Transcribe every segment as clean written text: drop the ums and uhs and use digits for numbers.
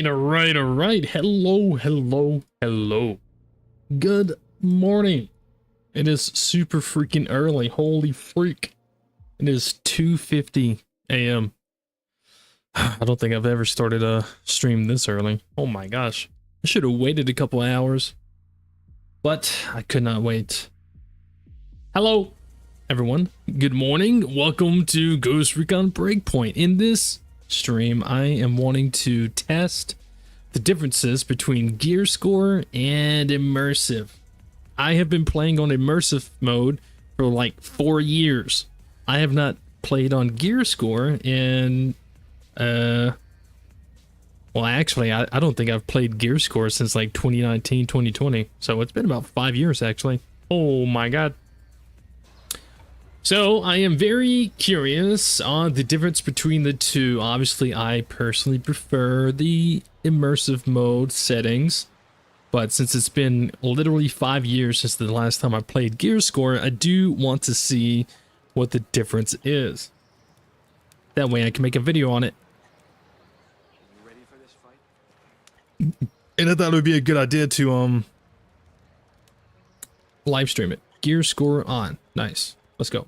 All right. Hello. Good morning. It is super freaking early. Holy freak. It is 2:50 a.m. I don't think I've ever started a stream this early. Oh my gosh. I should have waited a couple hours, but I could not wait. Hello, everyone. Good morning. Welcome to Ghost Recon Breakpoint. In this stream, I am wanting to test the differences between gear score and immersive. I have been playing on immersive mode for like 4 years. I have not played on gear score in well, actually I don't think I've played gear score since like 2019 2020, so it's been about 5 years actually. Oh my god. So I am very curious on the difference between the two. Obviously, I personally prefer the immersive mode settings, but since it's been literally 5 years since the last time I played gear score, I do want to see what the difference is. That way I can make a video on it. You ready for this fight? And I thought it would be a good idea to live stream it. Gear score on. Nice. Let's go.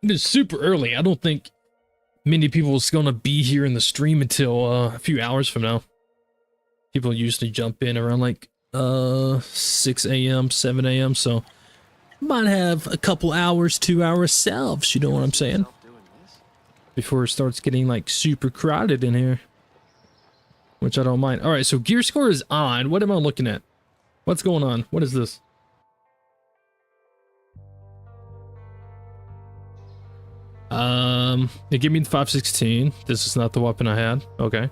It is super early. I don't think many people is going to be here in the stream until a few hours from now. People usually jump in around like 6 a.m., 7 a.m. So might have a couple hours to ourselves, you know what I'm saying? Before it starts getting like super crowded in here, which I don't mind. All right, so gear score is on. What am I looking at? What's going on? What is this? It gave me the 516. This is not the weapon I had. Okay.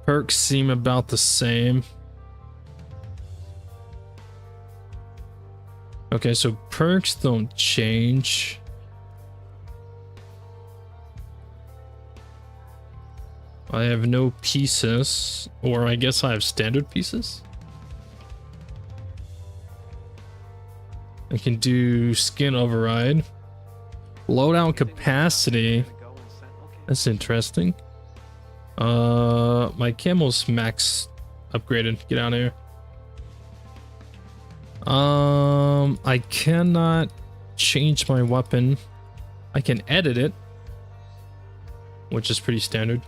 Perks seem about the same. Okay, so perks don't change. I have no pieces, or I guess I have standard pieces. I can do skin override. Loadout capacity. That's interesting. My camo's max upgraded. Get out of here. I cannot change my weapon. I can edit it, which is pretty standard.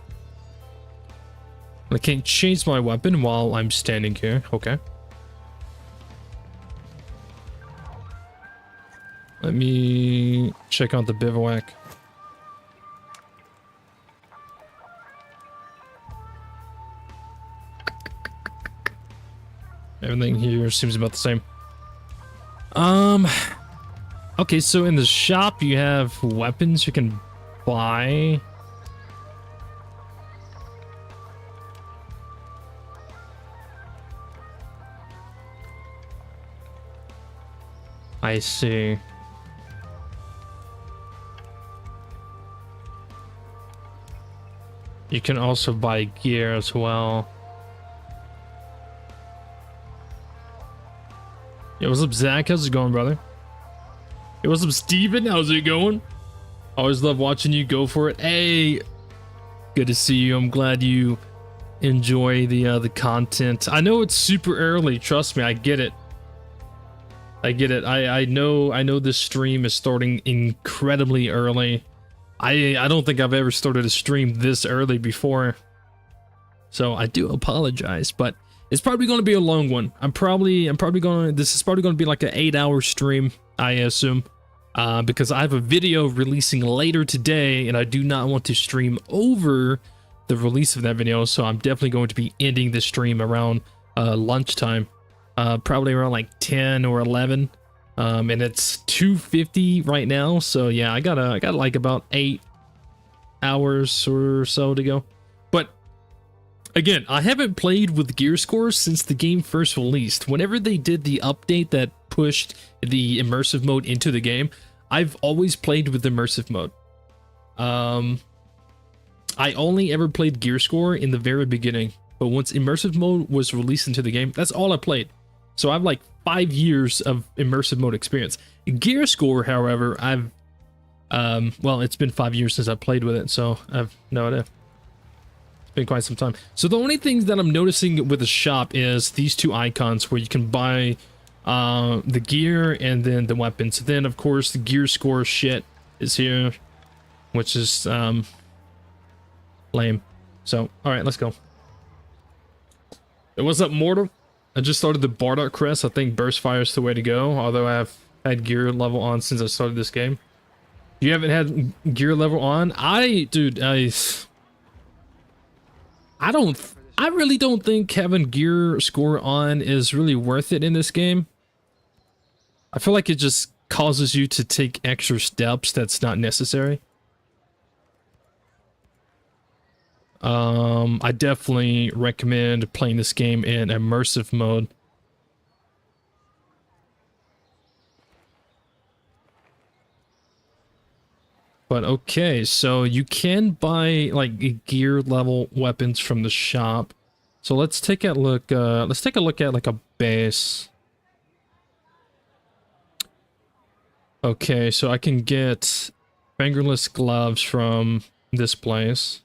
I can't change my weapon while I'm standing here. Okay. Let me check out the bivouac. Everything here seems about the same. Okay, so in the shop you have weapons you can buy. I see. You can also buy gear as well. Yo, what's up, Zach? How's it going, brother? Yo, what's up, Steven? How's it going? Always love watching you go for it. Hey, good to see you. I'm glad you enjoy the content. I know it's super early. Trust me, I get it. I get it. I know this stream is starting incredibly early. I don't think I've ever started a stream this early before, so I do apologize, but it's probably going to be a long one. This is probably going to be like an 8-hour stream, I assume, because I have a video releasing later today, and I do not want to stream over the release of that video, so I'm definitely going to be ending the stream around lunchtime, probably around like 10 or 11. And it's 2:50 right now, so yeah, I got like about 8 hours or so to go. But again, I haven't played with gear scores since the game first released. Whenever they did the update that pushed the immersive mode into the game, I've always played with immersive mode. I only ever played gear score in the very beginning, but once immersive mode was released into the game, that's all I played. So I have like 5 years of immersive mode experience. Gear score, however, I've Well, it's been 5 years since I played with it, so I've no idea. It's been quite some time. So the only things that I'm noticing with the shop is these two icons where you can buy the gear and then the weapons. Then, of course, the gear score shit is here, which is lame. So, all right, let's go. Hey, what's up, Mortal? I just started the Bodarks crest. I think burst fire is the way to go, although I've had gear level on since I started this game. You haven't had gear level on? Dude, I really don't think having gear score on is really worth it in this game. I feel like it just causes you to take extra steps that's not necessary. I definitely recommend playing this game in immersive mode. But okay, so you can buy like gear level weapons from the shop. So let's take a look. Let's take a look at like a base. Okay, so I can get fingerless gloves from this place.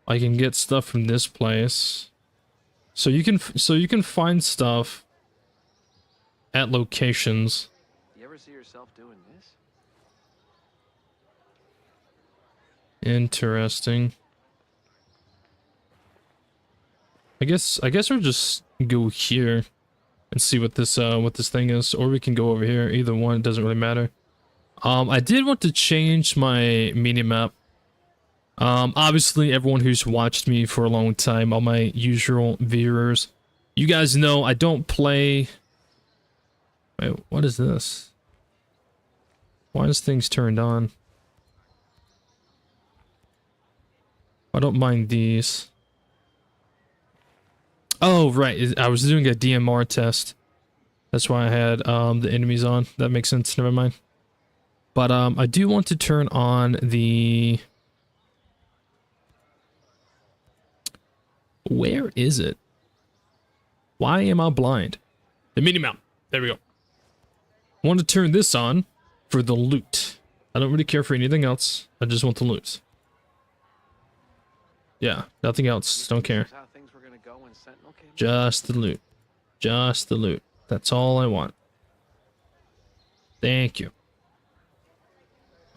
I can get stuff from this place. So you can find stuff at locations. You ever see yourself doing this? Interesting. I guess we'll just go here and see what this thing is, or we can go over here. Either one, it doesn't really matter. I did want to change my mini map. Obviously, everyone who's watched me for a long time, all my usual viewers, you guys know I don't play... Wait, what is this? Why is things turned on? I don't mind these. Oh, right. I was doing a DMR test. That's why I had the enemies on. That makes sense. Never mind. But I do want to turn on the... Where is it? Why am I blind? The mini map. There we go. I want to turn this on for the loot. I don't really care for anything else. I just want the loot. Yeah, nothing else. Don't care. Just the loot. Just the loot. That's all I want. Thank you.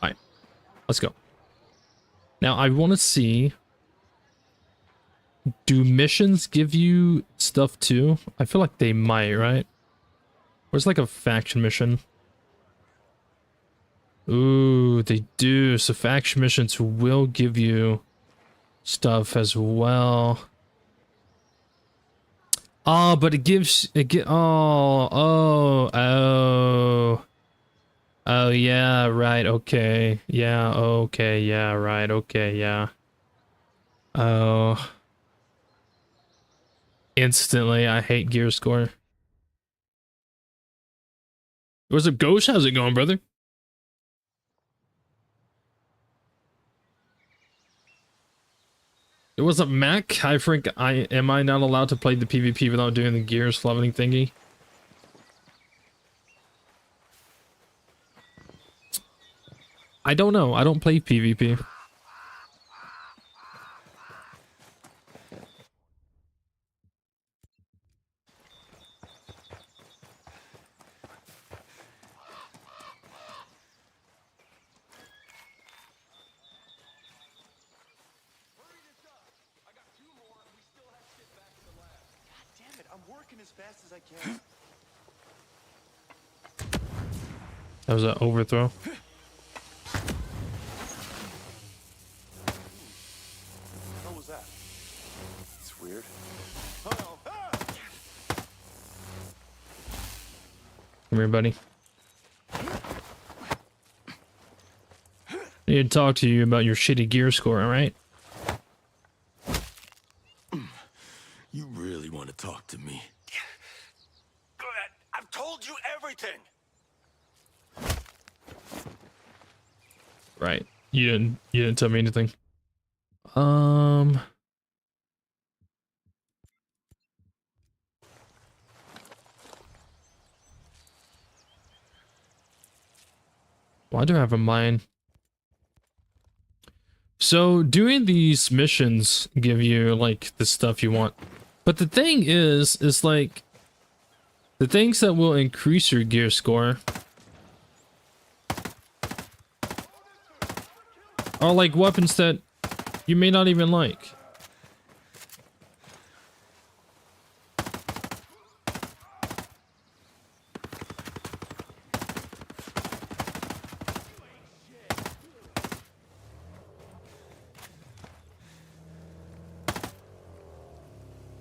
Alright. Let's go. Now, I want to see... Do missions give you stuff too? I feel like they might, right? Where's like a faction mission? Ooh, they do. So faction missions will give you stuff as well. Oh, but it gives oh yeah, right, okay. Yeah, okay, yeah, right, okay, yeah. Oh. Instantly, I hate gear score. What's up, Ghost? How's it going, brother? What's up, Mac? Hi, Frank. Am I not allowed to play the PvP without doing the gears leveling thingy? I don't know. I don't play PvP. That was an overthrow. What was that? It's weird. Come here, buddy. I need to talk to you about your shitty gear score, alright? You really want to talk to me? Go ahead. I've told you everything. Right. You didn't tell me anything. Why do I have a mine? So doing these missions give you like the stuff you want. But the thing is like the things that will increase your gear score are like weapons that you may not even like.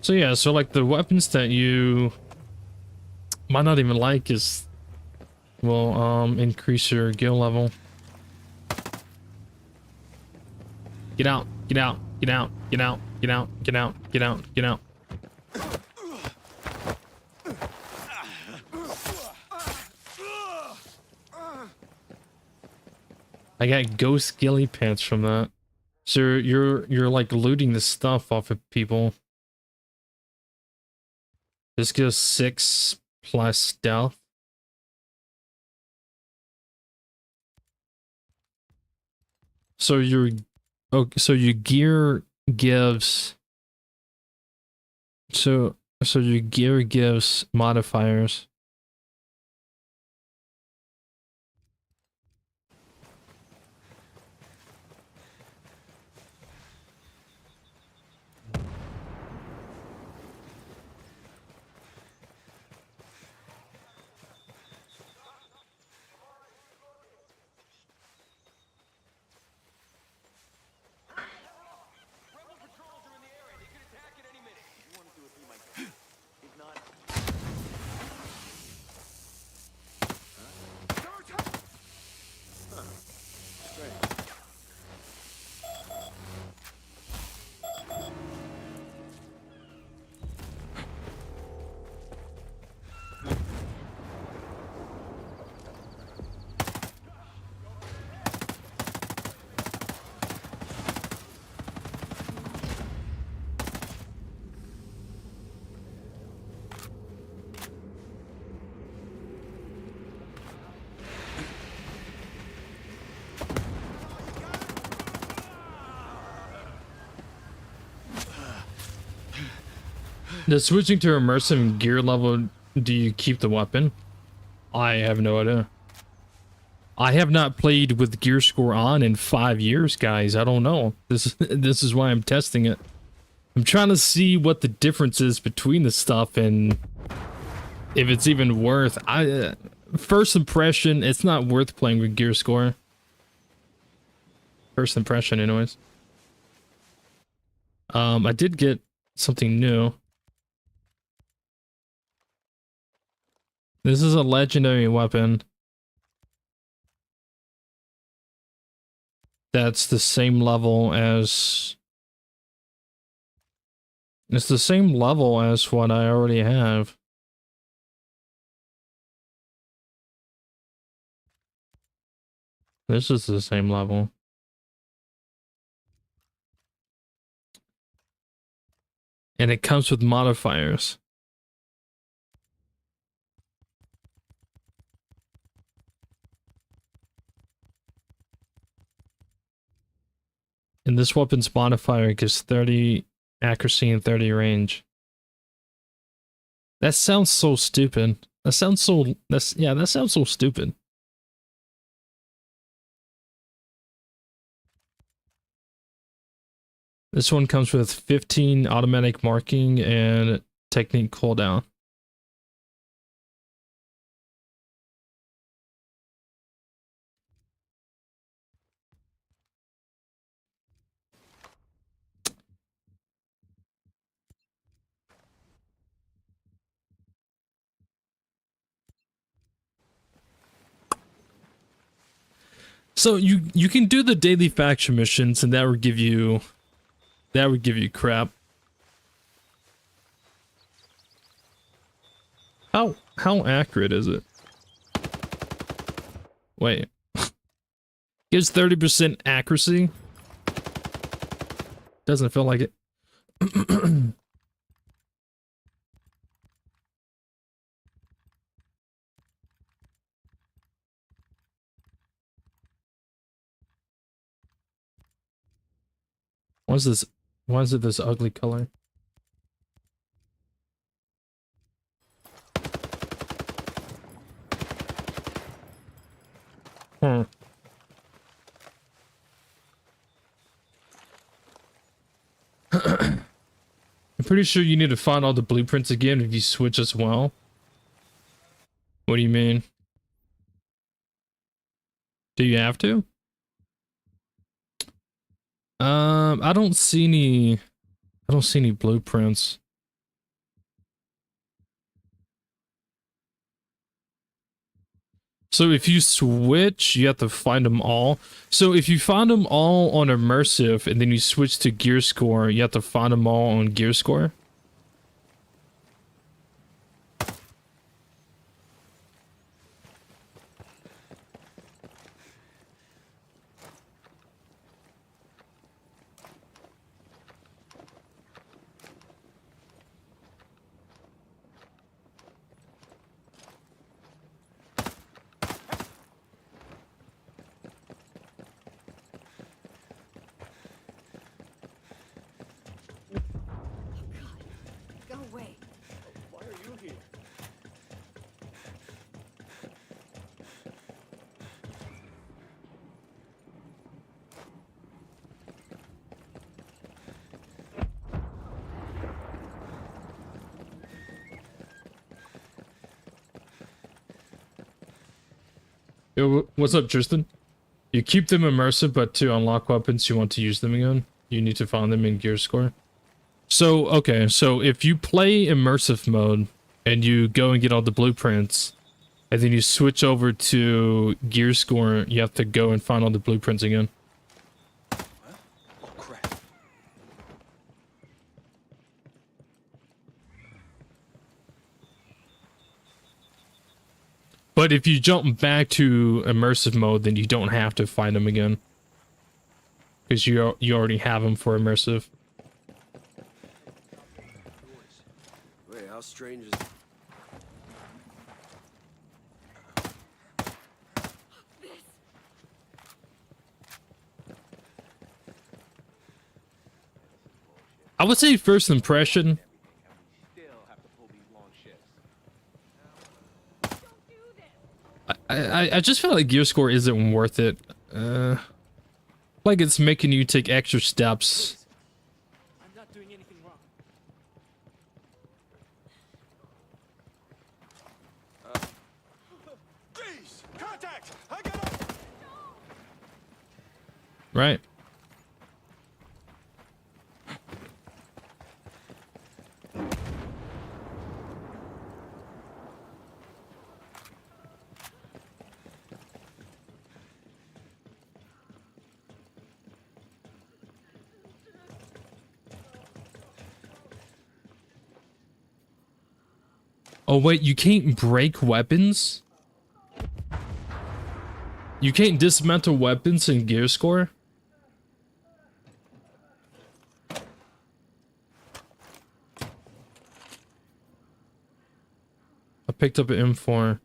So yeah, so like the weapons that you might not even like is will increase your gear level. Get out, get out, get out, get out, get out, get out, get out, get out. I got ghost ghillie pants from that. So you're like looting the stuff off of people. This gives 6 plus stealth. So your gear gives so your gear gives modifiers. Does switching to immersive gear level, do you keep the weapon? I have no idea. I have not played with gear score on in 5 years, guys. I don't know. This is why I'm testing it. I'm trying to see what the difference is between the stuff and if it's even worth. First impression, it's not worth playing with gear score. First impression, anyways. I did get something new. This is a legendary weapon. That's the same level as... It's the same level as what I already have. This is the same level. And it comes with modifiers. And this weapon's modifier gives 30 accuracy and 30 range. That sounds so stupid. That sounds so... that sounds so stupid. This one comes with 15 automatic marking and technique cooldown. So you can do the daily faction missions and that would give you crap. How accurate is it? Wait. Gives 30% accuracy? Doesn't feel like it. What's this? Why is it this ugly color? Hmm. I'm pretty sure you need to find all the blueprints again if you switch as well. What do you mean? Do you have to? I don't see any. I don't see any blueprints. So if you switch, you have to find them all. So if you find them all on immersive and then you switch to gear score, you have to find them all on gear score. Go away. Why are you here? Yo, what's up, Tristan? You keep them immersive, but to unlock weapons, you want to use them again. You need to find them in gear score. So, okay, so if you play immersive mode and you go and get all the blueprints, and then you switch over to gear score, you have to go and find all the blueprints again. Oh crap. But if you jump back to immersive mode, then you don't have to find them again. Because you already have them for immersive. Wait, how strange is... I would say first impression. I just feel like gear score isn't worth it. Like it's making you take extra steps. I'm not doing anything wrong. Freeze! Contact! I got up! Right. Oh wait, you can't break weapons? You can't dismantle weapons in gear score? I picked up an M4.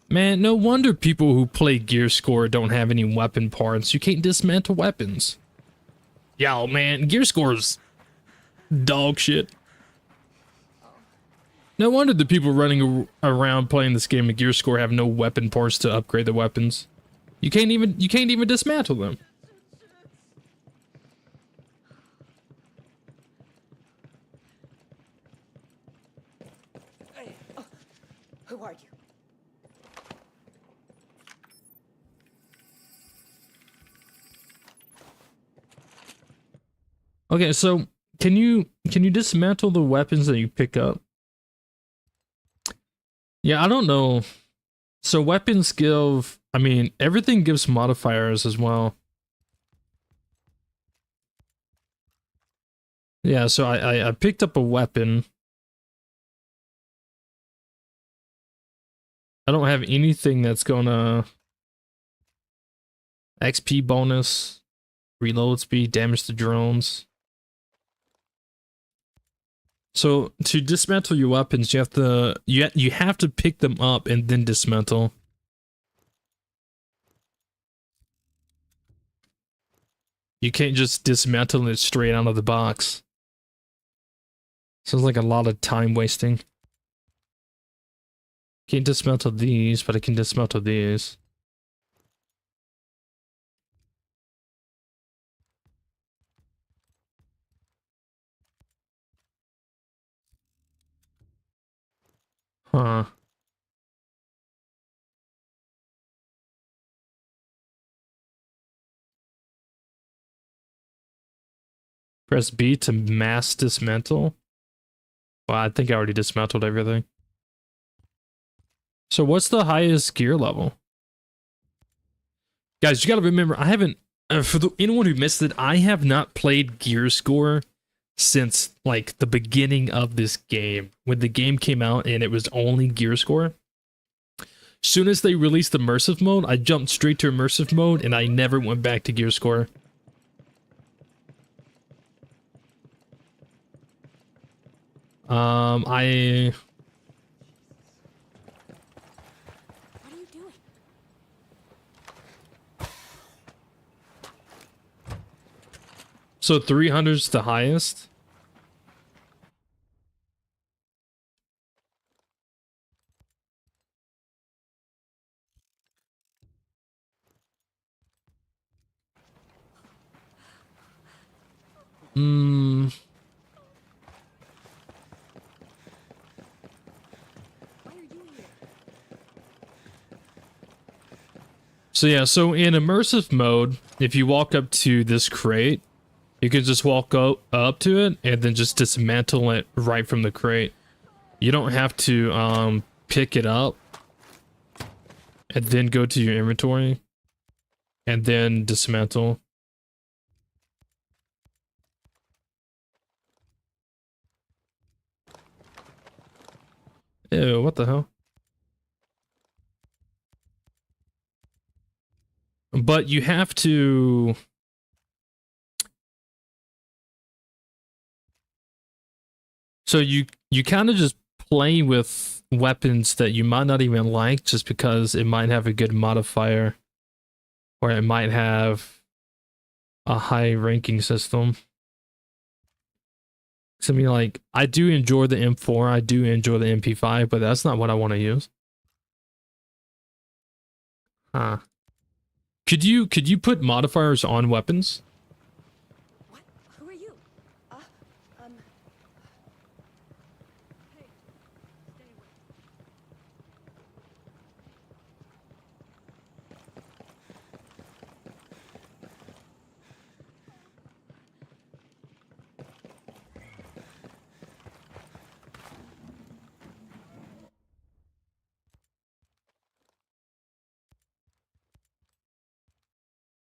Man, no wonder people who play gear score don't have any weapon parts. You can't dismantle weapons. Yo, man, gear score's dog shit. No wonder the people running around playing this game in gear score have no weapon parts to upgrade the weapons. You can't even dismantle them. Hey, who are you? Okay, so can you dismantle the weapons that you pick up? Yeah, I don't know. So weapons give, I mean, everything gives modifiers as well. Yeah, so I picked up a weapon. I don't have anything that's gonna XP bonus, reload speed, damage to drones. So to dismantle your weapons, you have to pick them up and then dismantle. You can't just dismantle it straight out of the box. Sounds like a lot of time wasting. Can't dismantle these, but I can dismantle these. Huh. Press B to mass dismantle. Well, I think I already dismantled everything. So what's the highest gear level? Guys, you gotta remember, I haven't, for anyone who missed it, I have not played Gear Score since, like, the beginning of this game. When the game came out and it was only Gear Score. Soon as they released Immersive Mode, I jumped straight to Immersive Mode and I never went back to Gear Score. What are you doing? So 300's the highest? Hmm. Why are you here? So yeah, so in Immersive Mode, if you walk up to this crate, you can just walk up to it and then just dismantle it right from the crate. You don't have to pick it up and then go to your inventory and then dismantle. Ew, what the hell? But you have to... So you kind of just play with weapons that you might not even like just because it might have a good modifier or it might have a high ranking system. So I mean, like, I do enjoy the M4, I do enjoy the MP5, but that's not what I want to use. Huh. Could you put modifiers on weapons? What? Who are you? Hey, stay away.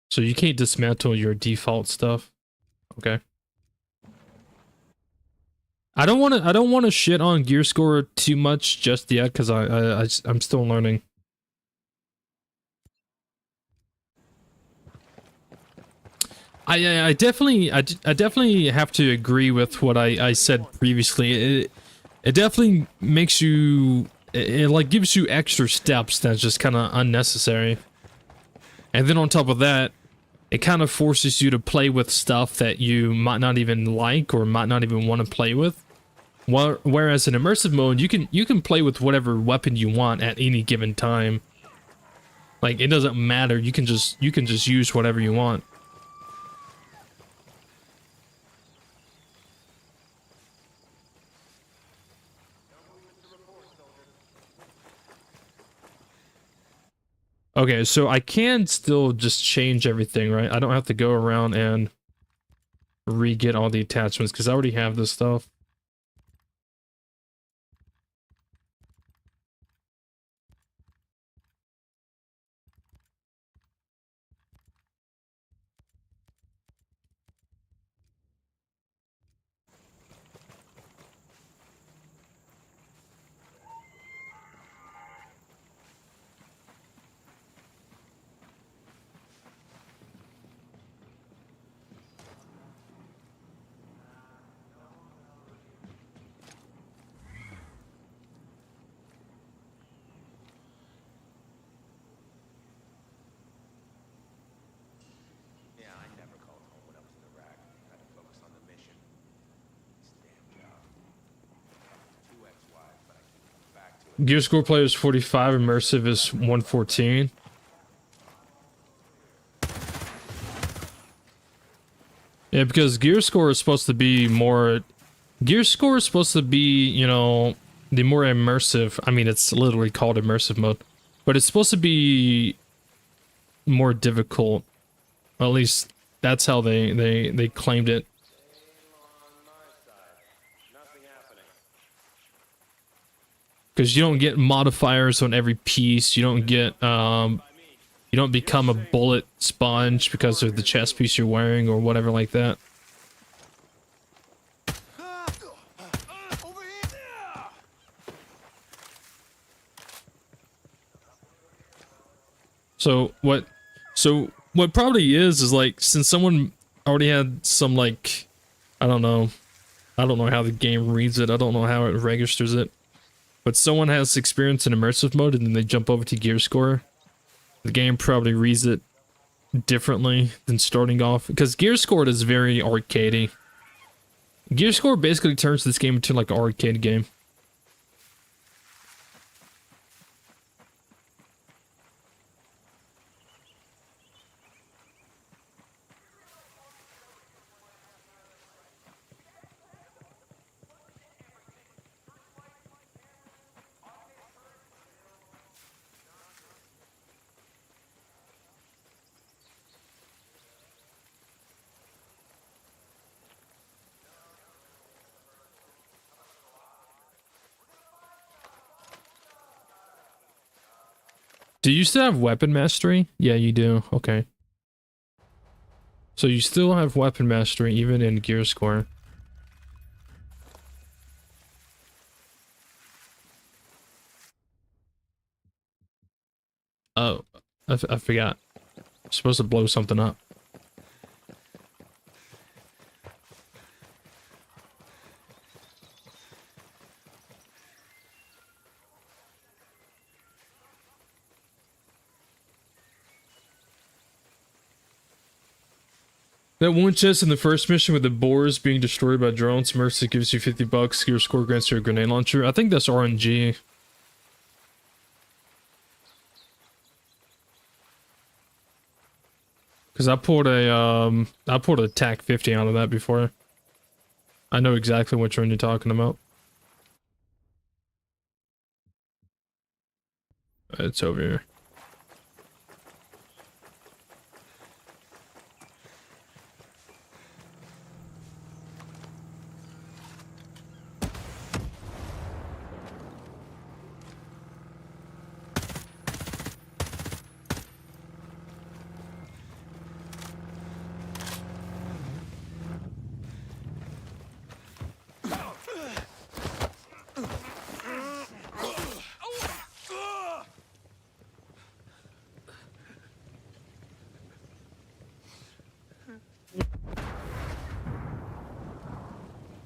So you can't dismantle your default stuff. Okay. I don't want to shit on Gear Score too much just yet cuz I'm still learning. I definitely have to agree with what I said previously. It definitely makes you it like gives you extra steps that's just kind of unnecessary. And then on top of that, it kind of forces you to play with stuff that you might not even like or might not even want to play with. Whereas in Immersive Mode, you can play with whatever weapon you want at any given time. Like, it doesn't matter. You can just use whatever you want. Okay, so I can still just change everything, right? I don't have to go around and re-get all the attachments because I already have this stuff. Gear score player is 45, immersive is 114. Yeah, because gear score is supposed to be more... Gear score is supposed to be, you know, the more immersive... I mean, it's literally called immersive mode. But it's supposed to be more difficult. Or at least, that's how they claimed it. Because you don't get modifiers on every piece. You don't get, you don't become a bullet sponge because of the chest piece you're wearing or whatever like that. So what probably is like, since someone already had some, like, I don't know how the game reads it. I don't know how it registers it. But someone has experience in immersive mode and then they jump over to gear score. The game probably reads it differently than starting off. Because gear score is very arcadey. Gear score basically turns this game into like an arcade game. Do you still have weapon mastery? Yeah, you do. Okay. So you still have weapon mastery even in gear score. Oh, I forgot. I'm supposed to blow something up. That one chest in the first mission with the boars being destroyed by drones, Mercy gives you $50, your score grants you a grenade launcher. I think that's RNG. Cause I pulled a TAC 50 out of that before. I know exactly which one you're talking about. It's over here.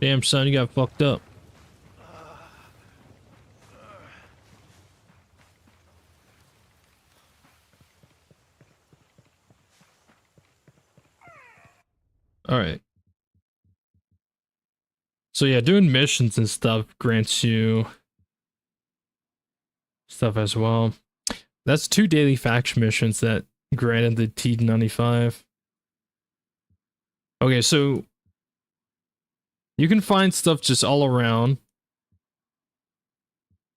Damn, son, you got fucked up. Alright. So yeah, doing missions and stuff grants you stuff as well. That's 2 daily faction missions that granted the T95. Okay, so you can find stuff just all around.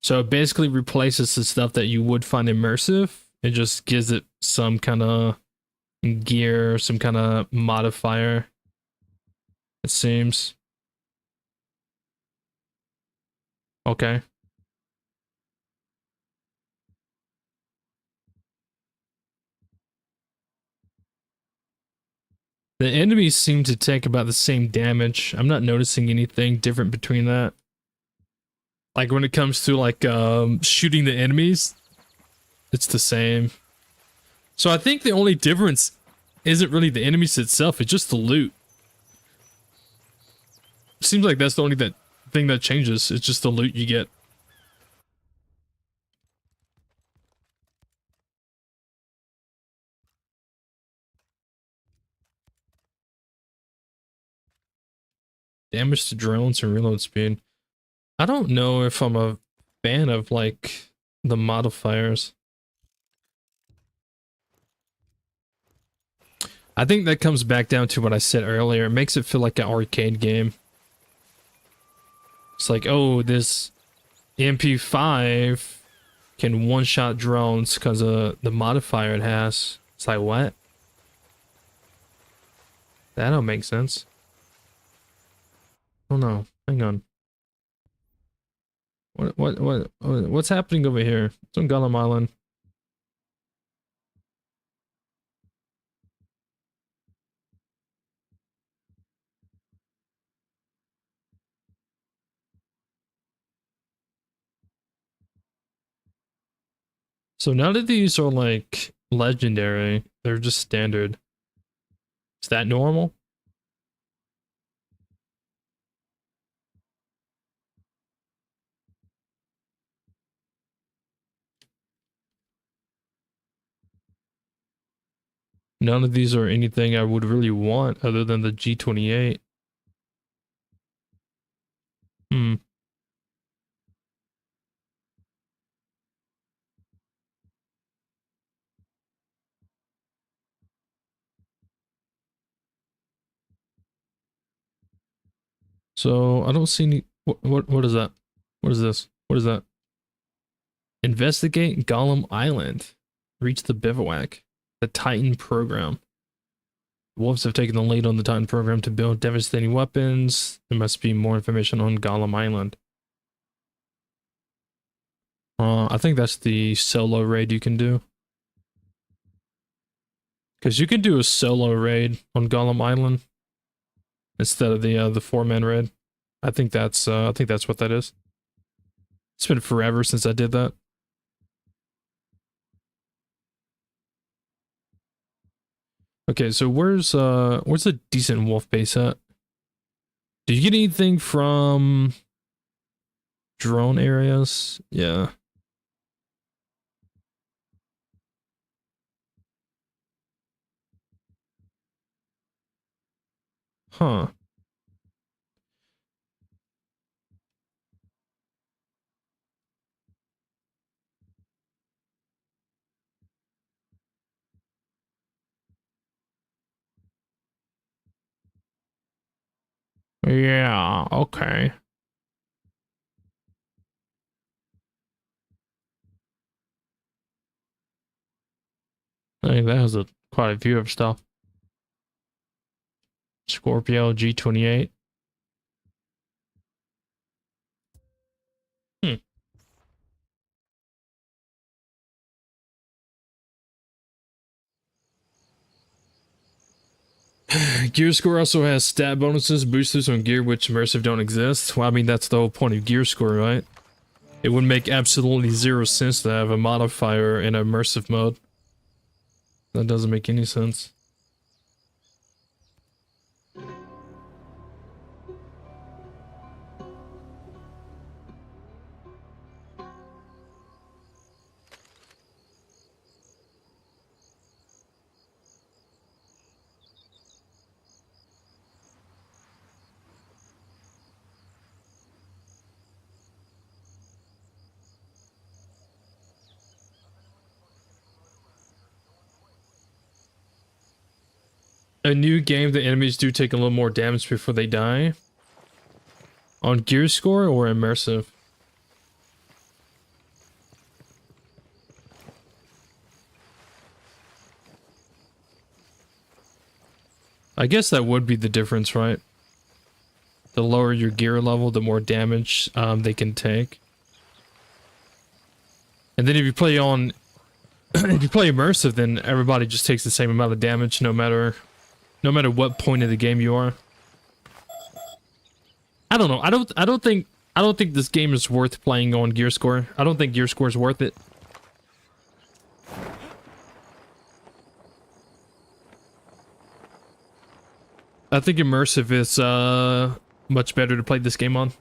So it basically replaces the stuff that you would find immersive. It just gives it some kind of gear, some kind of modifier, it seems. Okay. The enemies seem to take about the same damage. I'm not noticing anything different between that. Like when it comes to like shooting the enemies, it's the same. So I think the only difference isn't really the enemies itself, it's just the loot. Seems like that's the only thing that changes. It's just the loot you get. Damage to drones and reload speed. I don't know if I'm a fan of like the modifiers. I think that comes back down to what I said earlier. It makes it feel like an arcade game. It's like, oh, this MP5 can one-shot drones because of the modifier it has. It's like, what? That don't make sense. Oh no, hang on. What's happening over here? It's on Golem Island. So none of these are like legendary. They're just standard. Is that normal? None of these are anything I would really want other than the G28. Hmm. So I don't see any. What is that? What is this? What is that? Investigate Gollum Island. Reach the bivouac. The Titan program. Wolves have taken the lead on the Titan program to build devastating weapons. There must be more information on Gollum Island. I think that's the solo raid you can do. Because you can do a solo raid on Golem Island instead of the 4-man raid. I think that's what that is. It's been forever since I did that. Okay, so where's a decent wolf base at? Do you get anything from drone areas? Yeah. Huh. Yeah, okay. I think that has quite a few of stuff. Scorpio G28. Hmm. Gear Score also has stat bonuses, boosters on gear which immersive don't exist. Well, I mean, that's the whole point of Gear Score, right? It would make absolutely zero sense to have a modifier in immersive mode. That doesn't make any sense. A new game, the enemies do take a little more damage before they die. On Gear Score or immersive? I guess that would be the difference, right? The lower your gear level, the more damage they can take. And then if you play on, if you play immersive, then everybody just takes the same amount of damage, no matter what point of the game you are. I don't know. I don't think this game is worth playing on Gear Score. I don't think Gear Score is worth it. I think immersive is much better to play this game on.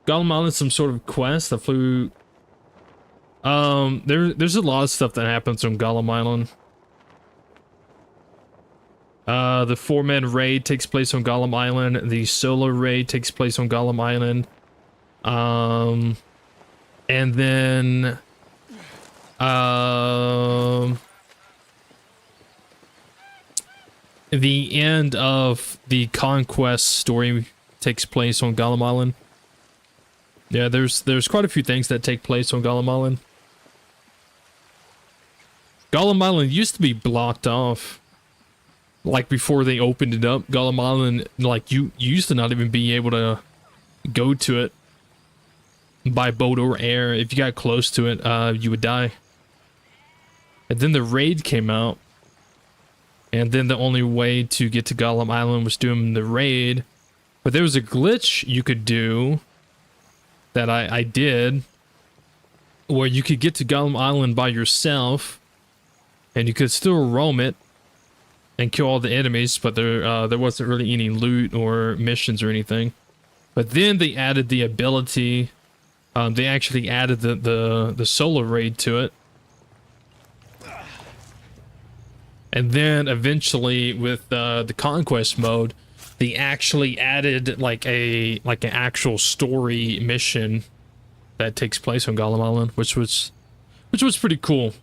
Golem Island is some sort of quest. I flew. There's a lot of stuff that happens on Golem Island. The 4-man raid takes place on Gollum Island. The solo raid takes place on Gollum Island. And then the end of the Conquest story takes place on Golem Island. Yeah, there's quite a few things that take place on Golem Island. Golem Island used to be blocked off. Like before they opened it up, Golem Island, like you used to not even be able to go to it by boat or air. If you got close to it, you would die. And then the raid came out. And then the only way to get to Golem Island was doing the raid. But there was a glitch you could do that I did, where you could get to Golem Island by yourself, and you could still roam it and kill all the enemies, but there wasn't really any loot or missions or anything. But then they added the ability. They actually added the solo raid to it. And then eventually with the conquest mode, they actually added like an actual story mission that takes place on Golem Island, which was pretty cool.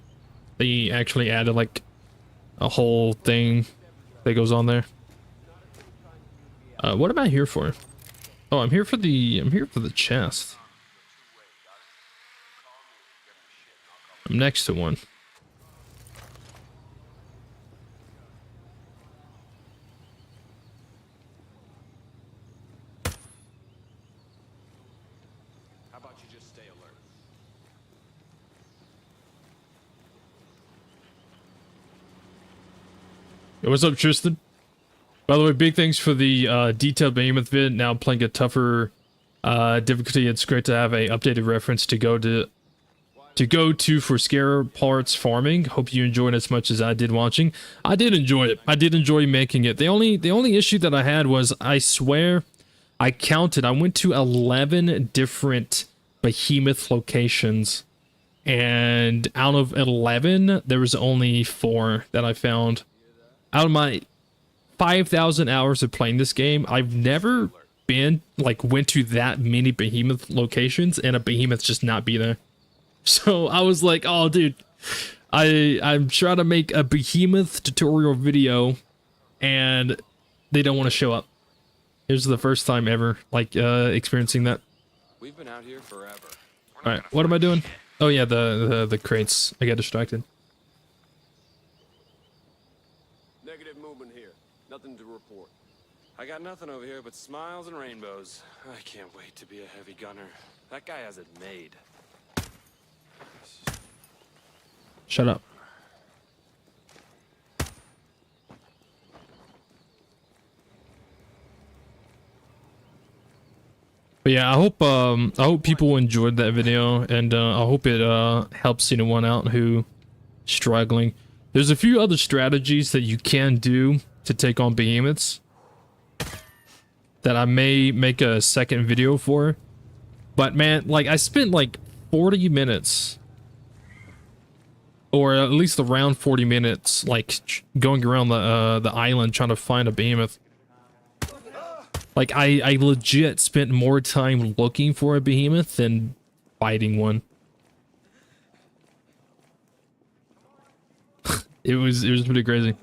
They actually added like a whole thing that goes on there. What am I here for? Oh, I'm here for the chest. I'm next to one. How about you just stay alert? Hey, what's up, Tristan? By the way, big thanks for the detailed Behemoth vid. Now playing a tougher difficulty. It's great to have a updated reference to go to for scare parts farming. Hope you enjoyed it as much as I did watching. I did enjoy it. I did enjoy making it. The only issue that I had was, I swear I counted. I went to 11 different Behemoth locations, and out of 11, there was only 4 that I found. Out of my 5,000 hours of playing this game, I've never went to that many Behemoth locations and a Behemoth just not be there. So I was like, oh dude, I'm trying to make a Behemoth tutorial video and they don't want to show up. It was the first time ever experiencing that. We've been out here forever. All right, what am I doing? Oh yeah, the crates. I got distracted. Negative movement here. Nothing to report. I got nothing over here but smiles and rainbows. I can't wait to be a heavy gunner. That guy has it made. Shut up. But yeah, I hope people enjoyed that video, and I hope it helps anyone out who struggling. There's a few other strategies that you can do to take on behemoths that I may make a second video for. But man, like, I spent like 40 minutes, or at least around 40 minutes, like going around the island trying to find a behemoth. Like, I legit spent more time looking for a behemoth than fighting one. It was pretty crazy.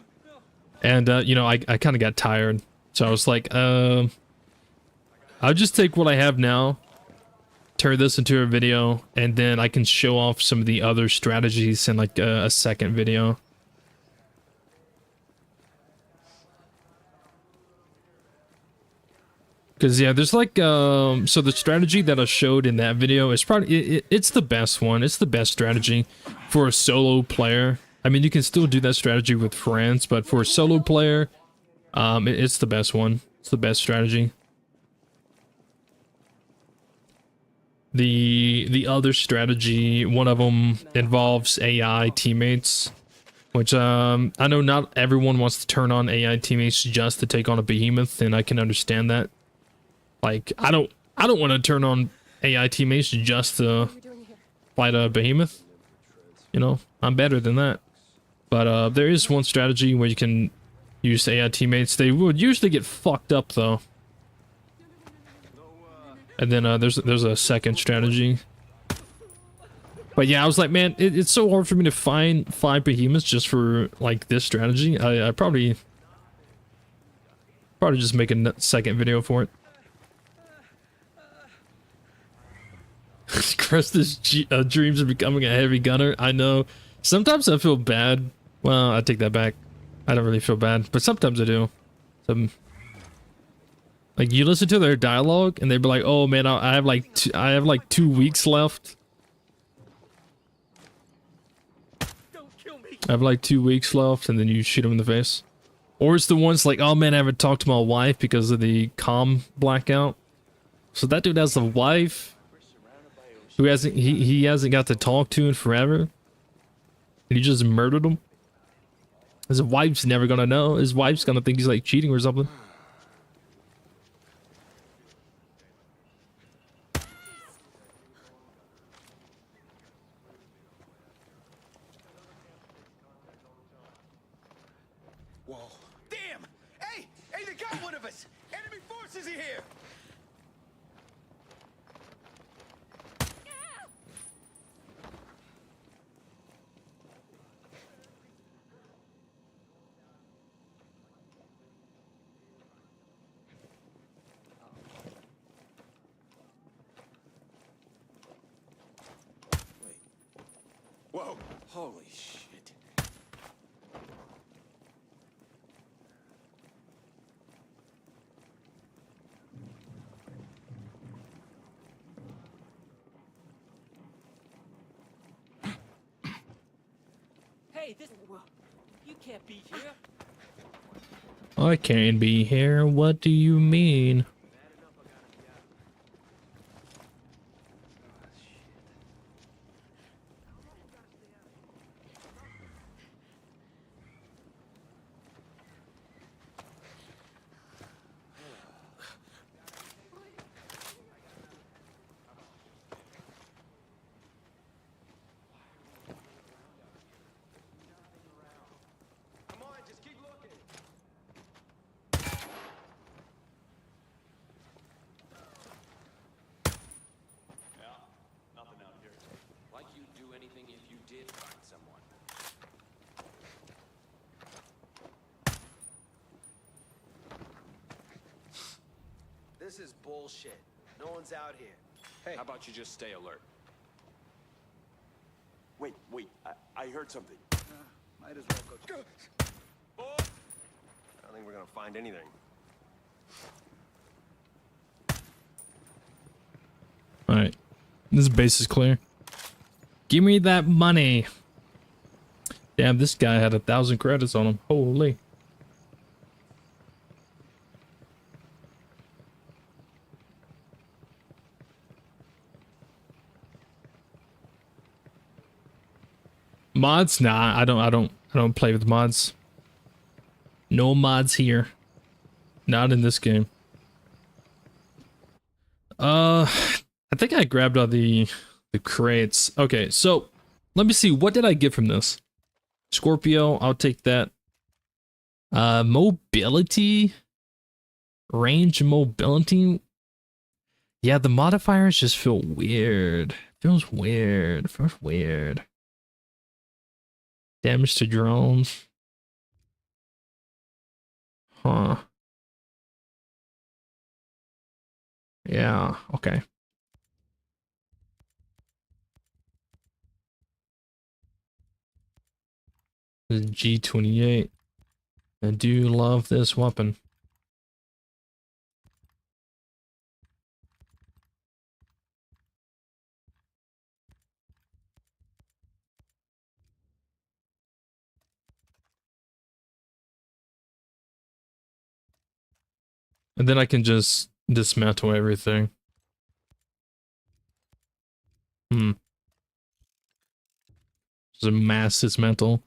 And you know, I kind of got tired, so I was like, I'll just take what I have now, turn this into a video, and then I can show off some of the other strategies in like a second video. Because yeah, there's like so the strategy that I showed in that video is probably it's the best one. It's the best strategy for a solo player. I mean, you can still do that strategy with friends, but for a solo player, it's the best one. It's the best strategy. The other strategy, one of them involves AI teammates, which I know not everyone wants to turn on AI teammates just to take on a behemoth, and I can understand that. Like, I don't want to turn on AI teammates just to fight a behemoth. You know, I'm better than that. But there is one strategy where you can use AI teammates. They would usually get fucked up though. And then there's a second strategy. But yeah, I was like, man, it's so hard for me to find 5 behemoths just for like this strategy. I probably just make a second video for it. Cresta's dreams of becoming a heavy gunner. I know. Sometimes I feel bad. Well, I take that back. I don't really feel bad, but sometimes I do. Like you listen to their dialogue, and they'd be like, "Oh man, I have like 2 weeks left. I have like 2 weeks left," and then you shoot them in the face. Or it's the ones like, "Oh man, I haven't talked to my wife because of the comm blackout." So that dude has a wife who he hasn't got to talk to in forever, and he just murdered him. His wife's never gonna know. His wife's gonna think he's like cheating or something. Whoa. Damn! Hey! Hey, they got one of us! Enemy forces are here! Wait. Whoa! Holy shit. Hey, this. You can't be here. I can't be here. What do you mean? Come on, just keep looking. Nothing out here. Like you'd do anything if you did find someone. This is bullshit. No one's out here. Hey. How about you just stay alert? Wait, I heard something. Might as well go. I don't think we're gonna find anything. Alright. This base is clear. Give me that money. Damn, this guy had 1,000 credits on him. Holy. Mods? Nah, I don't play with mods. No mods here. Not in this game. I think I grabbed all the crates. Okay, so let me see. What did I get from this? Scorpio, I'll take that. Mobility? Range mobility? Yeah, the modifiers just feel weird. Feels weird. Feels weird. Damage to drones. Huh. Yeah, okay. This is G28. I do love this weapon. And then I can just dismantle everything. It's a mass dismantle.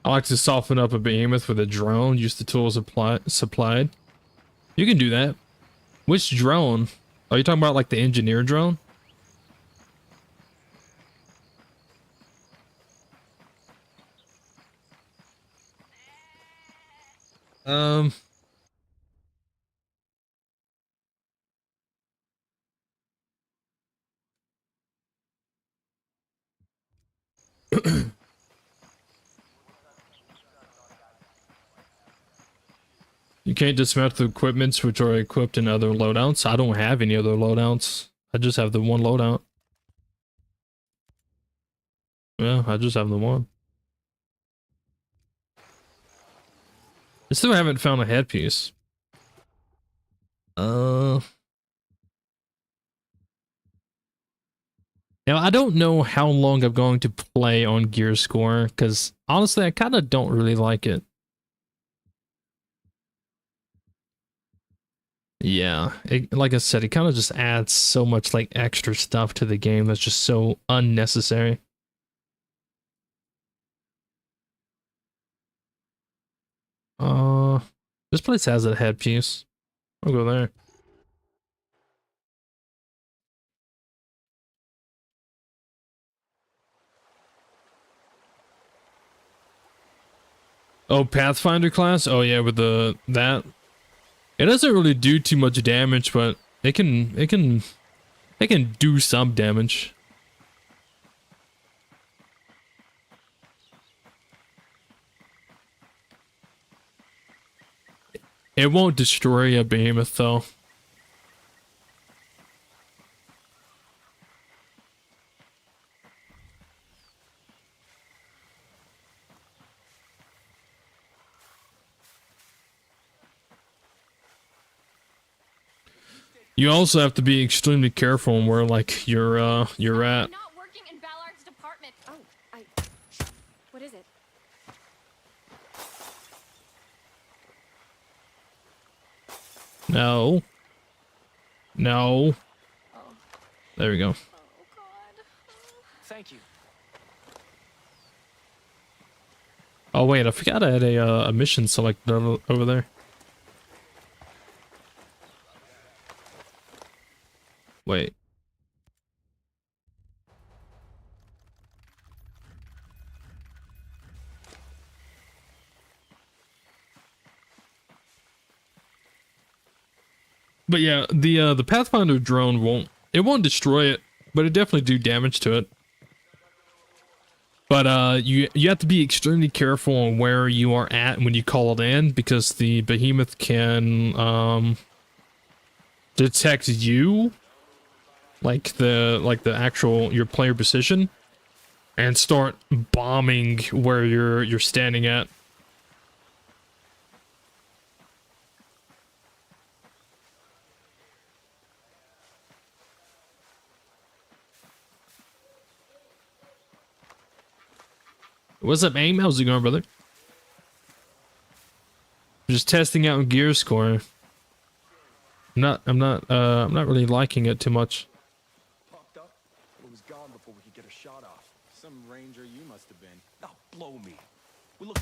I like to soften up a behemoth with a drone, use the tools supplied. You can do that. Which drone? Are you talking about like the engineer drone? Um, you can't dismantle the equipments which are equipped in other loadouts. I don't have any other loadouts. I just have the one loadout. Yeah, I just have the one. I still haven't found a headpiece. Now I don't know how long I'm going to play on gear score, because honestly I kind of don't really like it. Yeah, like I said, it kind of just adds so much like extra stuff to the game that's just so unnecessary. This place has a headpiece. I'll go there. Oh, Pathfinder class? Oh yeah, with that. It doesn't really do too much damage, but it can do some damage. It won't destroy a behemoth though. You also have to be extremely careful on where like you're at. Not working in Ballard's department. Oh, what is it? No. No. Oh. There we go. Oh God. Thank you. Oh wait, I forgot I had a mission selected over there. Wait. But yeah, the Pathfinder drone won't destroy it, but it definitely do damage to it. But you have to be extremely careful on where you are at when you call it in, because the behemoth can detect you, like the actual your player position, and start bombing where you're standing at. What's up, AIM? How's it going, brother? Just testing out gear score. I'm not really liking it too much. Popped up. It was gone before we could get a shot off. Some ranger you must have been. Now blow me. We look.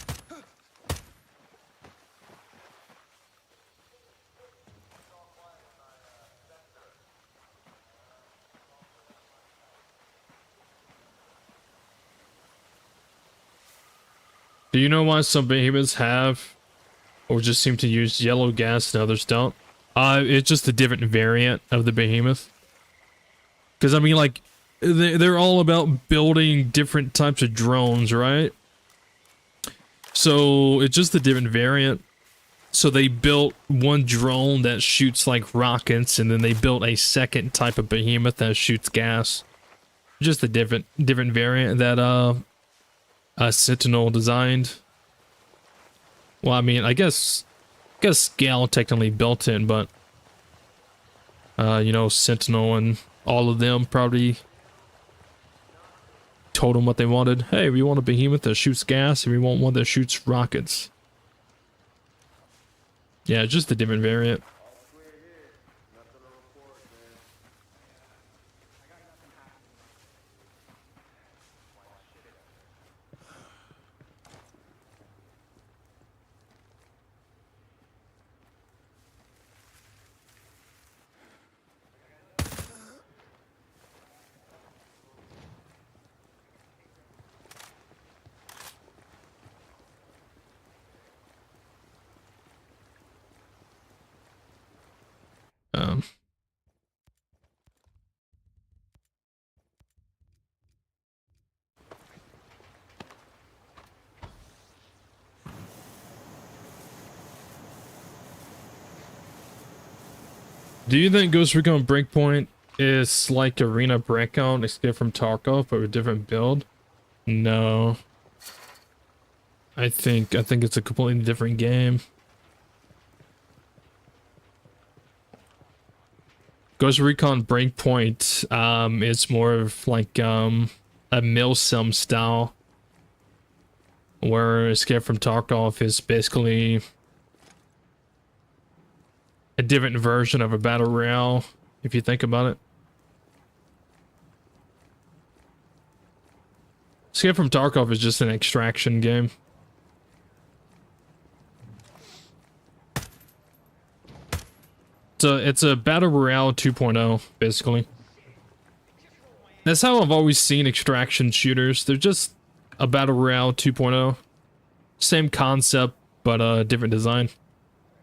Do you know why some behemoths have, or just seem to use yellow gas and others don't? It's just a different variant of the behemoth. Because I mean, like, they're all about building different types of drones, right? So it's just a different variant. So they built one drone that shoots like rockets, and then they built a second type of behemoth that shoots gas. Just a different variant that Sentinel designed. Well, I mean, I guess Scale technically built it, but you know, Sentinel and all of them probably told them what they wanted. Hey, we want a behemoth that shoots gas, and we want one that shoots rockets. Yeah, just a different variant. Do you think Ghost Recon Breakpoint is like Arena Breakout, escape from Tarkov, but with a different build? No. I think it's a completely different game. Ghost Recon Breakpoint is more of like a milsim style, where Escape from Tarkov is basically a different version of a battle royale, if you think about it. Escape from Tarkov is just an extraction game. It's a battle royale 2.0, basically. That's how I've always seen extraction shooters. They're just a battle royale 2.0. Same concept, but a different design.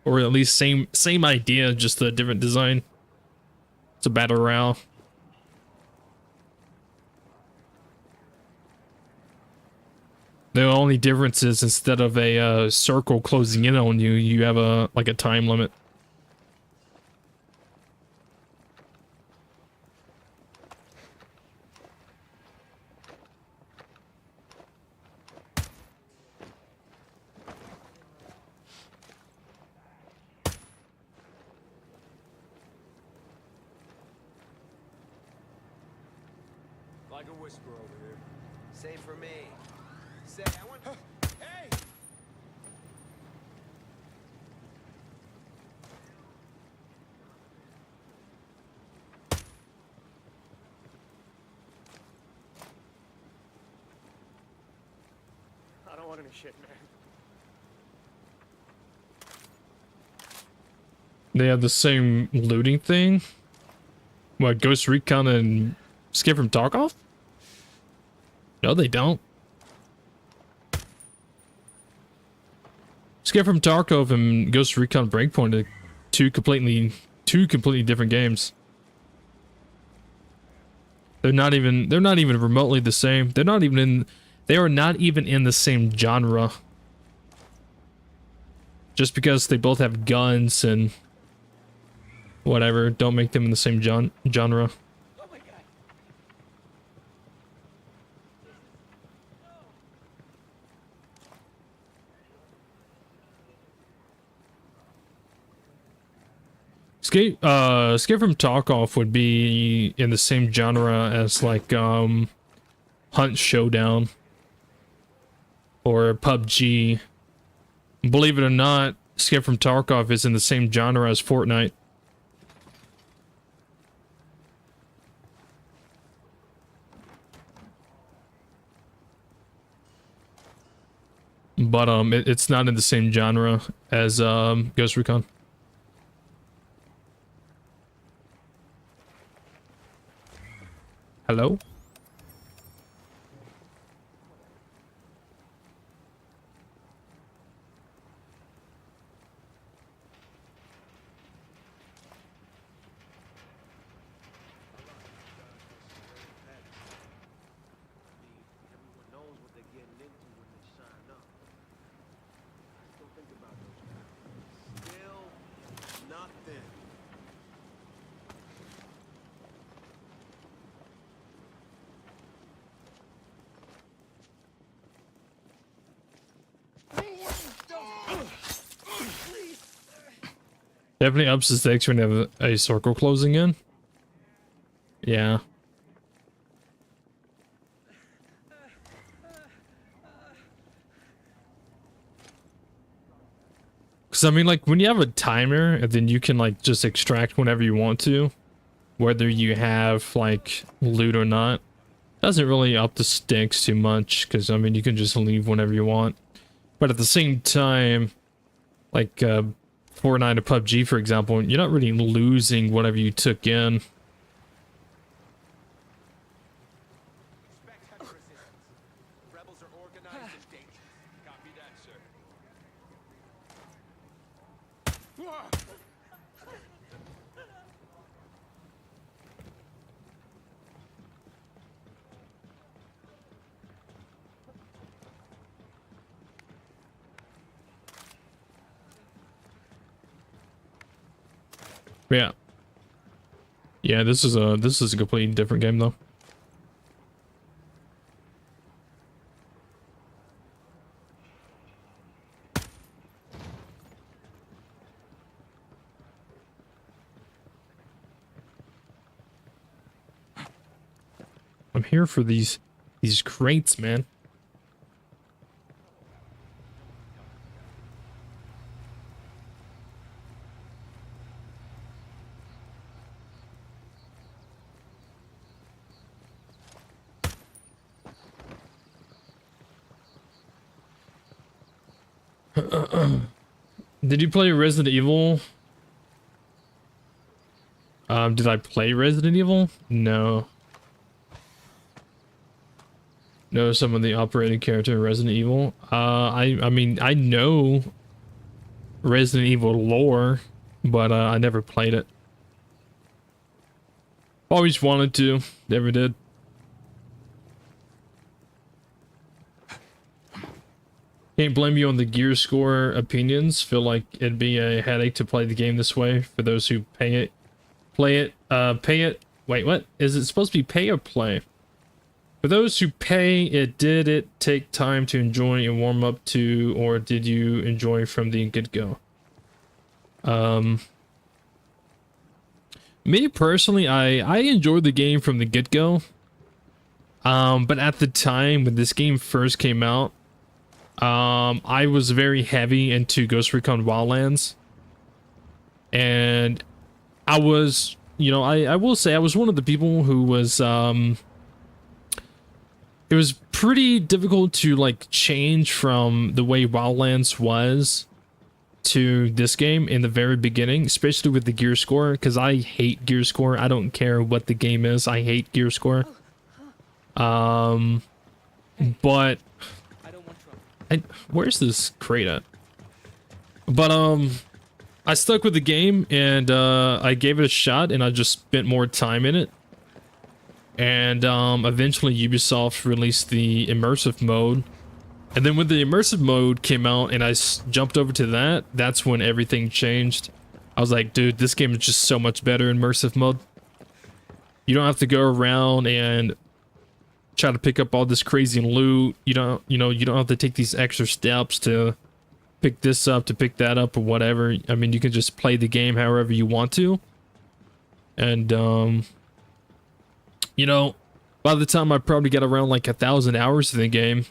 Or at least same idea, just a different design. It's a battle royale. The only difference is instead of a circle closing in on you, you have a like a time limit. Like a whisper over here. Same for me. Say, I want. Hey! I don't want any shit, man. They have the same looting thing? What, Ghost Recon and Escape from Tarkov? No, they don't. Escape from Tarkov and Ghost Recon Breakpoint are two completely different games. They're not even remotely the same. They are not even in the same genre. Just because they both have guns and whatever, don't make them in the same genre. Oh my god. Escape from Tarkov would be in the same genre as like Hunt Showdown or PUBG. Believe it or not, Escape from Tarkov is in the same genre as Fortnite. But it's not in the same genre as Ghost Recon. Hello? Everyone knows what they're getting into when they sign up. Don't think about those guys. Still nothing. Definitely ups the stakes when you have a circle closing in. Yeah. Because I mean, like, when you have a timer, and then you can, like, just extract whenever you want to, whether you have, like, loot or not, doesn't really up the stakes too much, because, I mean, you can just leave whenever you want. But at the same time, like, Fortnite or PUBG, for example, you're not really losing whatever you took in. Expect heavy resistance. Rebels are organized and dangerous. Copy that, sir. Yeah. Yeah, this is a completely different game though. I'm here for these crates, man. Did you play Resident Evil? Did I play Resident Evil? No. Know some of the operating character in Resident Evil. I mean, I know Resident Evil lore, but I never played it. Always wanted to, never did. Can't blame you on the gear score opinions. Feel like it'd be a headache to play the game this way for those who pay it. Wait, what? Is it supposed to be pay or play? For those who pay it, did it take time to enjoy and warm up to, or did you enjoy from the get-go? Me personally, I enjoyed the game from the get-go. But at the time when this game first came out, I was very heavy into Ghost Recon Wildlands. And I was, you know, I will say I was one of the people who was, it was pretty difficult to like change from the way Wildlands was to this game in the very beginning, especially with the gear score, because I hate gear score. I don't care what the game is. I hate gear score. But where's this crate at? But I stuck with the game and I gave it a shot and I just spent more time in it. And eventually Ubisoft released the Immersive Mode. And then when the Immersive Mode came out and I jumped over to that, that's when everything changed. I was like, dude, this game is just so much better in Immersive Mode. You don't have to go around and try to pick up all this crazy loot. You don't have to take these extra steps to pick this up, to pick that up, or whatever. I mean, you can just play the game however you want to. And, you know, by the time I probably got around like 1,000 hours in the game,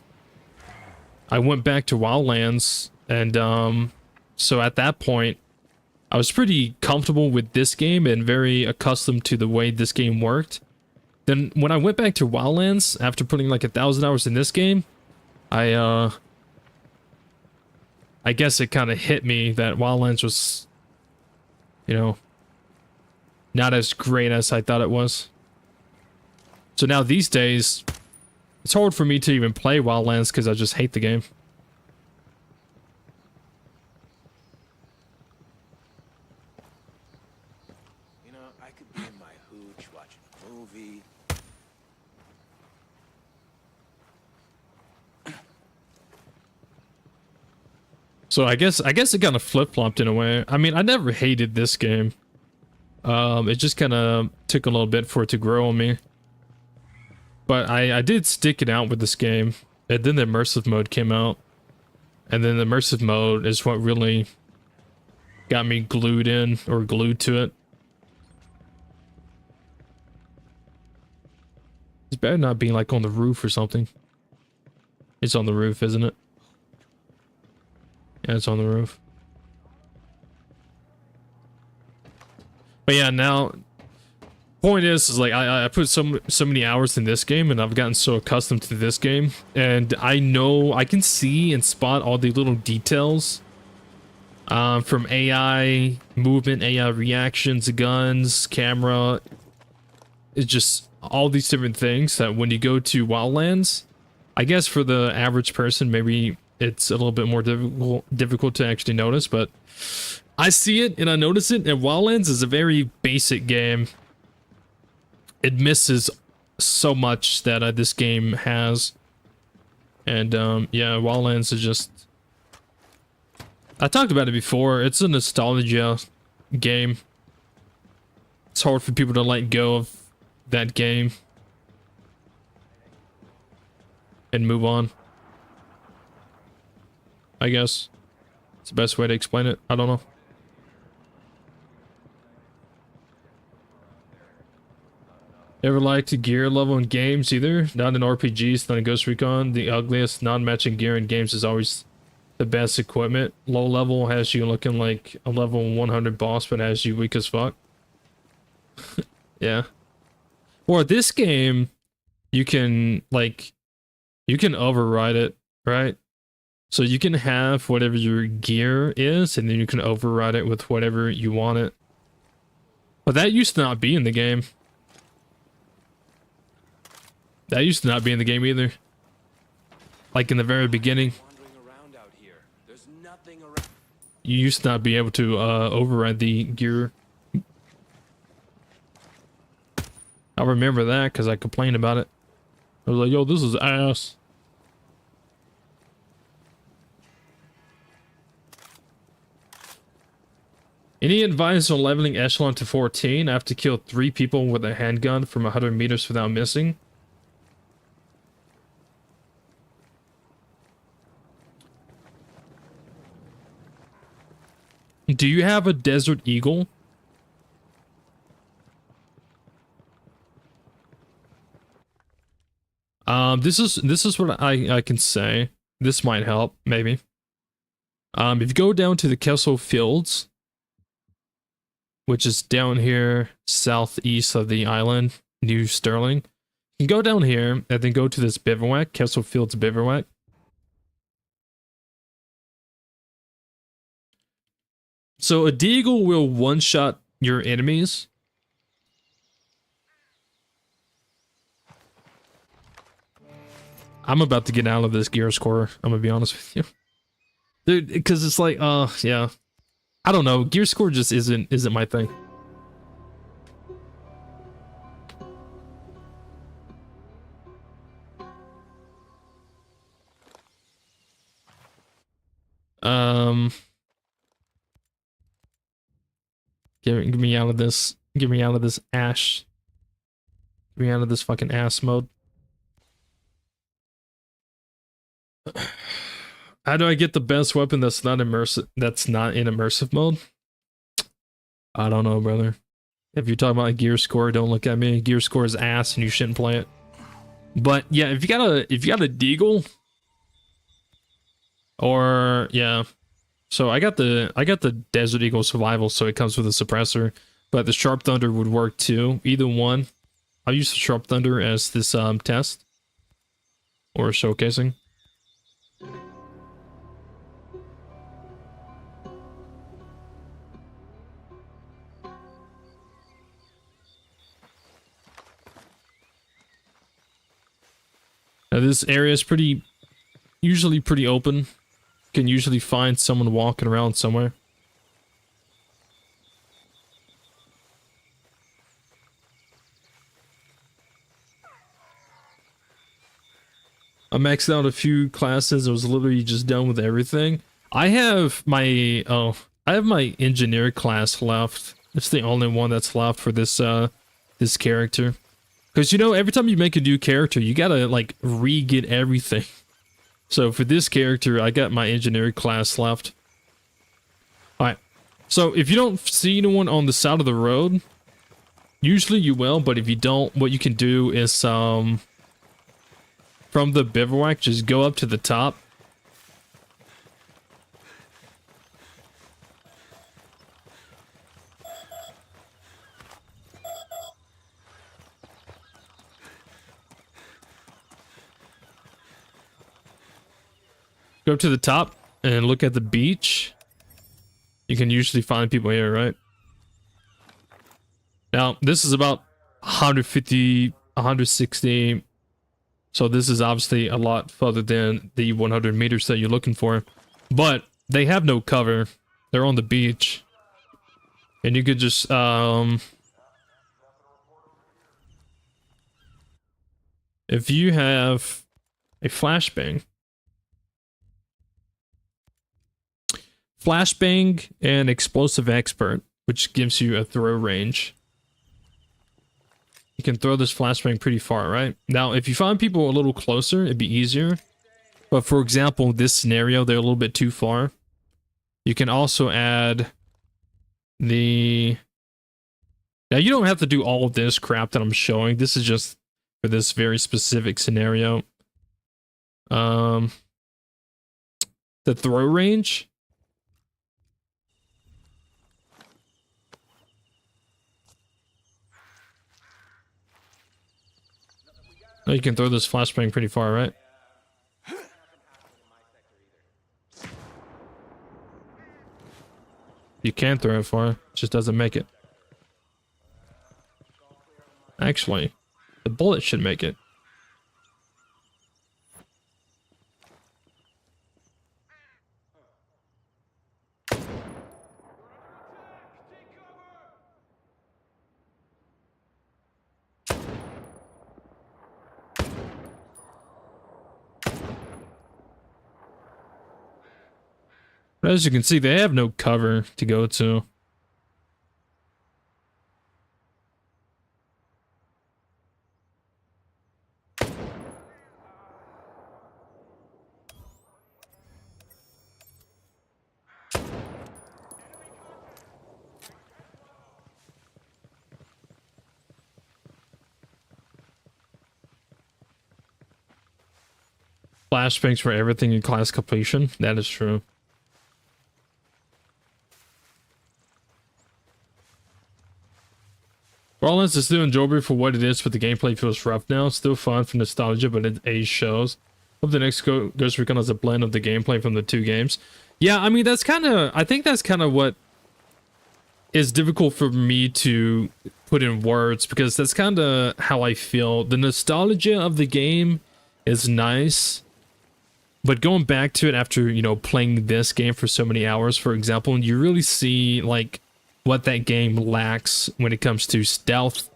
I went back to Wildlands, and so at that point, I was pretty comfortable with this game and very accustomed to the way this game worked. Then when I went back to Wildlands, after putting like 1,000 hours in this game, I guess it kind of hit me that Wildlands was, you know, not as great as I thought it was. So now these days, it's hard for me to even play Wildlands because I just hate the game. You know, I could be in my hooch watching a movie. So I guess it kind of flip-flopped in a way. I mean, I never hated this game. It just kind of took a little bit for it to grow on me. But I did stick it out with this game. And then the Immersive Mode came out. And then the Immersive Mode is what really got me glued in, or glued to it. It's better not being like on the roof or something. It's on the roof, isn't it? Yeah, it's on the roof. But yeah, now point is like I put so many hours in this game, and I've gotten so accustomed to this game, and I know I can see and spot all the little details from AI movement, AI reactions, guns, camera. It's just all these different things that when you go to Wildlands, I guess for the average person maybe it's a little bit more difficult to actually notice, but I see it and I notice it. And Wildlands is a very basic game. It misses so much that this game has. And yeah, Wildlands is just, I talked about it before, it's a nostalgia game. It's hard for people to let go of that game and move on. I guess it's the best way to explain it. I don't know. Ever liked gear level in games either? Not in RPGs, not in Ghost Recon. The ugliest non-matching gear in games is always the best equipment. Low level has you looking like a level 100 boss, but has you weak as fuck. Yeah. Or this game, you can override it, right? So you can have whatever your gear is, and then you can override it with whatever you want it. But that used to not be in the game. That used to not be in the game either. Like in the very beginning. You used to not be able to override the gear. I remember that because I complained about it. I was like, yo, this is ass. Any advice on leveling Echelon to 14? I have to kill 3 people with a handgun from 100 meters without missing. Do you have a Desert Eagle? This is what I can say. This might help, maybe. If you go down to the Kessel Fields, which is down here southeast of the island, New Sterling, you can go down here and then go to this bivouac, Kessel Fields bivouac. So a deagle will one-shot your enemies. I'm about to get out of this gear score, I'm gonna be honest with you. Dude, because it's like, yeah. I don't know, gear score just isn't my thing. Get me out of this. Get me out of this ash. Get me out of this fucking ass mode. How do I get the best weapon that's not immersive? That's not in immersive mode? I don't know, brother. If you're talking about gear score, don't look at me. Gear score is ass, and you shouldn't play it. But yeah, if you got a deagle, or yeah. So I got the Desert Eagle Survival, so it comes with a suppressor, but the Sharp Thunder would work too. Either one. I'll use the Sharp Thunder as this test or showcasing. Now this area is usually pretty open. Can usually find someone walking around somewhere. I maxed out a few classes. I was literally just done with everything. I have my engineer class left. It's the only one that's left for this this character. Because you know, every time you make a new character, you gotta like re-get everything. So for this character, I got my engineering class left. Alright. So if you don't see anyone on the side of the road, usually you will, but if you don't, what you can do is from the bivouac, just go up to the top. Go to the top and look at the beach. You can usually find people here, right? Now, this is about 150, 160. So this is obviously a lot further than the 100 meters that you're looking for. But they have no cover. They're on the beach. And you could just, if you have a flashbang, and explosive expert, which gives you a throw range. You can throw this flashbang pretty far, right? Now, if you find people a little closer, it'd be easier. But for example, this scenario, they're a little bit too far. You can also add the... Now, you don't have to do all of this crap that I'm showing. This is just for this very specific scenario. The throw range. Oh, you can throw this flashbang pretty far, right? You can throw it far, it just doesn't make it. Actually, the bullet should make it. As you can see, they have no cover to go to. Flashbangs for everything in class completion. That is true. Wildlands is still enjoyable for what it is, but the gameplay feels rough now. Still fun for nostalgia, but it age shows. Hope the next Ghost Recon has a blend of the gameplay from the two games. Yeah, I mean, that's kind of... I think that's kind of what is difficult for me to put in words, because that's kind of how I feel. The nostalgia of the game is nice, but going back to it after, you know, playing this game for so many hours, for example, you really see, like, what that game lacks when it comes to stealth,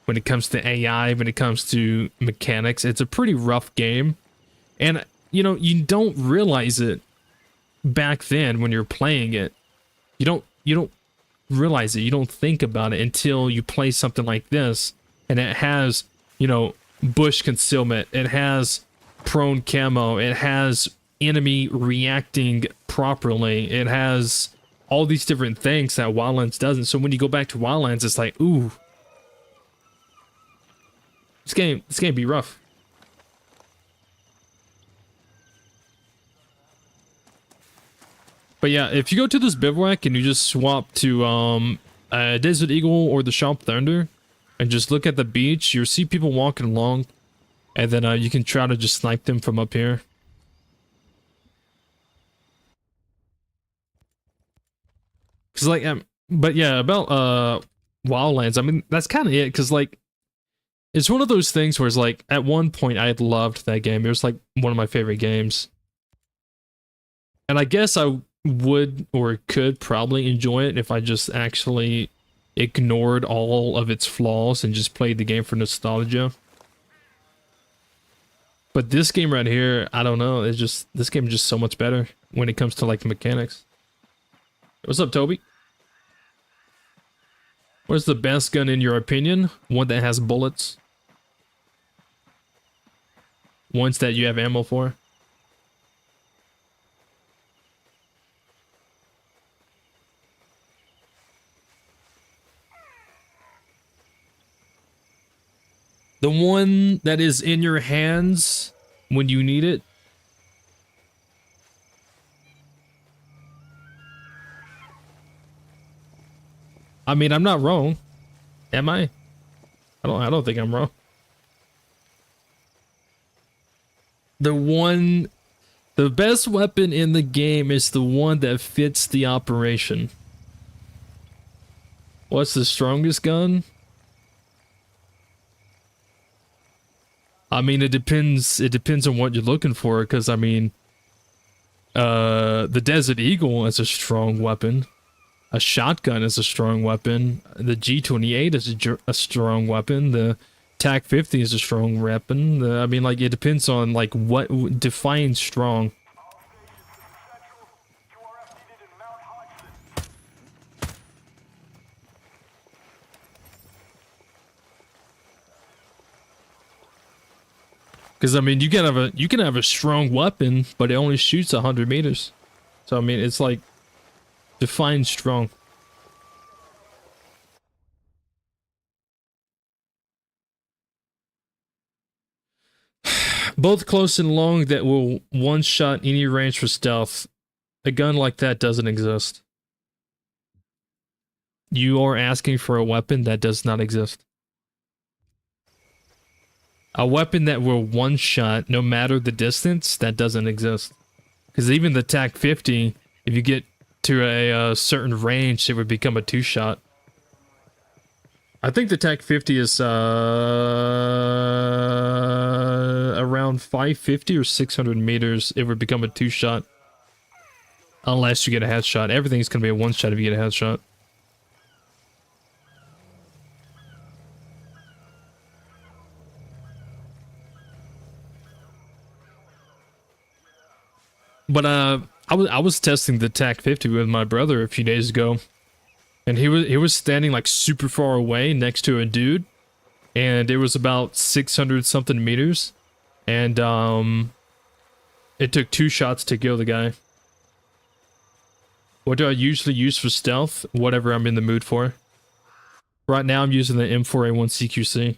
when it comes to AI, when it comes to mechanics. It's a pretty rough game. And, you know, you don't realize it back then when you're playing it. You don't realize it. You don't think about it until you play something like this. And it has, you know, bush concealment. It has prone camo. It has enemy reacting properly. It has all these different things that Wildlands doesn't. So when you go back to Wildlands, it's like, ooh, this game be rough. But yeah, if you go to this bivouac and you just swap to Desert Eagle or the Sharp Thunder and just look at the beach, you'll see people walking along, and then you can try to just snipe them from up here. Cause like, but yeah, about Wildlands, I mean, that's kind of it. Cause like, it's one of those things where it's like, at one point I had loved that game. It was like one of my favorite games. And I guess I would or could probably enjoy it if I just actually ignored all of its flaws and just played the game for nostalgia. But this game right here, I don't know. It's just, this game is just so much better when it comes to like mechanics. What's up, Toby? What's the best gun in your opinion? One that has bullets. Ones that you have ammo for. The one that is in your hands when you need it. I mean, I'm not wrong. Am I? I don't think I'm wrong. The best weapon in the game is the one that fits the operation. What's the strongest gun? I mean, it depends on what you're looking for, because I mean, the Desert Eagle is a strong weapon. A shotgun is a strong weapon. The G28 is a strong weapon. The TAC 50 is a strong weapon. I mean, like, it depends on like what defines strong. Because I mean, you can have a strong weapon, but it only shoots 100 meters. So I mean, it's like define strong. Both close and long that will one-shot any range for stealth. A gun like that doesn't exist. You are asking for a weapon that does not exist. A weapon that will one-shot no matter the distance, that doesn't exist. Because even the TAC 50, if you get to a certain range, it would become a two-shot. I think the TAC 50 is around 550 or 600 meters. It would become a two-shot. Unless you get a headshot. Everything's going to be a one-shot if you get a headshot. But I was testing the TAC 50 with my brother a few days ago. And he was standing like super far away next to a dude, and it was about 600 something meters, and it took 2 shots to kill the guy. What do I usually use for stealth? Whatever I'm in the mood for. Right now I'm using the M4A1 CQC.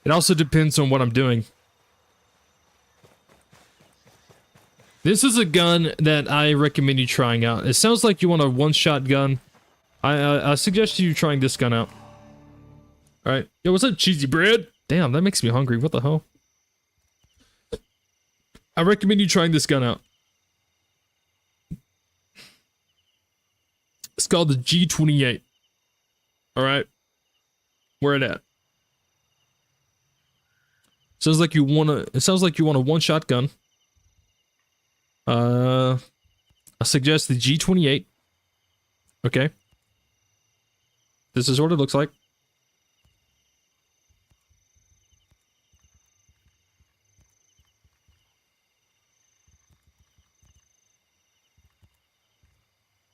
It also depends on what I'm doing. This is a gun that I recommend you trying out. It sounds like you want a one-shot gun. I suggest you trying this gun out. Alright. Yo, what's up, cheesy bread? Damn, that makes me hungry. What the hell? I recommend you trying this gun out. It's called the G28. Alright. Where it at? Sounds like you want a one-shot gun. I suggest the G28. Okay. This is what it looks like.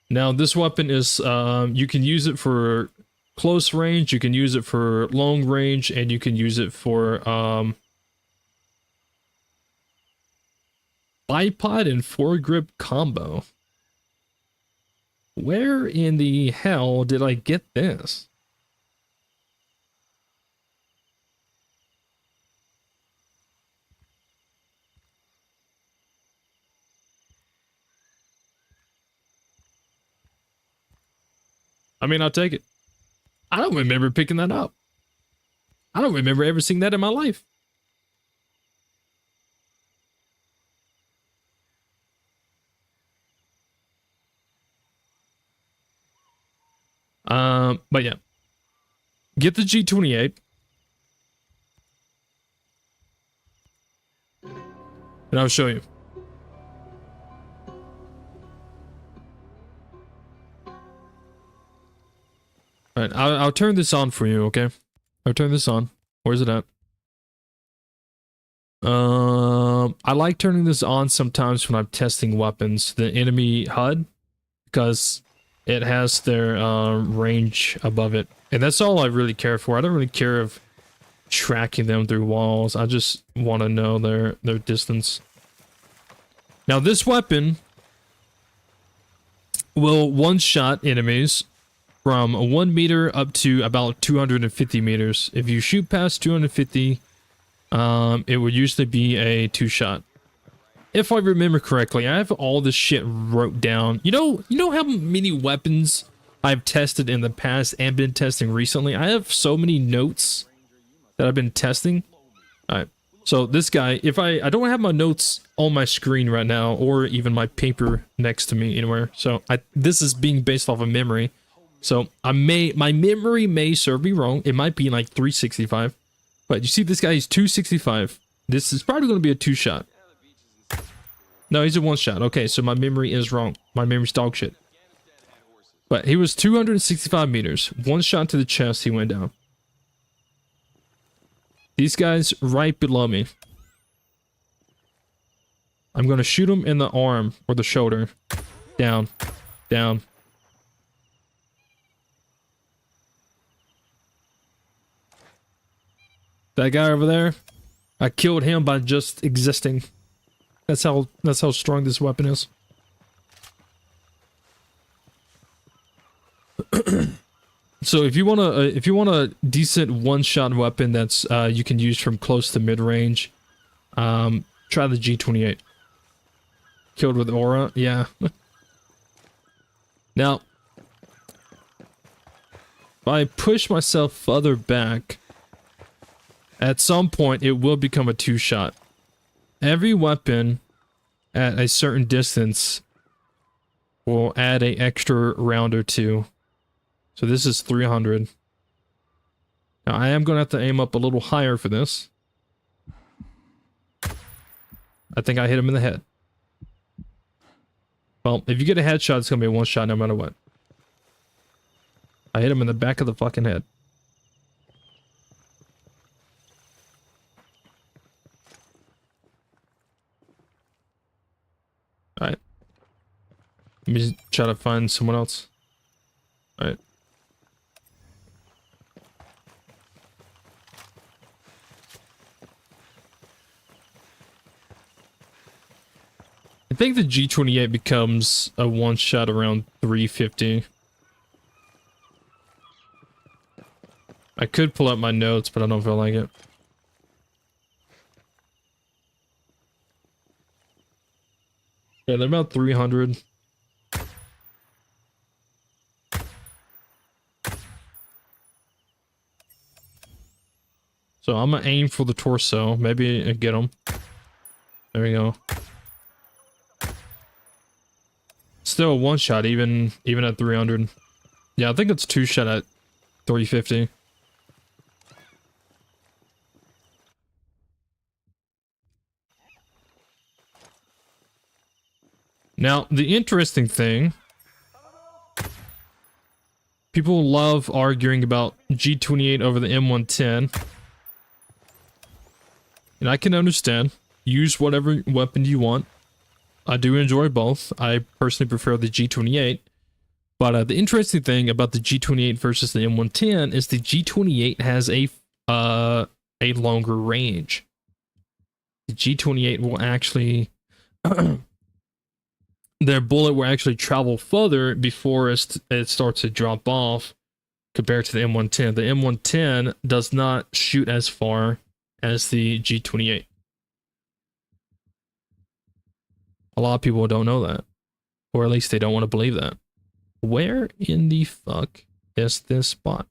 Now this weapon is, you can use it for close range, you can use it for long range, and you can use it for, bipod and foregrip combo. Where in the hell did I get this? I mean, I'll take it. I don't remember picking that up. I don't remember ever seeing that in my life. But yeah, get the G28, and I'll show you. All right, I'll turn this on for you, okay? I'll turn this on. Where's it at? I like turning this on sometimes when I'm testing weapons, the enemy HUD, because it has their range above it. And that's all I really care for. I don't really care of tracking them through walls. I just want to know their distance. Now this weapon will one-shot enemies from 1 meter up to about 250 meters. If you shoot past 250, it would usually be a 2-shot. If I remember correctly, I have all this shit wrote down. You know how many weapons I've tested in the past and been testing recently? I have so many notes that I've been testing. Alright, so this guy, if I don't have my notes on my screen right now, or even my paper next to me anywhere. So this is being based off of memory. So my memory may serve me wrong. It might be like 365. But you see this guy, he's 265. This is probably going to be a 2-shot. No, he's a 1-shot. Okay, so my memory is wrong. My memory's dog shit. But he was 265 meters. 1 shot to the chest, he went down. These guys right below me. I'm going to shoot him in the arm or the shoulder. Down. Down. That guy over there, I killed him by just existing. That's how strong this weapon is. So if you want a decent one-shot weapon that's you can use from close to mid-range, try the G28. Killed with aura, yeah. Now, if I push myself further back, at some point it will become a two-shot. Every weapon at a certain distance will add an extra round or two. So this is 300. Now I am going to have to aim up a little higher for this. I think I hit him in the head. Well, if you get a headshot, it's going to be a one shot no matter what. I hit him in the back of the fucking head. Alright. Let me try to find someone else. Alright. I think the G28 becomes a one shot around 350. I could pull up my notes, but I don't feel like it. Yeah, they're about 300. So I'm gonna aim for the torso. Maybe I get him. There we go. Still a one shot, even at 300. Yeah, I think it's two shot at 350. Now, the interesting thing, people love arguing about G28 over the M110. And I can understand. Use whatever weapon you want. I do enjoy both. I personally prefer the G28. But the interesting thing about the G28 versus the M110 is the G28 has a longer range. The G28 will actually... their bullet will actually travel further before it starts to drop off compared to the M110. The M110 does not shoot as far as the G28. A lot of people don't know that. Or at least they don't want to believe that. Where in the fuck is this spot?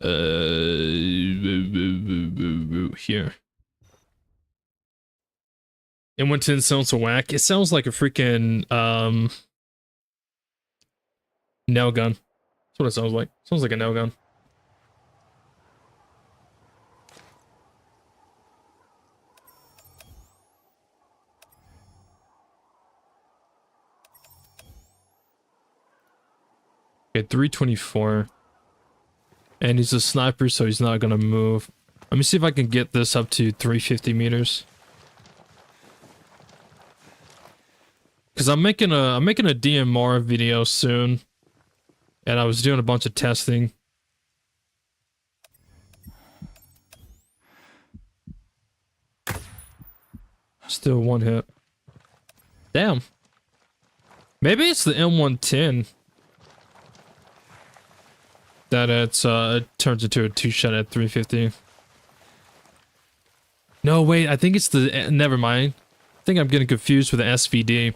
Here. M110 sounds so whack. It sounds like a freaking nail gun. That's what it sounds like. It sounds like a nail gun. Okay, 324. And he's a sniper, so he's not gonna move. Let me see if I can get this up to 350 meters. Cause I'm making a DMR video soon. And I was doing a bunch of testing. Still one hit. Damn. Maybe it's the M110 that it turns into a two-shot at 350. No, wait, I think it's the... never mind. I think I'm getting confused with the SVD.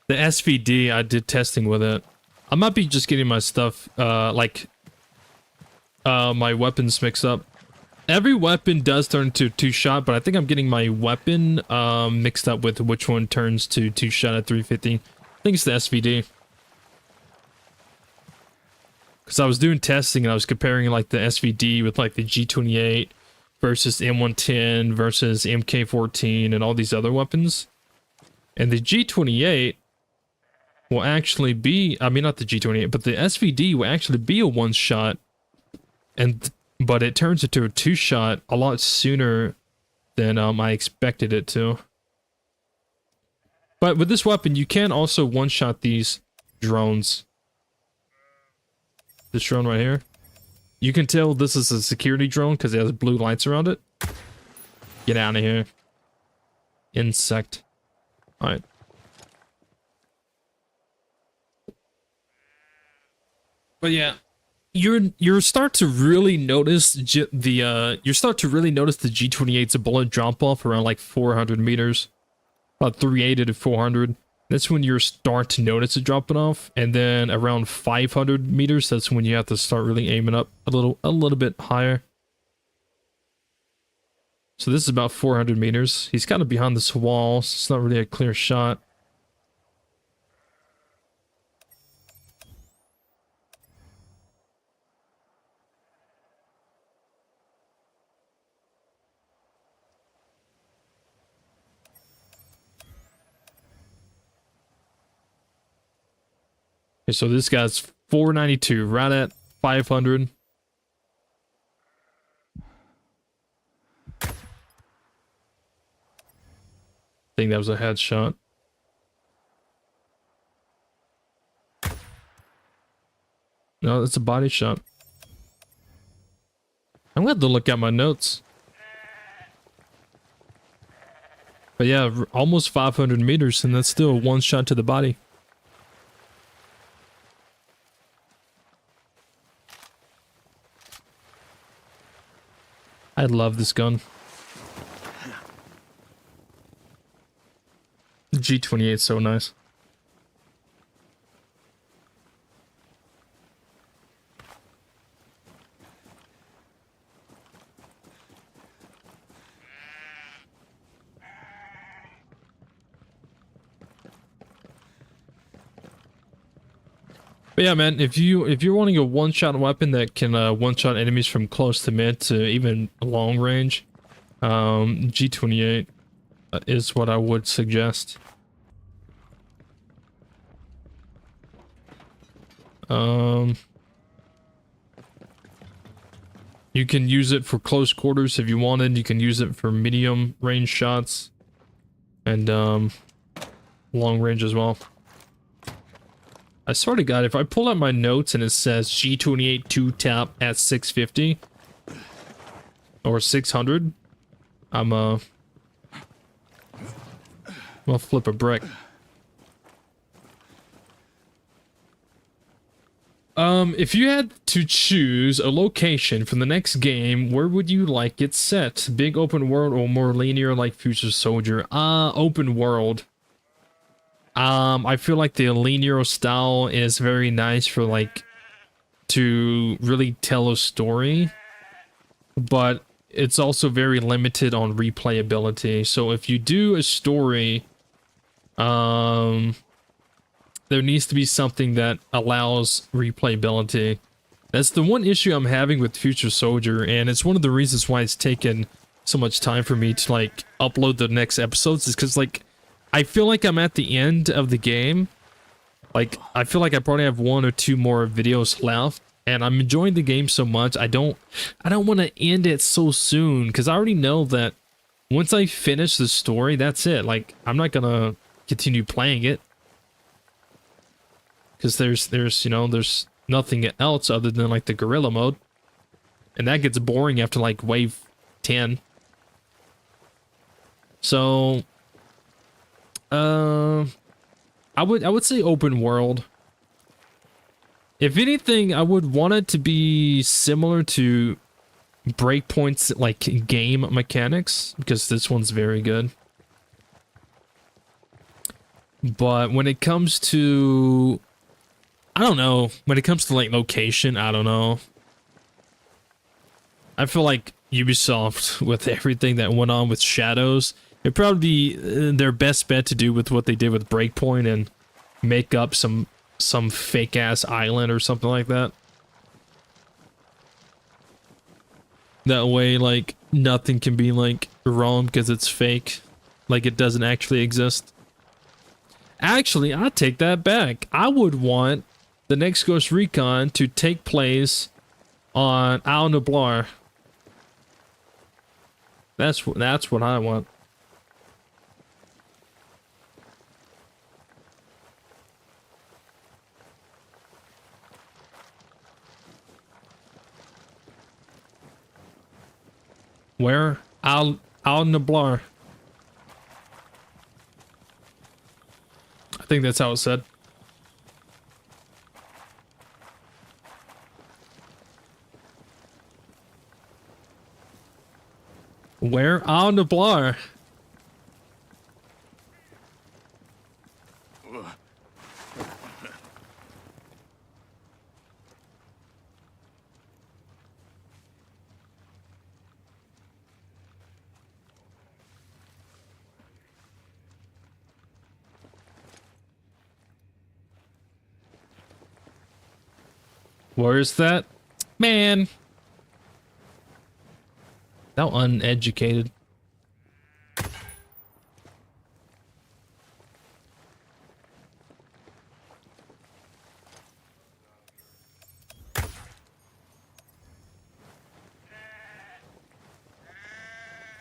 The SVD, I did testing with it. I might be just getting my stuff, my weapons mixed up. Every weapon does turn to two-shot, but I think I'm getting my weapon mixed up with which one turns to two-shot at 350. I think it's the SVD. Because I was doing testing and I was comparing like the SVD with like the G28 versus M110 versus MK14 and all these other weapons. And the G28 will actually be, I mean not the G28, but the SVD will actually be a one-shot. But it turns into a two-shot a lot sooner than I expected it to. But with this weapon, you can also one-shot these drones. This drone right here. You can tell this is a security drone because it has blue lights around it. Get out of here. Insect. Alright. But yeah, you start to really notice the G28's bullet drop off around like 400 meters, about 380 to 400. That's when you start to notice it dropping off, and then around 500 meters, that's when you have to start really aiming up a little bit higher. So this is about 400 meters. He's kind of behind this wall, so it's not really a clear shot. Okay, so this guy's 492, right at 500. I think that was a headshot. No, that's a body shot. I'm gonna have to look at my notes. But yeah, almost 500 meters, and that's still one shot to the body. I love this gun. The G28 is so nice. But yeah, man, if you're wanting a one-shot weapon that can one-shot enemies from close to mid to even long range, G28 is what I would suggest. You can use it for close quarters if you wanted. You can use it for medium range shots and long range as well. I swear to God, if I pull out my notes and it says G28 2-tap at 650 or 600, I'm I'll flip a brick. If you had to choose a location for the next game, where would you like it set? Big open world or more linear like Future Soldier? Open world. I feel like the linear style is very nice for like to really tell a story, but it's also very limited on replayability. So if you do a story, there needs to be something that allows replayability. That's the one issue I'm having with Future Soldier, and it's one of the reasons why it's taken so much time for me to like upload the next episodes, is because like I feel like I'm at the end of the game. Like, I feel like I probably have 1 or 2 more videos left, and I'm enjoying the game so much. I don't want to end it so soon, because I already know that once I finish the story, that's it. Like, I'm not gonna continue playing it, because there's you know, there's nothing else other than like the guerrilla mode, and that gets boring after like wave 10. So I would say open world. If anything, I would want it to be similar to Breakpoint's like game mechanics, because this one's very good. But when it comes to, I don't know, when it comes to like location, I don't know. I feel like Ubisoft, with everything that went on with Shadows, it'd probably be their best bet to do with what they did with Breakpoint and make up some fake ass island or something like that. That way, like, nothing can be like wrong because it's fake, like it doesn't actually exist. Actually, I take that back. I would want the next Ghost Recon to take place on Al Nublar. That's what I want. Where? Al Nablar. I think that's how it's said. Where? Al Nablar. Where's that? Man. How uneducated.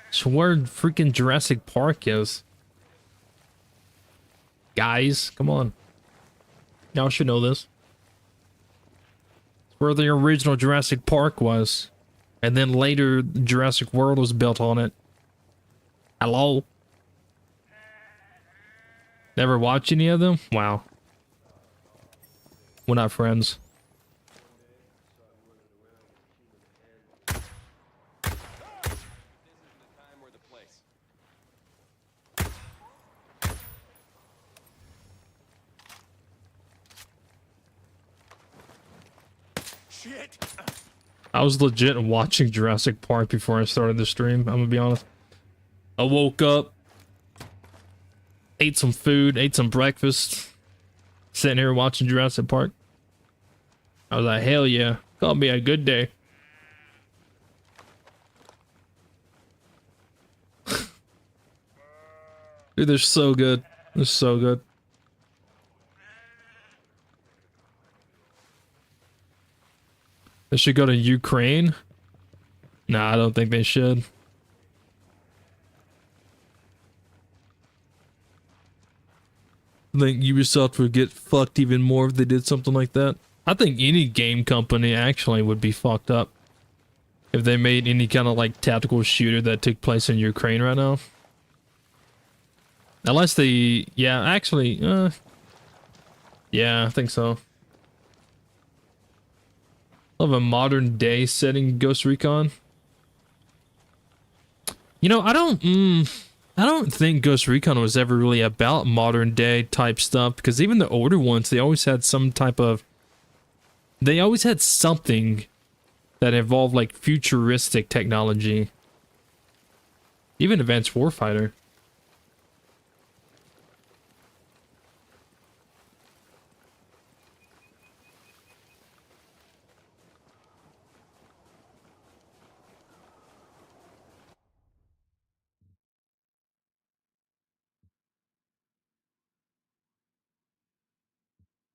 It's where freaking Jurassic Park is. Guys, come on. Y'all should know this. Where the original Jurassic Park was, and then later Jurassic World was built on it. Hello? Never watch any of them? Wow. We're not friends. I was legit watching Jurassic Park before I started the stream, I'm gonna be honest. I woke up, ate some food, ate some breakfast, sitting here watching Jurassic Park. I was like, hell yeah, gonna be a good day. Dude, they're so good. They're so good. They should go to Ukraine? Nah, I don't think they should. I think Ubisoft would get fucked even more if they did something like that. I think any game company actually would be fucked up if they made any kind of like tactical shooter that took place in Ukraine right now. Unless they, yeah, actually, yeah, I think so. Of a modern day setting, Ghost Recon. You know, I don't think Ghost Recon was ever really about modern day type stuff, because even the older ones, they always had some type of, they always had something that involved like futuristic technology. Even Advanced Warfighter.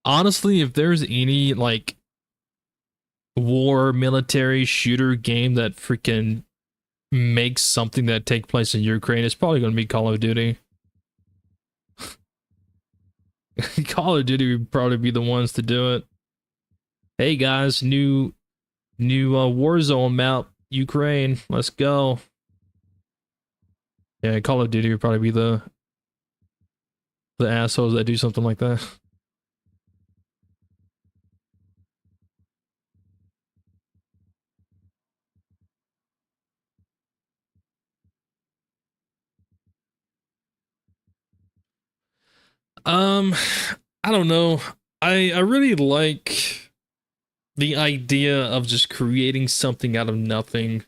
Honestly, if there's any like war military shooter game that freaking makes something that take place in Ukraine, it's probably going to be Call of Duty. Call of Duty would probably be the ones to do it. Hey guys, new Warzone map, Ukraine. Let's go. Yeah, Call of Duty would probably be the assholes that do something like that. I don't know. I really like the idea of just creating something out of nothing.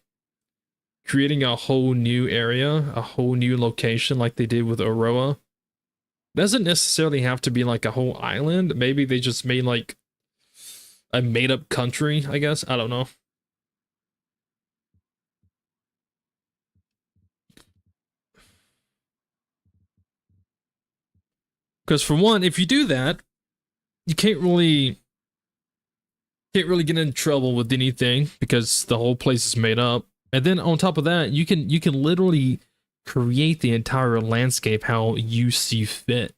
Creating a whole new area, a whole new location like they did with Aroa. Doesn't necessarily have to be like a whole island. Maybe they just made like a made-up country, I guess. I don't know. Because for one, if you do that, you can't really get in trouble with anything because the whole place is made up. And then on top of that, you can literally create the entire landscape how you see fit.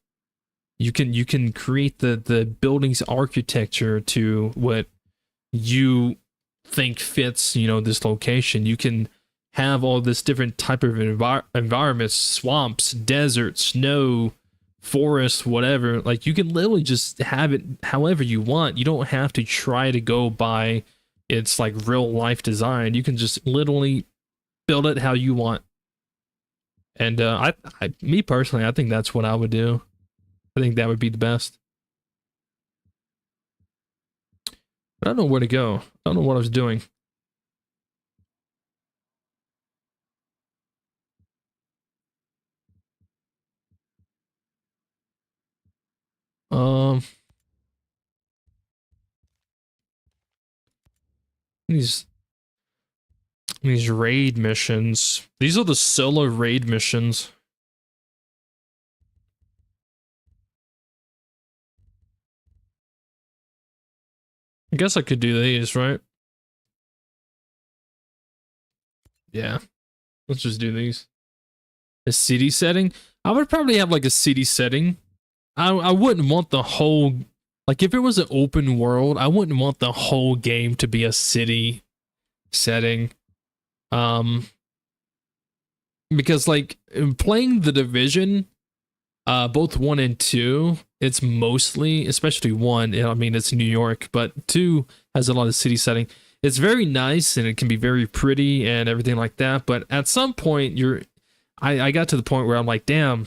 You can create the building's architecture to what you think fits, you know, this location. You can have all this different type of environments, swamps, desert, snow, forest, whatever. Like, you can literally just have it however you want. You don't have to try to go by its like real life design. You can just literally build it how you want. And me personally, I think that's what I would do. I think that would be the best. But I don't know where to go. I don't know what I was doing. These raid missions. These are the solo raid missions. I guess I could do these, right? Yeah. Let's just do these. A city setting? I would probably have like a city setting. I wouldn't want the whole... Like, if it was an open world, I wouldn't want the whole game to be a city setting. Because, like, in playing The Division, both 1 and 2, it's mostly, especially 1, I mean, it's New York, but 2 has a lot of city setting. It's very nice, and it can be very pretty and everything like that, but at some point, I got to the point where I'm like, damn,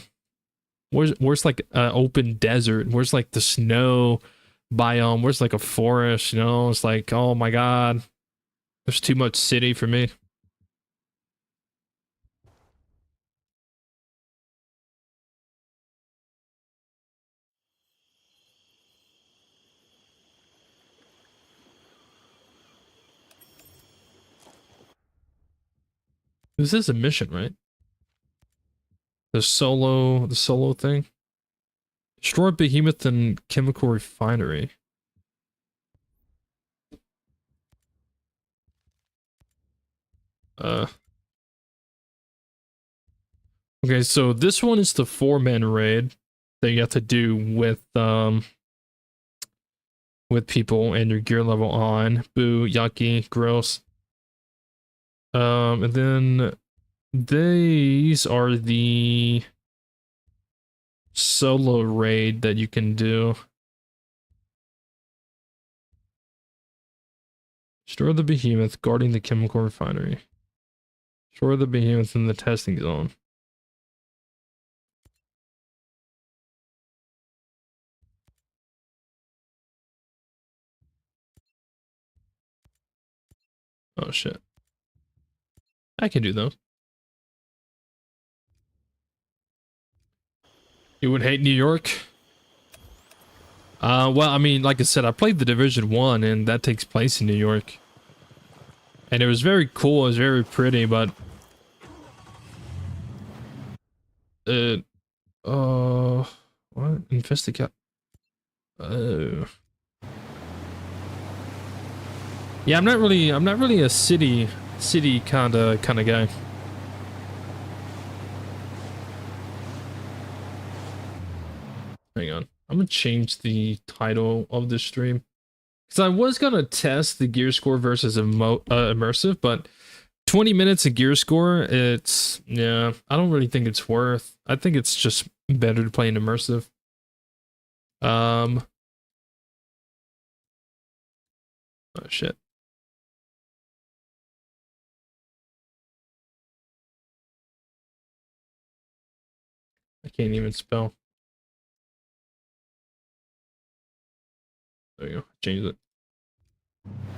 where's like an open desert? Where's like the snow biome? Where's like a forest? You know, it's like, oh my god, there's too much city for me. This is a mission, right? The solo thing. Destroy Behemoth and chemical refinery. Okay, so this one is the 4-man raid that you have to do with people and your gear level on. Boo, yucky, gross. And then these are the solo raid that you can do. Destroy the Behemoth, guarding the chemical refinery. Destroy the Behemoth in the testing zone. Oh shit. I can do those. You would hate New York? Well, I mean, like I said, I played The Division 1, and that takes place in New York. And it was very cool, it was very pretty, but... What? Investigate... Oh... Yeah, I'm not really a city kinda guy. Hang on. I'm gonna change the title of this stream. Because I was gonna test the gear score versus immersive, but 20 minutes of gear score, it's... Yeah, I don't really think it's worth. I think it's just better to play in immersive. Oh shit. I can't even spell. There you go. Change it.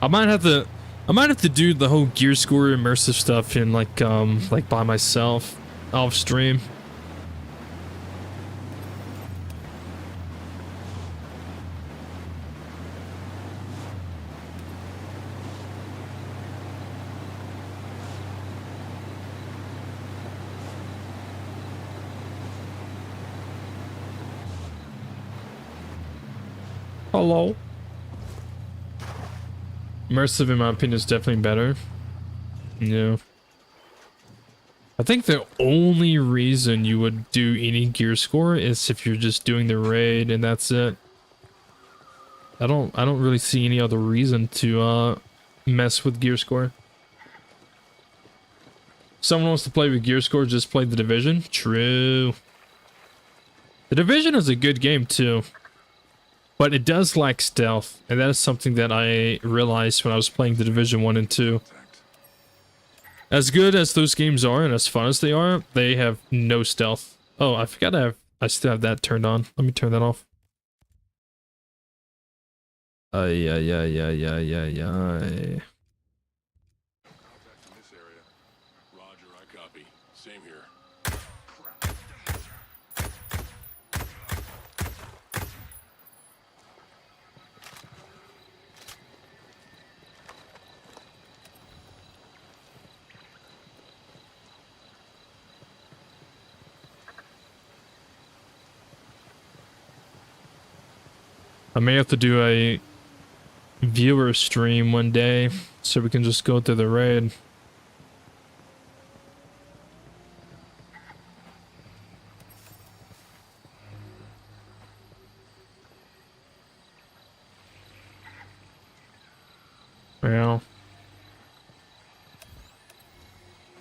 I might have to do the whole gear score immersive stuff in like by myself off stream. Hello. Immersive, in my opinion, is definitely better. Yeah. I think the only reason you would do any gear score is if you're just doing the raid and that's it. I don't really see any other reason to mess with gear score. Someone wants to play with gear score, just play the Division. True. The Division is a good game too, but it does lack stealth, and that is something that I realized when I was playing the Division 1 and 2. As good as those games are and as fun as they are, they have no stealth. Oh, I forgot I still have that turned on. Let me turn that off. Yeah. Contact in this area. Roger, I copy. Same here. I may have to do a viewer stream one day so we can just go through the raid. Well,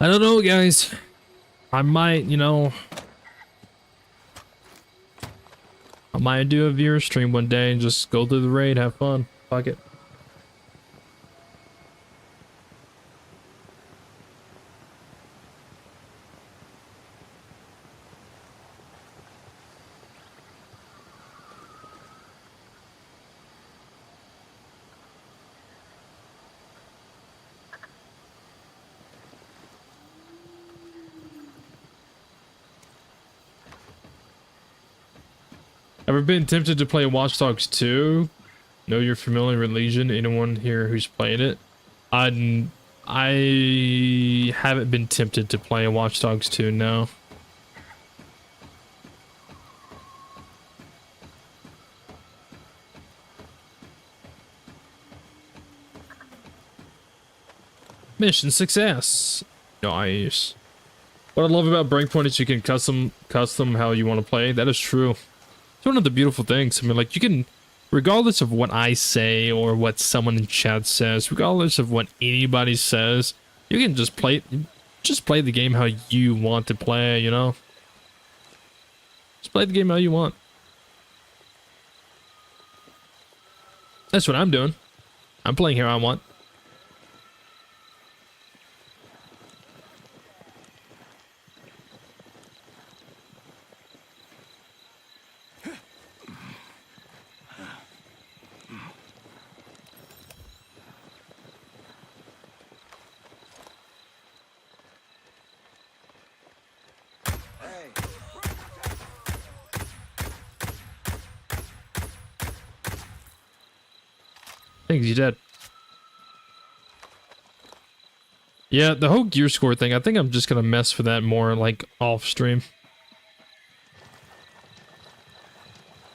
I don't know, guys. I might, you know, I might do a viewer stream one day and just go through the raid, have fun. Fuck it. Ever been tempted to play Watch Dogs 2? Know you're familiar with Legion? Anyone here who's played it? I haven't been tempted to play Watch Dogs 2, no. Mission success. Nice. What I love about Breakpoint is you can custom how you want to play. That is true. It's one of the beautiful things. I mean, like, you can, regardless of what I say or what someone in chat says, regardless of what anybody says, you can just play the game how you want to play, you know? Just play the game how you want. That's what I'm doing. I'm playing how I want. Thanks, you dead. Yeah, the whole gear score thing, I think I'm just gonna mess with that more, like, off stream.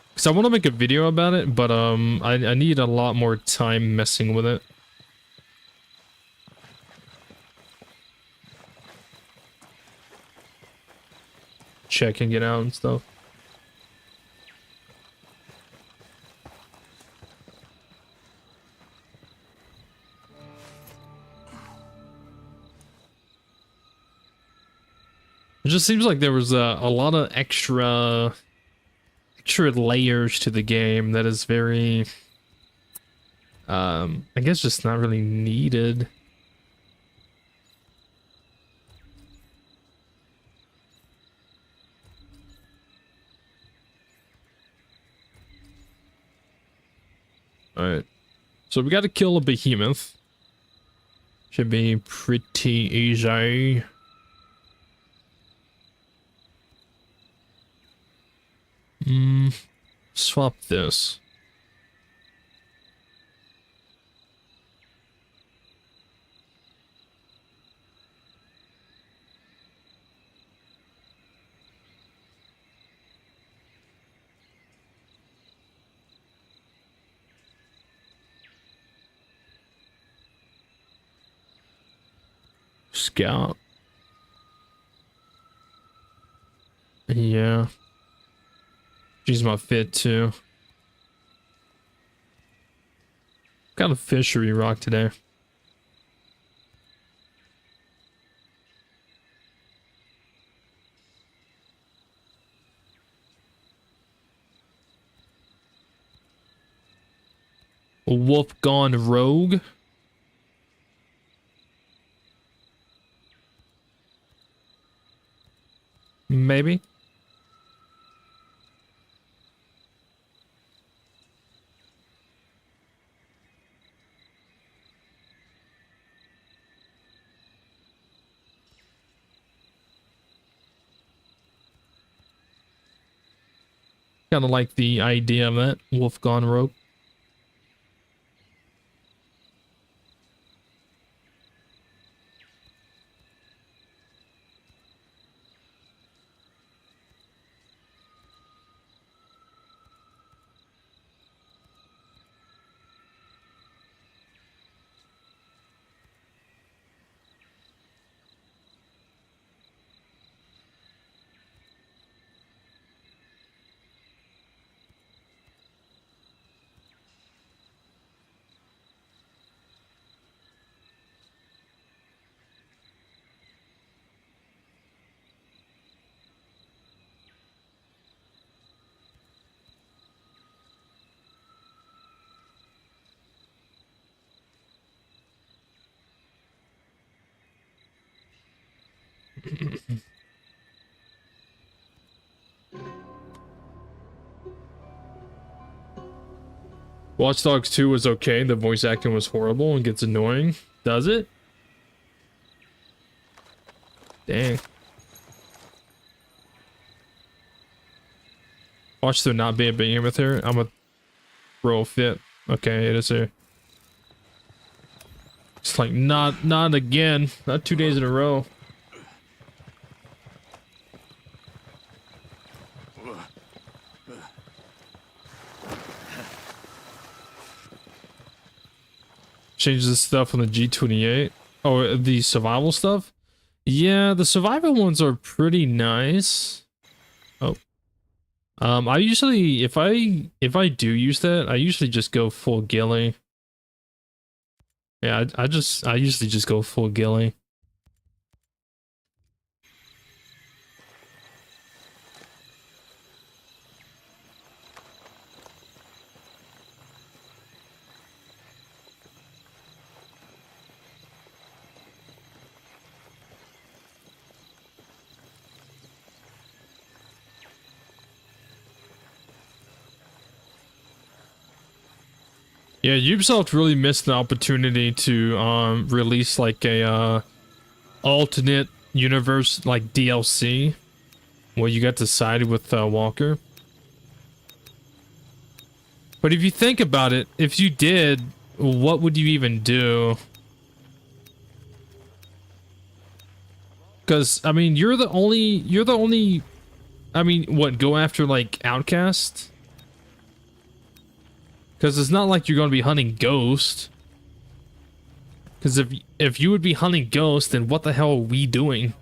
Because I want to make a video about it, but I need a lot more time messing with it. Checking it out and stuff. It just seems like there was a lot of extra layers to the game that is very, I guess just not really needed. Alright. So we gotta kill a behemoth. Should be pretty easy. Swap this. Scout. Yeah. She's my fit too. Got a fishery rock today. wolf gone rogue. Maybe. Kind of like the idea of that wolf gone rogue. Watch Dogs 2 was okay. The voice acting was horrible and gets annoying. Does it? Dang. Watch there not be a Behemoth here. I'm a throw a fit. Okay, it is here. It's like not again. Not 2 days in a row. Change this stuff on the G28. Oh, the survival stuff? Yeah, the survival ones are pretty nice. Oh. I usually, if I do use that, I usually just go full ghillie. Yeah, I usually just go full ghillie. Yeah, Ubisoft really missed the opportunity to release like a alternate universe like DLC where you got to side with Walker. But if you think about it, if you did, what would you even do? Because I mean, you're the only I mean, what, go after like Outcast? Because it's not like you're going to be hunting Ghost. Because if you would be hunting Ghost, then what the hell are we doing?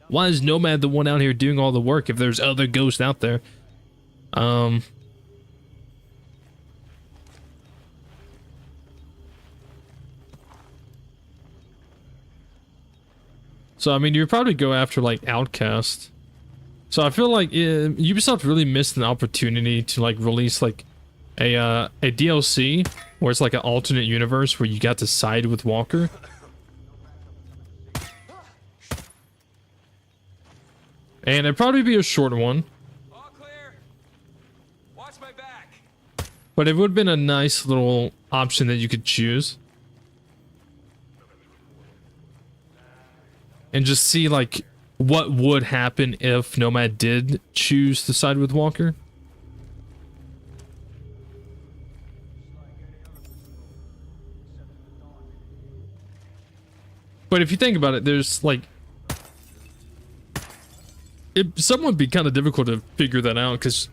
Why is Nomad the one out here doing all the work if there's other Ghosts out there? So, I mean, you'd probably go after, like, Outcast. So, I feel like Ubisoft really missed an opportunity to, like, release, like, a DLC where it's like an alternate universe where you got to side with Walker. And it'd probably be a short one. All clear. Watch my back. But it would have been a nice little option that you could choose. And just see like what would happen if Nomad did choose to side with Walker. But if you think about it, there's like... Somewhat be kind of difficult to figure that out, because...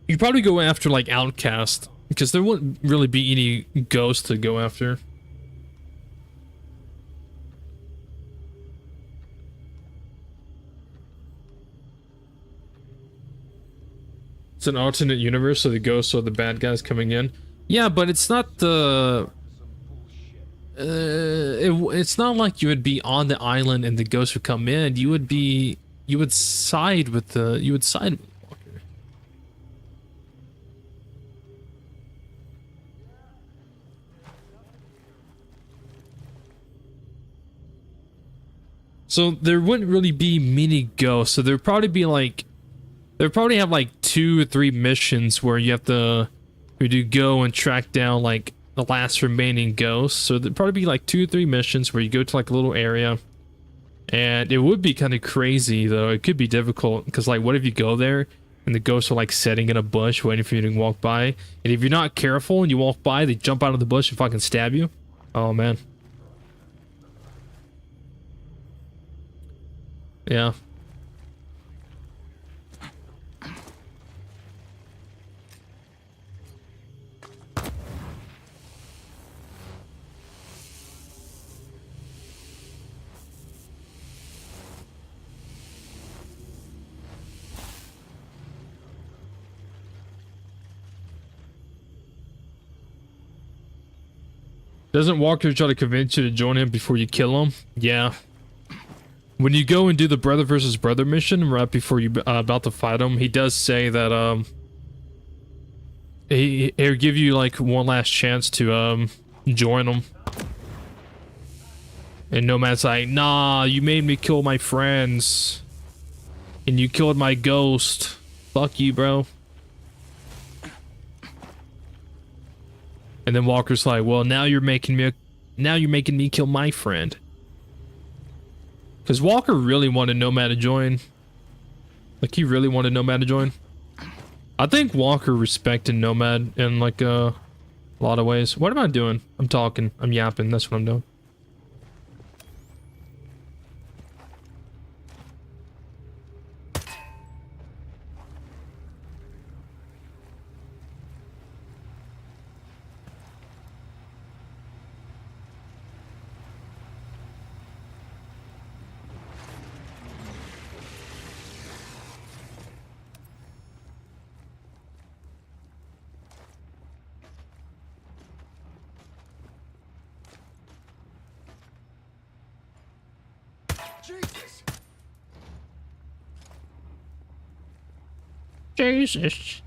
You'd probably go after, like, Outcast, because there wouldn't really be any ghosts to go after. It's an alternate universe, so the ghosts are the bad guys coming in. Yeah, but it's not the... it's not like you would be on the island and the ghosts would come in. You would side with Walker. So there wouldn't really be many ghosts. So there'd probably be like, they'd probably have like 2 or 3 missions where you have to go and track down like the last remaining ghosts. So there'd probably be like 2 or 3 missions where you go to like a little area. And it would be kind of crazy though. It could be difficult because like, what if you go there and the ghosts are like sitting in a bush waiting for you to walk by? And if you're not careful and you walk by, they jump out of the bush and fucking stab you. Oh man. Yeah. Doesn't Walker try to convince you to join him before you kill him? Yeah. When you go and do the brother versus brother mission right before you about to fight him, he does say that he'll give you like one last chance to join him. And Nomad's like, nah, you made me kill my friends. And you killed my ghost. Fuck you, bro. And then Walker's like, well, now you're making me kill my friend. Because Walker really wanted Nomad to join. Like, he really wanted Nomad to join. I think Walker respected Nomad in like a lot of ways. What am I doing? I'm talking. I'm yapping. That's what I'm doing. Jesus! Jesus.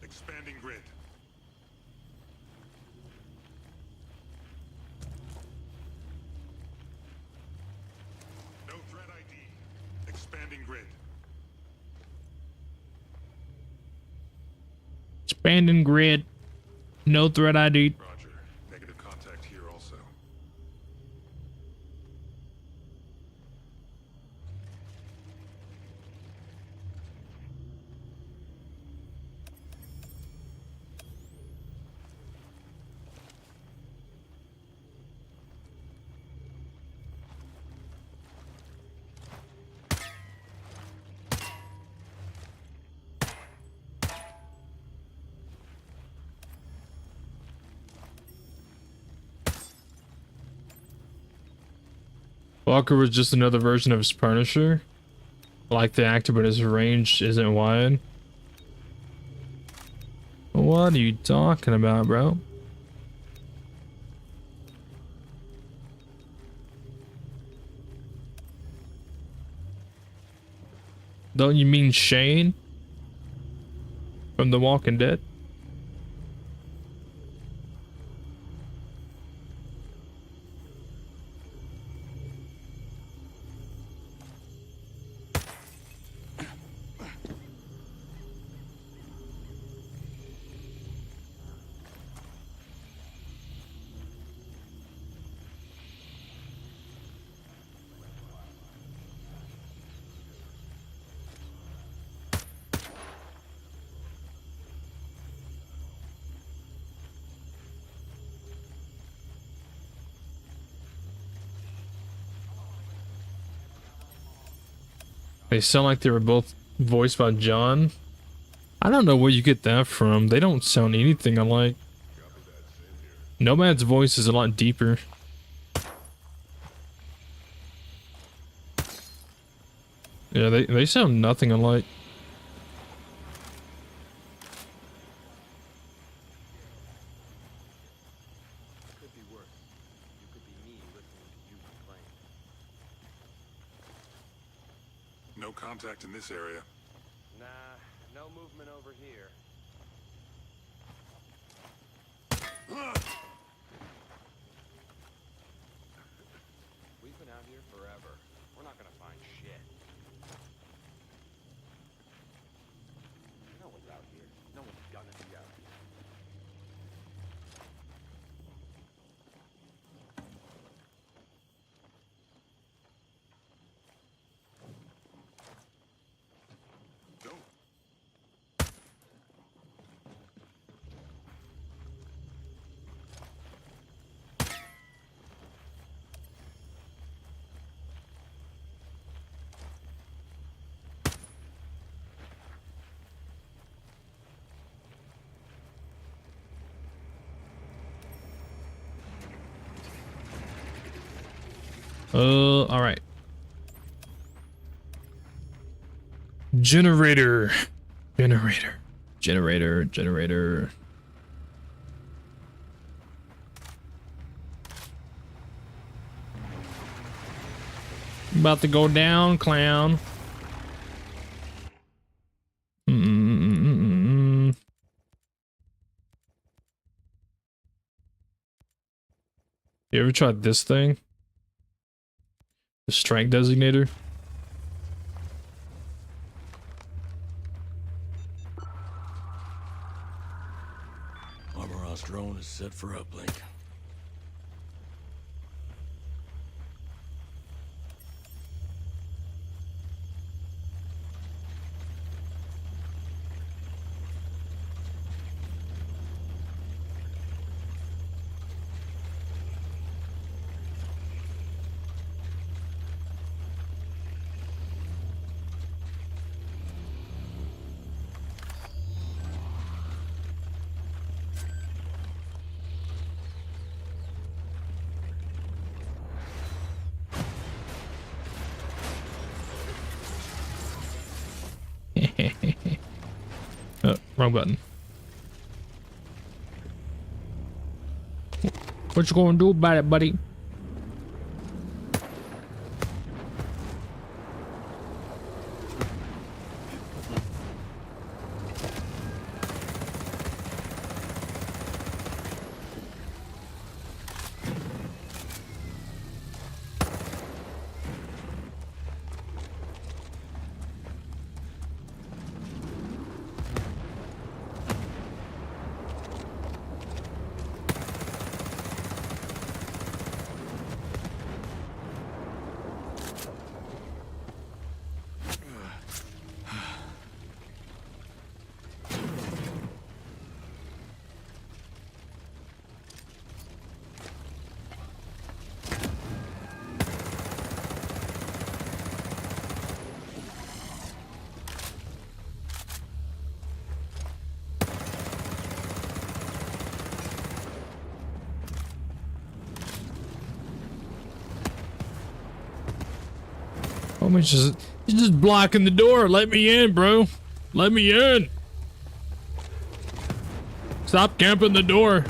Expanding grid. No threat ID. Expanding grid. Expanding grid. No threat ID. Roger. Negative contact here also. Walker was just another version of his Punisher. Like the actor, but his range isn't wide. What are you talking about, bro? Don't you mean Shane? From The Walking Dead? They sound like they were both voiced by John. I don't know where you get that from. They don't sound anything alike. Nomad's voice is a lot deeper. Yeah, they sound nothing alike. Could be worse. You could be me listening to you complain. No contact in this area. Nah, no movement over here. We've been out here forever. We're not gonna find shit. No one's out here. No one's gonna be out here. Don't. All right. Generator. About to go down, clown. You ever tried this thing? The strength designator? Armor's drone is set for uplink. Wrong button. What you gonna do about it, buddy? he's just blocking the door. Let me in, bro. Let me in. Stop camping the door.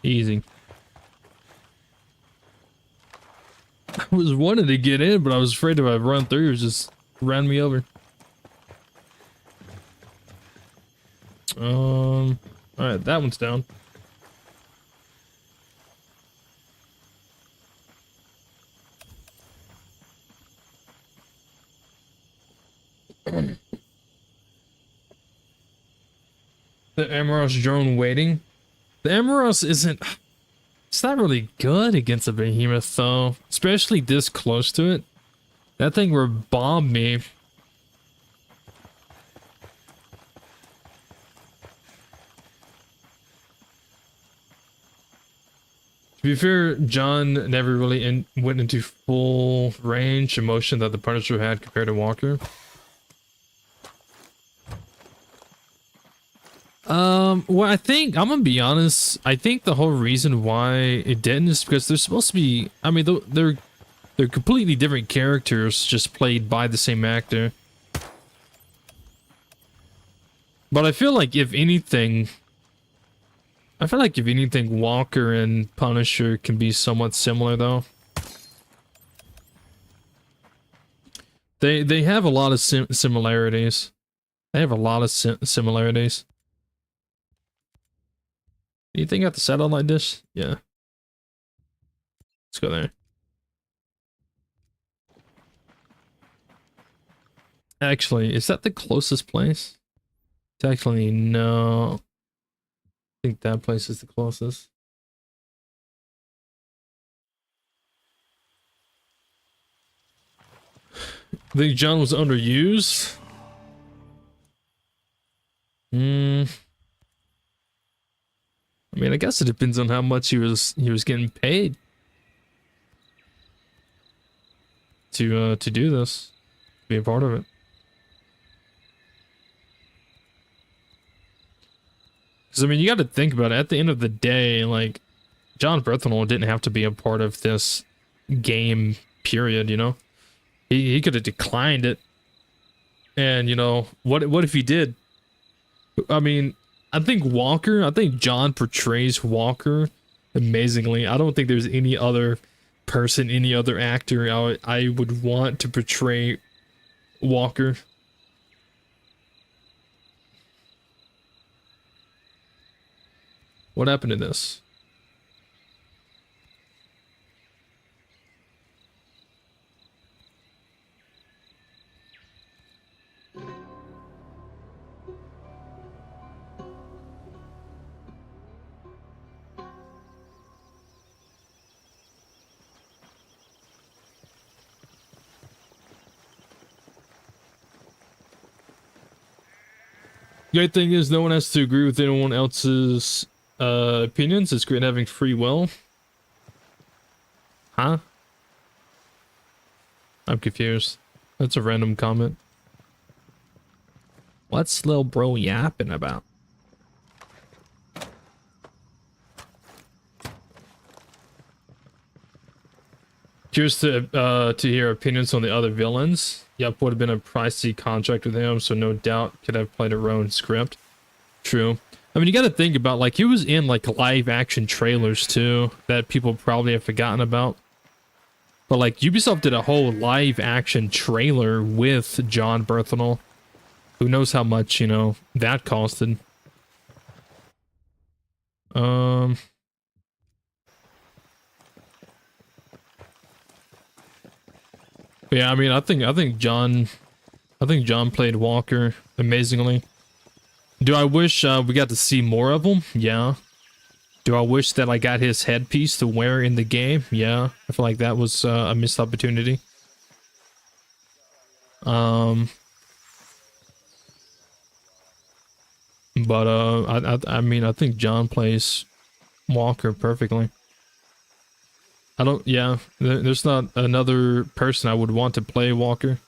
Easy. I was wanting to get in, but I was afraid if I run through, it would just ran me over. Alright, that one's down. The Amaros drone waiting. The Amaros isn't... It's not really good against a Behemoth, though. Especially this close to it. That thing would bomb me. To be fair, John never really went into full range of motion that the Punisher had compared to Walker. Well, I think, I'm gonna be honest, I think the whole reason why it didn't is because they're supposed to be, I mean, they're completely different characters, just played by the same actor. But I feel like if anything, Walker and Punisher can be somewhat similar, though. They have a lot of similarities. They have a lot of similarities. Do you think I have to settle like this? Yeah. Let's go there. Actually, is that the closest place? Actually, no. I think that place is the closest. I think John was underused. I mean, I guess it depends on how much he was getting paid to do this, be a part of it. Because I mean, you got to think about it. At the end of the day, like, John Berthenol didn't have to be a part of this game. Period. You know, he could have declined it. And you know, what if he did? I mean, I think John portrays Walker amazingly. I don't think there's any other person, any other actor I would want to portray Walker. What happened to this? Great thing is no one has to agree with anyone else's opinions. It's great having free will. Huh? I'm confused. That's a random comment. What's little bro yapping about? Curious to hear opinions on the other villains. Yep, would have been a pricey contract with him, so no doubt could have played a own script. True. I mean, you got to think about, like, he was in, like, live action trailers, too, that people probably have forgotten about. But, like, Ubisoft did a whole live action trailer with John Berthenol. Who knows how much, you know, that costed. Yeah, I mean, I think John played Walker amazingly. Do I wish we got to see more of him? Yeah. Do I wish that I got his headpiece to wear in the game? Yeah. I feel like that was a missed opportunity. But I mean, I think John plays Walker perfectly. I don't, yeah, there's not another person I would want to play Walker.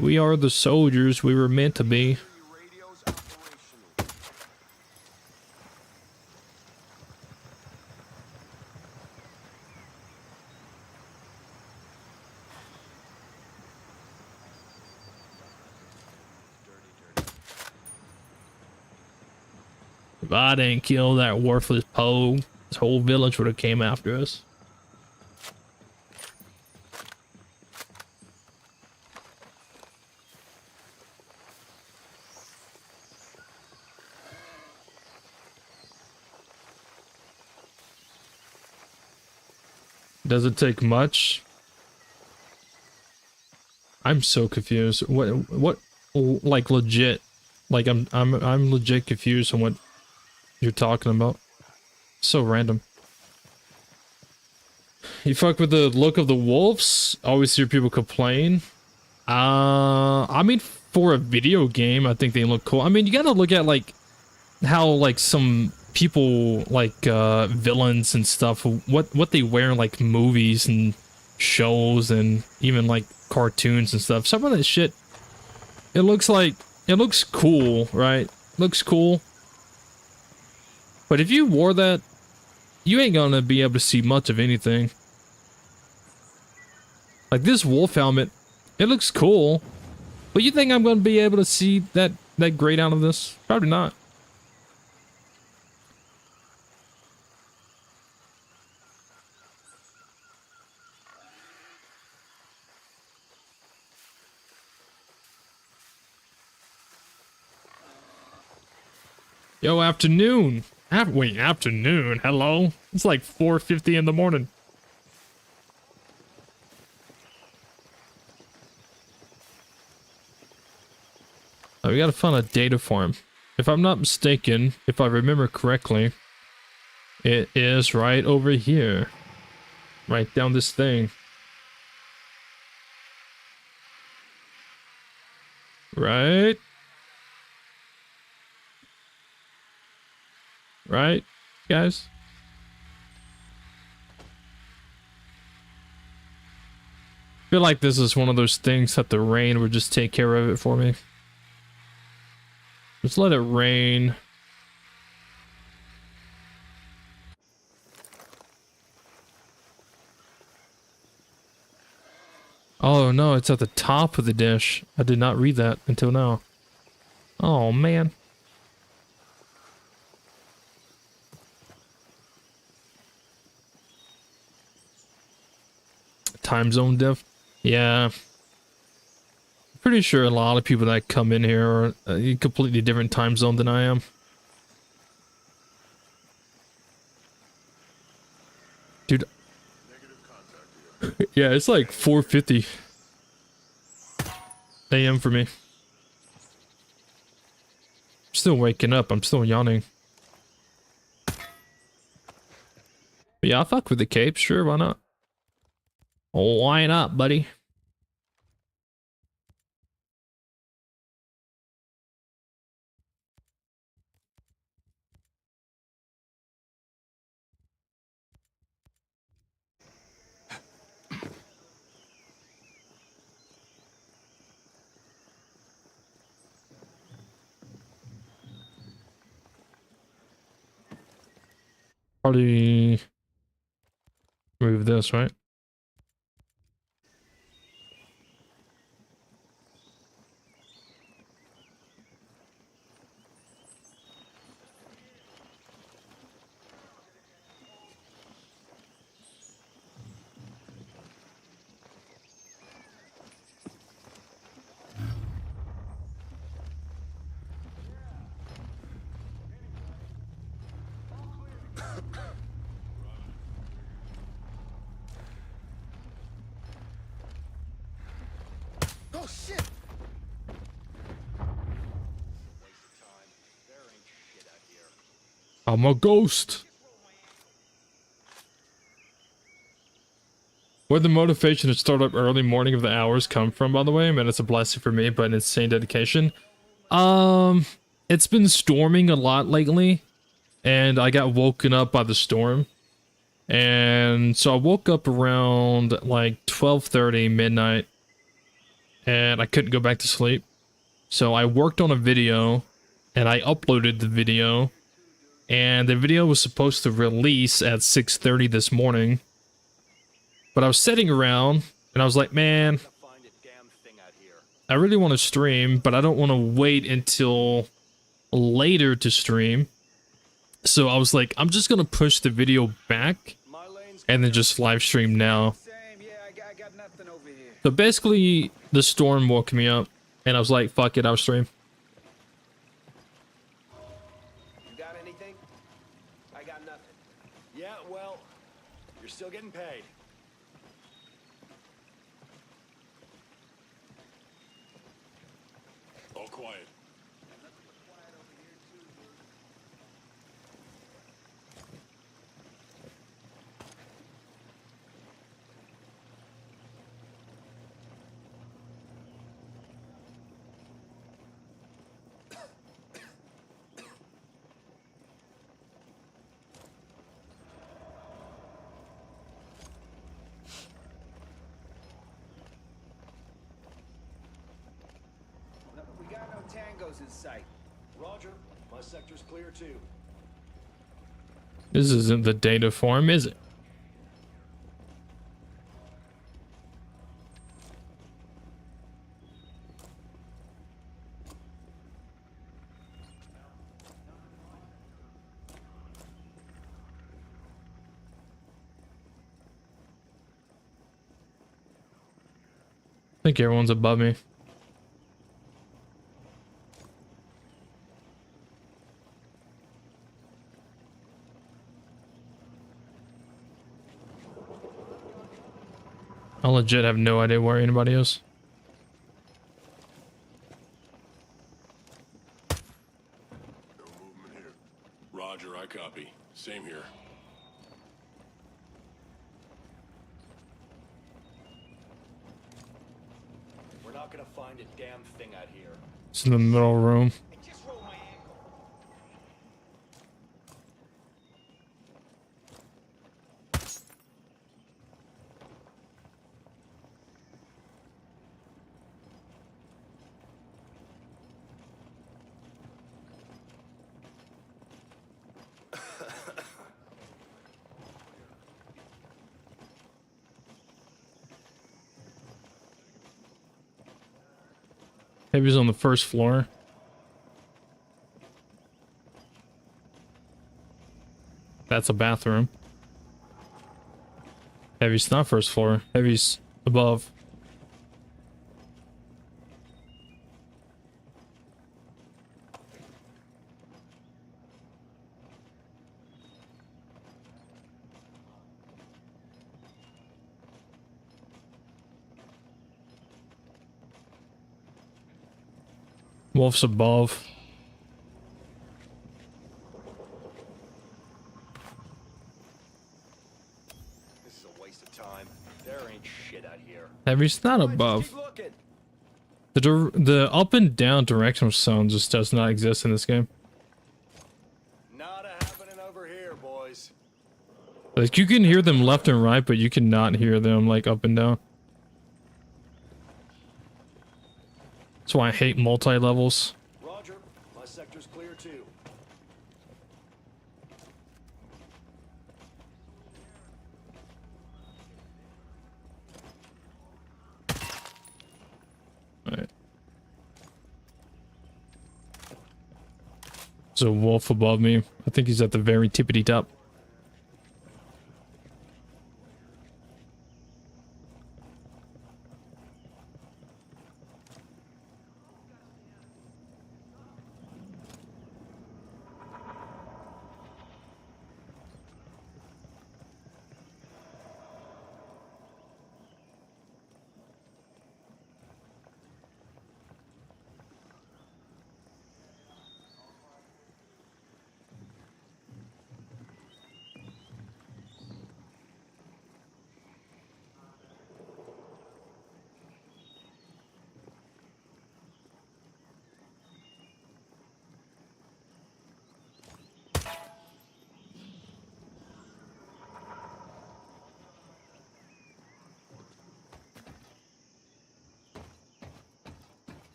We are the soldiers we were meant to be. Radio's operational. If I didn't kill that worthless Poe, this whole village would have came after us. Does it take much? I'm so confused. What like legit? Like I'm legit confused on what you're talking about. So random. You fuck with the look of the wolves? Always hear people complain. I mean, for a video game, I think they look cool. I mean, you gotta look at like how like some people like villains and stuff, what they wear in like movies and shows and even like cartoons and stuff. Some of that shit, it looks cool, right? Looks cool. But if you wore that, you ain't gonna be able to see much of anything. Like this wolf helmet, it looks cool. But you think I'm gonna be able to see that great out of this? Probably not. Yo, afternoon. Wait, afternoon. Hello. It's like 4:50 in the morning. Oh, we gotta find a data farm. If I'm not mistaken, if I remember correctly, it is right over here. Right down this thing. Right? Right, guys? I feel like this is one of those things that the rain would just take care of it for me. Just let it rain. Oh no, it's at the top of the dish. I did not read that until now. Oh man. Time zone diff? Yeah. Pretty sure a lot of people that come in here are a completely different time zone than I am. Dude. Yeah, it's like 4:50 a.m. for me. I'm still waking up. I'm still yawning. But yeah, I'll fuck with the cape. Sure, why not? Oh, why not, buddy? Probably move this, right? I'm a ghost. Where the motivation to start up early morning of the hours come from, by the way, man, it's a blessing for me, but an insane dedication. It's been storming a lot lately, and I got woken up by the storm. And so I woke up around like 12:30 midnight, and I couldn't go back to sleep. So I worked on a video, and I uploaded the video, and the video was supposed to release at 6:30 this morning. But I was sitting around, and I was like, man, I really want to stream, but I don't want to wait until later to stream. So I was like, I'm just going to push the video back and then just live stream now. So basically, the storm woke me up, and I was like, fuck it, I'll stream. You got anything? I got nothing. Yeah, well, you're still getting paid. All quiet. We got no tangos in sight. Roger, my sector's clear too. This isn't the data form, is it? I think everyone's above me. I legit have no idea where anybody is. No movement here. Roger, I copy. Same here. We're not gonna find a damn thing out here. It's in the middle room. I just rolled my ankle. Maybe he's on the first floor. That's a bathroom. Heavy's not first floor. Heavy's above. Wolf's above. This is a waste of time. There ain't shit out here. Heavy's not above. Keep looking. The up and down directional sound just does not exist in this game. Nada happening over here, boys. Like, you can hear them left and right, but you cannot hear them like up and down. That's why I hate multi-levels. Roger, my sector's clear too. Alright. There's a wolf above me. I think he's at the very tippity top.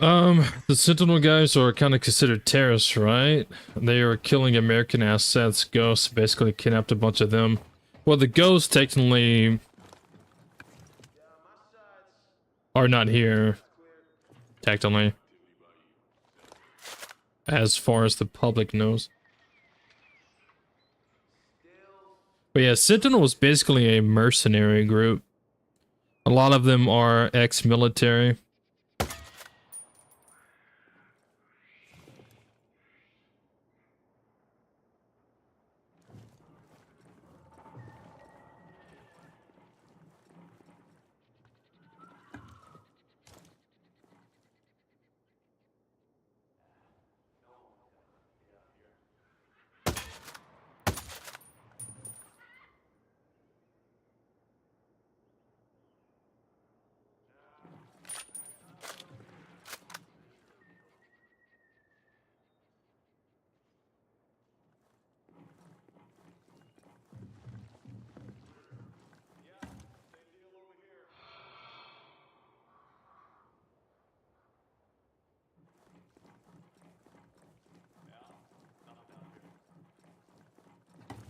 The Sentinel guys are kind of considered terrorists, right? They are killing American assets. Ghosts basically kidnapped a bunch of them. Well, the ghosts technically are not here, technically, as far as the public knows. But yeah, Sentinel is basically a mercenary group. A lot of them are ex-military.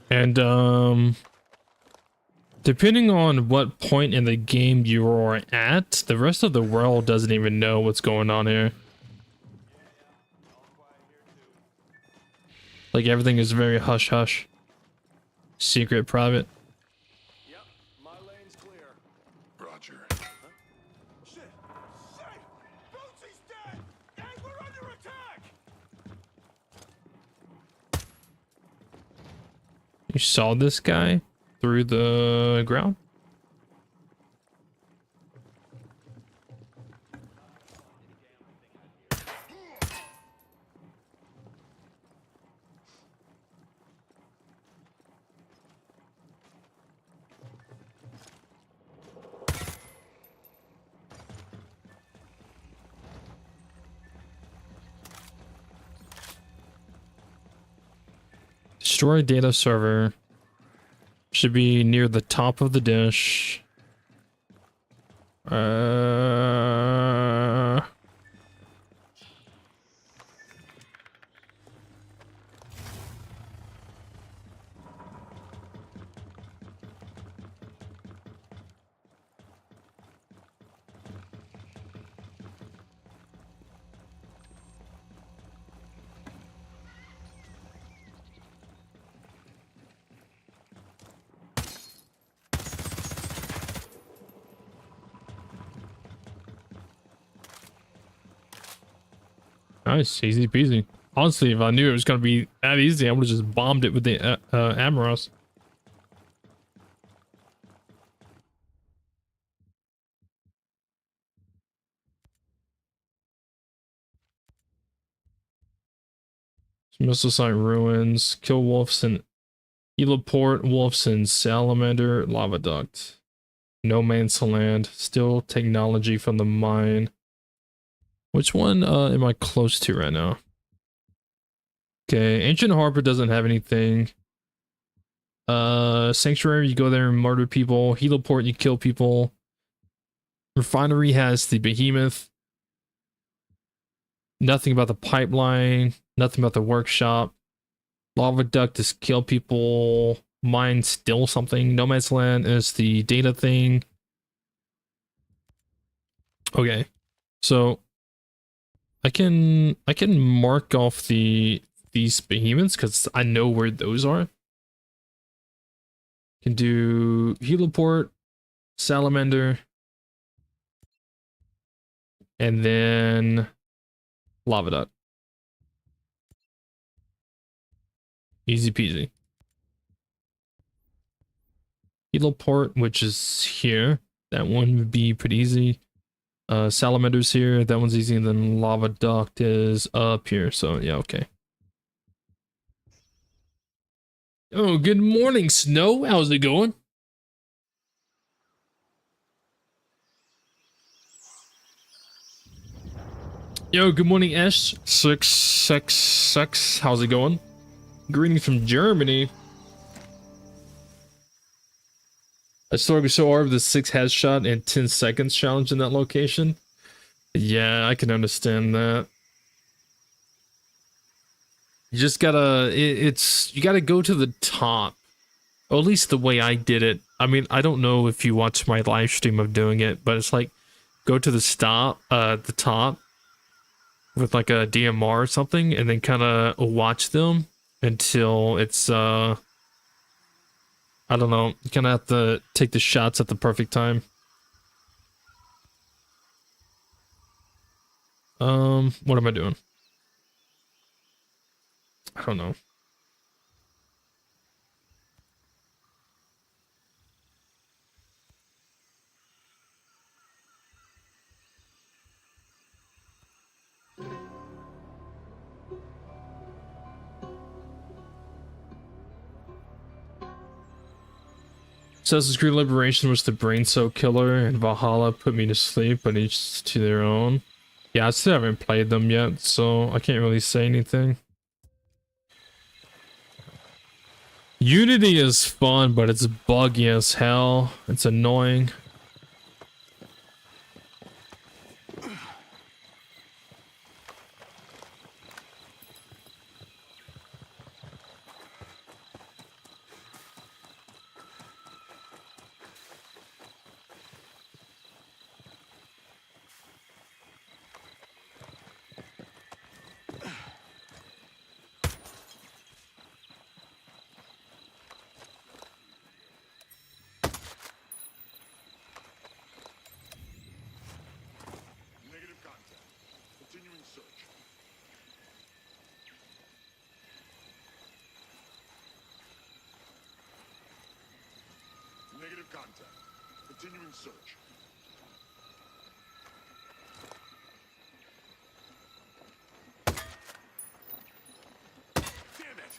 And depending on what point in the game you are at, the rest of the world doesn't even know what's going on here. Like everything is very hush hush. Secret, private. Yep, my lane's clear. Roger. Shit! Shit! Bootsy's dead! And we're under attack! You saw this guy through the ground? Destroy data server. Should be near the top of the dish. Nice, easy peasy. Honestly, if I knew it was gonna be that easy, I would have just bombed it with the Amoros. Missile site ruins, kill wolves and heliport wolves and salamander lava duct. No man's land, still technology from the mine. Which one am I close to right now? Okay, Ancient Harbor doesn't have anything. Sanctuary, you go there and murder people. Heliport, you kill people. Refinery has the Behemoth. Nothing about the pipeline. Nothing about the workshop. Lava duct is kill people. Mine still something. No Man's Land is the data thing. Okay, so I can mark off these behemoths because I know where those are. Can do heliport, salamander, and then lava duct. Easy peasy. Heliport, which is here. That one would be pretty easy. Salamander's here. That one's easy. And then lava duct is up here. So yeah, okay. Oh, good morning, Snow. How's it going? Yo, good morning, S666. How's it going? Greetings from Germany. I struggled so hard with the 6 headshot and 10 seconds challenge in that location. Yeah, I can understand that. You just gotta, you gotta go to the top. Or at least the way I did it. I mean, I don't know if you watched my live stream of doing it, but it's like, go to the top with like a DMR or something, and then kind of watch them until it's, I don't know, you kind of have to take the shots at the perfect time. What am I doing? I don't know. Assassin's Creed Liberation was the brain cell killer, and Valhalla put me to sleep, but each to their own. Yeah, I still haven't played them yet, so I can't really say anything. Unity is fun, but it's buggy as hell. It's annoying. Negative contact. Continuing search. Negative contact. Continuing search. Damn it!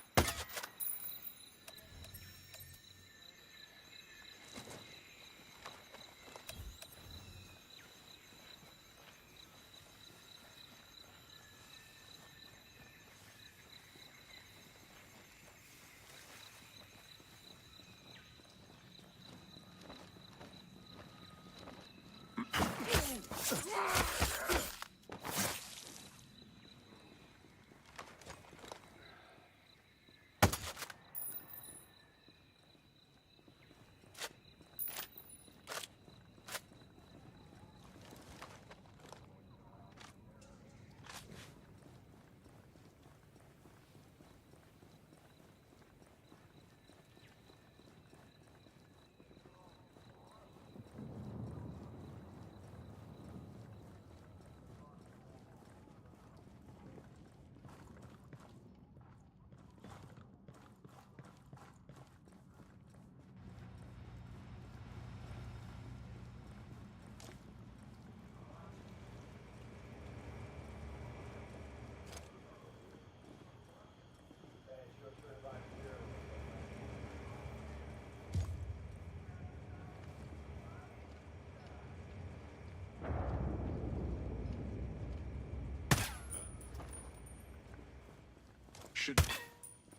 Should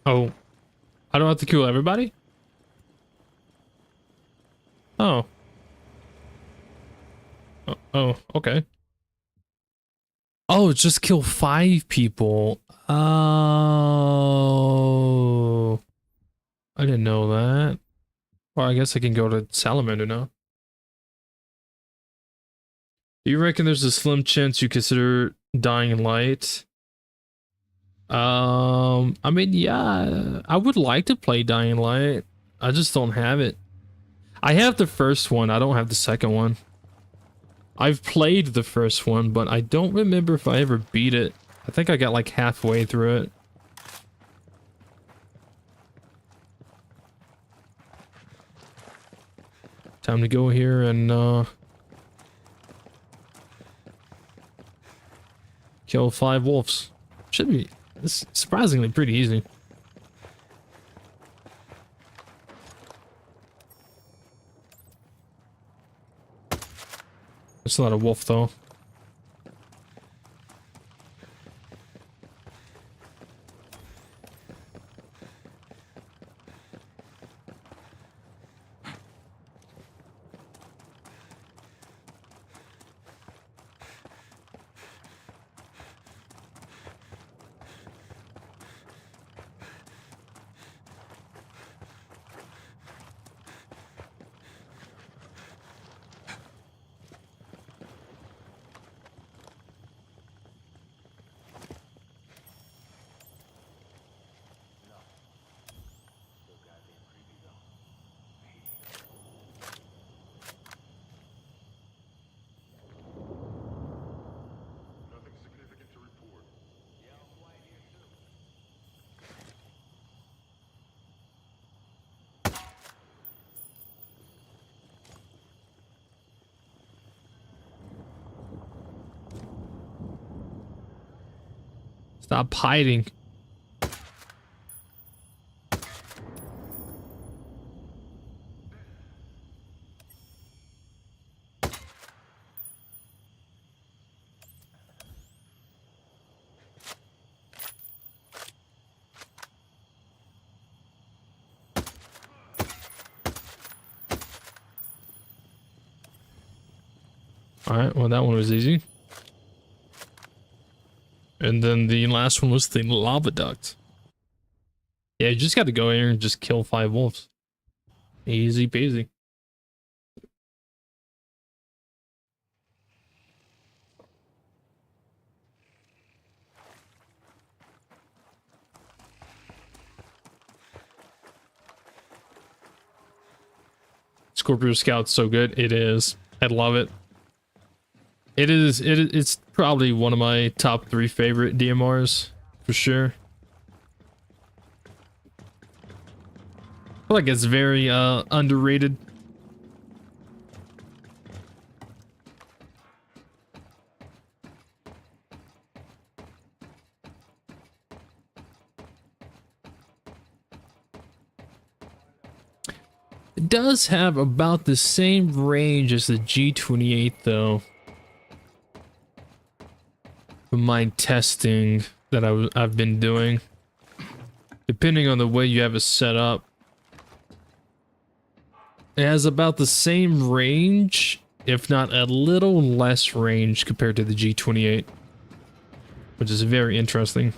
Oh. I don't have to kill everybody? Oh. Oh, okay. Oh, just kill 5 people. Oh. I didn't know that. Well, I guess I can go to Salamander now. Do you reckon there's a slim chance you consider Dying Light? I mean, yeah, I would like to play Dying Light. I just don't have it. I have the first one, I don't have the second one. I've played the first one, but I don't remember if I ever beat it. I think I got like halfway through it. Time to go here and kill 5 wolves. Should be surprisingly pretty easy. It's not a wolf though. Stop hiding. Alright, well that one was easy. And then the last one was the lava duct. Yeah, you just got to go here and just kill 5 wolves. Easy peasy. Scorpio Scout's so good. It is. I love it. It's probably one of my top 3 favorite DMRs for sure. I feel like it's very underrated. It does have about the same range as the G28 though. From my testing that I've been doing. Depending on the way you have it set up. It has about the same range, if not a little less range compared to the G28. Which is very interesting.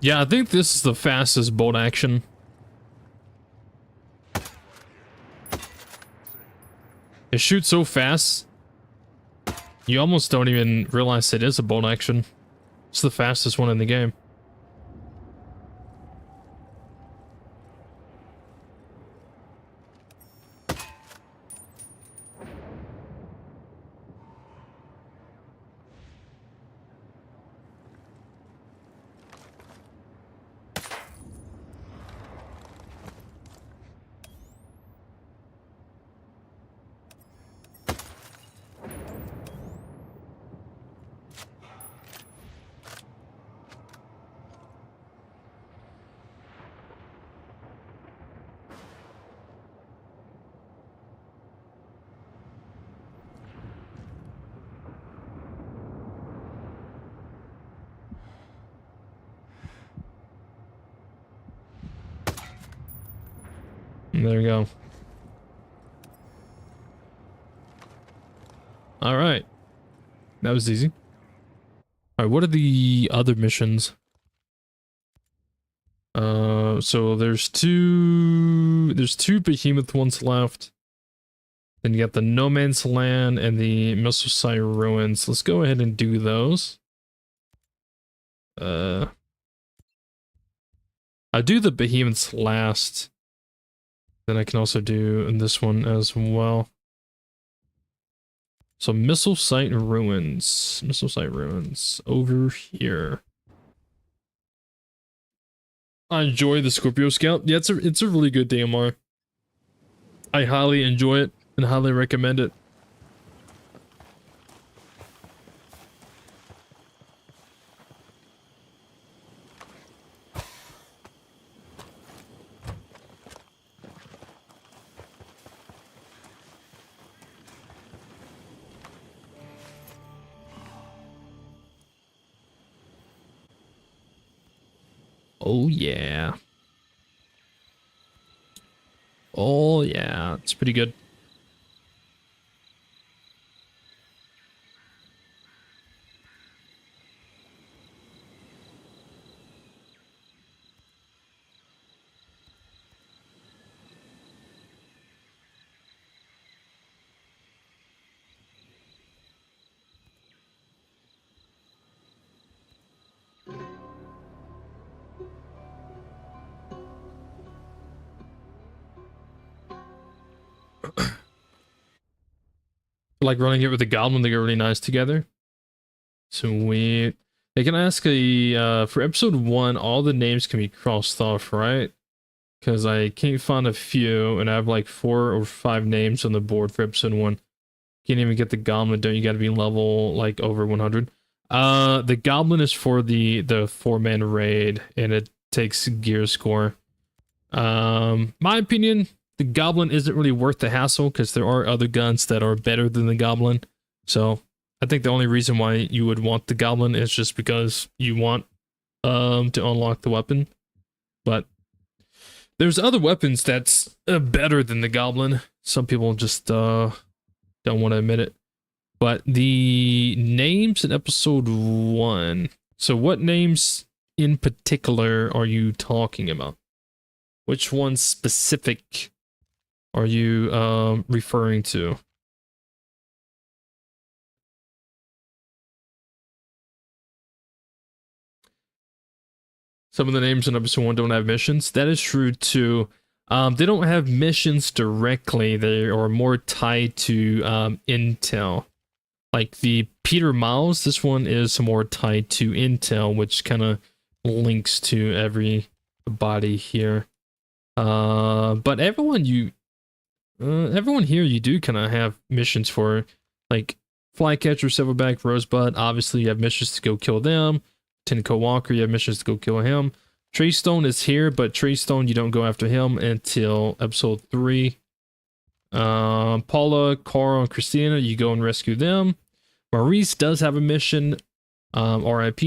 Yeah, I think this is the fastest bolt action. It shoots so fast, you almost don't even realize it is a bolt action. It's the fastest one in the game. There we go. All right. That was easy. All right, what are the other missions? So there's two Behemoth ones left. Then you got the No Man's Land and the Missile Site Ruins. Let's go ahead and do those. I'll do the Behemoths last. Then I can also do this one as well. So Missile Site Ruins. Missile Site Ruins. Over here. I enjoy the Scorpio Scout. Yeah, it's a really good DMR. I highly enjoy it and highly recommend it. Oh yeah. Oh yeah, it's pretty good. Like running it with the Goblin, they go really nice together. Sweet. They can ask a for episode 1, all the names can be crossed off, right? because I can't find a few, and I have like 4 or 5 names on the board for episode 1. Can't even get the goblin done. You got to be level like over 100. The goblin is for the 4-man raid, and it takes gear score. My opinion, the goblin isn't really worth the hassle because there are other guns that are better than the goblin. So I think the only reason why you would want the goblin is just because you want to unlock the weapon. But there's other weapons that's better than the goblin. Some people just don't want to admit it. But the names in episode 1. So what names in particular are you talking about? Which one specific are you referring to? Some of the names in episode 1 don't have missions. That is true too. They don't have missions directly. They are more tied to intel. Like the Peter Miles, this one is more tied to intel, which kind of links to everybody here. But everyone here you do kind of have missions for, like Flycatcher, Silverback, Rosebud. Obviously, you have missions to go kill them. Tinko Walker, you have missions to go kill him. Treystone is here, but Treystone, you don't go after him until episode 3. Paula, Carl, and Christina, you go and rescue them. Maurice does have a mission, RIP.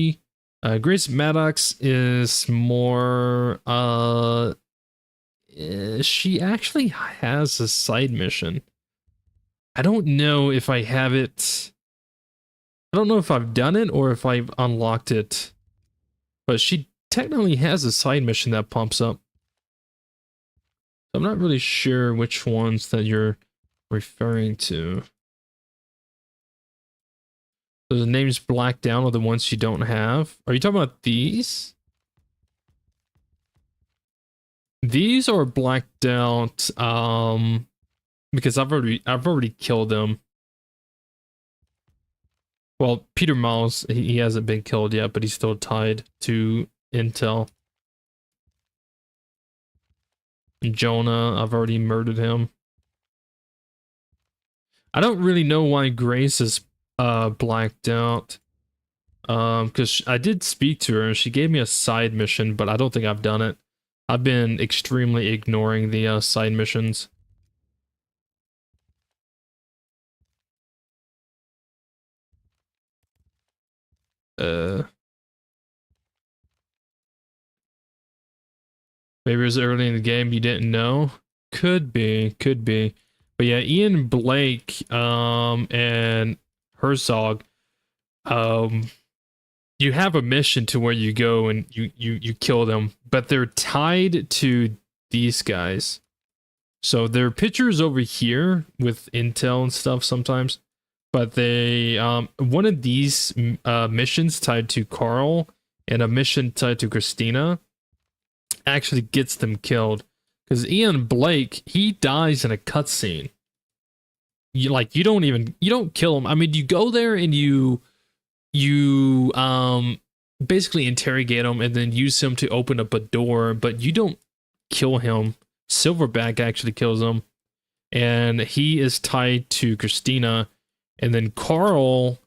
Grace Maddox is more, she actually has a side mission. I don't know if I have it. I don't know if I've done it or if I've unlocked it, but she technically has a side mission that pops up. I'm not really sure which ones that you're referring to. So the names blacked down are the ones you don't have. Are you talking about these? These are blacked out because I've already killed them. Well, Peter Miles, he hasn't been killed yet, but he's still tied to intel. Jonah, I've already murdered him. I don't really know why Grace is blacked out. Because I did speak to her and she gave me a side mission, but I don't think I've done it. I've been extremely ignoring the side missions. Maybe it was early in the game you didn't know. Could be. But yeah, Ian Blake and Herzog, you have a mission to where you go and you kill them, but they're tied to these guys. So their pictures over here with intel and stuff sometimes, but they one of these missions tied to Carl and a mission tied to Christina actually gets them killed, because Ian Blake, he dies in a cutscene. You don't kill him. I mean, you go there and you basically interrogate him and then use him to open up a door, but you don't kill him. Silverback actually kills him, and he is tied to Christina, and then Carl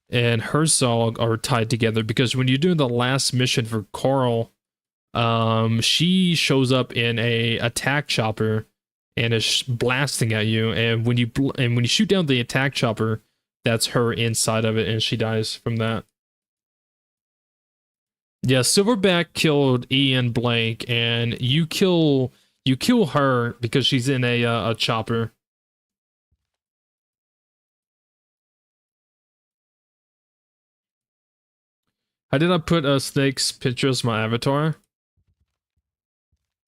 and Herzog are tied together because when you're doing the last mission for Carl, she shows up in a attack chopper and is blasting at you, and when you shoot down the attack chopper, that's her inside of it, and she dies from that. Yeah, Silverback killed Ian Blake, and you kill her because she's in a chopper. I did not put Snake's picture as my avatar.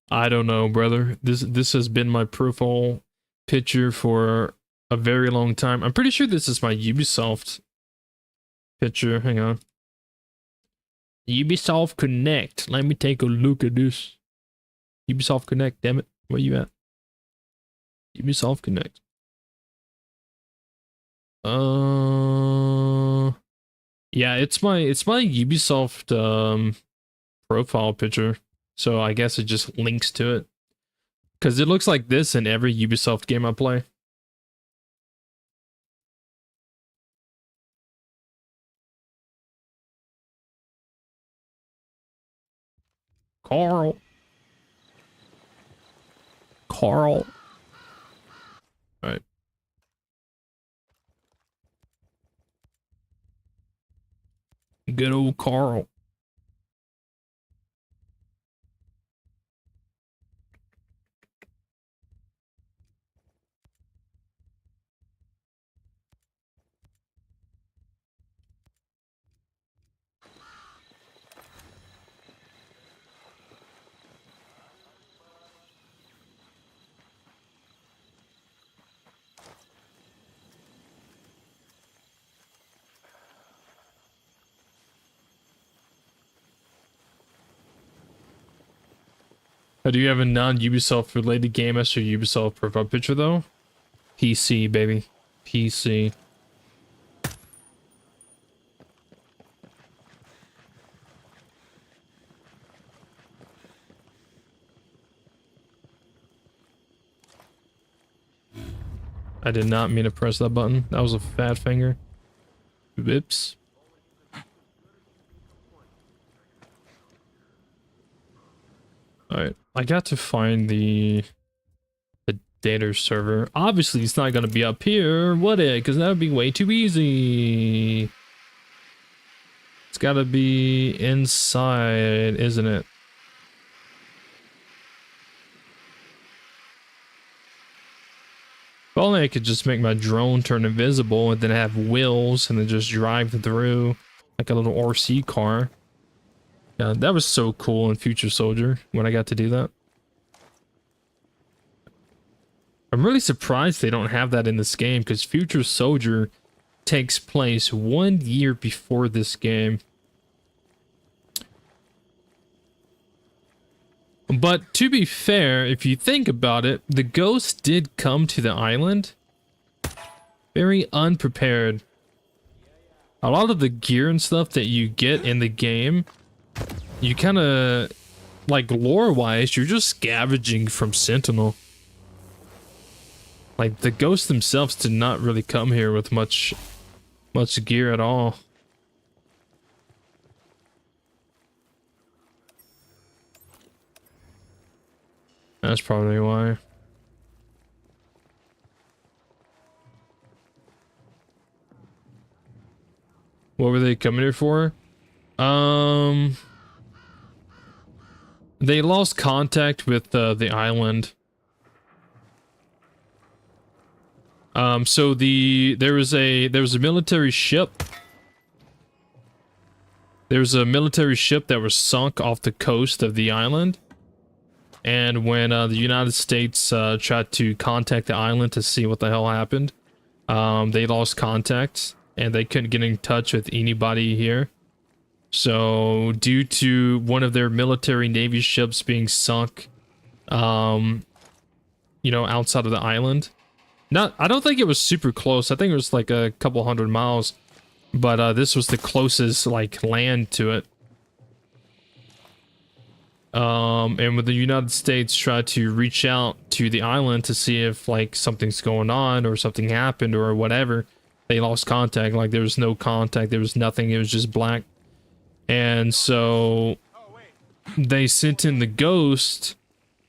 I don't know, brother. This has been my profile picture for a very long time. I'm pretty sure this is my Ubisoft picture. Hang on. Ubisoft Connect. Let me take a look at this. Ubisoft Connect, damn it. Where you at? Ubisoft Connect. Yeah, it's my Ubisoft profile picture. So I guess it just links to it. Because it looks like this in every Ubisoft game I play. Carl. Carl. Alright. Good old Carl. Do you have a non-Ubisoft related game as your Ubisoft profile picture though? PC, baby. PC. I did not mean to press that button. That was a fat finger. Whoops. Alright, I got to find the data server. Obviously, it's not gonna be up here, would it? Because that would be way too easy. It's gotta be inside, isn't it? If only I could just make my drone turn invisible and then have wheels and then just drive through like a little RC car. Yeah, that was so cool in Future Soldier when I got to do that. I'm really surprised they don't have that in this game because Future Soldier takes place 1 year before this game. But to be fair, if you think about it, the Ghost did come to the island very unprepared. A lot of the gear and stuff that you get in the game, you kind of, like lore-wise, you're just scavenging from Sentinel. Like, the Ghosts themselves did not really come here with much gear at all. That's probably why. What were they coming here for? They lost contact with the island. So there was a military ship. There was a military ship that was sunk off the coast of the island. And when the United States tried to contact the island to see what the hell happened, they lost contact and they couldn't get in touch with anybody here. So due to one of their military navy ships being sunk, you know, outside of the island, I don't think it was super close. I think it was like a couple 100 miles, but this was the closest like land to it. And when the United States tried to reach out to the island to see if like something's going on or something happened or whatever, they lost contact. Like there was no contact, there was nothing, it was just black. And so they sent in the Ghost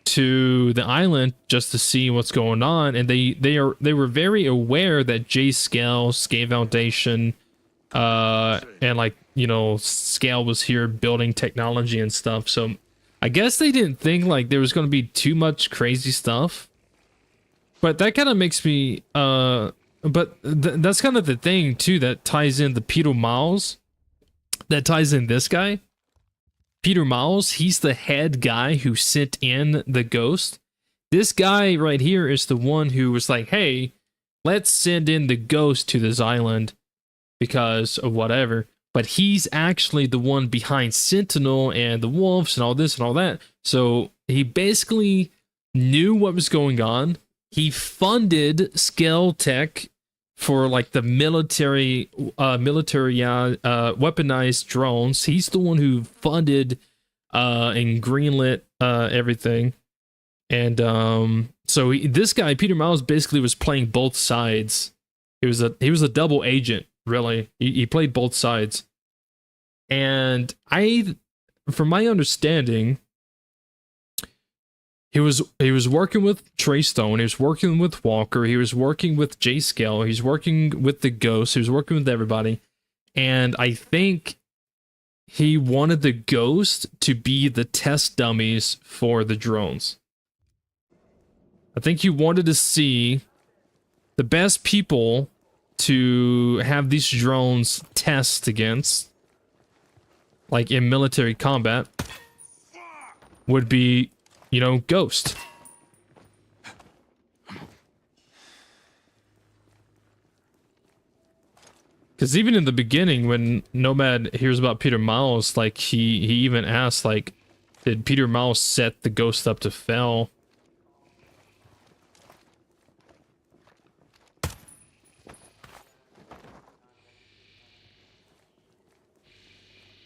to the island just to see what's going on, and they were very aware that J-Scale, Scale Foundation, and like, you know, Scale was here building technology and stuff. So I guess they didn't think like there was going to be too much crazy stuff. But that kind of makes me that's kind of the thing too that ties in the Peter Miles, that ties in this guy. Peter Miles, he's the head guy who sent in the Ghost. This guy right here is the one who was like, hey, let's send in the Ghost to this island because of whatever. But he's actually the one behind Sentinel and the Wolves and all this and all that. So he basically knew what was going on. He funded Scale Tech for like the military weaponized drones. He's the one who funded and greenlit everything. And so this guy, Peter Miles, basically was playing both sides. He was a double agent, really. He played both sides. And from my understanding, he was working with Trey Stone, he was working with Walker, he was working with Jay Scale, he was working with the Ghost, he was working with everybody. And I think he wanted the Ghost to be the test dummies for the drones. I think he wanted to see the best people to have these drones test against, like in military combat, would be, you know, Ghost. Because even in the beginning, when Nomad hears about Peter Miles, like, he even asked, like, did Peter Miles set the Ghost up to fail?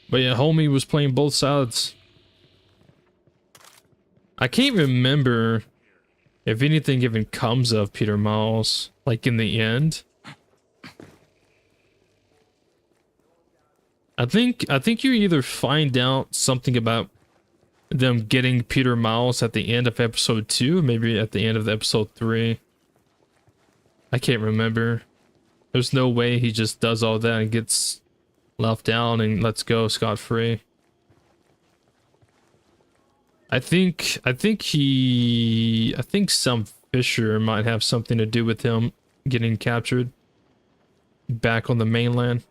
But yeah, homie was playing both sides. I can't remember if anything even comes of Peter Miles, like in the end. I think you either find out something about them getting Peter Miles at the end of episode 2, maybe at the end of episode 3. I can't remember. There's no way he just does all that and gets left down and let's go scot-free. I think some Fisher might have something to do with him getting captured back on the mainland.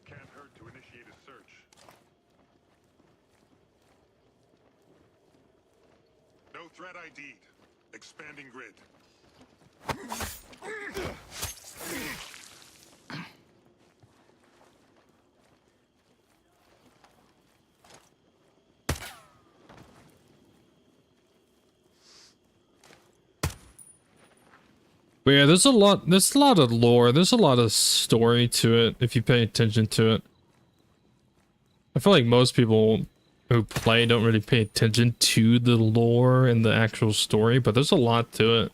Can't hurt to initiate a search. No threat ID'd. Expanding grid. But yeah, there's a lot of lore, there's a lot of story to it if you pay attention to it. I feel like most people who play don't really pay attention to the lore and the actual story, but there's a lot to it.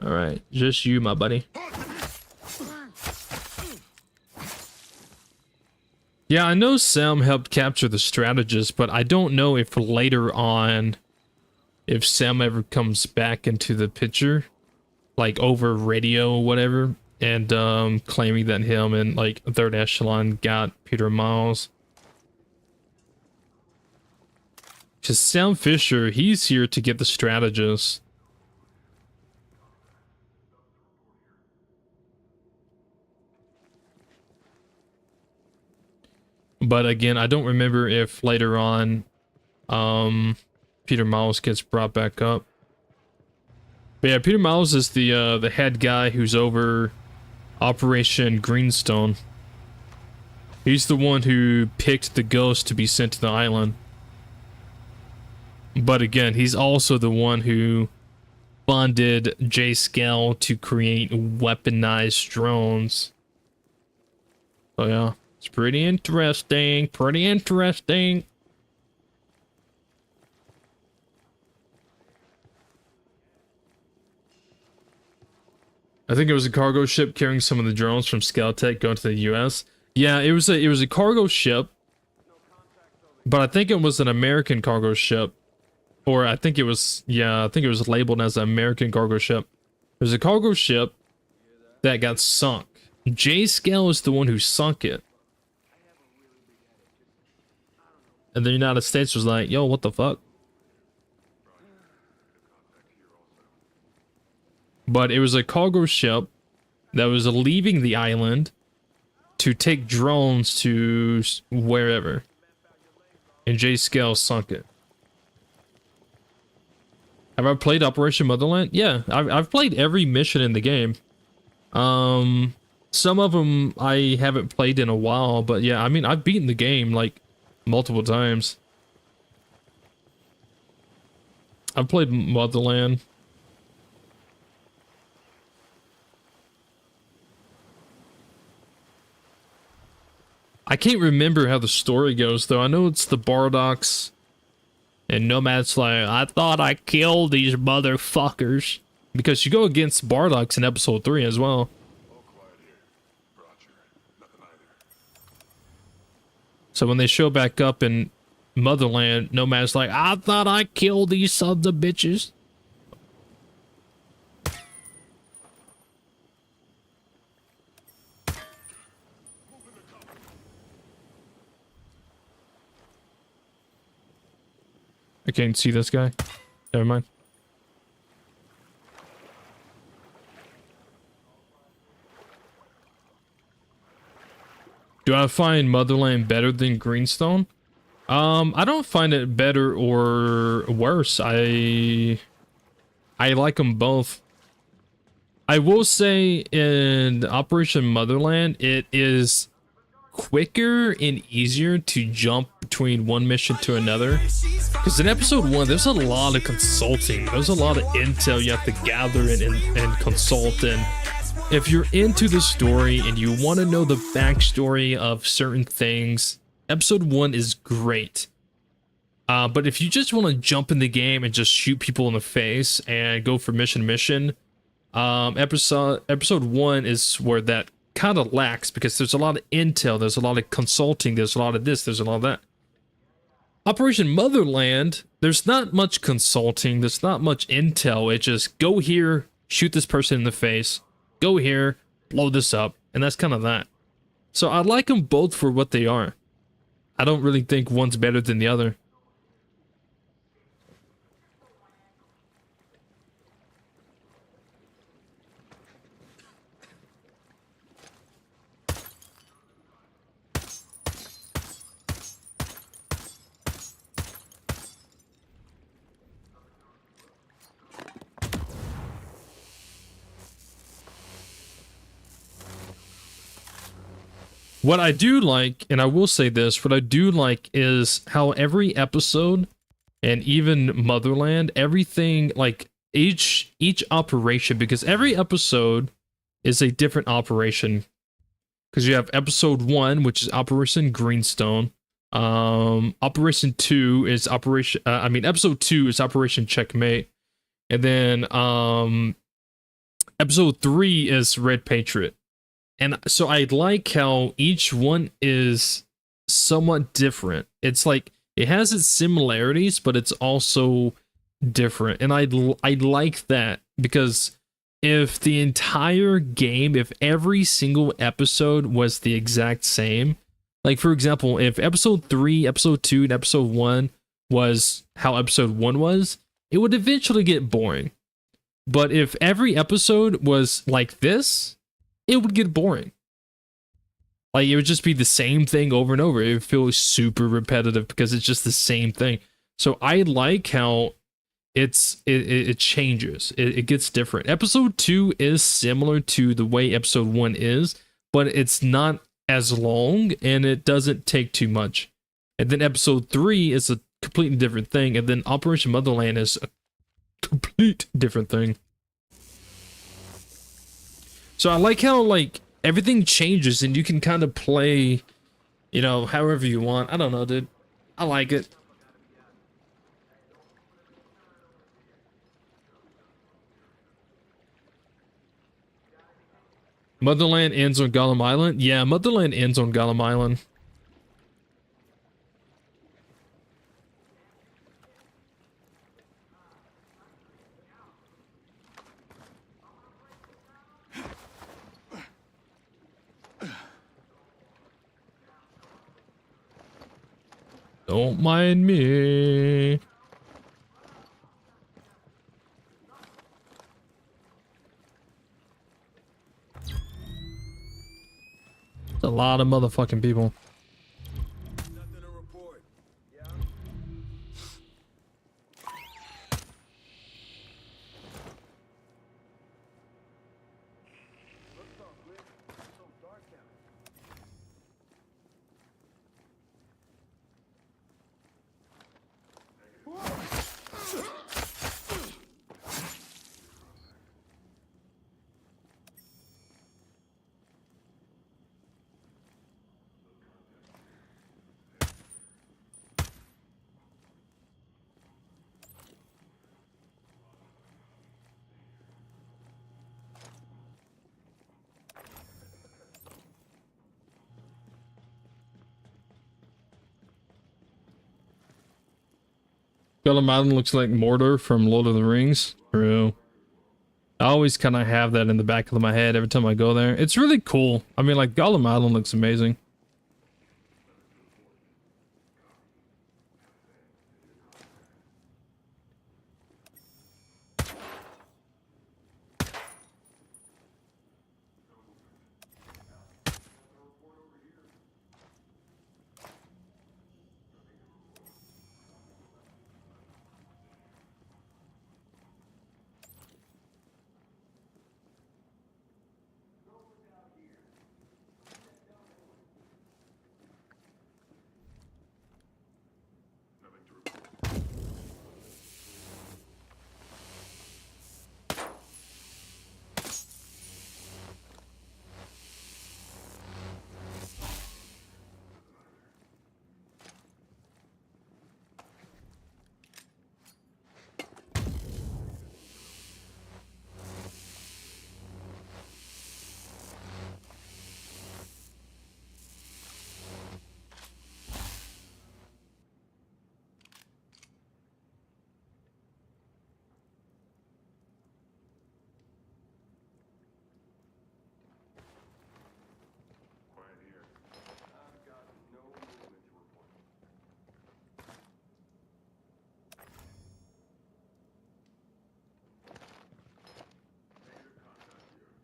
Alright, just you, my buddy. Yeah, I know Sam helped capture the strategist, but I don't know if later on, if Sam ever comes back into the picture, like over radio or whatever, and claiming that him and like Third Echelon got Peter Miles. Because Sam Fisher, he's here to get the strategist. But again, I don't remember if later on Peter Miles gets brought back up. But yeah, Peter Miles is the head guy who's over Operation Greenstone. He's the one who picked the Ghost to be sent to the island. But again, he's also the one who funded J Scale to create weaponized drones. So yeah. It's pretty interesting, pretty interesting. I think it was a cargo ship carrying some of the drones from Skeltech going to the US. Yeah, it was a cargo ship. But I think it was an American cargo ship. Or I think it was, yeah, I think it was labeled as an American cargo ship. It was a cargo ship that got sunk. J Scale is the one who sunk it. And the United States was like, yo, what the fuck? But it was a cargo ship that was leaving the island to take drones to wherever. And J Scale sunk it. Have I played Operation Motherland? Yeah, I've played every mission in the game. Some of them I haven't played in a while, but yeah, I mean, I've beaten the game, like, multiple times. I've played Motherland. I can't remember how the story goes though. I know it's the Bodarks and Nomad's like, I thought I killed these motherfuckers. Because you go against Bodarks in episode 3 as well. All quiet here. Roger. Nothing either. So when they show back up in Motherland, Nomad's like, I thought I killed these sons of bitches. I can't see this guy. Never mind. Do I find Motherland better than Greenstone? I don't find it better or worse. I like them both. I will say in Operation Motherland, it is quicker and easier to jump between one mission to another. Because in episode 1, there's a lot of consulting. There's a lot of intel you have to gather and consult. And if you're into the story and you want to know the backstory of certain things, episode 1 is great. But if you just want to jump in the game and just shoot people in the face and go for mission, episode 1 is where that kind of lacks, because there's a lot of intel, there's a lot of consulting, there's a lot of this, there's a lot of that. Operation Motherland, there's not much consulting, there's not much intel. It just go here, shoot this person in the face, go here, blow this up, and that's kind of that. So I like them both for what they are. I don't really think one's better than the other. What I do like, and I will say this, what I do like is how every episode, and even Motherland, everything, like each operation, because every episode is a different operation. Because you have episode 1, which is Operation Greenstone. Operation 2 is episode 2 is Operation Checkmate. And then episode 3 is Red Patriot. And so I like how each one is somewhat different. It's like it has its similarities, but it's also different. And I like that, because if the entire game, if every single episode was the exact same, like for example, if episode 3, episode 2, and episode 1 was how episode 1 was, it would eventually get boring. But if every episode was like this, it would get boring. Like, it would just be the same thing over and over. It would feel super repetitive because it's just the same thing. So I like how it changes. It gets different. Episode 2 is similar to the way episode 1 is, but it's not as long and it doesn't take too much. And then episode 3 is a completely different thing. And then Operation Motherland is a complete different thing. So I like how, like, everything changes and you can kind of play, you know, however you want. I don't know, dude. I like it. Motherland ends on Golem Island? Yeah, Motherland ends on Golem Island. Don't mind me. It's a lot of motherfucking people. Nothing to report. Yeah. Looks all good. It's so dark out. Golem Island looks like Mordor from Lord of the Rings. True. I always kind of have that in the back of my head every time I go there. It's really cool. I mean, like, Gollum Island looks amazing.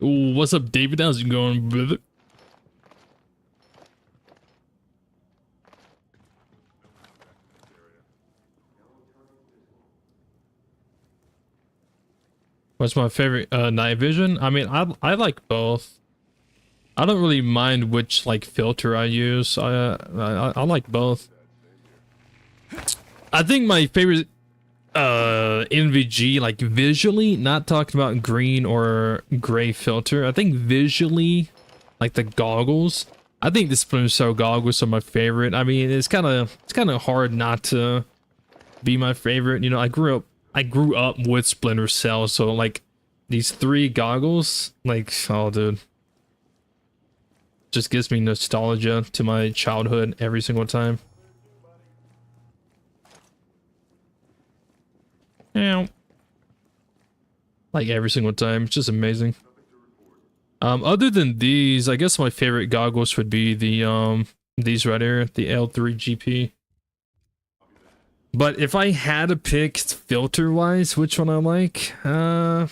Ooh, what's up, David? How's it going, brother? What's my favorite night vision? I mean, I like both. I don't really mind which like filter I use. I like both. I think my favorite NVG, like visually, not talking about green or gray filter. I think visually, like the goggles. I think the Splinter Cell goggles are my favorite. I mean, it's kind of hard not to be my favorite. You know, I grew up with Splinter Cell, so like these three goggles, like, oh dude, just gives me nostalgia to my childhood every single time. Yeah, like every single time. It's just amazing. Other than these, I guess my favorite goggles would be the these right here, the L3 GP. But if I had to pick filter wise which one I like, kind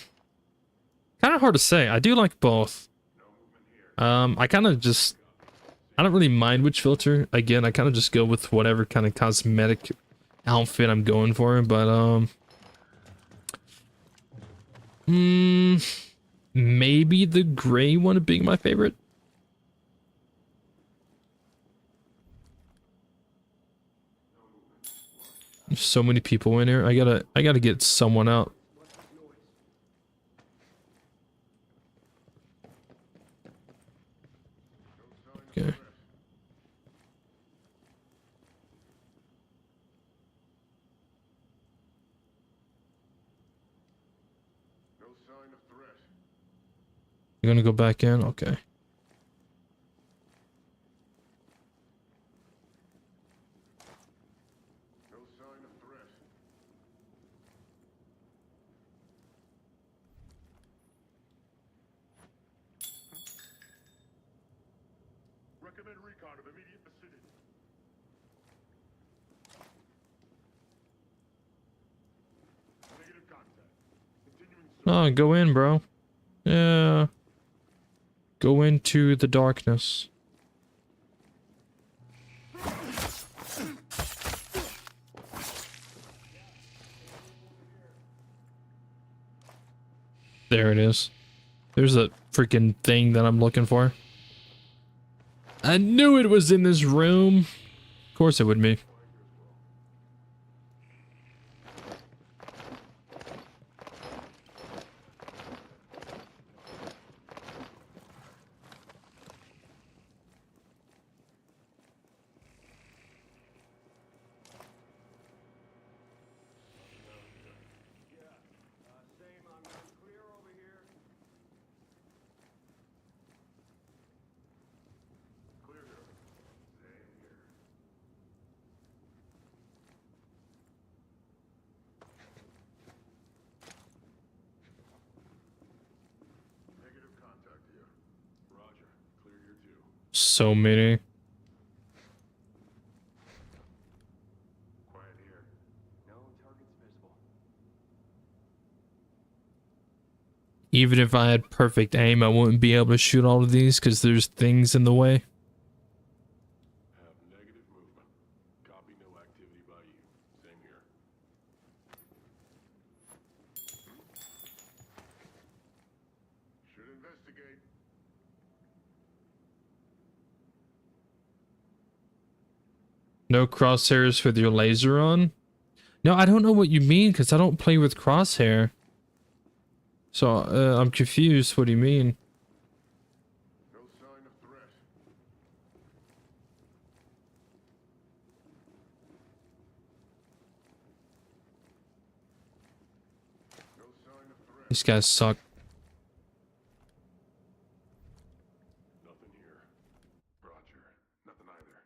of hard to say. I do like both. I don't really mind which filter. Again, I kind of just go with whatever kind of cosmetic outfit I'm going for, but maybe the gray one being my favorite. There's so many people in here. I gotta get someone out. Okay. You're gonna go back in? Okay. Recommend recon of immediate vicinity. Negative contact. Continuing search. Oh, go in, bro. Yeah. Go into the darkness. There it is. There's a freaking thing that I'm looking for. I knew it was in this room. Of course it would be. so many. Quiet here. No targets visible. Even if I had perfect aim, I wouldn't be able to shoot all of these because there's things in the way. Have negative movement. Copy, no activity by you. Same here. Should investigate. No crosshairs with your laser on? No, I don't know what you mean because I don't play with crosshair. So I'm confused. What do you mean? No sign of threat. No sign of threat. These guys suck. Nothing here. Roger. Nothing either.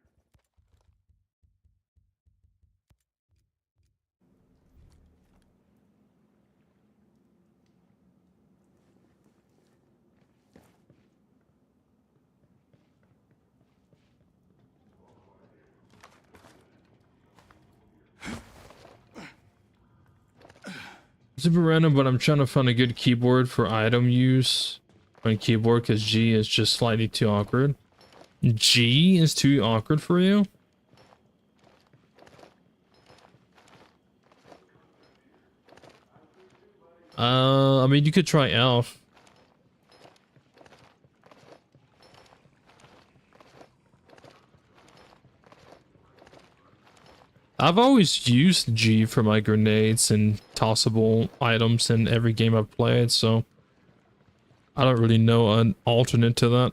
Super random, but I'm trying to find a good keyboard for item use on keyboard because G is just slightly too awkward. G is too awkward for you? I mean, you could try Elf. I've always used G for my grenades and tossable items in every game I've played, so I don't really know an alternate to that.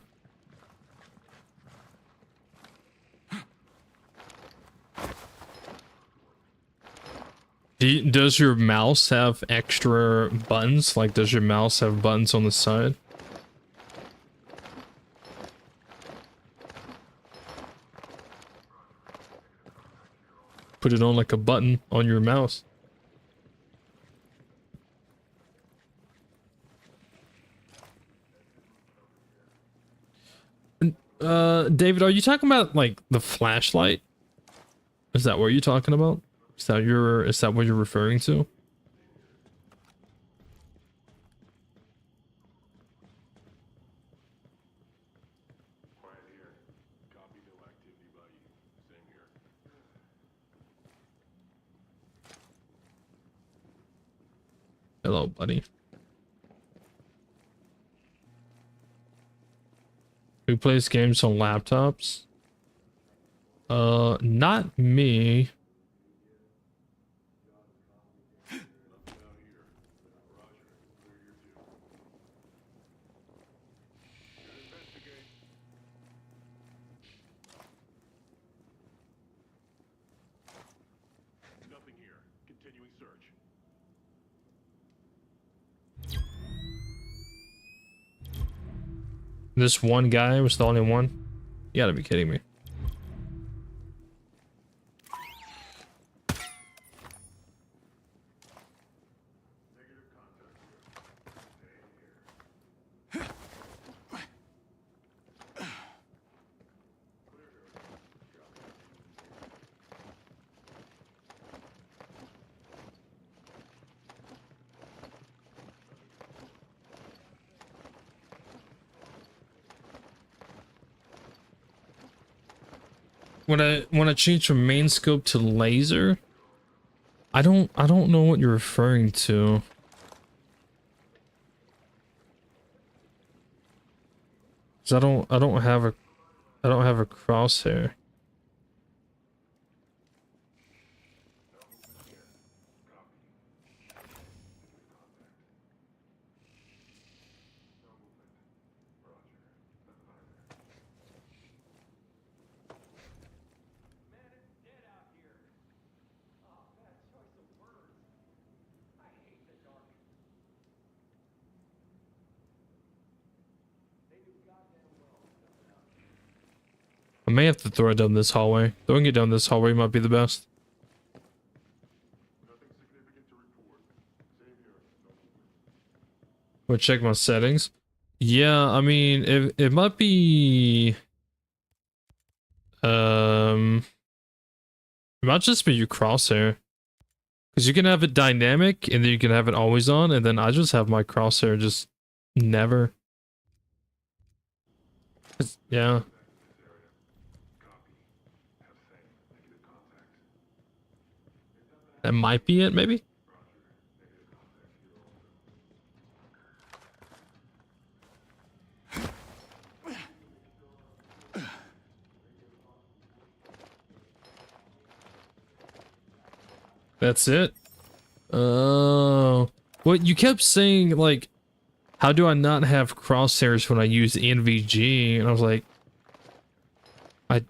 Does your mouse have extra buttons? Like, does your mouse have buttons on the side? Put it on like a button on your mouse. David, are you talking about like the flashlight? Is that what you're talking about? Is that what you're referring to? Quiet here. Copy, no activity by you. Same here. Hello, buddy. Who plays games on laptops? Not me. Nothing here. Continuing search. This one guy was the only one? You gotta be kidding me. When I change from main scope to laser, I don't know what you're referring to. 'Cause I don't have a crosshair. I may have to throw it down this hallway. Throwing it down this hallway might be the best. Nothing significant to report. Same here. No movement. We'll check my settings. Yeah, I mean, it might be It might just be your crosshair. Because you can have it dynamic, and then you can have it always on, and then I just have my crosshair just never. Yeah. That might be it, maybe? That's it? Oh. Well, you kept saying, like, how do I not have crosshairs when I use NVG? And I was like, I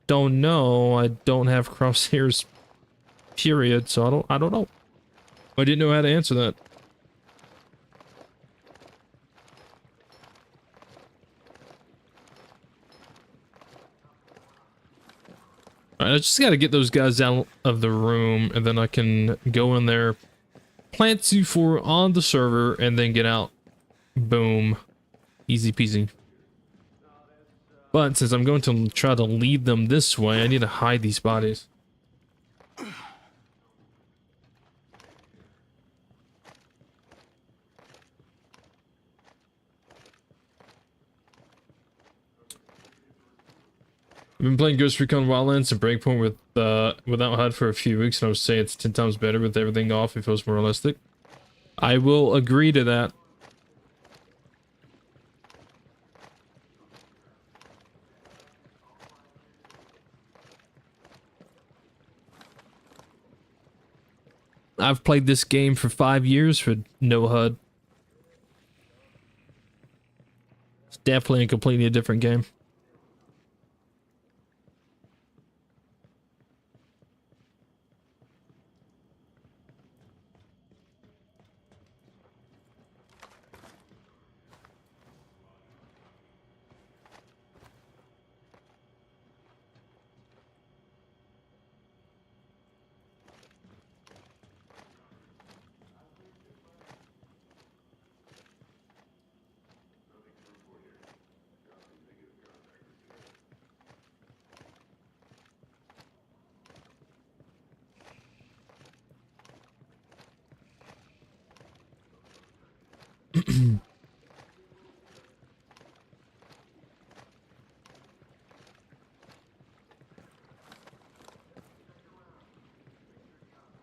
don't know. I don't have crosshairs, period. So I don't know. I didn't know how to answer that. Alright, I just gotta get those guys out of the room, and then I can go in there, plant C4 on the server, and then get out. Boom. Easy peasy. But since I'm going to try to lead them this way, I need to hide these bodies. I've been playing Ghost Recon Wildlands and Breakpoint without HUD for a few weeks, and I would say it's 10 times better with everything off. It feels more realistic. I will agree to that. I've played this game for 5 years with no HUD. It's definitely a completely different game.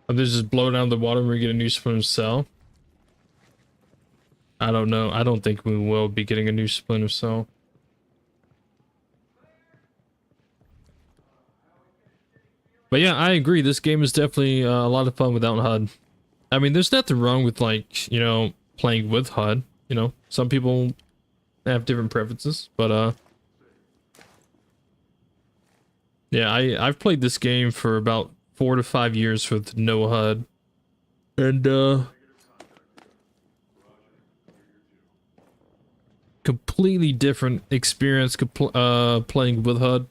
They just blow down the water and we get a new splinter cell. I don't know. I don't think we will be getting a new splinter cell. But yeah, I agree. This game is definitely a lot of fun without HUD. I mean, there's nothing wrong with, like, you know, playing with HUD. You know, some people have different preferences, but yeah, I've played this game for about 4 to 5 years with no HUD, and completely different experience playing with HUD.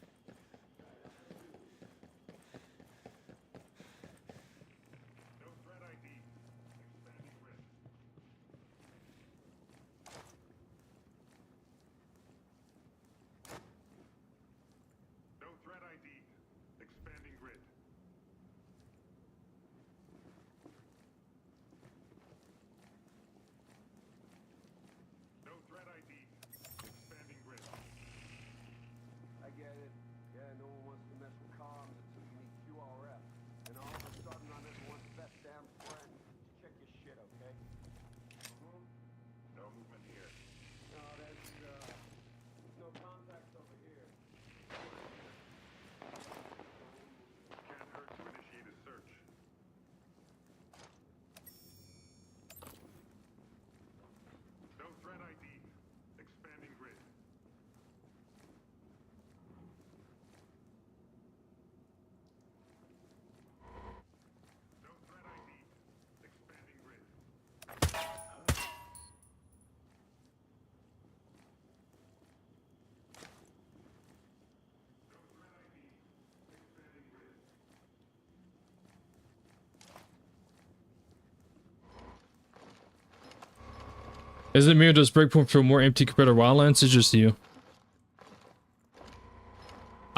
Is it me or does Breakpoint feel more empty compared to Wildlands? It's just you.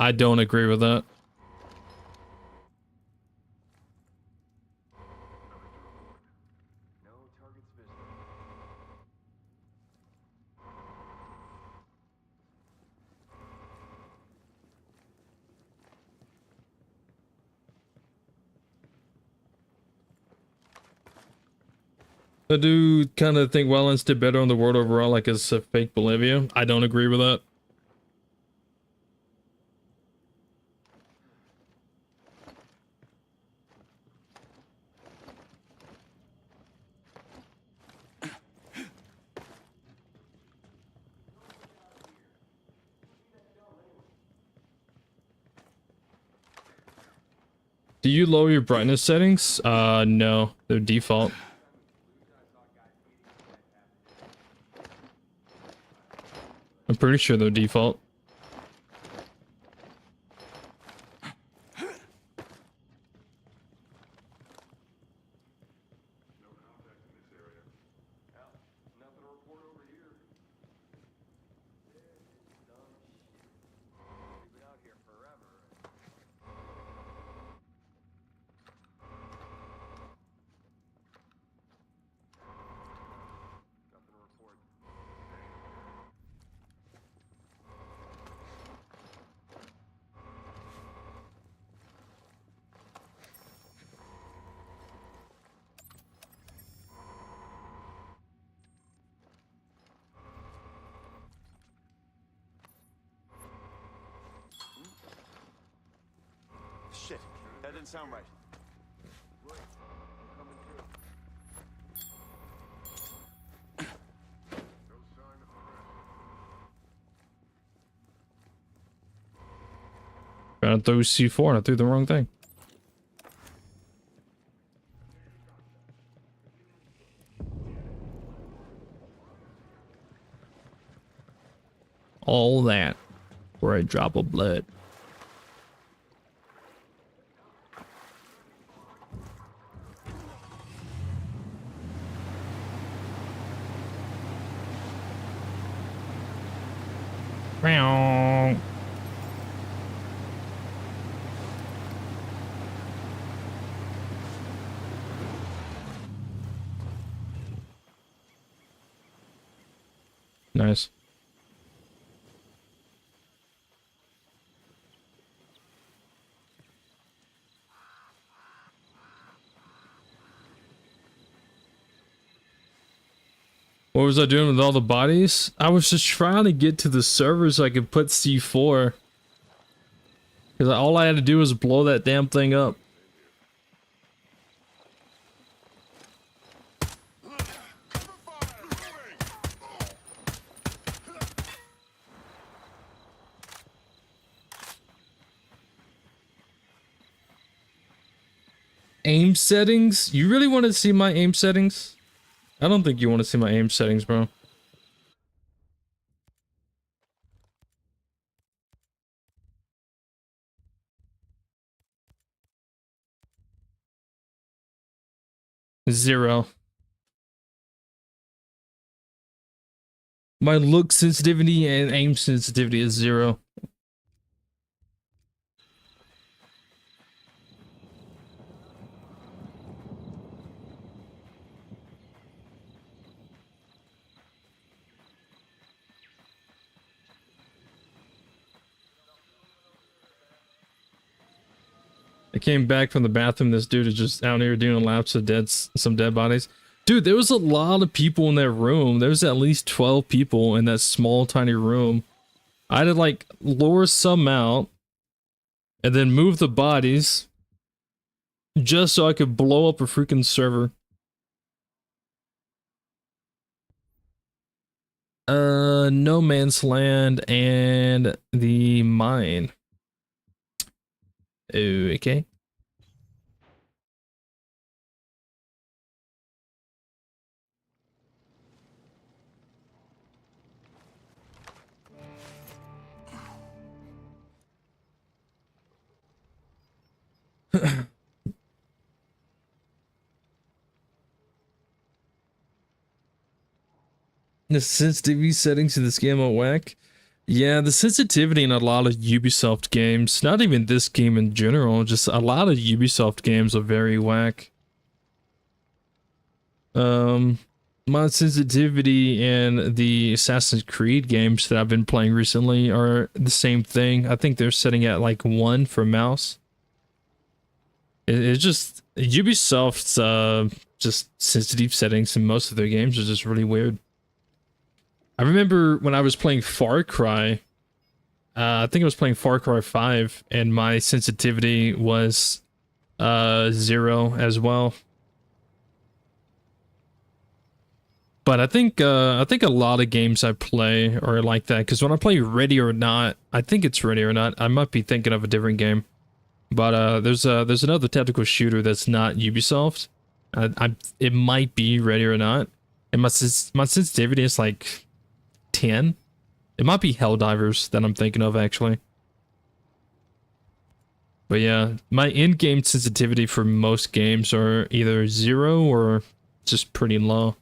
I don't agree with that. I do kind of think Wildlands did better on the world overall, like as a fake Bolivia. I don't agree with that. Do you lower your brightness settings? No, they're default. I'm pretty sure they're default. Shit, that didn't sound right. Trying to throw C4 and I threw the wrong thing. All that for a drop of blood. Meow. Nice. What was I doing with all the bodies? I was just trying to get to the server so I could put C4. Because all I had to do was blow that damn thing up. Aim settings? You really want to see my aim settings? I don't think you want to see my aim settings, bro. Zero. My look sensitivity and aim sensitivity is 0. I came back from the bathroom. This dude is just out here doing laps of some dead bodies. Dude, there was a lot of people in that room. There was at least 12 people in that small, tiny room. I had to like lure some out and then move the bodies just so I could blow up a freaking server. No Man's Land and the mine. Okay. The sensitivity settings in this game are whack. Yeah, the sensitivity in a lot of Ubisoft games, not even this game in general, just a lot of Ubisoft games are very whack. My sensitivity in the Assassin's Creed games that I've been playing recently are the same thing. I think they're setting at like 1 for mouse. It's just Ubisoft's just sensitive settings in most of their games are just really weird. I remember when I was playing Far Cry, I think I was playing Far Cry 5, and my sensitivity was 0 as well. But I think a lot of games I play are like that, because when I play Ready or Not, I think it's Ready or Not. I might be thinking of a different game, but there's another tactical shooter that's not Ubisoft. It might be Ready or Not, and my sensitivity is like 10. It might be Helldivers that I'm thinking of actually. But yeah, my in-game sensitivity for most games are either 0 or just pretty low.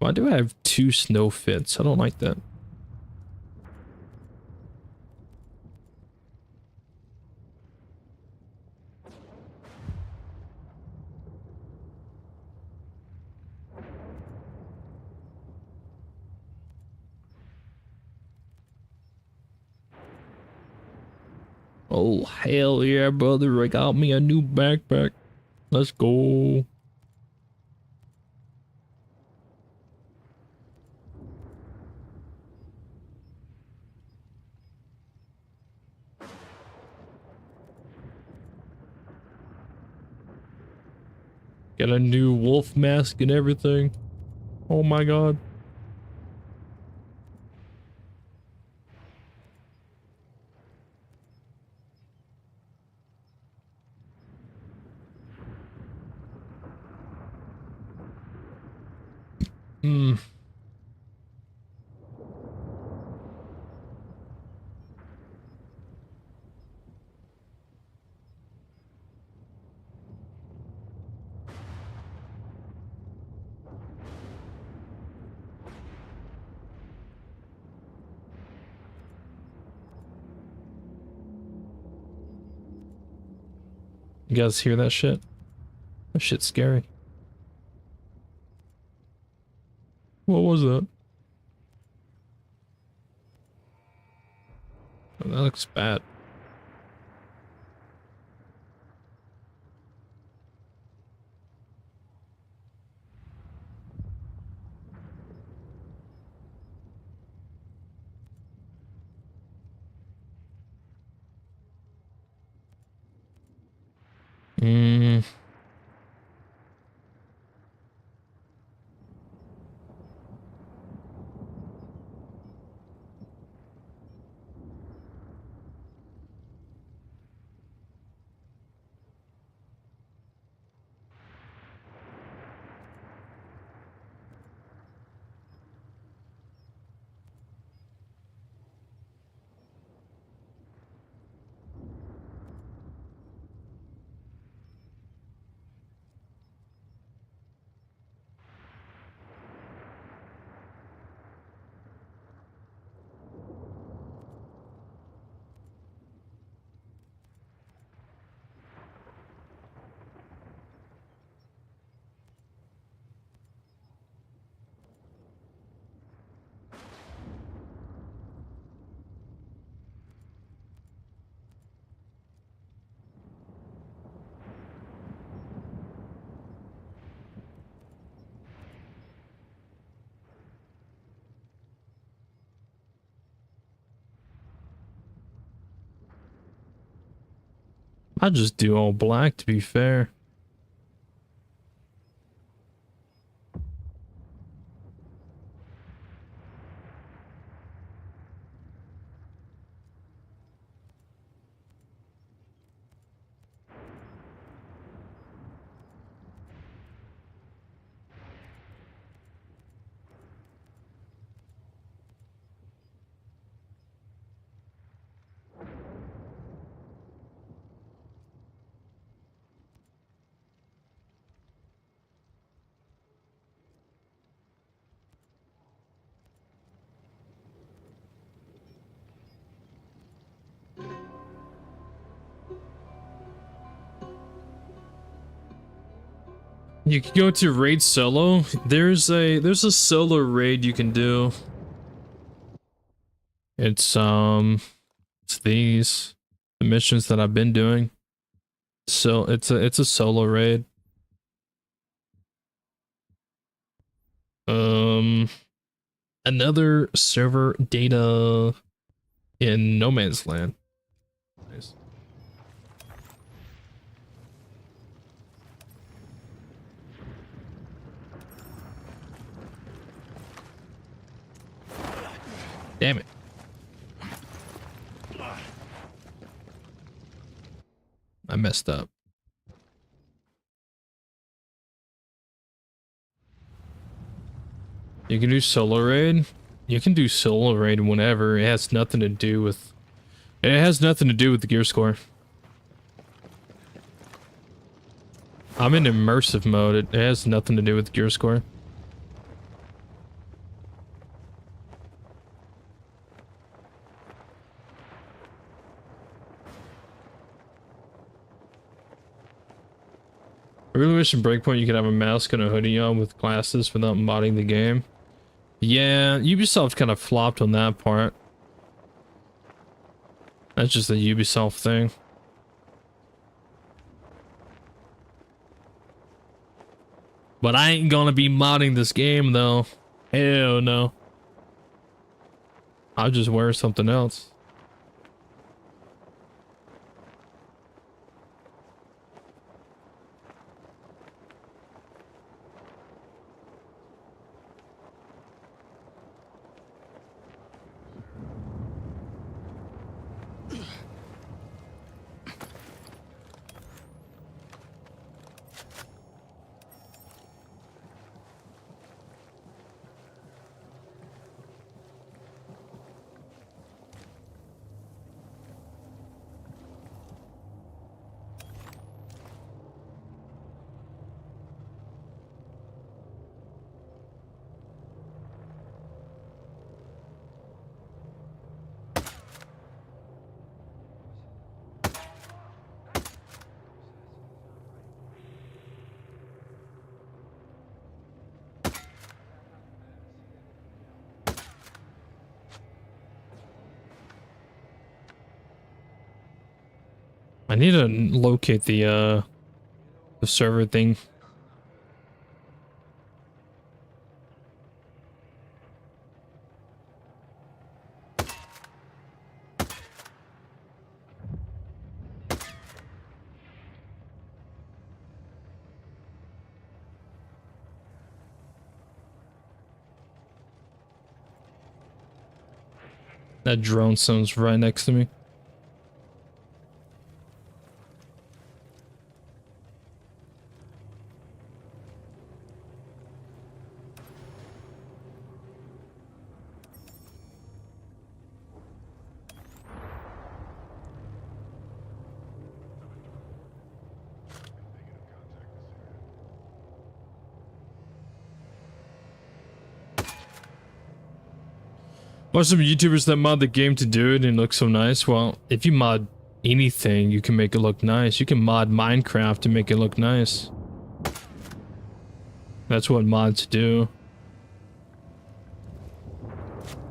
Why do I have 2 snow fits? I don't like that. Oh, hell yeah, brother. I got me a new backpack. Let's go. Got a new wolf mask and everything. Oh my god. Hmm. You guys hear that shit? That shit's scary. What was that? Oh, that looks bad. Hmm. I'd just do all black to be fair. You can go to raid solo. There's a solo raid you can do. It's these the missions that I've been doing. So it's a solo raid. Another server data in No Man's Land. Nice. Damn it. I messed up. You can do solo raid. You can do solo raid whenever. It has nothing to do with the gear score. I'm in immersive mode. It has nothing to do with gear score. I really wish in Breakpoint you could have a mask and a hoodie on with glasses without modding the game. Yeah, Ubisoft kind of flopped on that part. That's just a Ubisoft thing. But I ain't gonna be modding this game though. Hell no. I'll just wear something else. I need to locate the server thing. That drone sounds right next to me. Watch some YouTubers that mod the game to do it and it looks so nice. Well, if you mod anything, you can make it look nice. You can mod Minecraft to make it look nice. That's what mods do.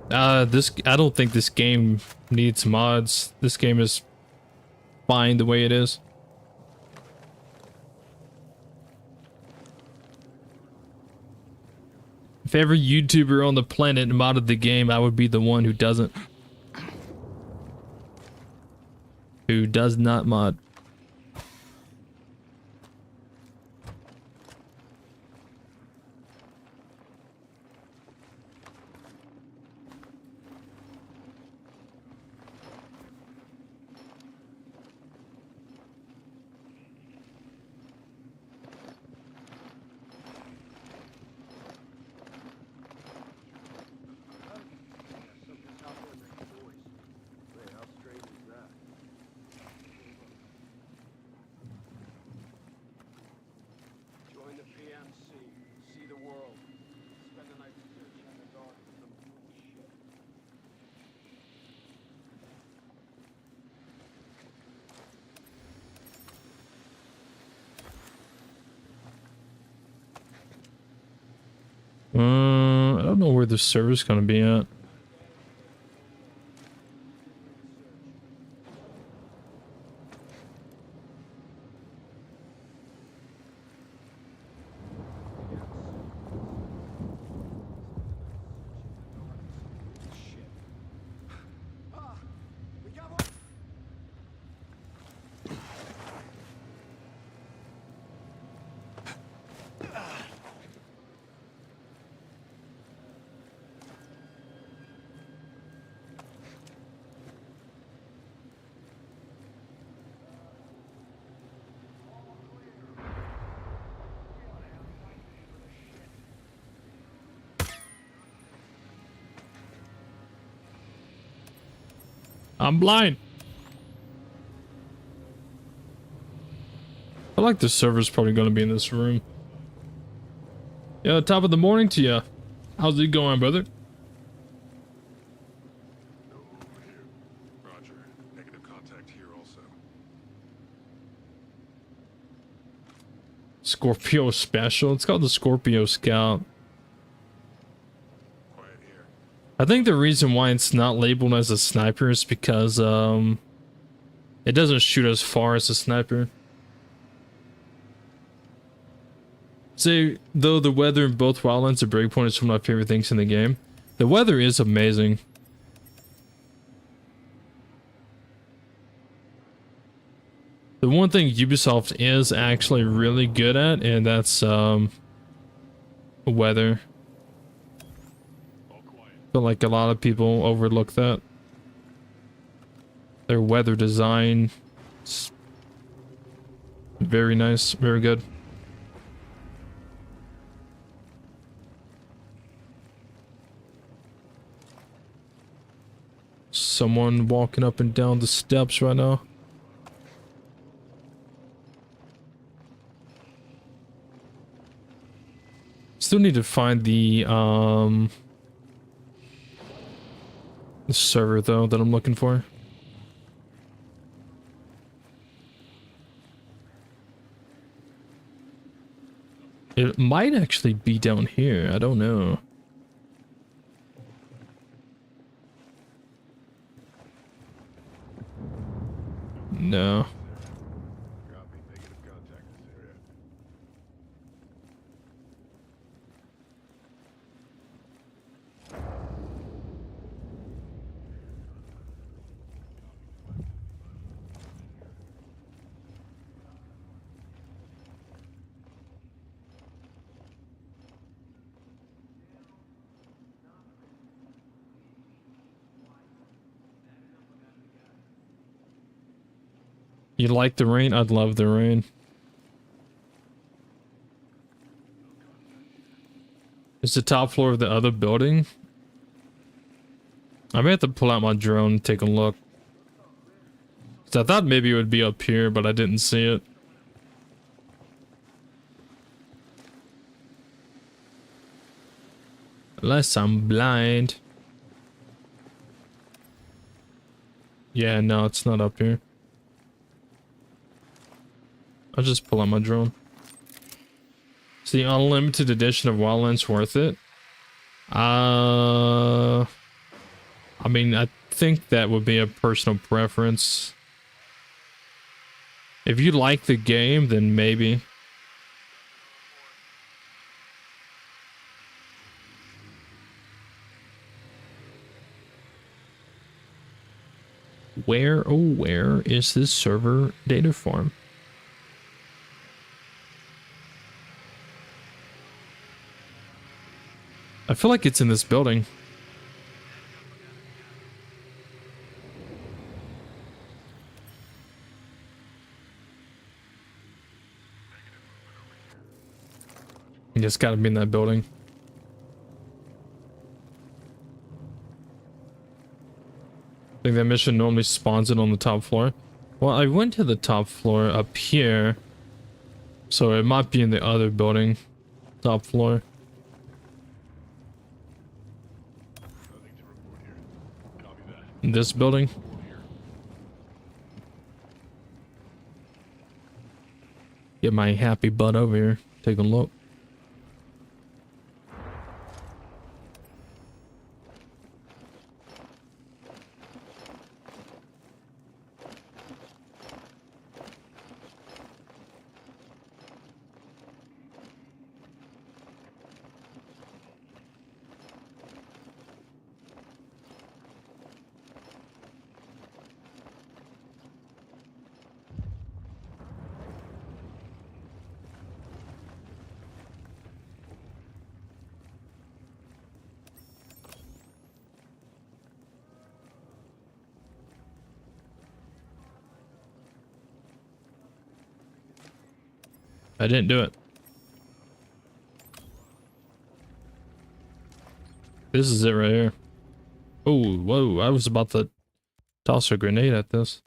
I don't think this game needs mods. This game is fine the way it is. If every YouTuber on the planet modded the game, I would be the one who doesn't. Who does not mod. I don't know where the server's gonna be at. I'm blind. I like the server's probably going to be in this room. Yeah, top of the morning to you. How's it going, brother? Roger. Negative contact here also. Scorpio Special. It's called the Scorpio Scout. Quiet here. I think the reason why it's not labeled as a sniper is because it doesn't shoot as far as a sniper. So, though the weather in both Wildlands and Breakpoint is one of my favorite things in the game, the weather is amazing. The one thing Ubisoft is actually really good at, and that's weather. All quiet. But like a lot of people overlook that. Their weather design is very nice, very good. Someone walking up and down the steps right now. Still need to find the server though that I'm looking for. It might actually be down here. I don't know. No. Copy. Negative contact this area. You like the rain? I'd love the rain. It's the top floor of the other building. I may have to pull out my drone and take a look. 'Cause I thought maybe it would be up here, but I didn't see it. Unless I'm blind. Yeah, no, it's not up here. I'll just pull out my drone. Is the unlimited edition of Wildlands worth it? I mean, I think that would be a personal preference. If you like the game, then maybe. Where, oh, where is this server data farm? I feel like it's in this building. It's gotta be in that building. I think that mission normally spawns it on the top floor. Well, I went to the top floor up here, so it might be in the other building, top floor. Nothing to report here. Copy that. In this building. Get my happy butt over here. Take a look. I didn't do it. This is it right here. Oh, whoa, I was about to toss a grenade at this.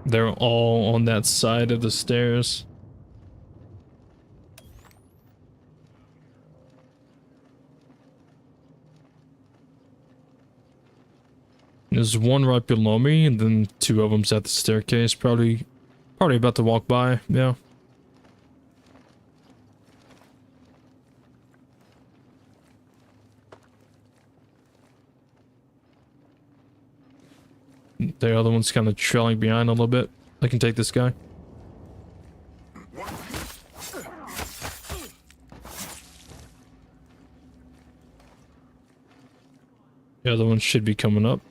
They're all on that side of the stairs. There's one right below me, and then two of them's at the staircase. Probably about to walk by. Yeah. The other one's kind of trailing behind a little bit. I can take this guy. The other one should be coming up.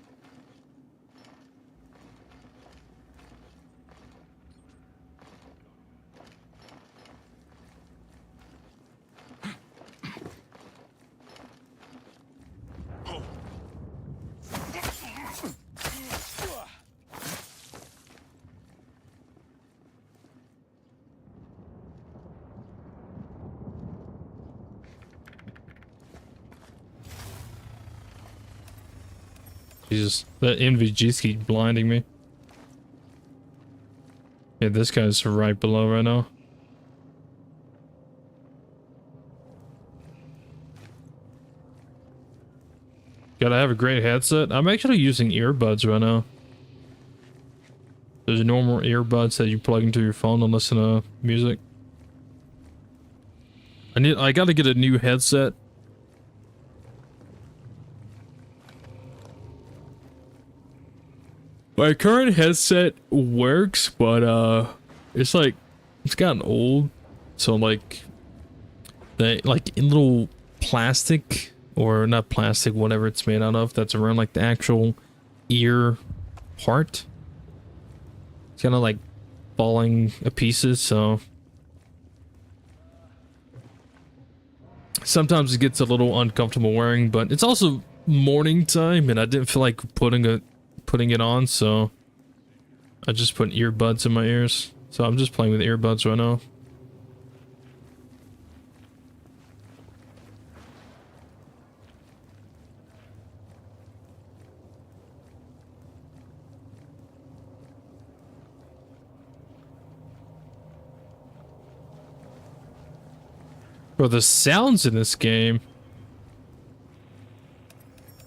Jesus, the NVGs keep blinding me. Yeah, this guy's right below right now. Gotta have a great headset. I'm actually using earbuds right now. There's normal earbuds that you plug into your phone and listen to music. I gotta get a new headset. My current headset works, but it's like it's gotten old, so like the little plastic, or not plastic, whatever it's made out of, that's around like the actual ear part, it's kind of like falling to pieces, so sometimes it gets a little uncomfortable wearing. But it's also morning time and I didn't feel like putting it on, so I just put earbuds in my ears. So I'm just playing with earbuds right now. Bro, the sounds in this game.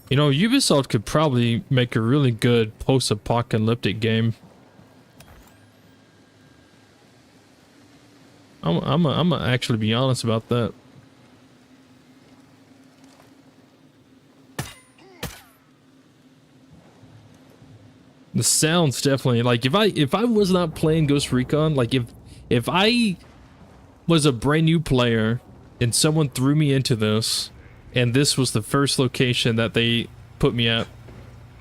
You know, Ubisoft could probably make a really good post-apocalyptic game. I'm gonna actually be honest about that. The sounds definitely, like, if I was not playing Ghost Recon, like if I was a brand new player and someone threw me into this, and this was the first location that they put me at,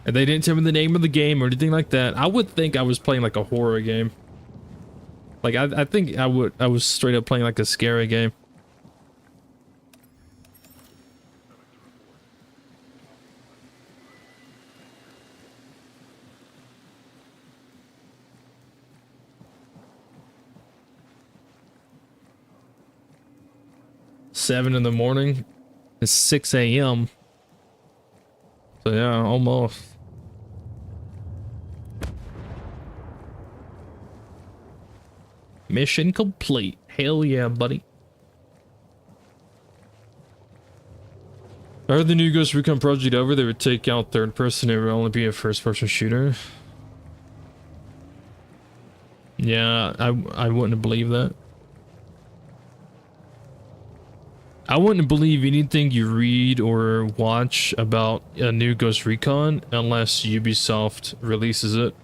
and they didn't tell me the name of the game or anything like that, I would think I was playing like a horror game. Like I think I was straight up playing like a scary game. Seven in the morning. It's 6 a.m. So yeah, almost. Mission complete. Hell yeah, buddy. I heard the new Ghost Recon project over. They would take out third person. It would only be a first person shooter. Yeah, I wouldn't believe that. I wouldn't believe anything you read or watch about a new Ghost Recon unless Ubisoft releases it.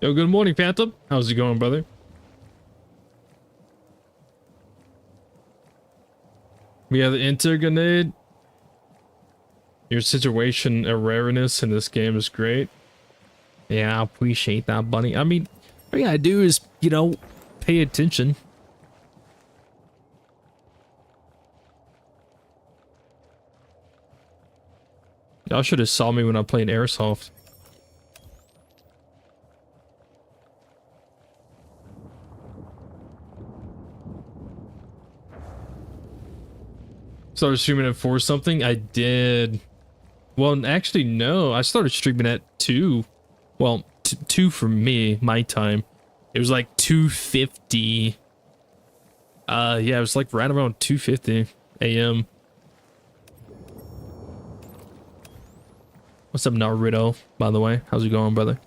Yo, good morning, Phantom. How's it going, brother? We have the inter grenade. Your situation awareness in this game is great. Yeah, I appreciate that, buddy. I mean, all you gotta do is, you know, pay attention. Y'all should have saw me when I played Airsoft. Started streaming at 4 something? I did. Well, actually, no. I started streaming at 2. Well, 2 for me, my time. It was like 2:50. Yeah, it was like right around 2:50 a.m. What's up, Naruto, by the way? How's it going, brother?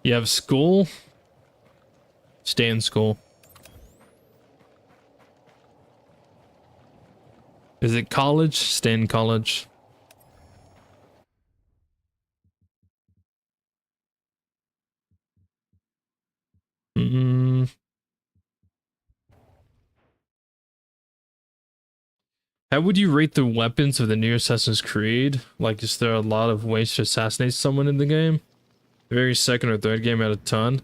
You have school? Stay in school. Is it college? Stay in college. How would you rate the weapons of the new Assassin's Creed? Like, is there a lot of ways to assassinate someone in the game? The very second or third game out of 10?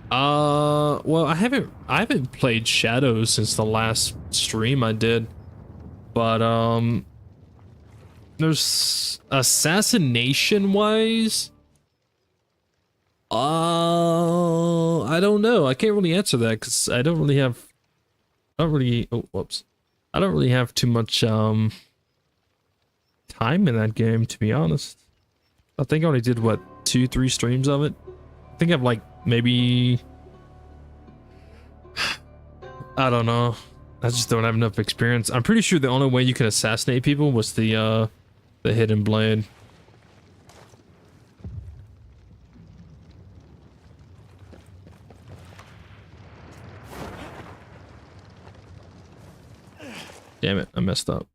Well, I haven't played Shadows since the last stream I did. But, there's assassination-wise? I don't know. I can't really answer that because I don't really have... oh, whoops. I don't really have too much, time in that game, to be honest. I think I only did, what, 2-3 streams of it? I think I've, like, maybe... I don't know. I just don't have enough experience. I'm pretty sure the only way you can assassinate people was the hidden blade. Damn it, I messed up.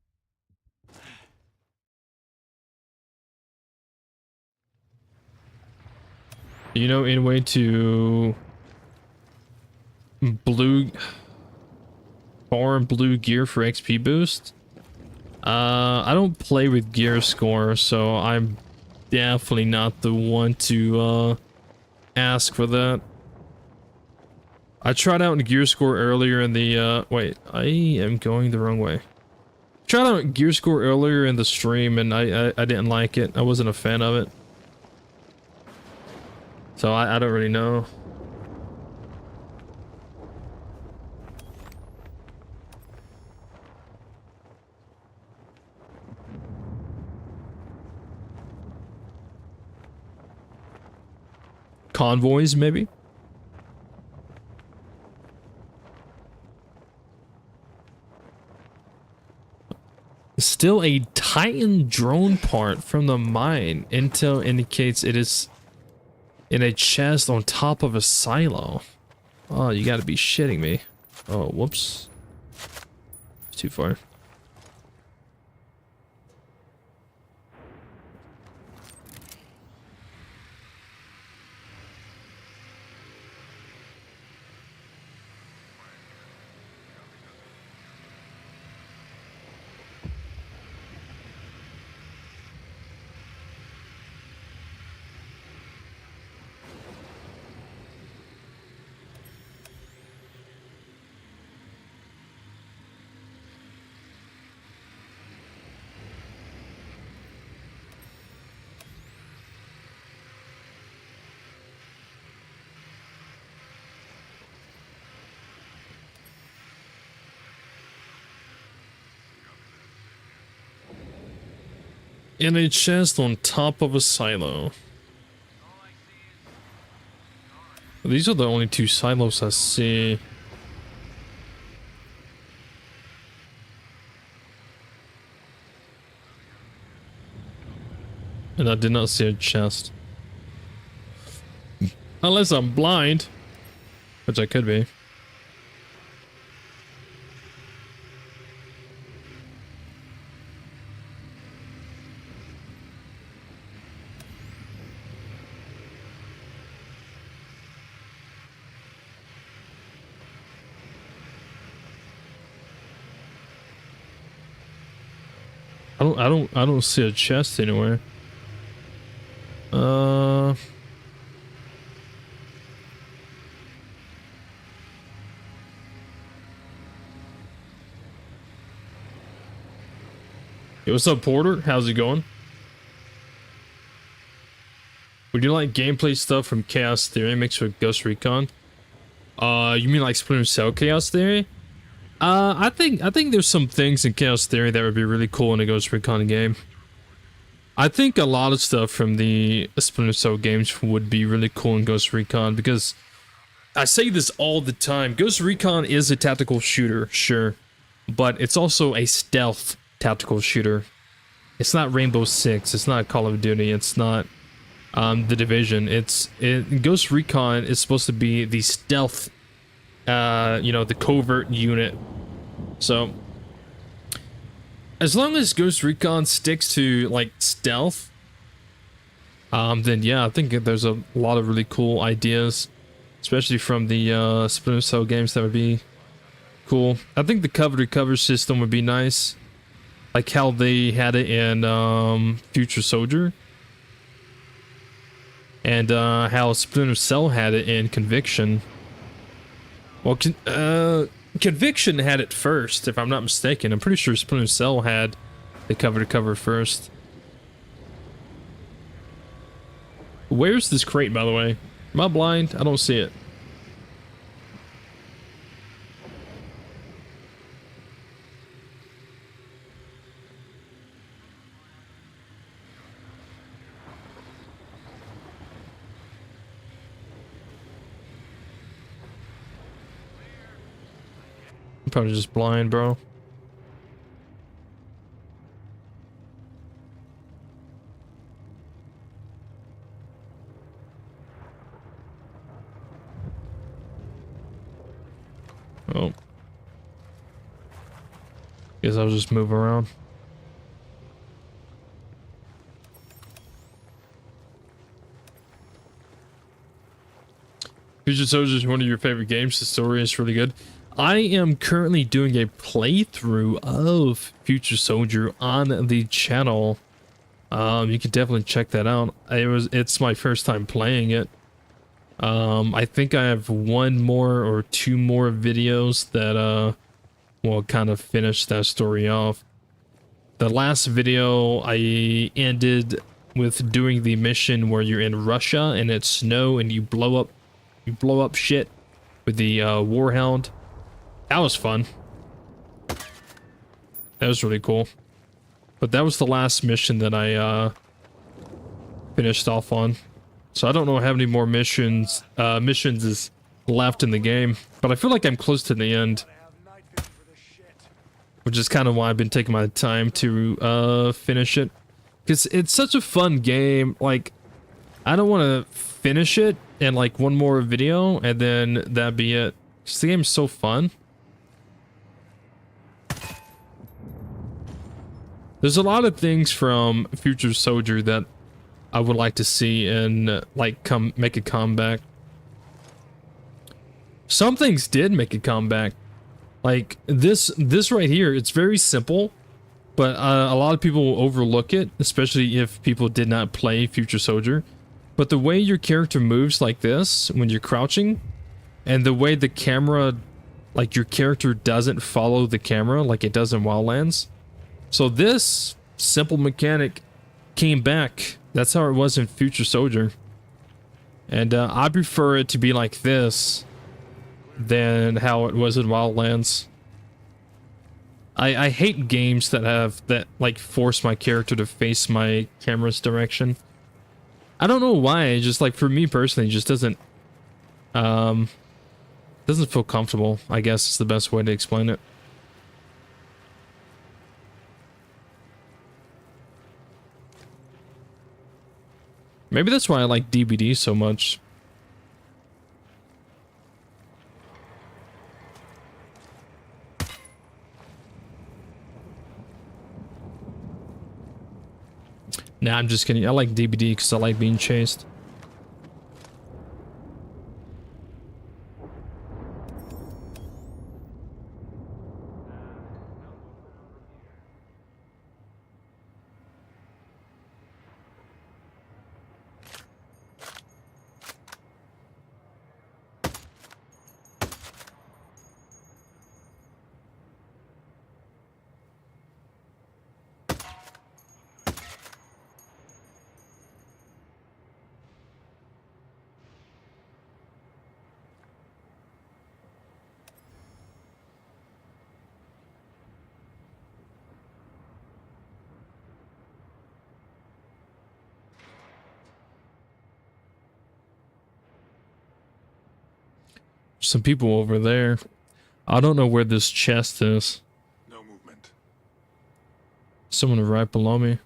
You know, in way to farm blue gear for XP boost? I don't play with gear score, so I'm definitely not the one to ask for that. I tried out gear score earlier in the wait, I am going the wrong way. Tried out gear score earlier in the stream and I didn't like it. I wasn't a fan of it. So I don't really know. Convoys, maybe? Still a Titan drone part from the mine. Intel indicates it is in a chest on top of a silo. Oh, you gotta be shitting me. Oh, whoops. Too far. In a chest on top of a silo. These are the only 2 silos I see. And I did not see a chest. Unless I'm blind. Which I could be. I don't see a chest anywhere. Hey, what's up, Porter? How's it going? Would you like gameplay stuff from Chaos Theory mixed with Ghost Recon? You mean like Splinter Cell Chaos Theory? I think there's some things in Chaos Theory that would be really cool in a Ghost Recon game. I think a lot of stuff from the Splinter Cell games would be really cool in Ghost Recon, because I say this all the time. Ghost Recon is a tactical shooter, sure, but it's also a stealth tactical shooter. It's not Rainbow Six, it's not Call of Duty, it's not The Division. Ghost Recon is supposed to be the stealth, you know, the covert unit. So as long as Ghost Recon sticks to like stealth, then yeah, I think there's a lot of really cool ideas, especially from the Splinter Cell games, that would be cool. I think the cover-to-cover system would be nice, like how they had it in Future Soldier, and how Splinter Cell had it in Conviction. Well, Conviction had it first, if I'm not mistaken. I'm pretty sure Splinter Cell had the cover-to-cover first. Where's this crate, by the way? Am I blind? I don't see it. I'm probably just blind, bro. Oh. Guess I'll just move around. Future Soldier is one of your favorite games. The story is really good. I am currently doing a playthrough of Future Soldier on the channel. You can definitely check that out. It's my first time playing it. I think I have one more or two more videos that will kind of finish that story off. The last video I ended with doing the mission where you're in Russia and it's snow and you blow up shit with the Warhound. That was fun. That was really cool. But that was the last mission that I finished off on. So I don't know how many more missions is left in the game, but I feel like I'm close to the end, which is kind of why I've been taking my time to finish it, because it's such a fun game. Like, I don't want to finish it in like one more video and then that'd be it. Because the game's so fun. There's a lot of things from Future Soldier that I would like to see and like make a comeback. Some things did make a comeback. Like this right here, it's very simple, but a lot of people will overlook it, especially if people did not play Future Soldier. But the way your character moves like this when you're crouching, and the way the camera, like your character doesn't follow the camera like it does in Wildlands. So this simple mechanic came back. That's how it was in Future Soldier. And I prefer it to be like this than how it was in Wildlands. I hate games that like force my character to face my camera's direction. I don't know why. It just, like, for me personally, it just doesn't feel comfortable, I guess is the best way to explain it. Maybe that's why I like DBD so much. Nah, I'm just kidding. I like DBD because I like being chased. Some people over there. I don't know where this chest is. No movement. Someone right below me.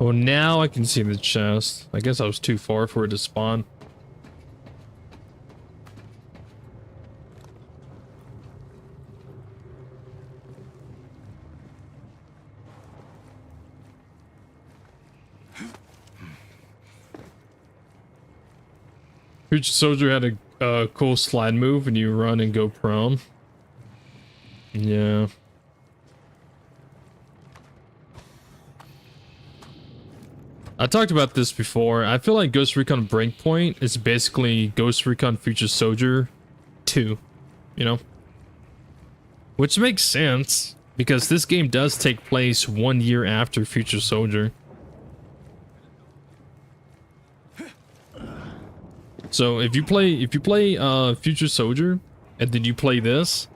Oh, now I can see the chest. I guess I was too far for it to spawn. Future Soldier had a cool slide move when you run and go prone. Yeah. I talked about this before. I feel like Ghost Recon Breakpoint is basically Ghost Recon Future Soldier 2, you know? Which makes sense, because this game does take place 1 year after Future Soldier. So if you play Future Soldier and then you play this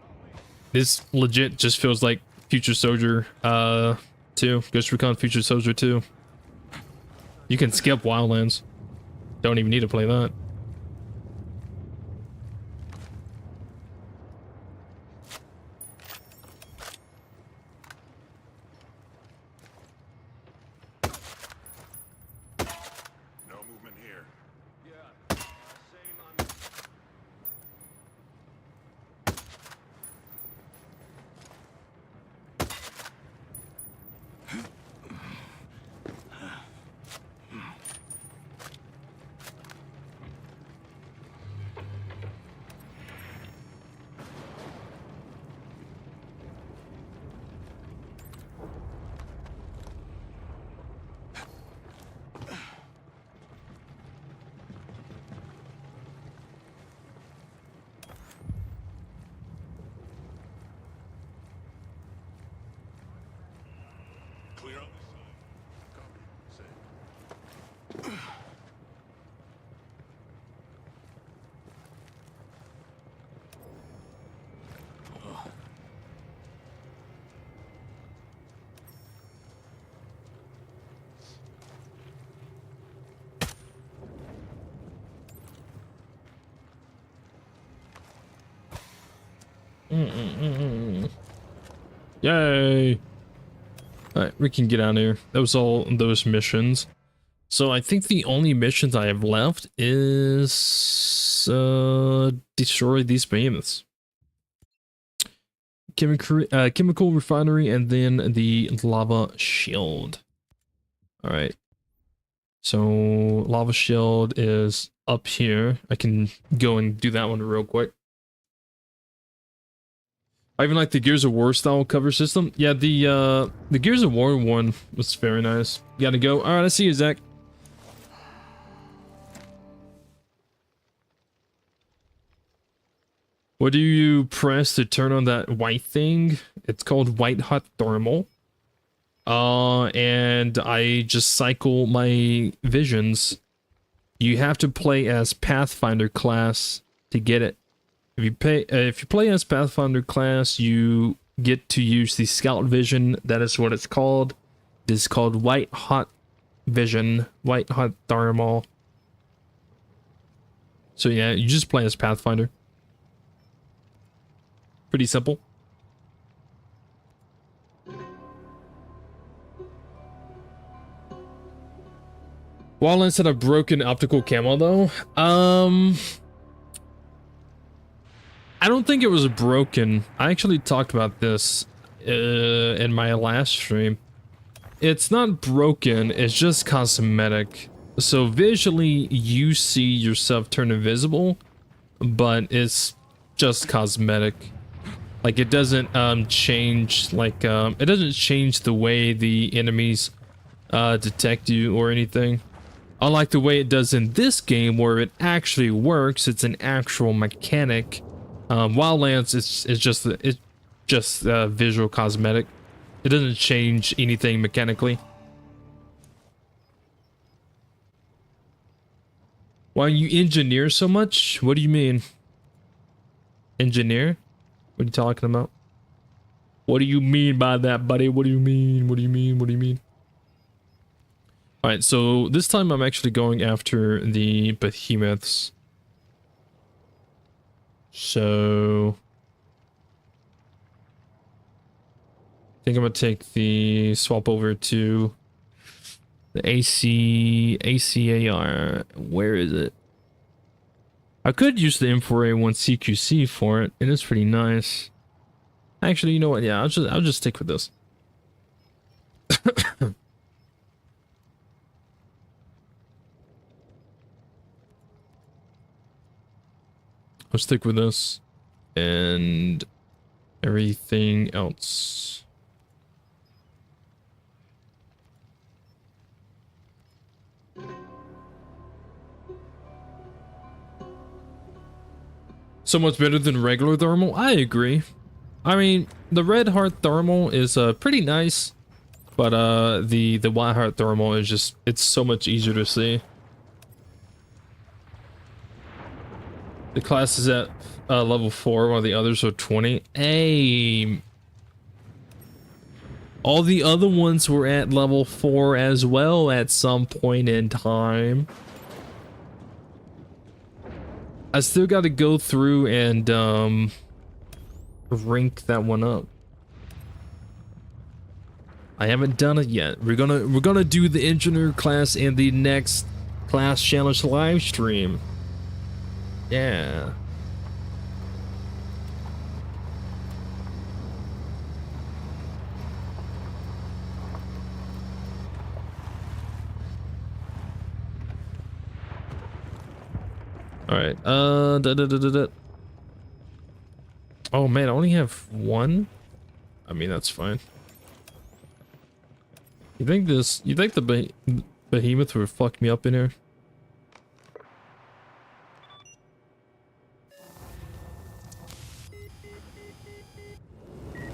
legit just feels like Future Soldier 2, Ghost Recon Future Soldier 2. You can skip Wildlands. Don't even need to play that. No movement here. Yeah. Same on. Clear up this side. Copy. Say. Yay! Alright, we can get out of here. That was all those missions. So I think the only missions I have left is destroy these behemoths. Chemical refinery and then the lava shield. Alright. So lava shield is up here. I can go and do that one real quick. I even like the Gears of War style cover system. Yeah, the Gears of War one was very nice. Gotta go. All right, I see you, Zach. What do you press to turn on that white thing? It's called white hot thermal. And I just cycle my visions. You have to play as Pathfinder class to get it. If you play as Pathfinder class, you get to use the scout vision. That is what it's called. It is called white hot vision, white hot thermal. So yeah, you just play as Pathfinder. Pretty simple. Wildlands had a broken optical camo though. I don't think it was broken. I actually talked about this in my last stream. It's not broken, it's just cosmetic. So visually you see yourself turn invisible, but it's just cosmetic. Like it doesn't change, like it doesn't change the way the enemies detect you or anything. Unlike the way it does in this game where it actually works, it's an actual mechanic. Wildlands is just visual cosmetic. It doesn't change anything mechanically. Why you engineer so much? What do you mean? Engineer? What are you talking about? What do you mean by that, buddy? What do you mean? What do you mean? What do you mean? Alright, so this time I'm actually going after the Behemoths. So I think I'm gonna take the swap over to the ACAR. Where is it? I could use the M4A1 CQC for it. It is pretty nice. Actually, you know what? Yeah, I'll just stick with this. I'll stick with this and everything else. So much better than regular thermal? I agree. I mean, the red heart thermal is pretty nice, but the white heart thermal is just, it's so much easier to see. The class is at level 4 while the others are 20. Hey, all the other ones were at level 4 as well at some point in time. I still got to go through and rank that one up. I haven't done it yet. We're gonna do the engineer class in the next class challenge live stream. Yeah. All right. Oh man, I only have one. I mean, that's fine. You think the Behemoth would fuck me up in here?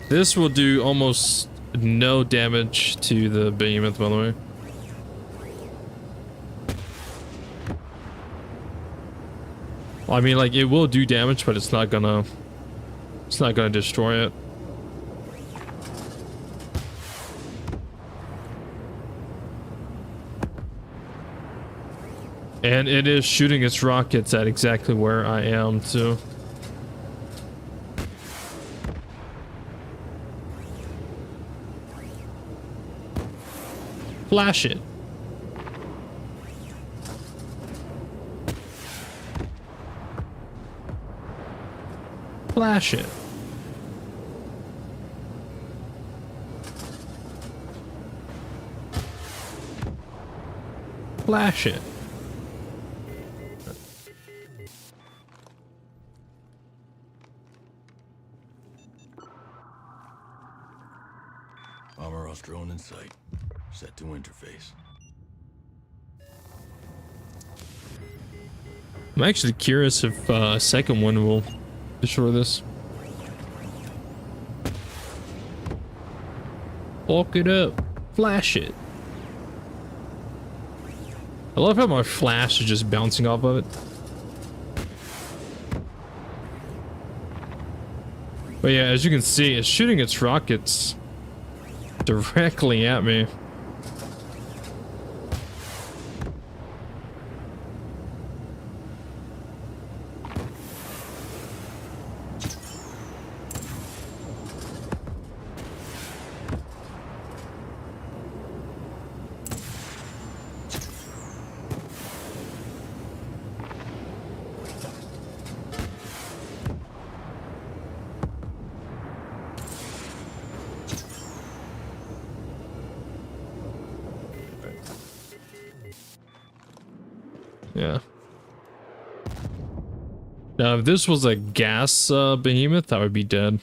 This will do almost no damage to the Behemoth, by the way. Well, I mean, like, it will do damage, but it's not gonna destroy it. And it is shooting its rockets at exactly where I am, too. Flash it. Flash it. Flash it. Armor drone in sight. Set to interface. I'm actually curious if a second one will destroy this. Walk it up. Flash it. I love how my flash is just bouncing off of it. But yeah, as you can see, it's shooting its rockets directly at me. Yeah. Now, if this was a gas behemoth, I would be dead.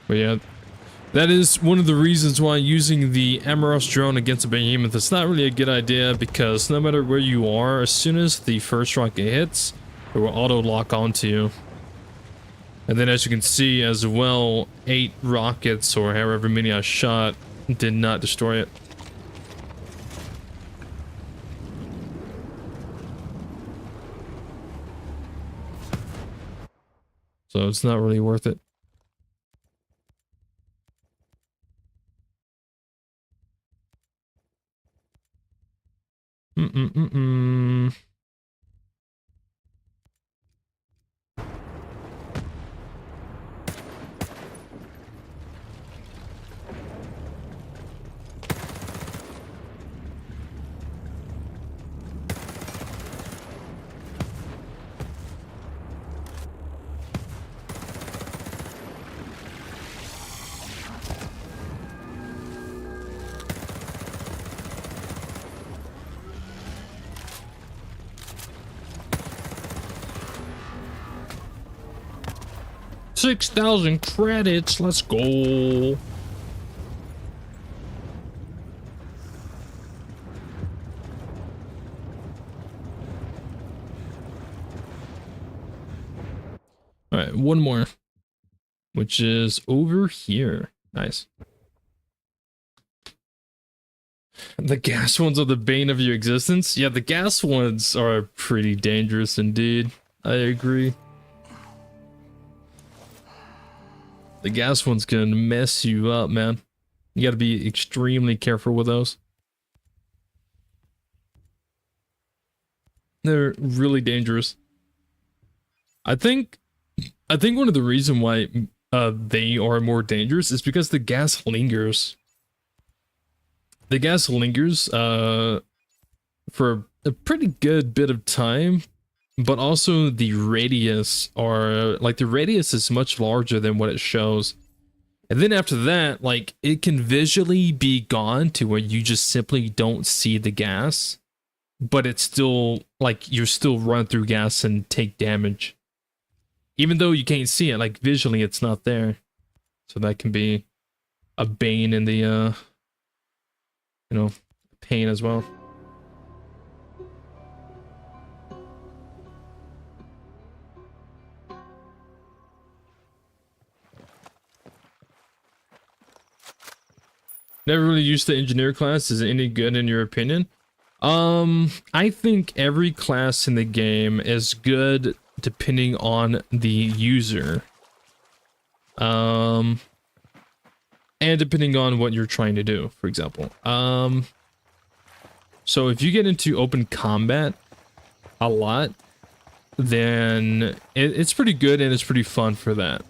But yeah, That is one of the reasons why using the Emerald drone against a Behemoth is not really a good idea, because no matter where you are, as soon as the first rocket hits, it will auto lock onto you. And then as you can see as well, 8 rockets or however many I shot did not destroy it. So it's not really worth it. Mm-mm-mm-mm. 6,000 credits, let's go. All right, one more, which is over here. Nice. The gas ones are the bane of your existence. Yeah, the gas ones are pretty dangerous indeed. I agree. The gas ones can mess you up, man. You gotta be extremely careful with those. They're really dangerous. I think one of the reasons why they are more dangerous is because the gas lingers. The gas lingers for a pretty good bit of time, but also the radius the radius is much larger than what it shows. And then after that, like, it can visually be gone to where you just simply don't see the gas, but it's still like you still run through gas and take damage. Even though you can't see it, like visually it's not there. So that can be a bane in the pain as well. Never really used the engineer class. Is it any good in your opinion? I think every class in the game is good depending on the user. And depending on what you're trying to do, for example. So if you get into open combat a lot, then it's pretty good and it's pretty fun for that.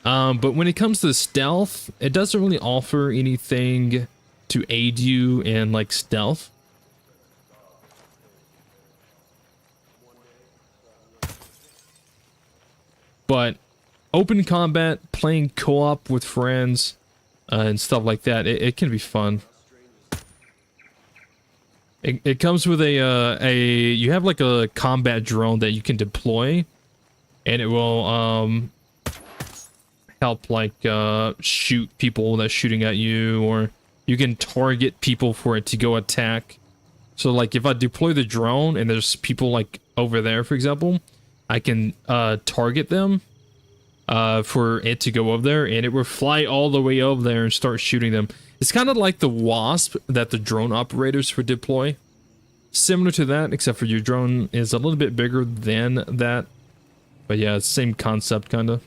But when it comes to stealth, it doesn't really offer anything to aid you in like stealth. But open combat, playing co-op with friends, and stuff like that, it can be fun. It comes with you have like a combat drone that you can deploy, and it will help like shoot people that's shooting at you, or you can target people for it to go attack. So like if I deploy the drone and there's people like over there, for example, I can target them for it to go over there, and it will fly all the way over there and start shooting them. It's kind of like the Wasp that the drone operators would deploy. Similar to that, except for your drone is a little bit bigger than that. But yeah, it's the same concept, kind of.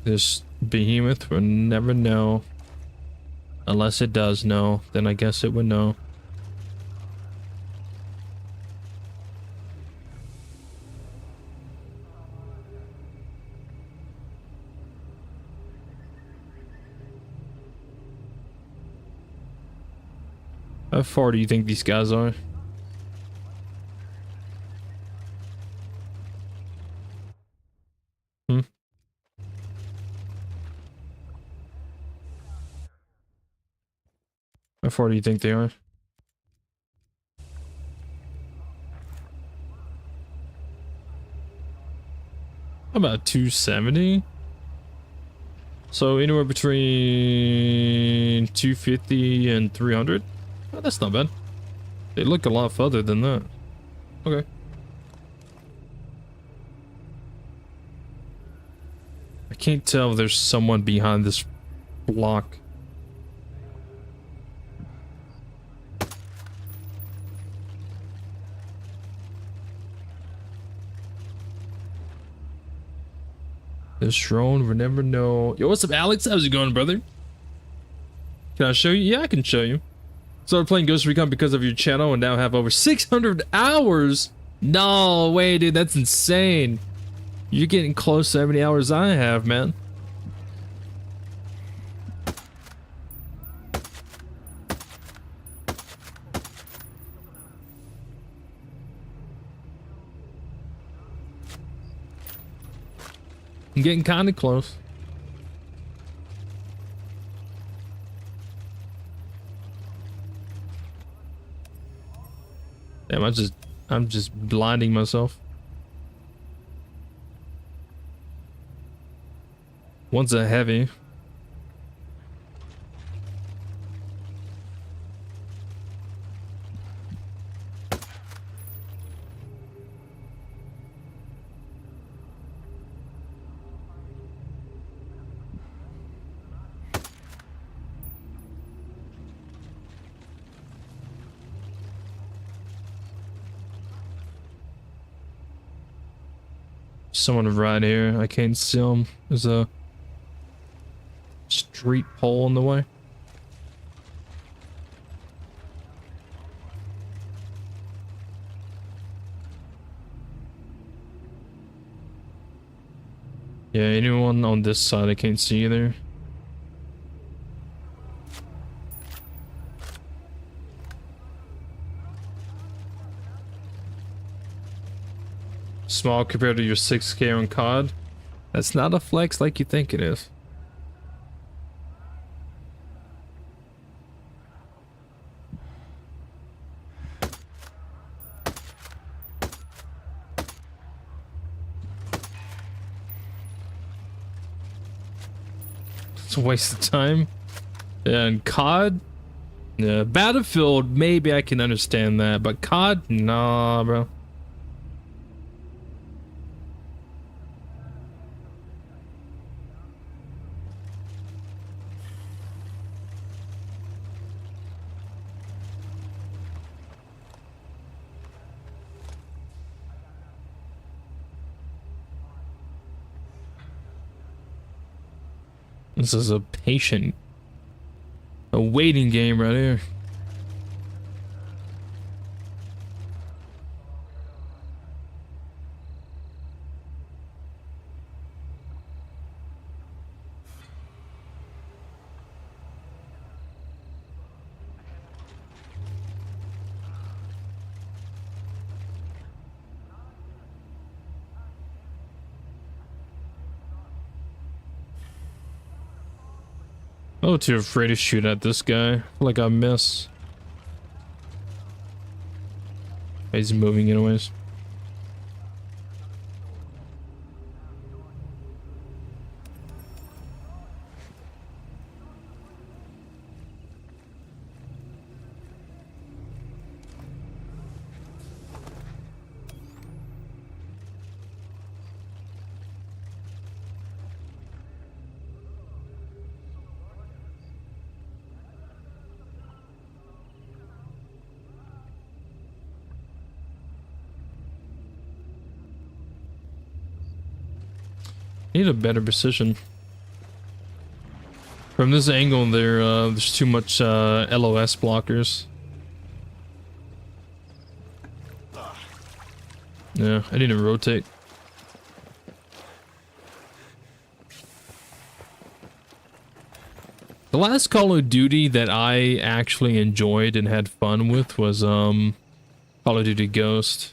This Behemoth will never know. Unless it does know, then I guess it would know. How far do you think these guys are? How far do you think they are? About 270. So anywhere between 250 and 300. Oh, that's not bad. They look a lot further than that. Okay. I can't tell if there's someone behind this block. This drone, we never know. Yo, what's up, Alex? How's it going, brother? Can I show you? Yeah, I can show you. Started playing Ghost Recon because of your channel and now have over 600 hours. No way, dude. That's insane. You're getting close to how many hours I have, man. I'm getting kind of close. Damn, I'm just blinding myself. One's a heavy. Someone right here. I can't see him. There's a street pole in the way. Yeah, anyone on this side I can't see either. Small compared to your 6K on COD. That's not a flex like you think it is. It's a waste of time. And COD? Yeah, Battlefield, maybe I can understand that, but COD? Nah, bro. This is a waiting game right here. Oh, too afraid to shoot at this guy. Like I miss. He's moving anyways. Need a better precision. From this angle, there's too much LOS blockers. Yeah, I need to rotate. The last Call of Duty that I actually enjoyed and had fun with was Call of Duty Ghost.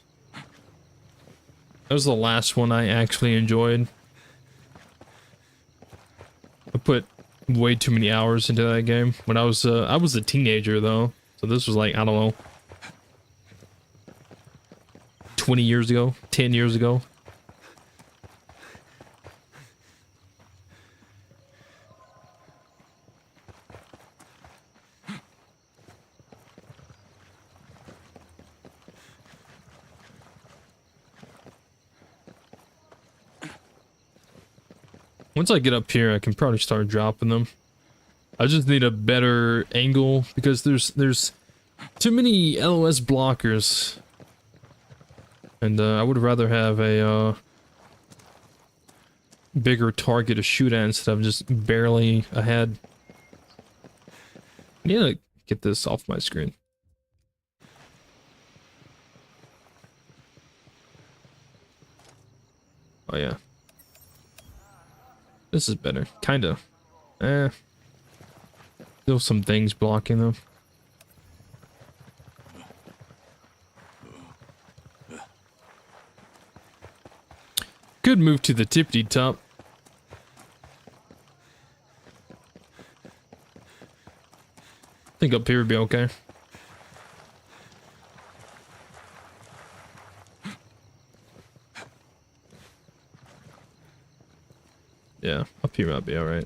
That was the last one I actually enjoyed. way too many hours into that game when I was a teenager though. So this was like, I don't know, 20 years ago, 10 years ago. Once I get up here, I can probably start dropping them. I just need a better angle because there's too many LOS blockers. And I would rather have a bigger target to shoot at instead of just barely ahead. I need to get this off my screen. Oh yeah. This is better. Kinda. Still some things blocking them. Could move to the tippity top. Think up here would be okay. Yeah, up here might be alright.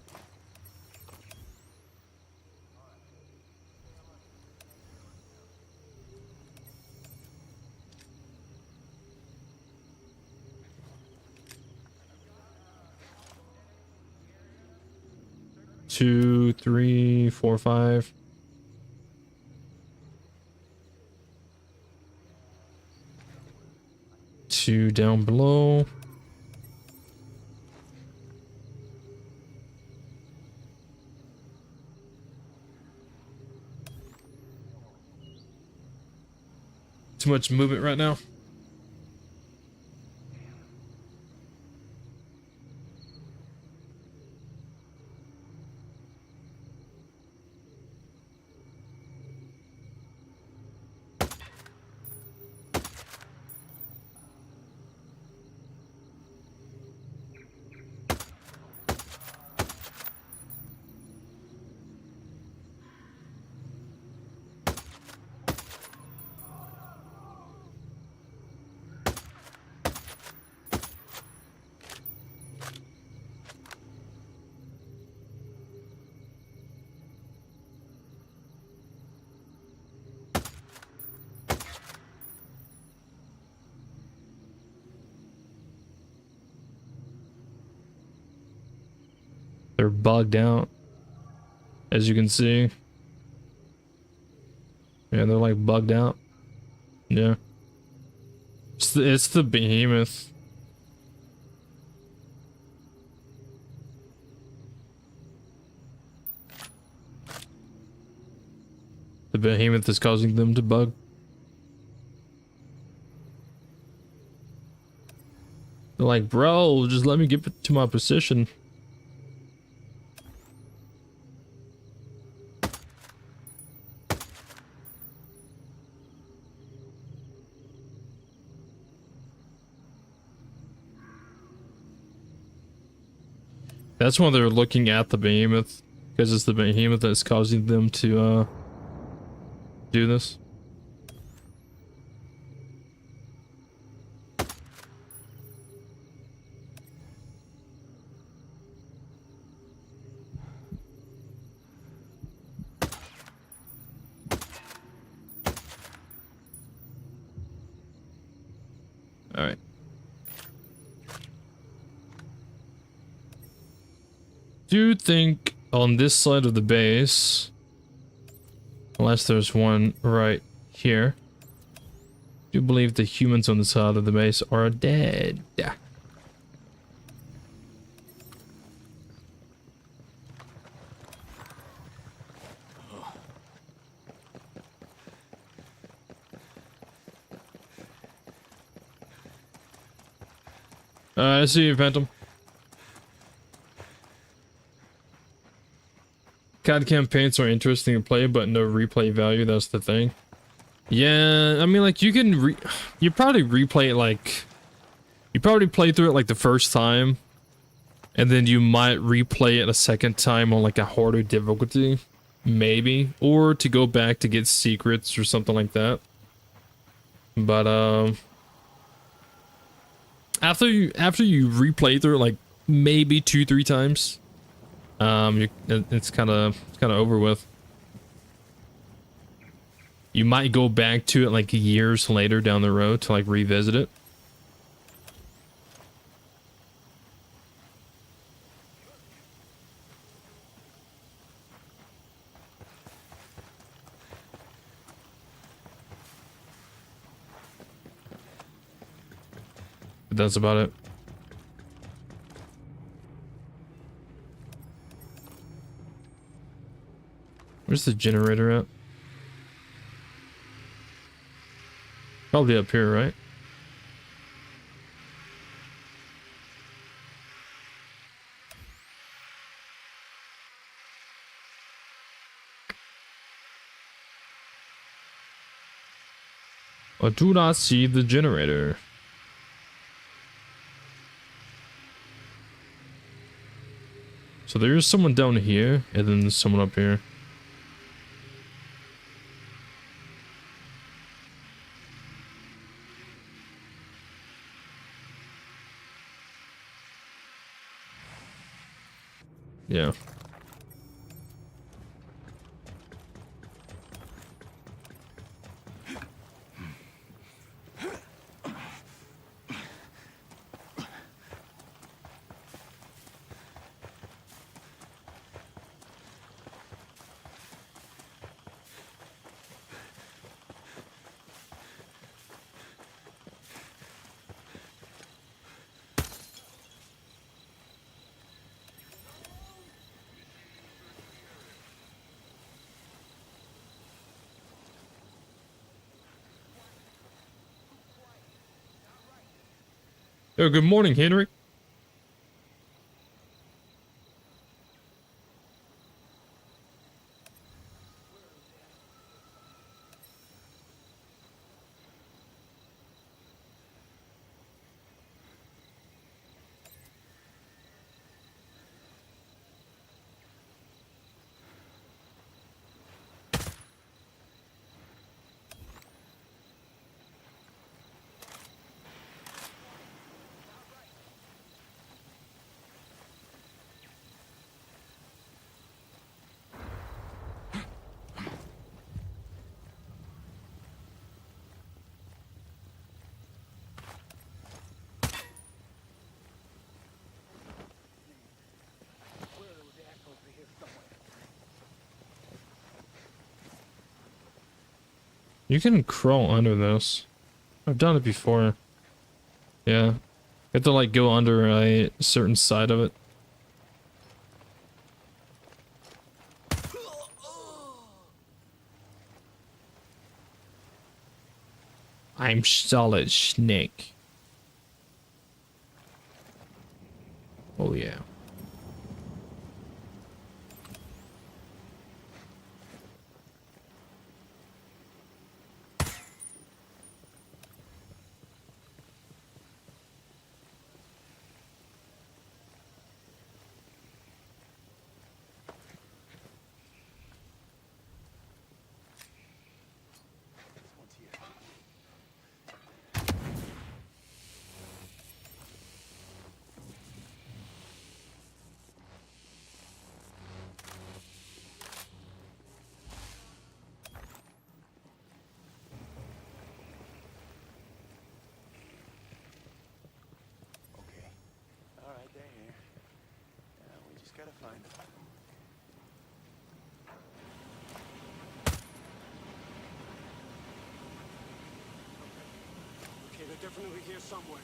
Two, three, four, five. Two down below. Too much movement right now. They're bugged out, as you can see. Yeah, they're like bugged out. Yeah. It's the Behemoth. The Behemoth is causing them to bug. They're like, bro, just let me get to my position. That's why they're looking at the Behemoth, because it's the Behemoth that's causing them to do this. All right. Do think on this side of the base, unless there's one right here, do believe the humans on the side of the base are dead. I see you, Phantom. COD campaigns are interesting to play, but no replay value, that's the thing. Yeah, I mean, like, you can you probably replay it, like, you probably play through it, like, the first time, and then you might replay it a second time on like a harder difficulty, maybe, or to go back to get secrets or something like that. But after you replay through it, like maybe 2-3 times, it's kind of over with. You might go back to it like years later down the road to like revisit it. But that's about it. Where's the generator at? Probably up here, right? I do not see the generator. So there's someone down here, and then there's someone up here. Yeah. Oh, good morning, Henry. You can crawl under this. I've done it before. Yeah. You have to like go under a certain side of it. I'm solid snake. Oh yeah. Gotta find them. Okay, they're definitely here somewhere.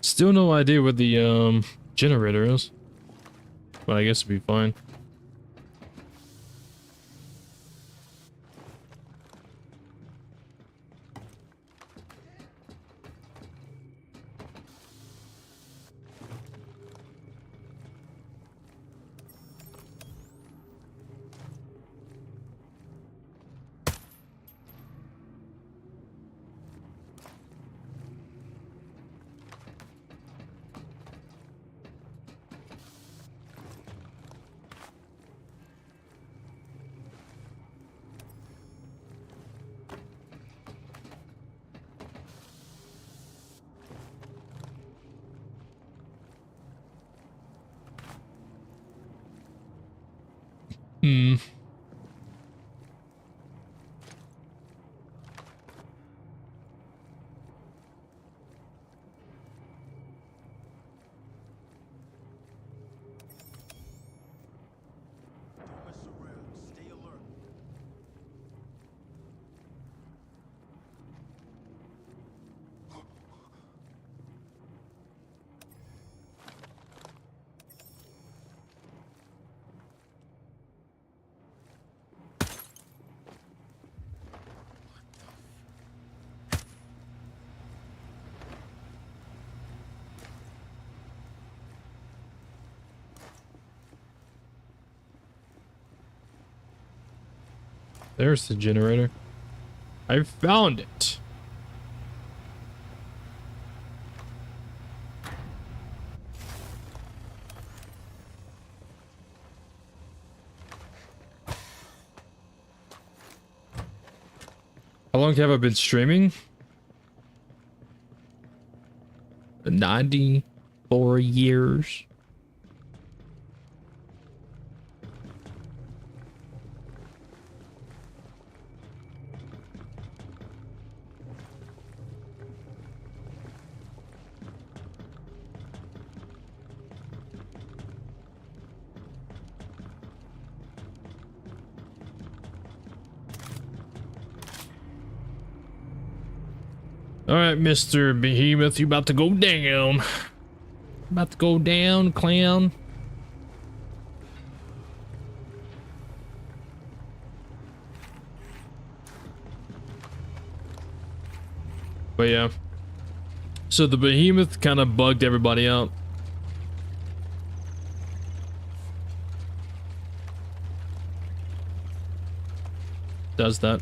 Still no idea what the generator is, but I guess it'd be fine. Hmm. Don't mess around. Stay alert. There's the generator. I found it. How long have I been streaming? 94 years. All right, Mr. Behemoth, you about to go down. About to go down, clown. But yeah. So the Behemoth kind of bugged everybody out. Does that.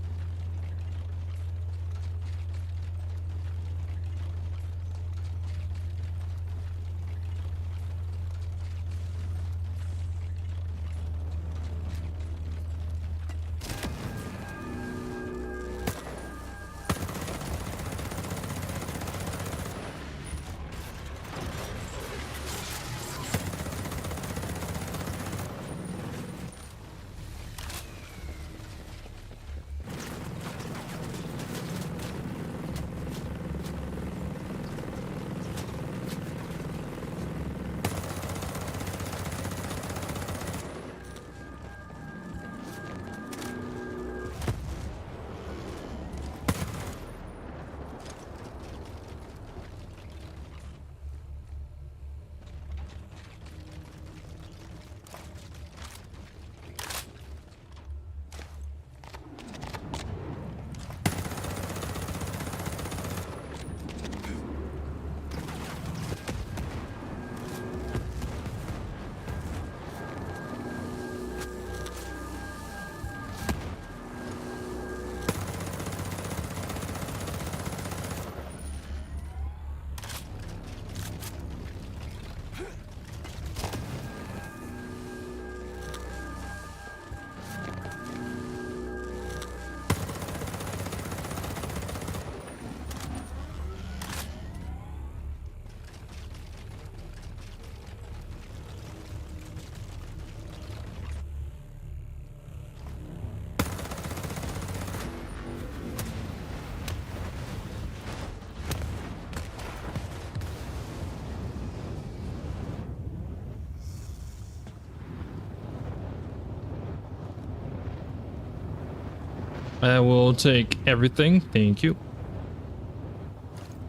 I will take everything. Thank you.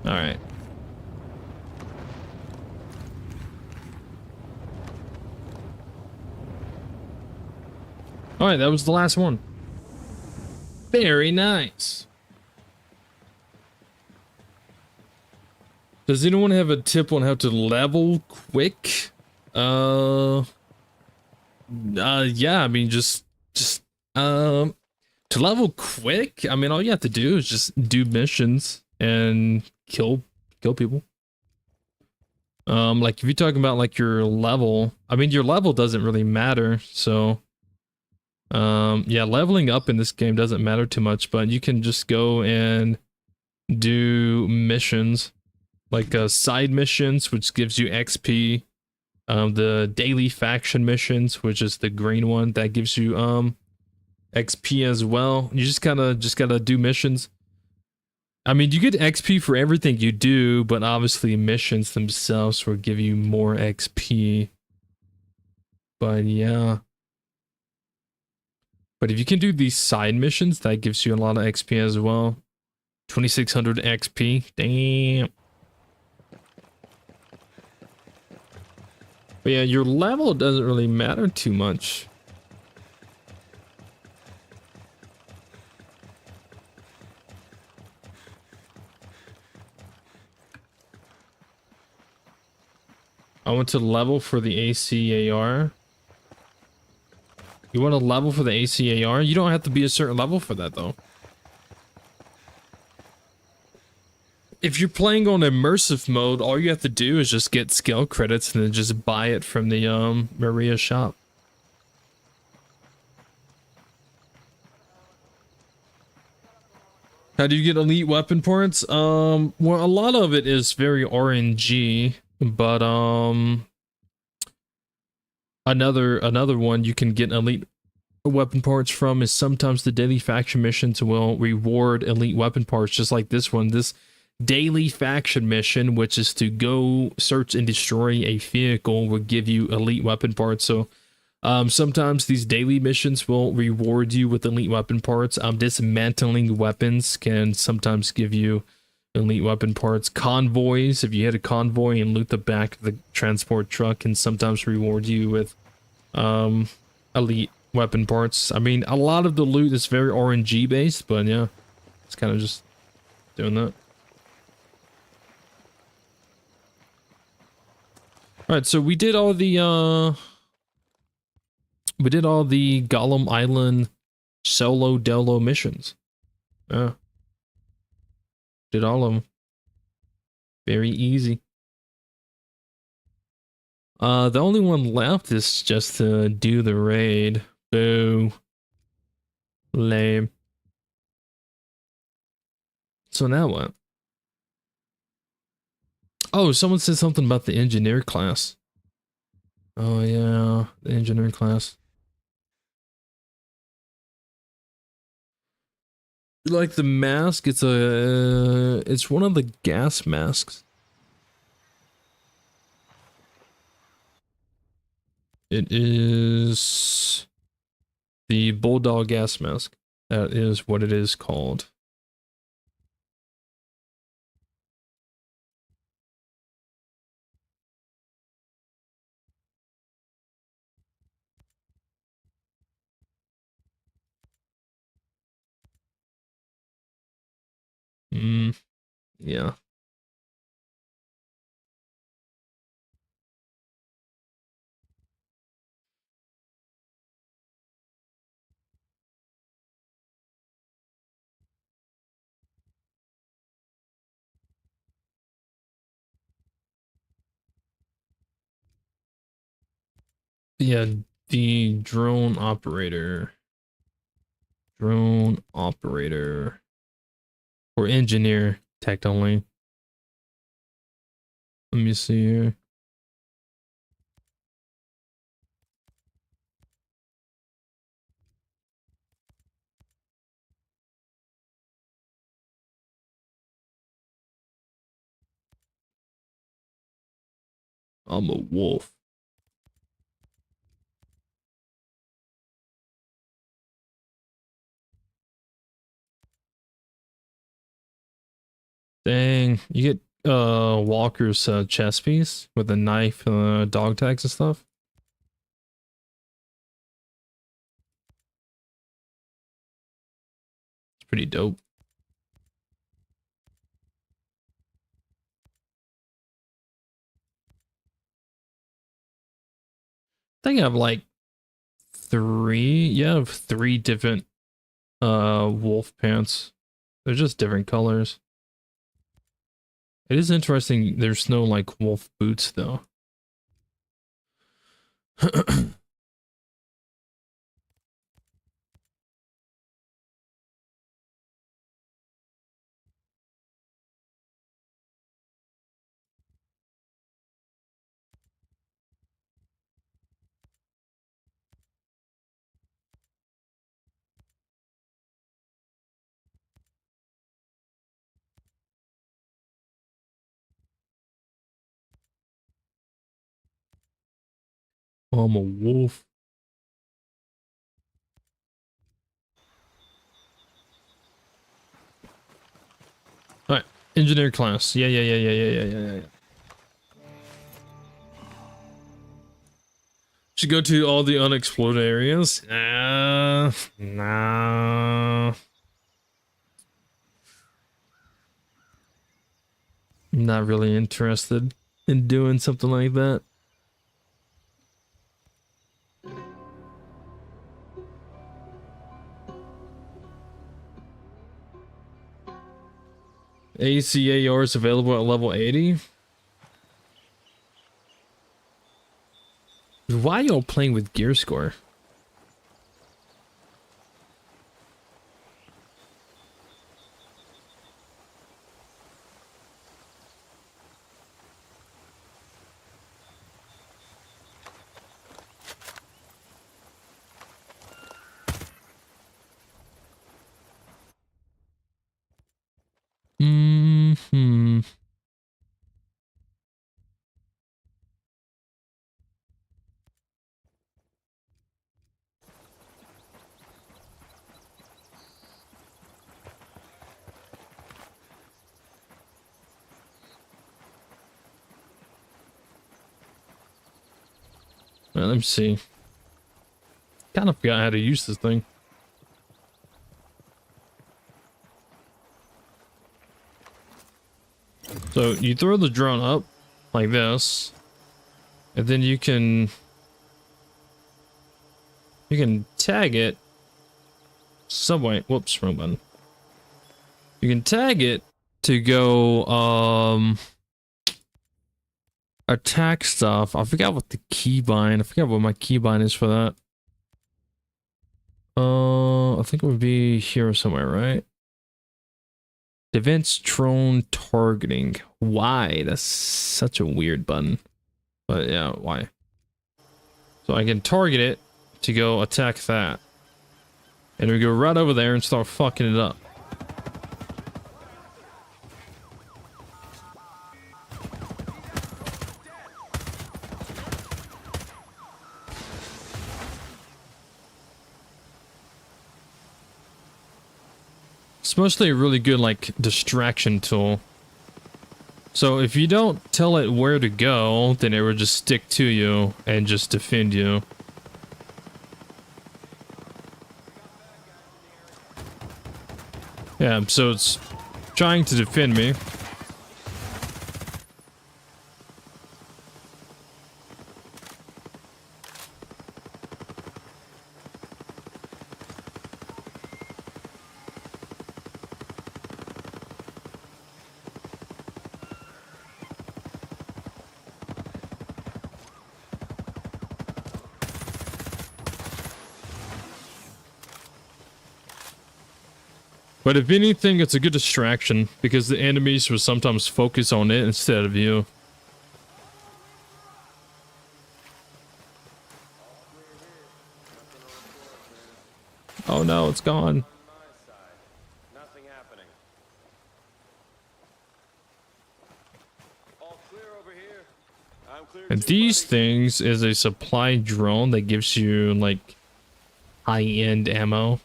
All right. All right, that was the last one. Very nice. Does anyone have a tip on how to level quick? Yeah, I mean, to level quick, I mean, all you have to do is just do missions and kill people. Like if you're talking about like your level, I mean, your level doesn't really matter. So, yeah, leveling up in this game doesn't matter too much, but you can just go and do missions, like side missions, which gives you XP. The daily faction missions, which is the green one, that gives you XP as well. You just gotta do missions. I mean, you get XP for everything you do, but obviously missions themselves will give you more XP. But yeah. But if you can do these side missions, that gives you a lot of XP as well. 2600 XP. Damn. But yeah, your level doesn't really matter too much. I went to level for the ACAR. You want to level for the ACAR? You don't have to be a certain level for that, though. If you're playing on immersive mode, all you have to do is just get skill credits and then just buy it from the Maria shop. How do you get elite weapon parts? Well, a lot of it is very RNG, but another one you can get elite weapon parts from is sometimes the daily faction missions will reward elite weapon parts, just like this one. This daily faction mission, which is to go search and destroy a vehicle, will give you elite weapon parts. So sometimes these daily missions will reward you with elite weapon parts. Dismantling weapons can sometimes give you elite weapon parts. Convoys, if you hit a convoy and loot the back of the transport truck, can sometimes reward you with elite weapon parts. I mean, a lot of the loot is very RNG based, but yeah, it's kind of just doing that. Alright, so we did all the Gollum Island solo dolo missions. Yeah. Did all of them. Very easy. The only one left is just to do the raid. Boo. Lame. So now what? Oh, someone said something about the engineer class. Oh yeah, the engineer class. Like the mask, it's one of the gas masks. It is the bulldog gas mask. That is what it is called. Yeah. Yeah, the drone operator. Drone operator. Or engineer, technically. Let me see here. I'm a wolf. Dang, you get Walker's chest piece with a knife, dog tags and stuff. pretty dope. I think I have like three different wolf pants. They're just different colors. It is interesting there's no like wolf boots though. I'm a wolf. Alright, engineer class. Yeah. Should go to all the unexplored areas. Nah. I'm not really interested in doing something like that. ACAR is available at level 80. Why y'all playing with gear score? Let me see. Kind of forgot how to use this thing. So you throw the drone up like this, and then you can tag it some way. Whoops, wrong button. You can tag it to go attack stuff. I forgot what the keybind. I forgot what my keybind is for that. I think it would be here somewhere, right? Defense drone targeting. Why? That's such a weird button. But yeah, why? So I can target it to go attack that. And we go right over there and start fucking it up. It's mostly a really good like distraction tool. So if you don't tell it where to go, then it will just stick to you and just defend you. Yeah, so it's trying to defend me. But if anything, it's a good distraction, because the enemies will sometimes focus on it instead of you. Oh no, it's gone. Nothing happening. All clear over here. I'm clear And too, these buddy. things is a supply drone that gives you like high-end ammo.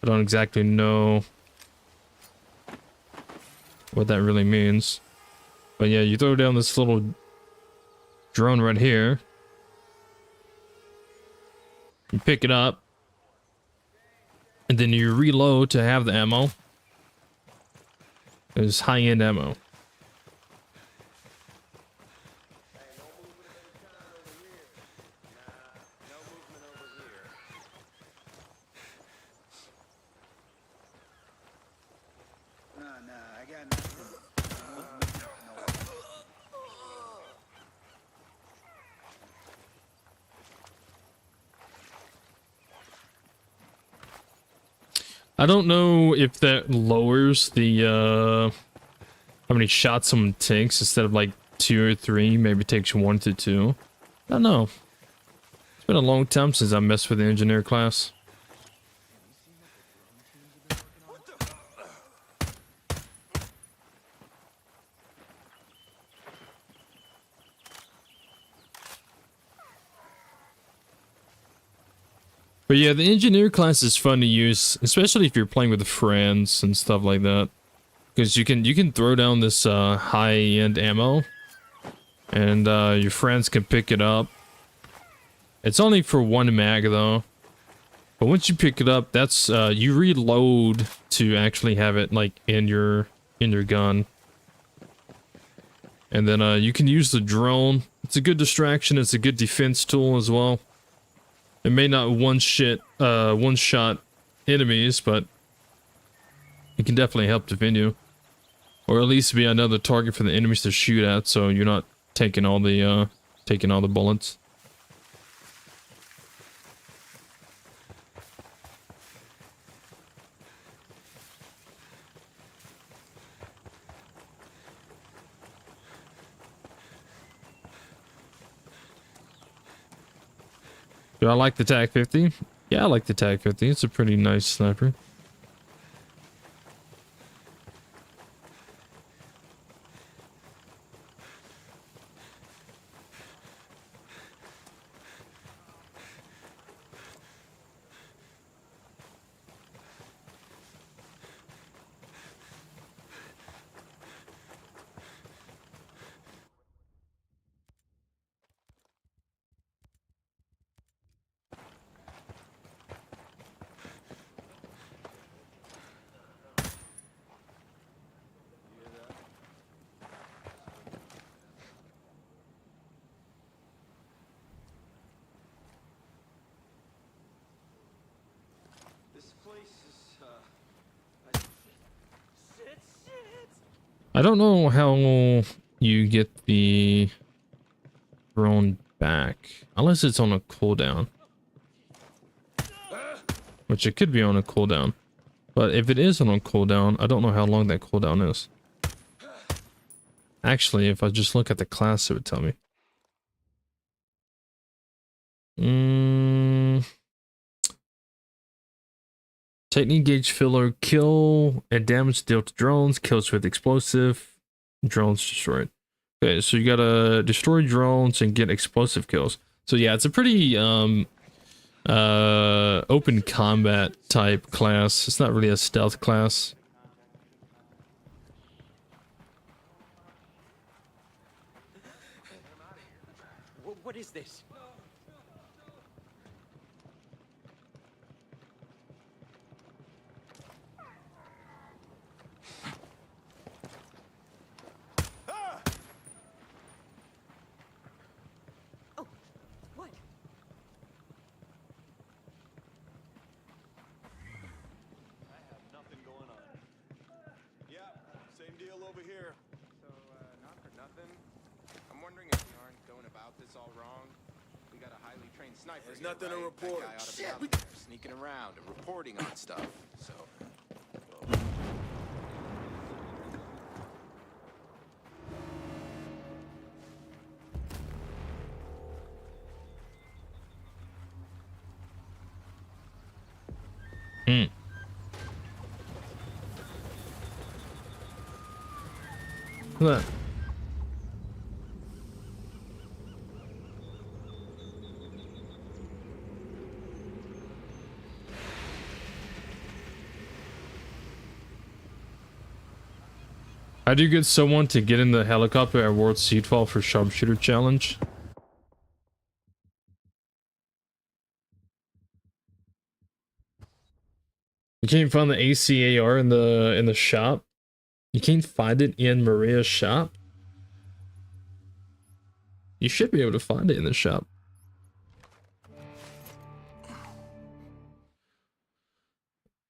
I don't exactly know what that really means. But yeah, you throw down this little drone right here. You pick it up. And then you reload to have the ammo. It's high-end ammo. I don't know if that lowers the how many shots someone takes. Instead of like 2 or 3, maybe it takes 1 to 2. I don't know. It's been a long time since I messed with the engineer class. But yeah, the engineer class is fun to use, especially if you're playing with friends and stuff like that. Because you can throw down this high-end ammo, and your friends can pick it up. It's only for 1 mag though. But once you pick it up, that's you reload to actually have it like in your gun. And then you can use the drone. It's a good distraction. It's a good defense tool as well. It may not one-shot enemies, but it can definitely help defend you. Or at least be another target for the enemies to shoot at, so you're not taking all the bullets. Do I like the TAC 50? Yeah, I like the TAC 50. It's a pretty nice sniper. I don't know how you get the drone back, unless it's on a cooldown. Which it could be on a cooldown. But if it is on a cooldown, I don't know how long that cooldown is. Actually, if I just look at the class, it would tell me. Technique gauge filler, kill and damage dealt to drones, kills with explosive, drones destroyed. Okay, so you gotta destroy drones and get explosive kills. So yeah, it's a pretty open combat type class. It's not really a stealth class. What is this? There's nothing to report. Shit, we sneaking around and reporting on stuff. So. Look. How do you get someone to get in the helicopter at World Seedfall for Sharpshooter Challenge? You can't find the ACAR in the shop. You can't find it in Maria's shop. You should be able to find it in the shop.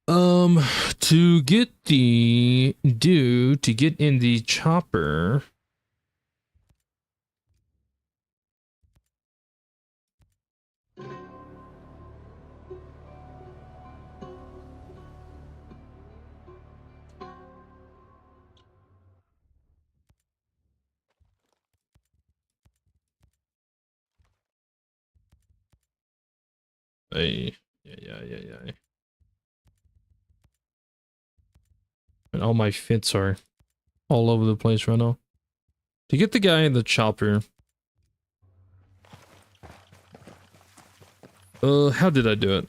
To get in the chopper. Hey, yeah. And all my fits are all over the place right now. To get the guy in the chopper. How did I do it?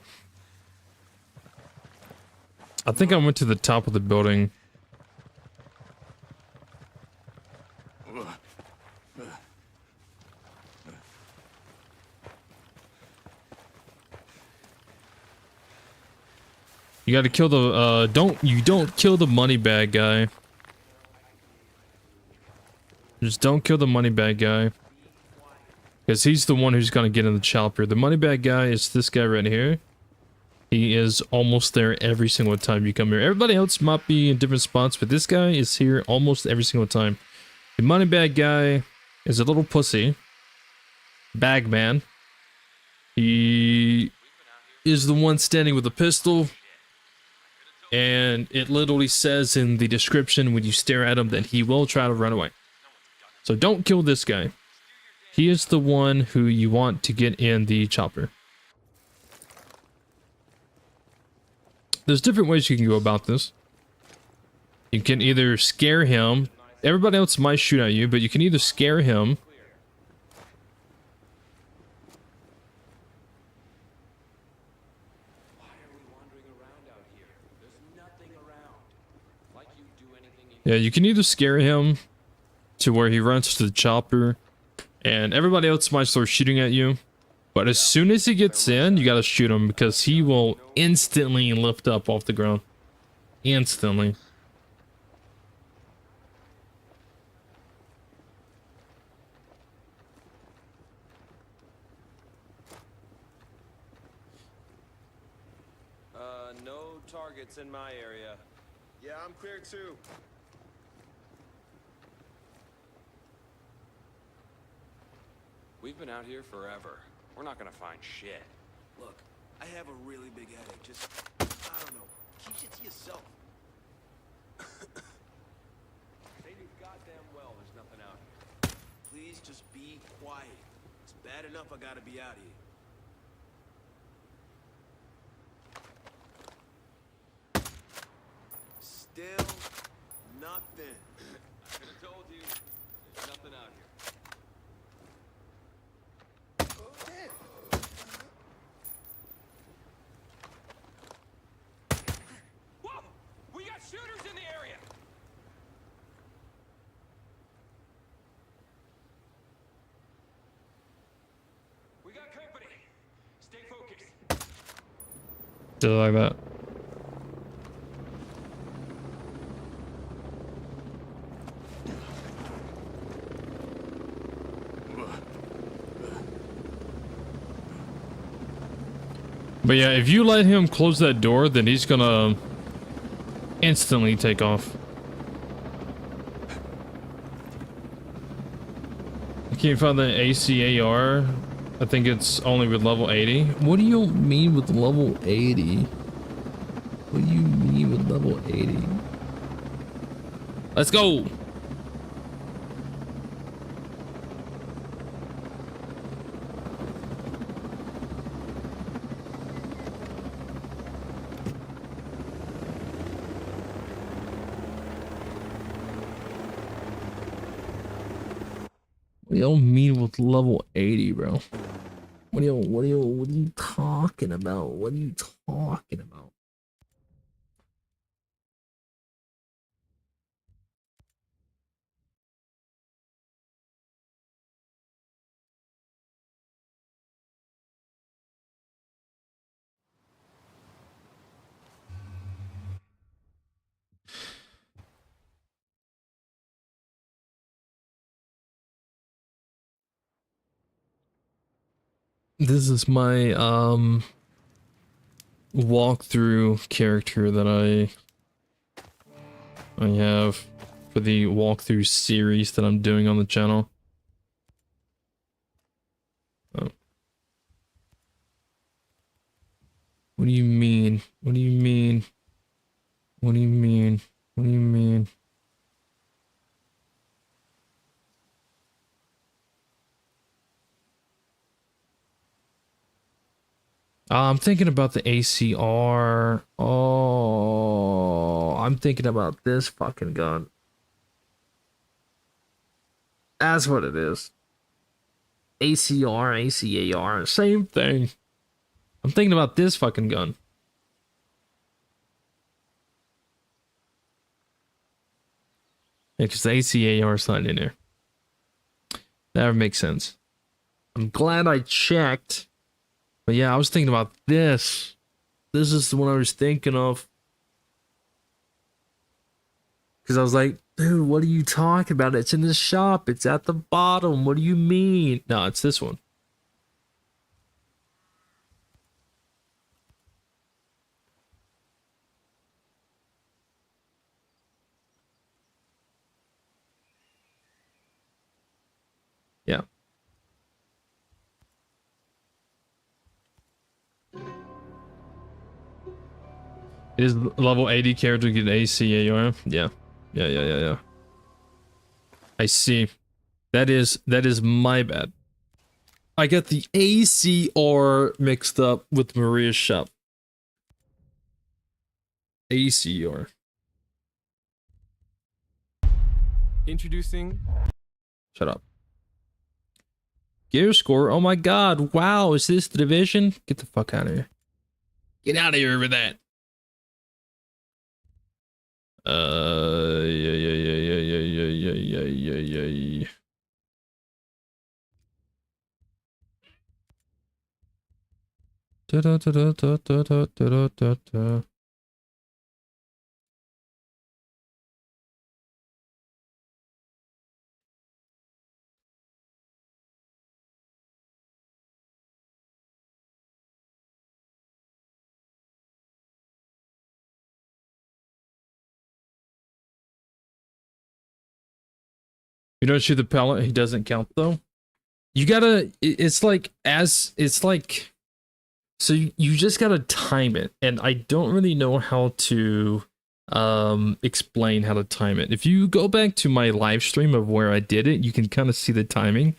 I think I went to the top of the building. You gotta kill the, don't kill the money bag guy. Just don't kill the money bag guy. Because he's the one who's gonna get in the chopper. The money bag guy is this guy right here. He is almost there every single time you come here. Everybody else might be in different spots, but this guy is here almost every single time. The money bag guy is a little pussy. Bag man. He is the one standing with a pistol. And it literally says in the description when you stare at him that he will try to run away. So don't kill this guy. He is the one who you want to get in the chopper. There's different ways you can go about this. You can either scare him. Everybody else might shoot at you, but you can either scare him. Yeah, you can either scare him to where he runs to the chopper and everybody else might start shooting at you. But as soon as he gets in, you gotta shoot him because he will instantly lift up off the ground. Instantly. No targets in my area. Yeah, I'm clear too. We've been out here forever. We're not gonna find shit. Look, I have a really big headache. Just, I don't know. Keep shit to yourself. Say you goddamn well there's nothing out here. Please just be quiet. It's bad enough I gotta be out here. Still nothing. I could have told you there's nothing out here. Whoa! We got shooters in the area! We got company. Stay focused. Just like that. But yeah, if you let him close that door, then he's gonna instantly take off. You can't find the ACAR. I think it's only with level 80. What do you mean with level 80? What do you mean with level 80? Let's go! What do you mean with level 80, bro? What are you talking about? What are you talking about? This is my walkthrough character that I have for the walkthrough series that I'm doing on the channel. Oh. What do you mean? What do you mean? What do you mean? What do you mean? I'm thinking about the ACR. Oh, I'm thinking about this fucking gun. That's what it is. ACR, ACAR, same thing. I'm thinking about this fucking gun. Yeah, because the ACAR is not in there. That makes sense. I'm glad I checked. But yeah, I was thinking about this. This is the one I was thinking of. Because I was like, dude, what are you talking about? It's in the shop. It's at the bottom. What do you mean? No, it's this one. Yeah. It is level 80 character get ACAR. Yeah. Yeah. I see. That is my bad. I got the ACR mixed up with Maria's shop. ACR. Introducing. Shut up. Gear score. Oh my god. Wow. Is this the division? Get the fuck out of here. Get out of here with that. Yeah. Da. You don't shoot the pellet, he doesn't count though. You gotta, it's like, so you just gotta time it. And I don't really know how to explain how to time it. If you go back to my live stream of where I did it, you can kind of see the timing.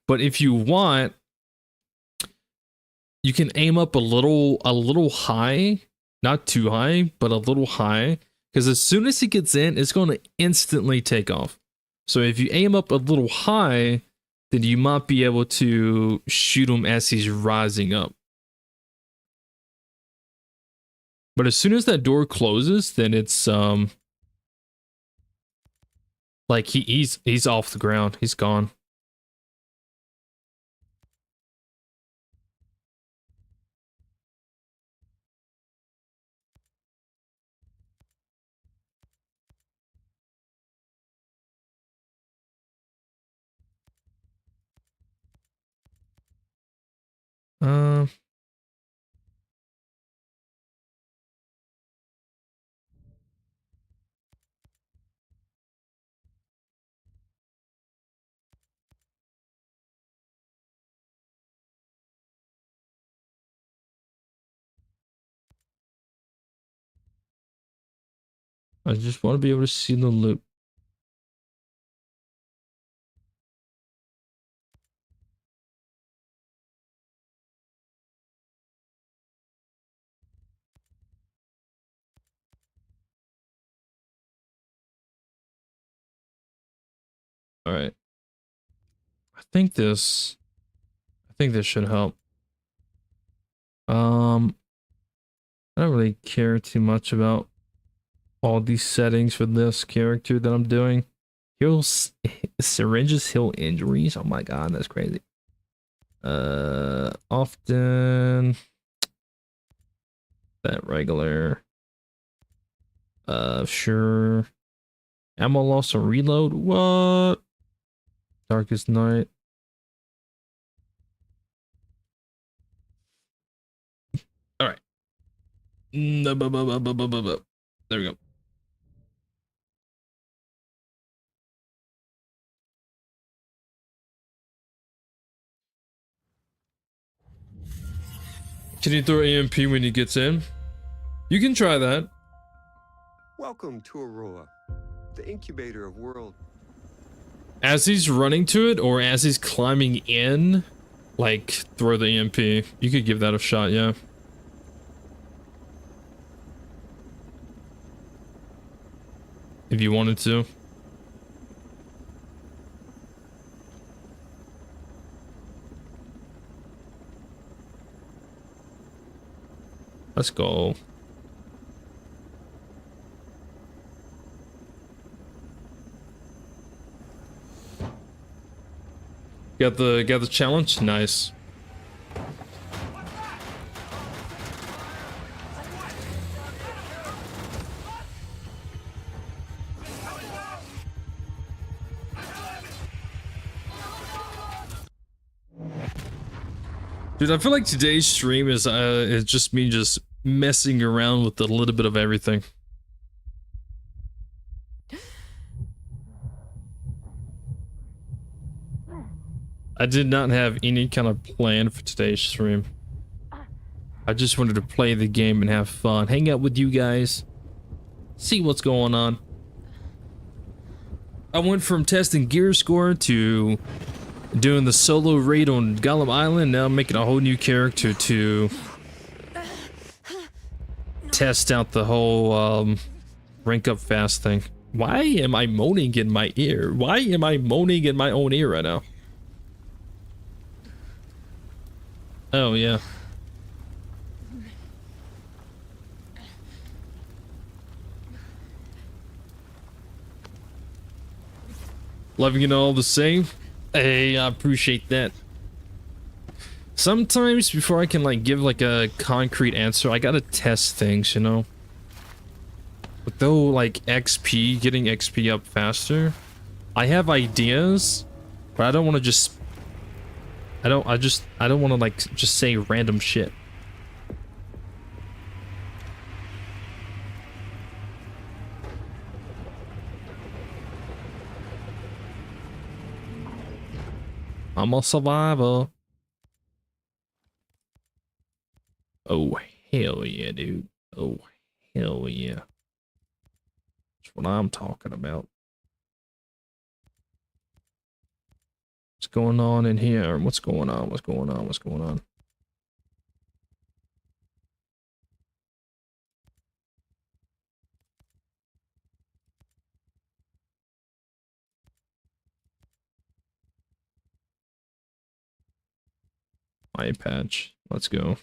But if you want, you can aim up a little high, not too high, but a little high. Because as soon as he gets in, it's going to instantly take off. So if you aim up a little high, then you might be able to shoot him as he's rising up. But as soon as that door closes, then it's like he's off the ground. He's gone. I just want to be able to see the loot. All right. I think this should help. I don't really care too much about all these settings for this character that I'm doing. Syringes heal injuries. Oh my god, that's crazy. Often that regular. Sure. Ammo loss or reload. What? Darkest night. All right. There we go. Can you throw EMP when he gets in? You can try that. Welcome to Aurora, the incubator of world. As he's running to it, or as he's climbing in, like, throw the EMP. You could give that a shot, yeah. If you wanted to. Let's go. Got the challenge? Nice. Dude, I feel like today's stream is just me just messing around with a little bit of everything. I did not have any kind of plan for today's stream. I just wanted to play the game and have fun, hang out with you guys, see what's going on. I went from testing gear score to doing the solo raid on Gollum Island. Now I'm making a whole new character to test out the whole rank up fast thing. Why am I moaning in my ear? Why am I moaning in my own ear right now? Oh yeah. Loving it all the same. Hey, I appreciate that. Sometimes before I can like give like a concrete answer, I gotta test things, you know. But though like XP, getting XP up faster, I have ideas, but I don't want to just. I don't want to like just say random shit. I'm a survivor. Oh, hell yeah, dude. Oh, hell yeah. That's what I'm talking about. What's going on in here? What's going on? What's going on? What's going on? Eye patch. Let's go.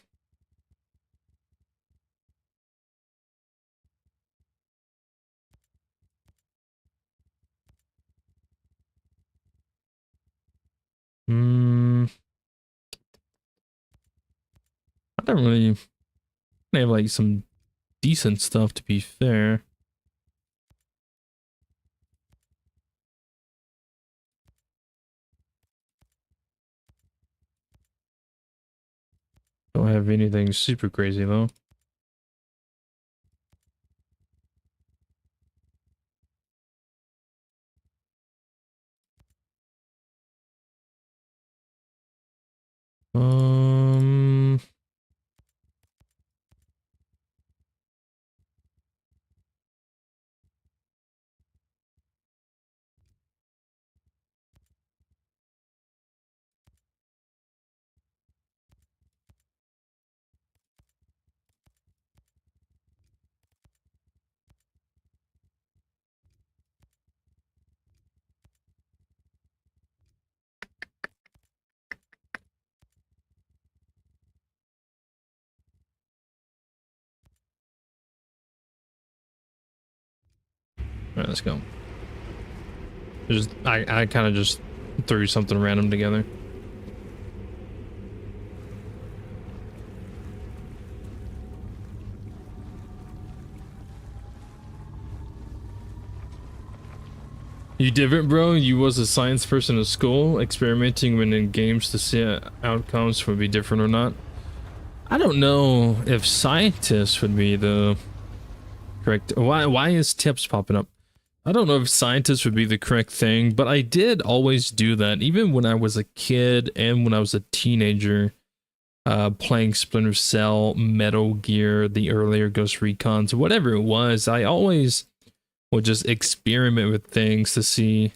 I don't really. I have like some decent stuff to be fair. Don't have anything super crazy though. Alright, let's go. Just I kind of just threw something random together. You different, bro? You was a science person at school, experimenting when in games to see outcomes would be different or not. I don't know if scientists would be the correct. Why is tips popping up? I don't know if scientists would be the correct thing, but I did always do that, even when I was a kid and when I was a teenager, playing Splinter Cell, Metal Gear, the earlier Ghost Recons, whatever it was. I always would just experiment with things to see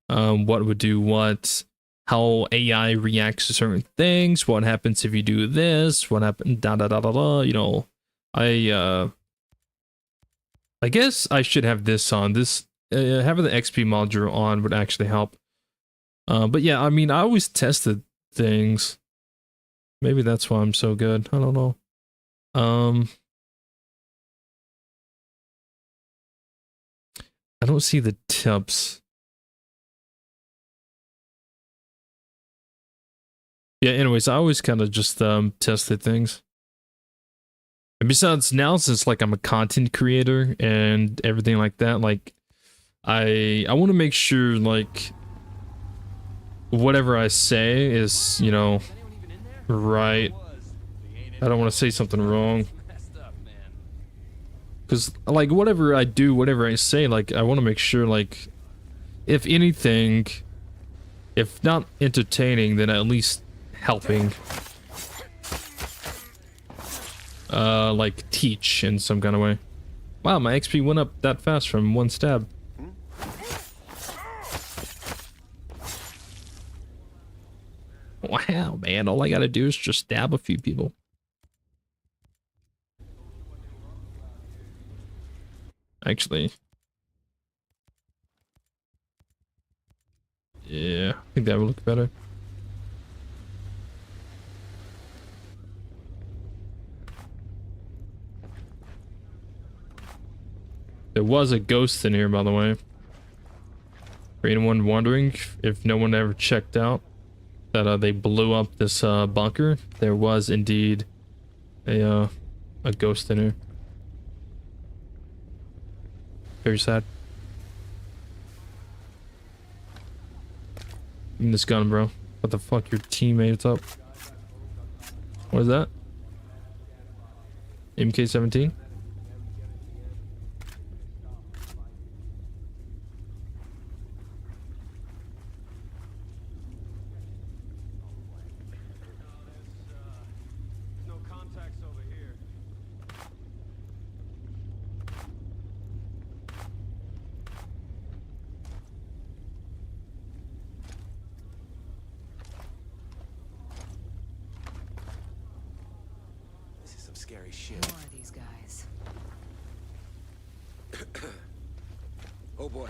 what would do what, how AI reacts to certain things, what happens if you do this, what happens, da da da da da. You know, I guess I should have this on. This having the XP module on would actually help. But yeah, I mean, I always tested things. Maybe that's why I'm so good. I don't know. I don't see the tips. Yeah, anyways, I always kind of just tested things. And besides, now since like I'm a content creator and everything like that, like I want to make sure like whatever I say is, you know, right. I don't want to say something wrong. Because like whatever I do, whatever I say, like I want to make sure like if anything, if not entertaining, then at least helping. Like teach in some kind of way. Wow, my XP went up that fast from one stab. Wow, man, all I gotta do is just stab a few people. Actually. Yeah, I think that would look better. There was a ghost in here, by the way. For anyone wondering, if no one ever checked out that they blew up this bunker, there was indeed a ghost in here. Very sad. Give me this gun, bro. What the fuck? Your teammate's up. What is that? MK-17? Scary shit. More of these guys. Oh boy.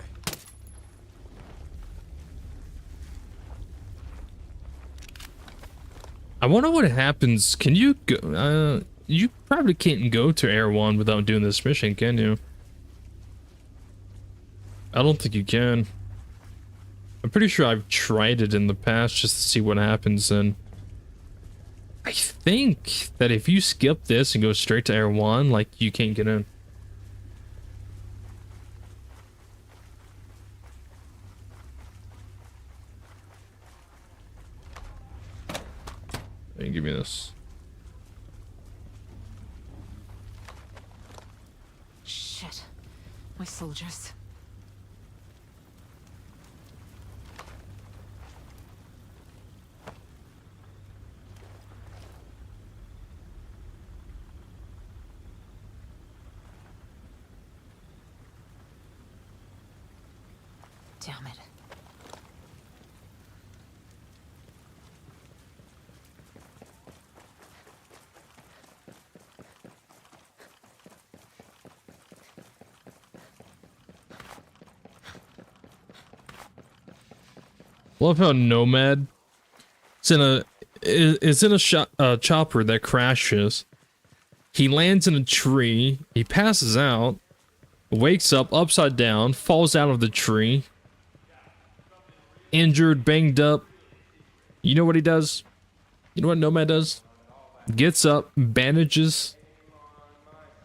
I wonder what happens. Can you go? You probably can't go to Air 1 without doing this mission, can you? I don't think you can. I'm pretty sure I've tried it in the past just to see what happens, and I think that if you skip this and go straight to Air 1, like, you can't get in. Hey, give me this. Shit. My soldiers. Damn it. Love how Nomad it's in a chopper that crashes. He lands in a tree, he passes out, wakes up upside down, falls out of the tree, injured, banged up. You know what he does? You know what Nomad does? Gets up, bandages,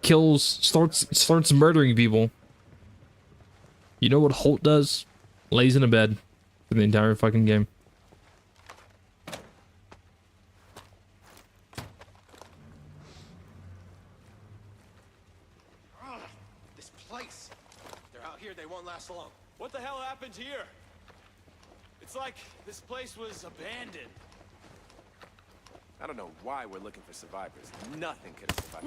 kills, starts murdering people. You know what Holt does? Lays in a bed for the entire fucking game. the hell happened here? It's like this place was abandoned. I don't know why we're looking for survivors. Nothing could have survived.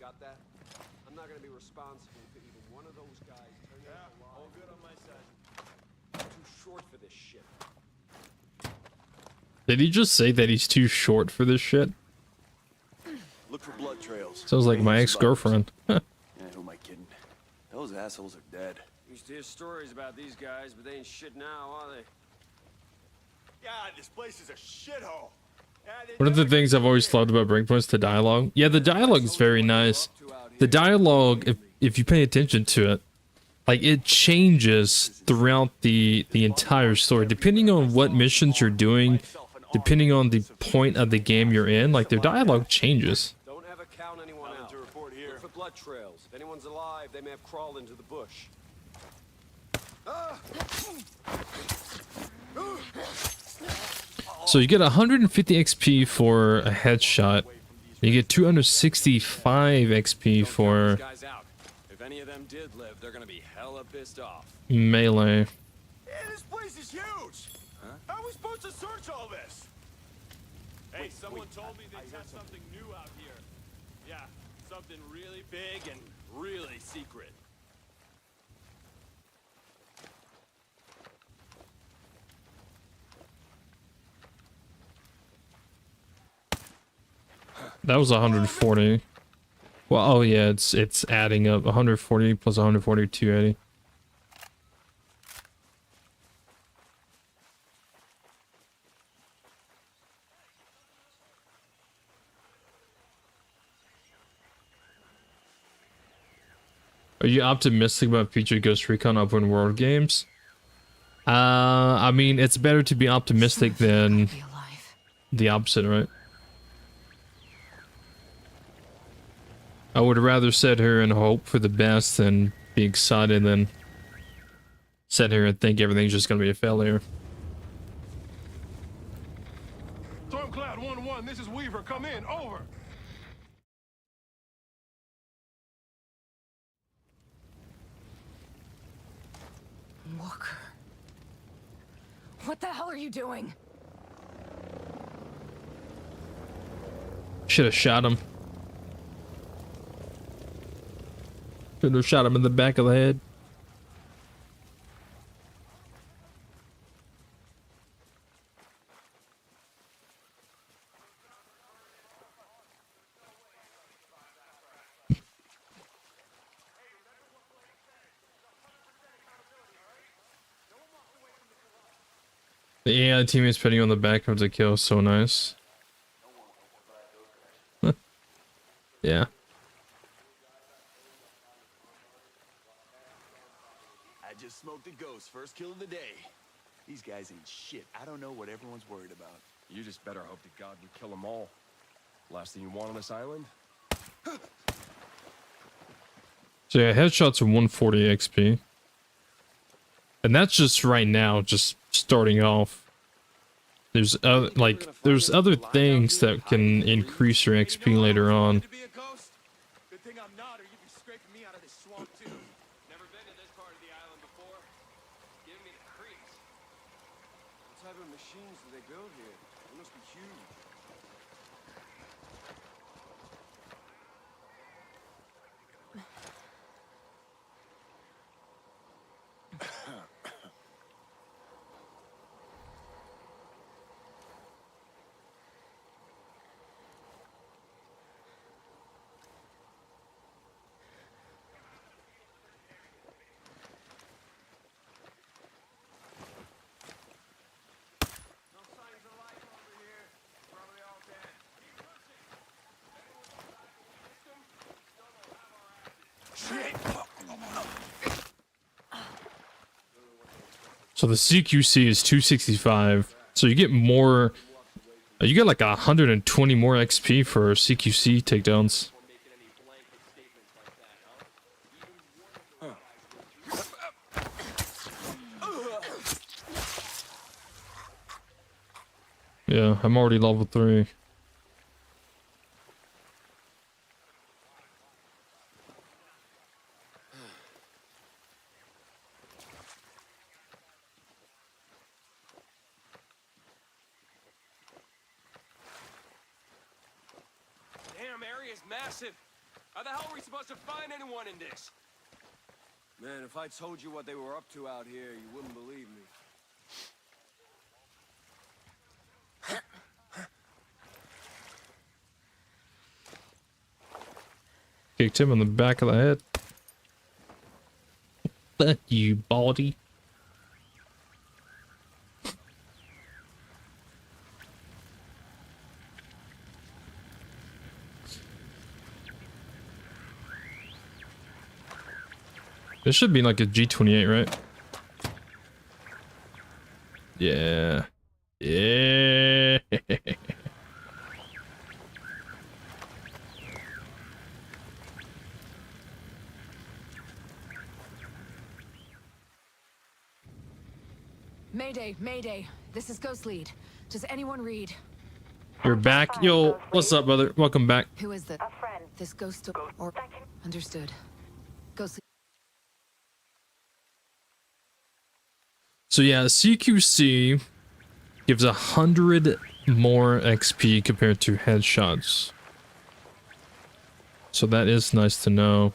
Got that? I'm not gonna be responsible for even one of those guys turning up alive. All good on my side. Too short for this shit. Did he just say that he's too short for this shit? Look for blood trails. Sounds like my ex-girlfriend. Yeah, who am I kidding? Those assholes are dead. Used to hear stories about these guys, but they ain't shit now, are they? God, this place is a shithole. One of the things I've always loved about Breakpoint is the dialogue. Yeah, the dialogue is very nice. The dialogue, if you pay attention to it, like it changes throughout the entire story. Depending on what missions you're doing, depending on the point of the game you're in, like their dialogue changes. Don't ever count anyone out. Look for blood trails. If anyone's alive, they may have crawled into the bush. So you get 150 XP for a headshot. You get 265 XP for Guys out. If any of them did live, they're gonna be hella pissed off. melee. Yeah, this place is huge. Huh? How are we supposed to search all this? Hey, someone told me they test something new out here. Yeah, something really big and really secret. That was 140. Well, oh yeah, it's adding up. 140 plus 140, 280. Are you optimistic about future Ghost Recon open world games? I mean, it's better to be optimistic than the opposite, right? I would rather sit here and hope for the best than be excited than sit here and think everything's just gonna be a failure. Stormcloud 1-1, this is Weaver. Come in. Over. Walker. What the hell are you doing? Should have shot him. Should have shot him in the back of the head. The AI teammates putting on the back of the kill is so nice. Yeah. I just smoked a ghost. First kill of the day. These guys ain't shit. I don't know what everyone's worried about. You just better hope to God we kill them all. Last thing you want on this island? So yeah, headshots are 140 XP. And that's just right now, just starting off. There's there's other things that can increase your XP later on. To be a ghost? Good thing I'm not, or you'd be scraping me out of this swamp too. Never been to this part of the island before. Give me the creeps. What type of machines do they build here? They must be huge. So the CQC is 265. So you get more. You get like 120 more XP for CQC takedowns. Yeah, I'm already level 3. Damn, area's massive. How the hell are we supposed to find anyone in this? Man, if I told you what they were up to out here, you wouldn't believe me. Kicked him on the back of the head. Fuck you, baldy. This should be like a G28, right? Yeah. Yeah. Mayday, Mayday. This is Ghost Lead. Does anyone read? You're back. Yo, what's up, brother? Welcome back. Who is the this ghost or understood? Ghost Lead. So yeah, CQC gives 100 more XP compared to headshots. So that is nice to know.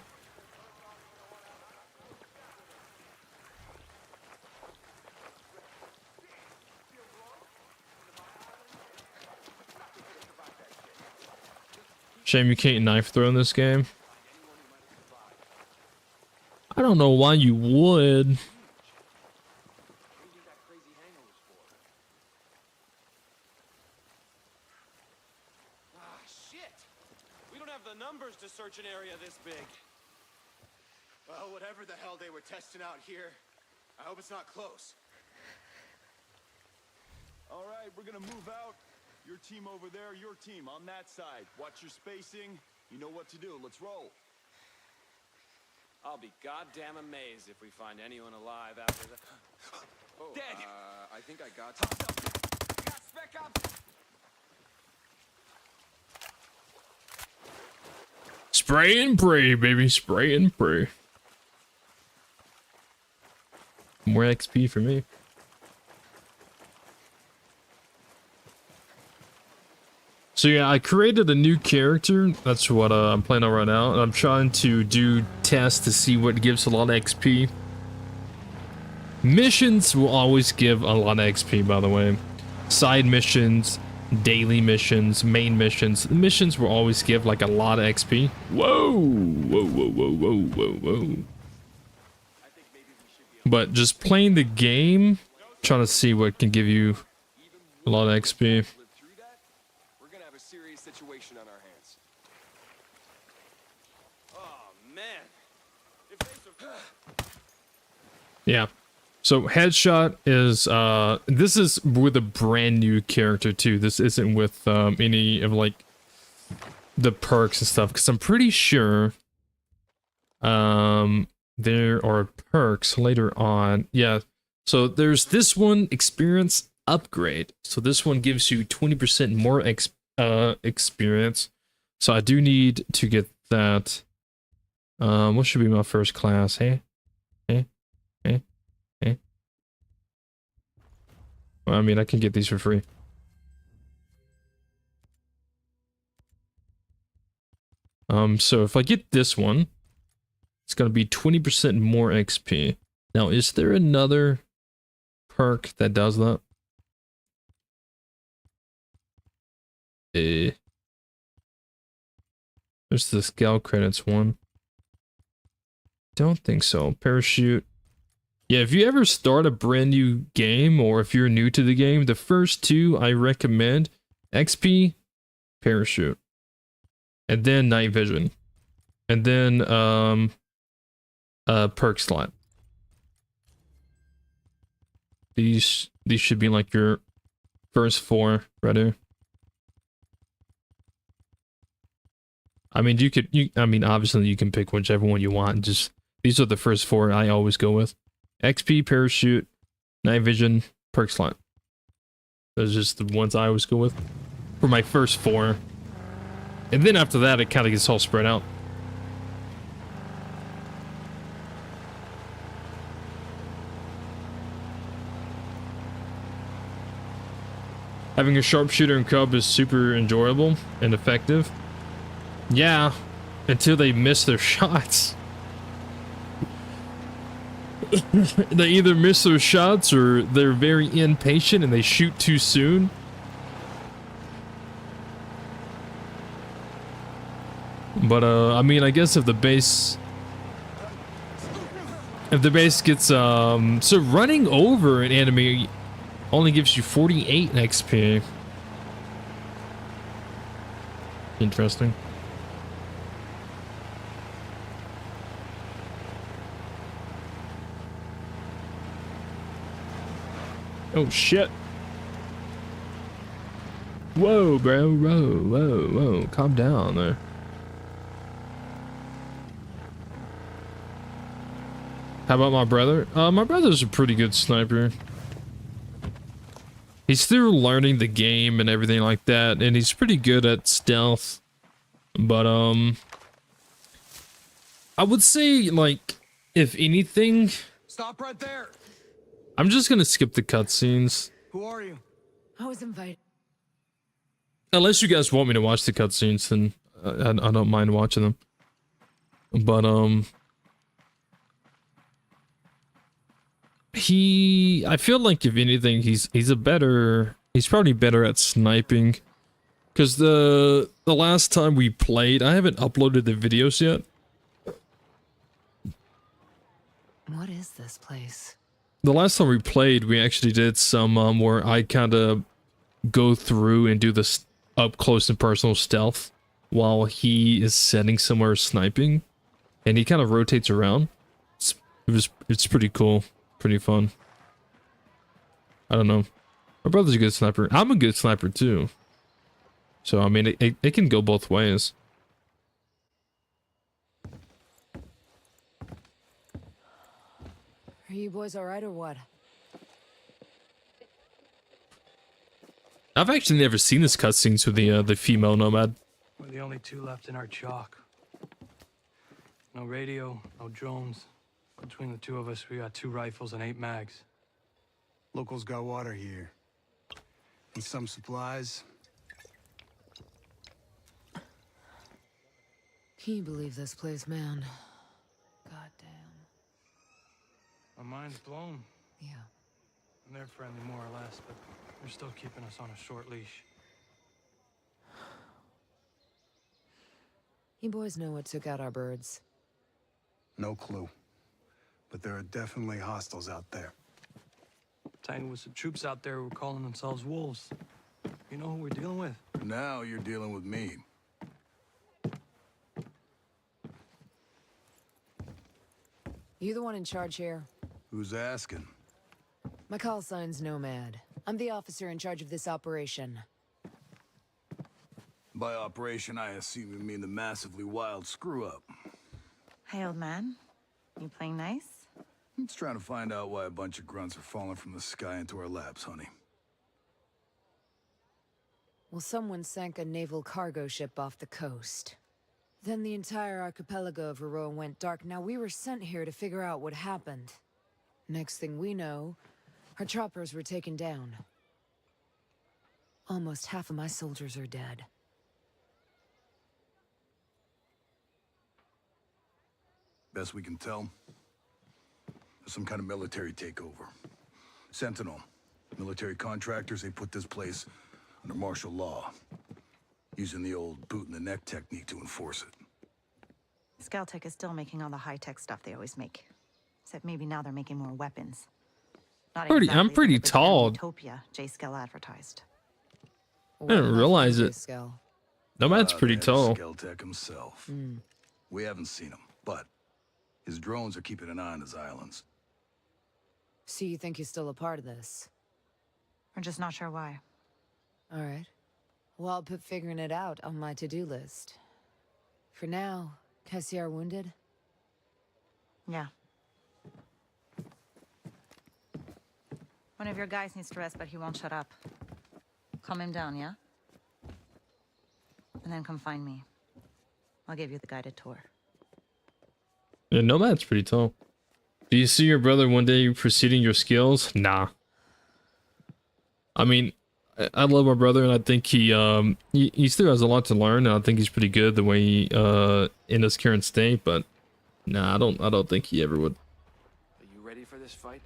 Shame you can't knife throw in this game. I don't know why you would. Numbers to search an area this big. Well, whatever the hell they were testing out here, I hope it's not close. All right, we're gonna move out. Your team over there, your team on that side. Watch your spacing. You know what to do. Let's roll. I'll be goddamn amazed if we find anyone alive after that. Oh, Dead. I think I got You got spec ops? Spray and pray, baby. Spray and pray. More XP for me. So yeah, I created a new character. That's what I'm playing on right now. And I'm trying to do tests to see what gives a lot of XP. Missions will always give a lot of XP, by the way. Side missions, daily missions, main missions. The missions will always give like a lot of XP. Whoa, whoa, whoa, whoa, whoa, whoa, whoa. But just playing the game, trying to see what can give you a lot of XP. We're gonna have a serious situation on our hands. Oh man. Yeah. So headshot is this is with a brand new character too. This isn't with any of like the perks and stuff, because I'm pretty sure there are perks later on. Yeah. So there's this one, experience upgrade. So this one gives you 20% more experience. So I do need to get that. What should be my first class? Hey? Well, I mean, I can get these for free. So if I get this one, it's going to be 20% more XP. Now, is there another perk that does that? There's the scout credits one. Don't think so. Parachute. Yeah, if you ever start a brand new game, or if you're new to the game, the first two I recommend: XP, parachute, and then night vision, and then perk slot. These should be like your first 4 right here. I mean, I mean, obviously you can pick whichever one you want. Just these are the first 4 I always go with: XP, parachute, night vision, perk slot. Those are just the ones I always go with for my first 4, and then after that, it kind of gets all spread out. Having a sharpshooter and cub is super enjoyable and effective. Yeah, until they miss their shots. They either miss their shots or they're very impatient and they shoot too soon. But I mean, I guess if the base gets so running over an enemy only gives you 48 XP. Interesting. Oh shit. Whoa, bro. Whoa. Calm down there. How about my brother? My brother's a pretty good sniper. He's still learning the game and everything like that, and he's pretty good at stealth. But I would say, like, if anything, Stop right there. I'm just gonna skip the cutscenes. Who are you? I was invited. Unless you guys want me to watch the cutscenes, then I don't mind watching them. But I feel like if anything, he's probably better at sniping. Cause the last time we played, I haven't uploaded the videos yet. What is this place? The last time we played, we actually did some where I kind of go through and do this up close and personal stealth while he is sitting somewhere sniping, and he kind of rotates around. It's pretty cool, pretty fun. I don't know. My brother's a good sniper. I'm a good sniper too. So I mean, it can go both ways. Are you boys all right or what? I've actually never seen this cutscenes with the female nomad. We're the only 2 left in our chalk. No radio, no drones. Between the 2 of us, we got 2 rifles and 8 mags. Locals got water here. And some supplies. Can you believe this place, man? Goddamn. My mind's blown. Yeah. And they're friendly more or less, but they're still keeping us on a short leash. You boys know what took out our birds? No clue. But there are definitely hostiles out there. Tangled with some troops out there who were calling themselves wolves. You know who we're dealing with? Now you're dealing with me. You the one in charge here? Who's asking? My call sign's Nomad. I'm the officer in charge of this operation. By operation, I assume you mean the massively wild screw-up. Hey, old man. You playing nice? I'm just trying to find out why a bunch of grunts are falling from the sky into our laps, honey. Well, someone sank a naval cargo ship off the coast. Then the entire archipelago of Aroa went dark. Now, we were sent here to figure out what happened. Next thing we know, our choppers were taken down. Almost half of my soldiers are dead. Best we can tell, there's some kind of military takeover. Sentinel, military contractors, they put this place under martial law, using the old boot-in-the-neck technique to enforce it. Scaltech is still making all the high-tech stuff they always make. Except maybe now they're making more weapons. Not I'm pretty like the tall. Utopia J-Scale advertised. I didn't realize it. Nomad's pretty The head tall. of Scaltech himself. We haven't seen him, but His drones are keeping an eye on his islands. So you think he's still a part of this? We're just not sure why. All right. Well, I'll put figuring it out on my to-do list. For now, Cassiar wounded? Yeah. One of your guys needs to rest, but he won't shut up. Calm him down, yeah? And then come find me. I'll give you the guided tour. Yeah, Nomad's pretty tall. Do you see your brother one day preceding your skills? Nah. I mean, I love my brother, and I think he still has a lot to learn, and I think he's pretty good the way he in his current state. But nah, I don't think he ever would. Are you ready for this fight?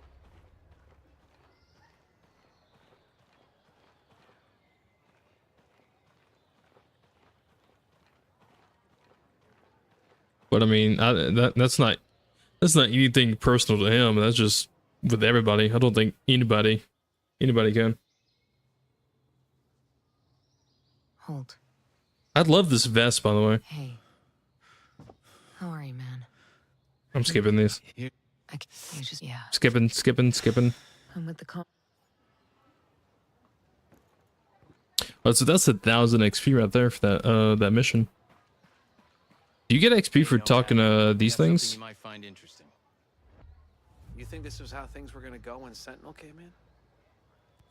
But I mean, that's not anything personal to him. That's just with everybody. I don't think anybody can. Hold. I'd love this vest, by the way. Hey. How are you, man? I'm skipping these. You just, yeah. Skipping. I'm with the Oh, so that's 1,000 XP right there for that mission. Do you get XP for talking to these things? You might find interesting. You think this was how things were gonna go when Sentinel came in?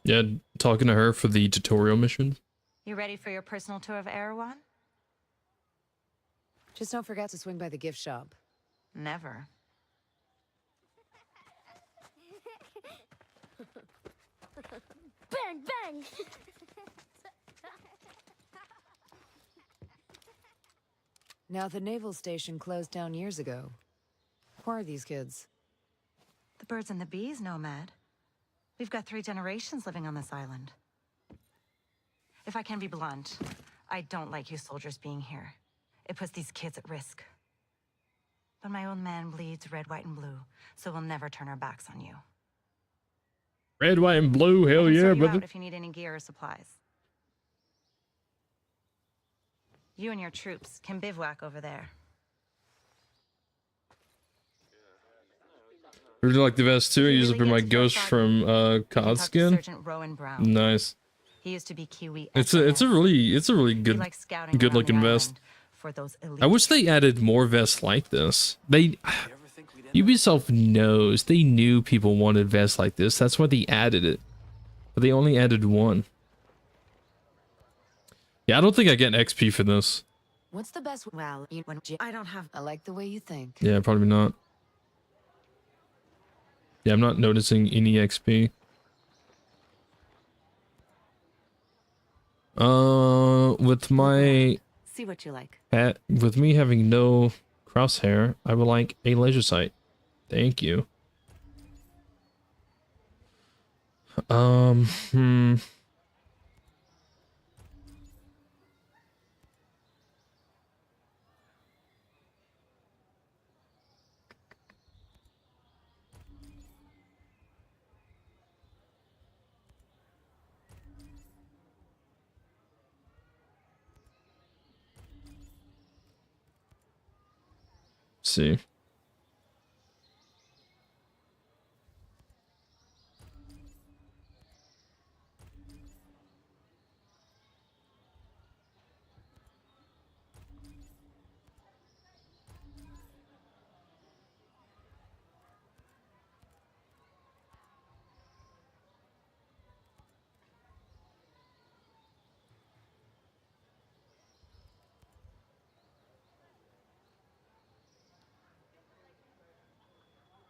Yeah, talking to her for the tutorial mission. You ready for your personal tour of Erewhon? Just don't forget to swing by the gift shop. Never. Bang, bang! Now, the naval station closed down years ago. Who are these kids? The birds and the bees, Nomad. We've got 3 generations living on this island. If I can be blunt, I don't like you soldiers being here. It puts these kids at risk. But my old man bleeds red, white, and blue, so we'll never turn our backs on you. Red, white, and blue. Hell yeah, brother. If you need any gear or supplies. You and your troops can bivouac over there. Really like the vest too. I use it for my ghost from COD skin. Nice. He used to be Kiwi. It's a really good looking vest. For those I wish they added more vests like this. Ubisoft knows, they knew people wanted vests like this. That's why they added it. But they only added one. Yeah, I don't think I get XP for this. What's the best? Well, I don't have. I like the way you think. Yeah, probably not. Yeah, I'm not noticing any XP. With my see what you like. With me having no crosshair, I would like a laser sight. Thank you. See.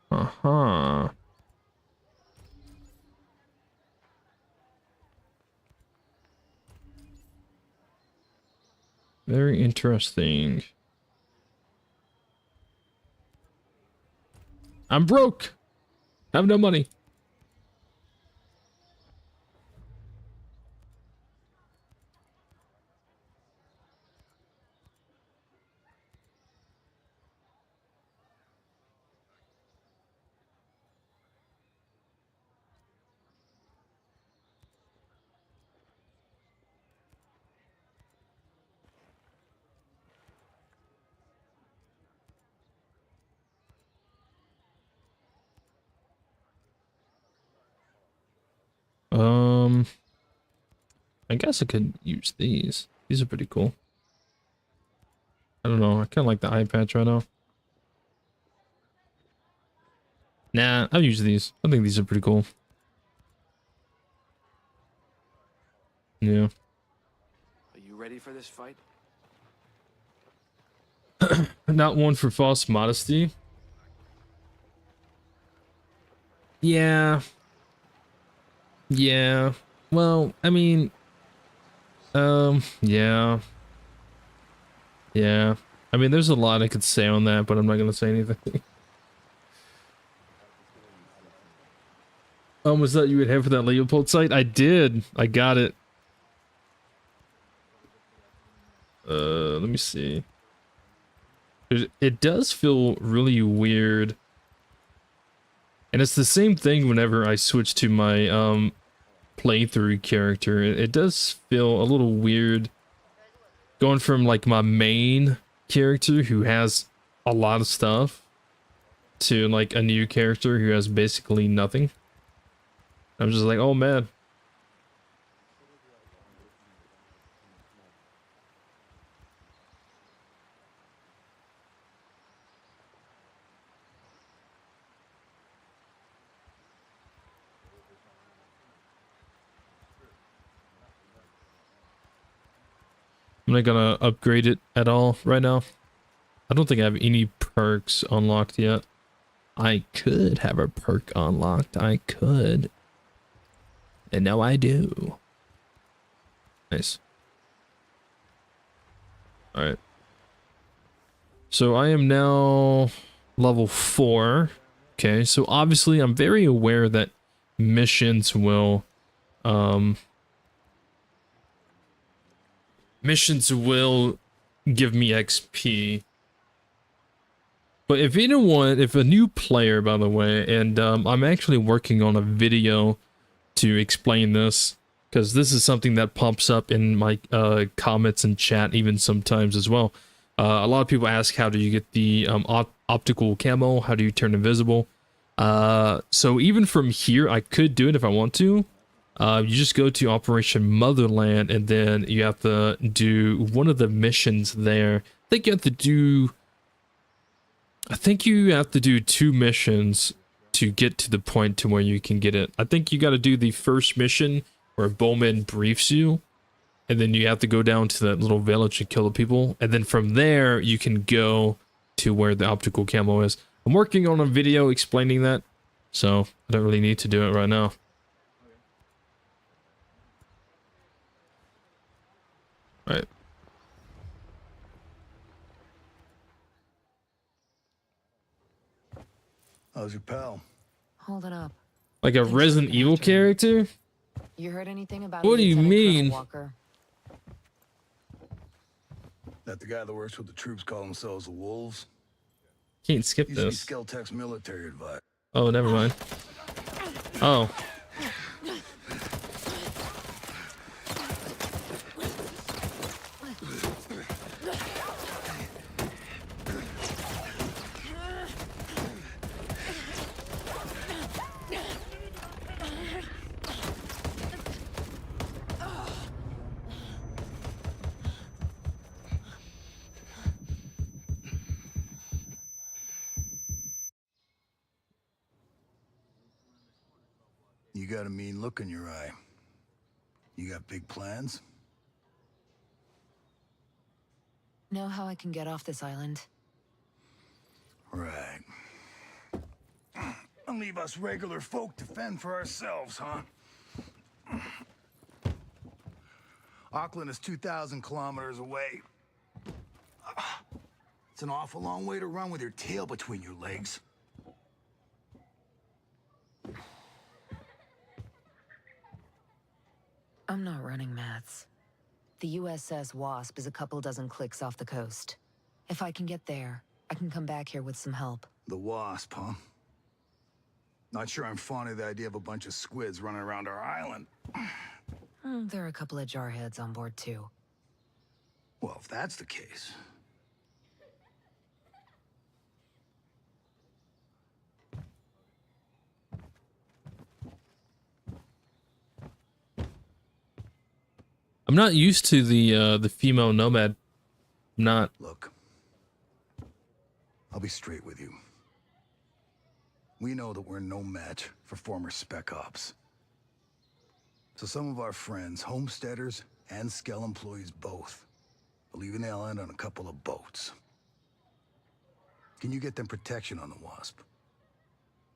Uh-huh. Very interesting. I'm broke. I have no money. I guess I could use these. These are pretty cool. I don't know. I kind of like the eye patch right now. Nah, I'll use these. I think these are pretty cool. Yeah. Are you ready for this fight? Not one for false modesty. Yeah. Yeah. Well, I mean, yeah. Yeah. I mean, there's a lot I could say on that, but I'm not gonna say anything. Was that you would have for that Leopold site? I did. I got it. Let me see. It does feel really weird. And it's the same thing whenever I switch to my playthrough character. It does feel a little weird going from like my main character who has a lot of stuff to like a new character who has basically nothing. I'm just like, oh man. I'm not gonna upgrade it at all right now. I don't think I have any perks unlocked yet. I could have a perk unlocked. I could. And now I do. Nice. Alright. So I am now level 4. Okay, so obviously I'm very aware that missions will give me XP. But if anyone, if a new player, by the way, and I'm actually working on a video to explain this, because this is something that pops up in my comments and chat even sometimes as well. A lot of people ask, how do you get the optical camo? How do you turn invisible? So even from here, I could do it if I want to. You just go to Operation Motherland, and then you have to do one of the missions there. I think you have to do 2 missions to get to the point to where you can get it. I think you got to do the first mission where Bowman briefs you, and then you have to go down to that little village and kill the people, and then from there you can go to where the optical camo is. I'm working on a video explaining that, so I don't really need to do it right now. Right. How's your pal? Hold it up. Like a Resident Evil character? You heard anything about What do you mean? Walker? That the guy that works with the troops call themselves the Wolves? Can't skip Used to be this. Skeltech's military advisor. Oh, never mind. Oh. You got a mean look in your eye. You got big plans? Know how I can get off this island? Right. And leave us regular folk to fend for ourselves, huh? Auckland is 2,000 kilometers away. It's an awful long way to run with your tail between your legs. I'm not running maths. The USS Wasp is a couple dozen clicks off the coast. If I can get there, I can come back here with some help. The Wasp, huh? Not sure I'm fond of the idea of a bunch of squids running around our island. There are a couple of jarheads on board too. Well, if that's the case... I'm not used to the female nomad. Not. Look, I'll be straight with you. We know that we're no match for former spec ops. So some of our friends, homesteaders and Skell employees both, are leaving the island on a couple of boats. Can you get them protection on the Wasp?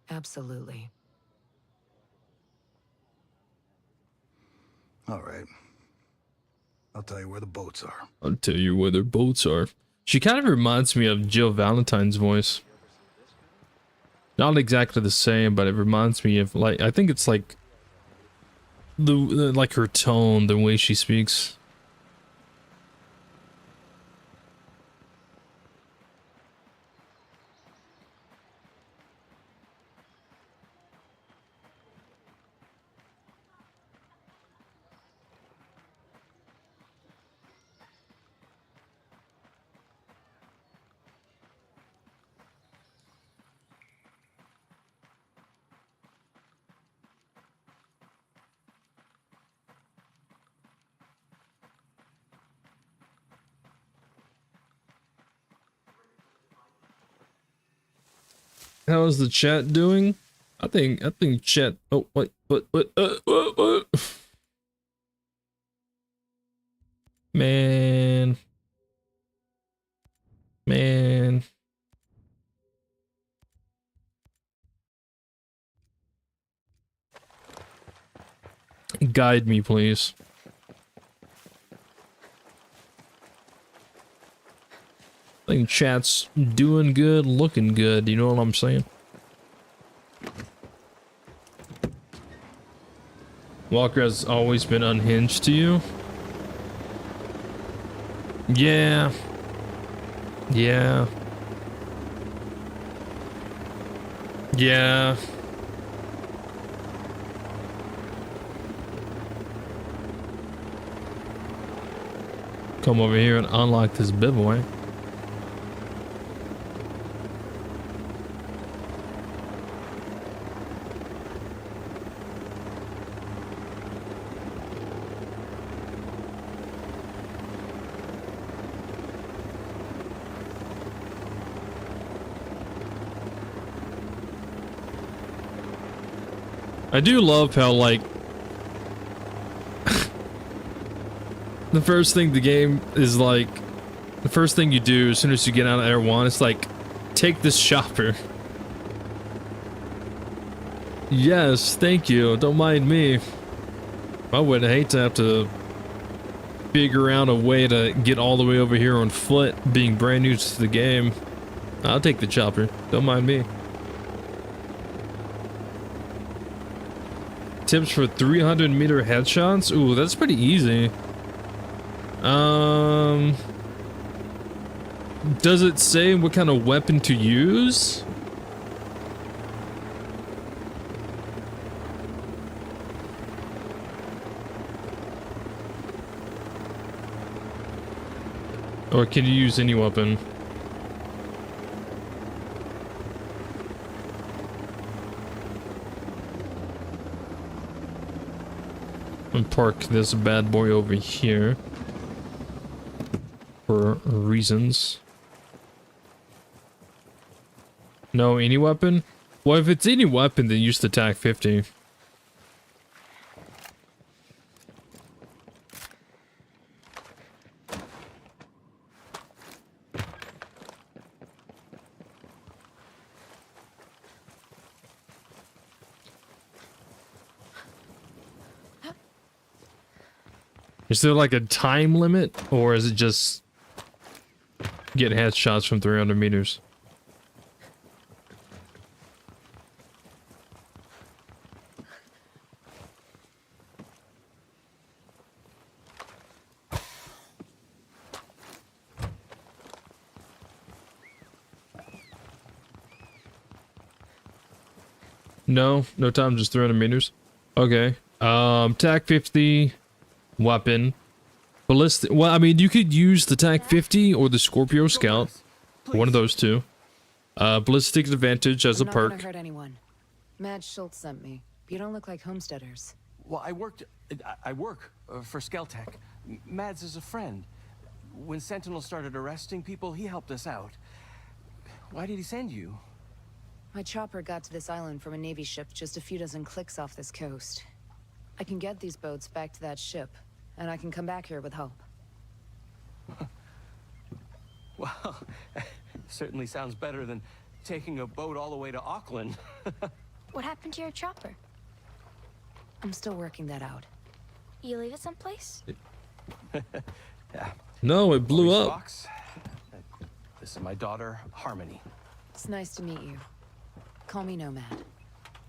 Absolutely. All right. I'll tell you where the boats are. I'll tell you where their boats are. She kind of reminds me of Jill Valentine's voice. Not exactly the same, but it reminds me of, like, I think it's like like her tone, the way she speaks. How is the chat doing? I think chat. Oh, what? Man. Guide me, please. I think chat's doing good, looking good, you know what I'm saying? Walker has always been unhinged to you? Yeah. Yeah. Yeah. Come over here and unlock this bivouac. I do love how, like, the first thing the game is like, the first thing you do as soon as you get out of Air 1, it's like, take this chopper. Yes, thank you, don't mind me. I would hate to have to figure out a way to get all the way over here on foot, being brand new to the game. I'll take the chopper, don't mind me. Tips for 300-meter headshots? Ooh, that's pretty easy. Does it say what kind of weapon to use? Or can you use any weapon? And park this bad boy over here for reasons. No, any weapon? Well, if it's any weapon, then use the TAC 50. Is there like a time limit, or is it just get headshots from 300 meters? No time, just 300 meters. Okay. TAC 50. Weapon. Ballistic. Well, I mean, you could use the TAC 50 or the Scorpio Scout. One of those two. Ballistic advantage as a perk. I'm not gonna hurt anyone. Mad Schultz sent me. You don't look like homesteaders. Well, I work for Skeltech. Mads is a friend. When Sentinel started arresting people, he helped us out. Why did he send you? My chopper got to this island from a Navy ship just a few dozen clicks off this coast. I can get these boats back to that ship, and I can come back here with help. Well, certainly sounds better than taking a boat all the way to Auckland. What happened to your chopper? I'm still working that out. You leave it someplace? Yeah. No, it blew Maurice up. Fox. This is my daughter, Harmony. It's nice to meet you. Call me Nomad.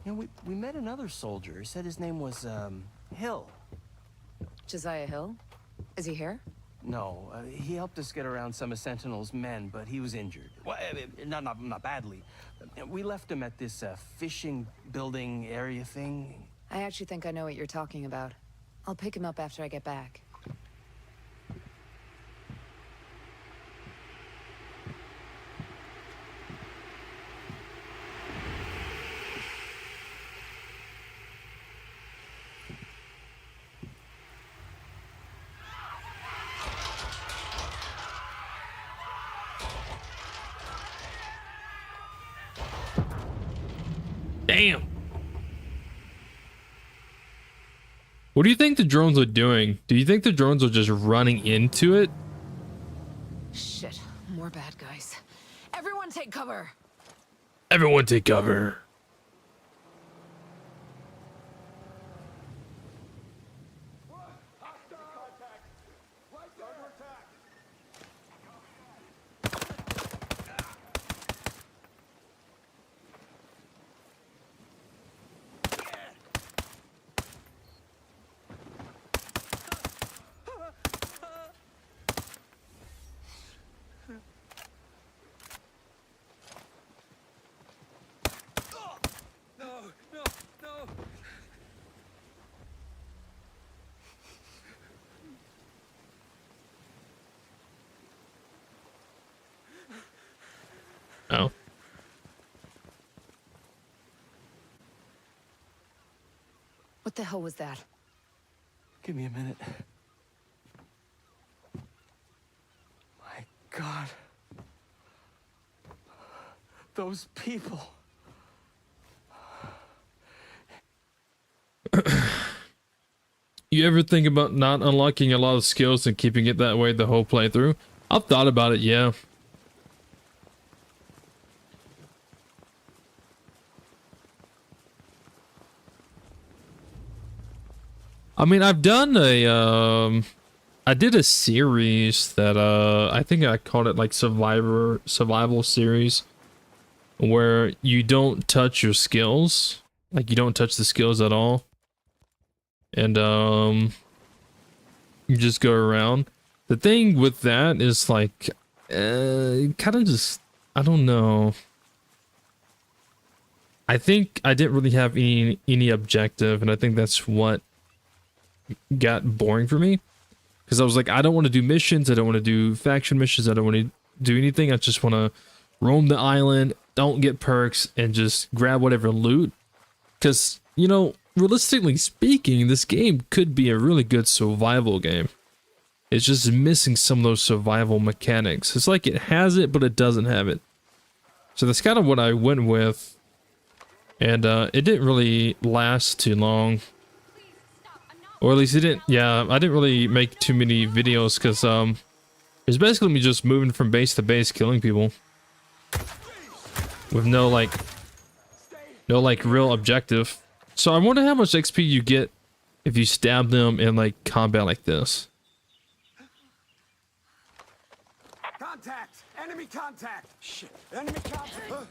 You know, we met another soldier. He said his name was, Hill. Josiah Hill? Is he here? No, he helped us get around some of Sentinel's men, but he was injured. Well, not badly. We left him at this, fishing building area thing. I actually think I know what you're talking about. I'll pick him up after I get back. Damn. What do you think the drones are doing? Do you think the drones are just running into it? Shit, more bad guys. Everyone take cover! Everyone take cover. Oh. What the hell was that? Give me a minute. My God. Those people. You ever think about not unlocking a lot of skills and keeping it that way the whole playthrough? I've thought about it, yeah. I mean, I've done a, I did a series that, I think I called it like survival series, where you don't touch your skills, like you don't touch the skills at all, and, you just go around. The thing with that is like, kind of just, I don't know. I think I didn't really have any objective, and I think that's what got boring for me, because I was like, I don't want to do missions, I don't want to do faction missions, I don't want to do anything. I just want to roam the island, don't get perks, and just grab whatever loot. Because, you know, realistically speaking, this game could be a really good survival game. It's just missing some of those survival mechanics. It's like it has it, but it doesn't have it. So that's kind of what I went with, and it didn't really last too long. Or at least it didn't, yeah, I didn't really make too many videos, because it's basically me just moving from base to base, killing people. With no like real objective. So I wonder how much XP you get if you stab them in like combat like this. Contact! Enemy contact! Shit! Enemy contact!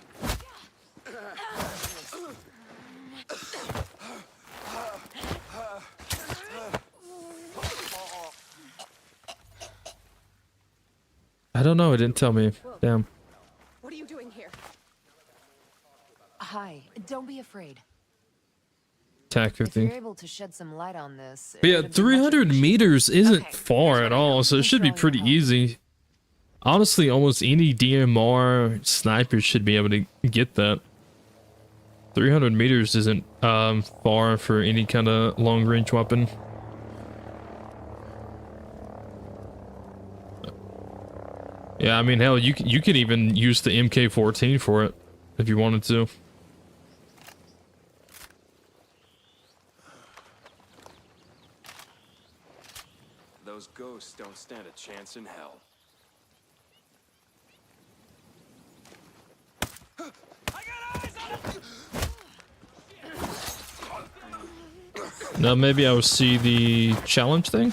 I don't know, it didn't tell me. Damn. What are you doing here? Hi, don't be afraid. Attack If you're 15. able to shed some light on this. But yeah, 300 meters isn't far at all, so it should be pretty easy. Honestly, almost any DMR sniper should be able to get that. 300 meters isn't far for any kind of long range weapon. Yeah, I mean, hell, you could even use the MK14 for it if you wanted to. Those ghosts don't stand a chance in hell. Now maybe I will see the challenge thing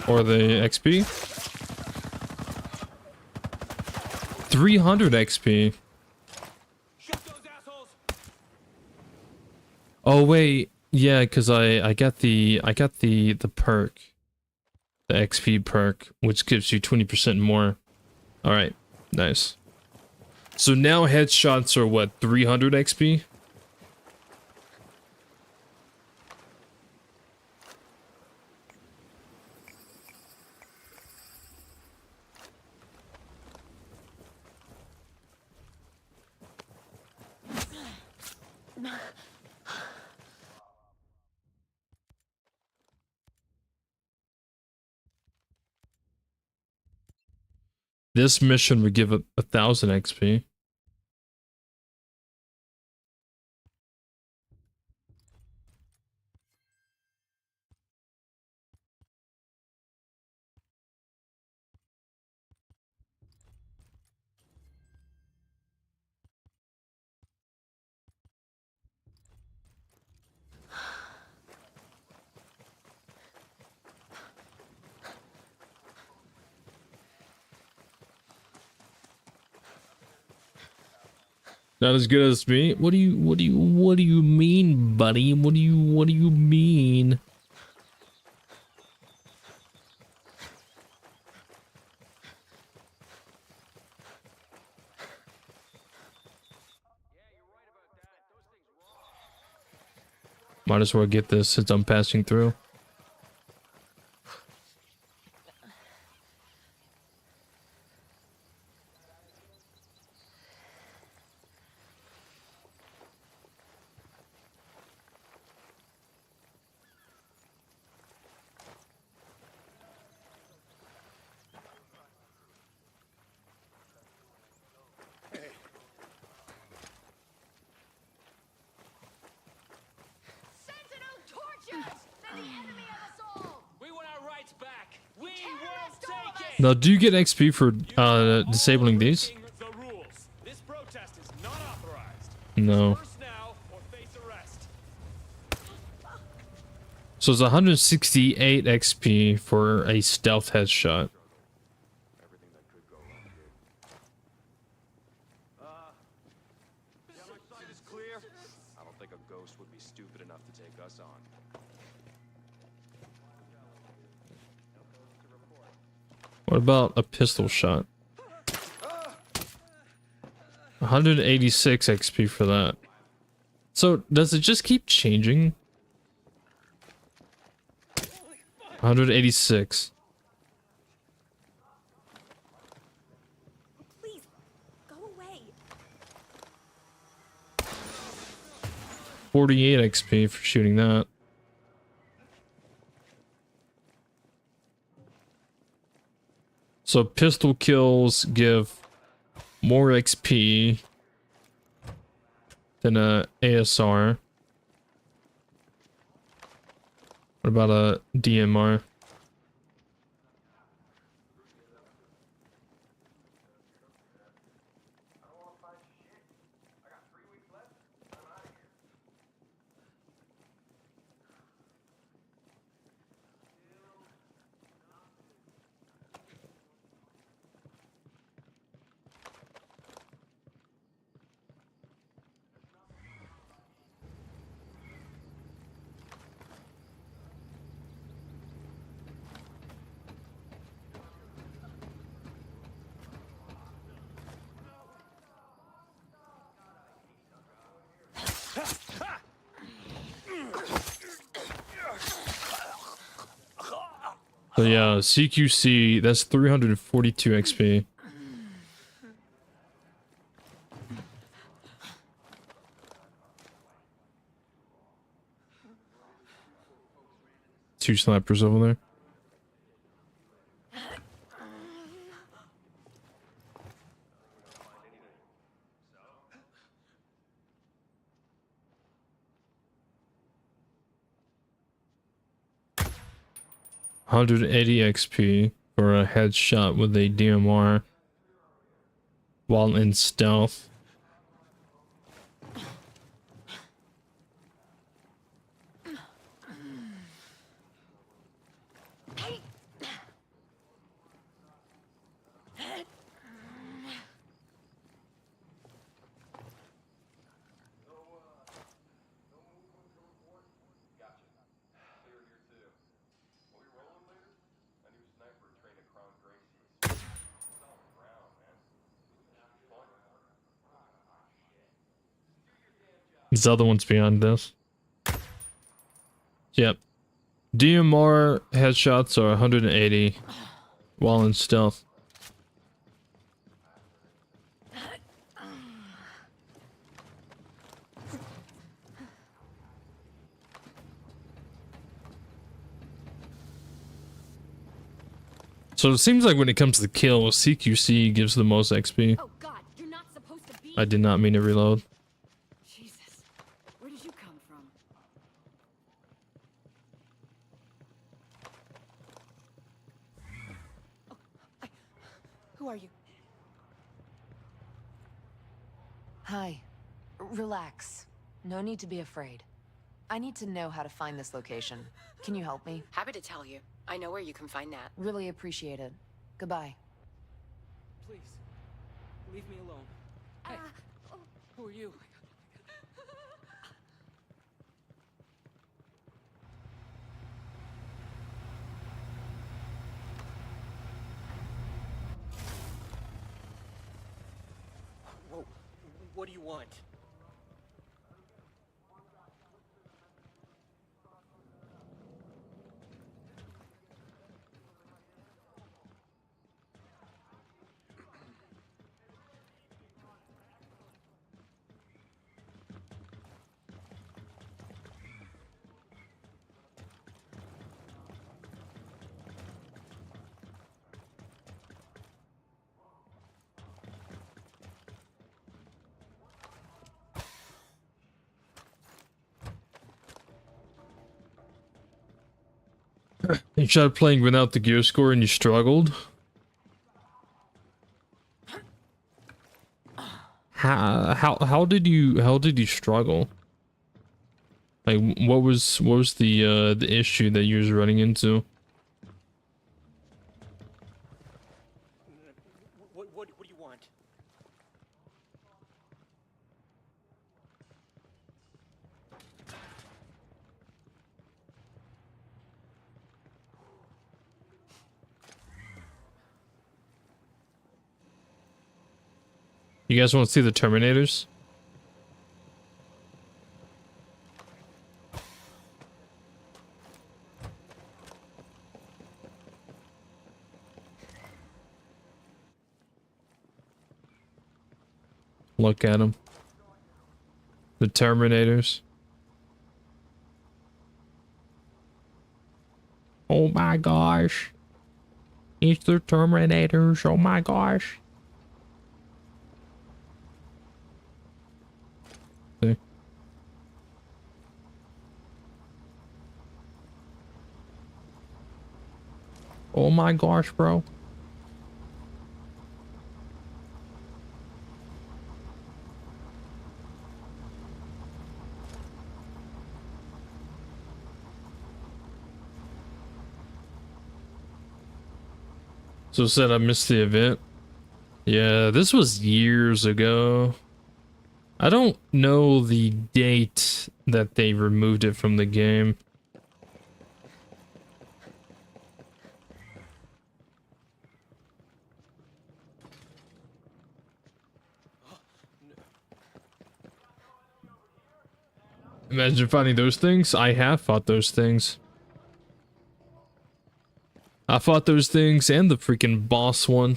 or the XP. 300 XP. Oh wait, yeah, because I got the perk, the XP perk, which gives you 20% more. All right, nice. So now headshots are what, 300 XP? This mission would give 1,000 XP. Not as good as me? What do you mean, buddy? What do you mean? Might as well get this since I'm passing through. Now, do you get XP for disabling these? No. So it's 168 XP for a stealth headshot. I don't think a ghost would be stupid enough to take us on. What about a pistol shot? 186 XP for that. So does it just keep changing? 186. Please, go away. 48 XP for shooting that. So pistol kills give more XP than a ASR. What about a DMR? So yeah, CQC, that's 342 XP. Two snipers over there. 180 XP for a headshot with a DMR while in stealth. These other ones behind this. Yep. DMR headshots are 180 while in stealth. So it seems like when it comes to the kill, CQC gives the most XP. Oh God, you're not supposed to be. I did not mean to reload. Jesus, where did you come from? Who are you? Hi. Relax. No need to be afraid. I need to know how to find this location. Can you help me? Happy to tell you. I know where you can find that. Really appreciate it. Goodbye. Please, leave me alone. Hey, who are you? Whoa, what do you want? You tried playing without the gear score and you struggled? How did you struggle? Like what was the issue that you was running into? What do you want? You guys want to see the Terminators? Look at them. The Terminators. Oh my gosh. It's the Terminators. Oh my gosh. See? Oh my gosh, bro. So said I missed the event. Yeah, this was years ago. I don't know the date that they removed it from the game. Imagine finding those things. I have fought those things. I fought those things and the freaking boss one.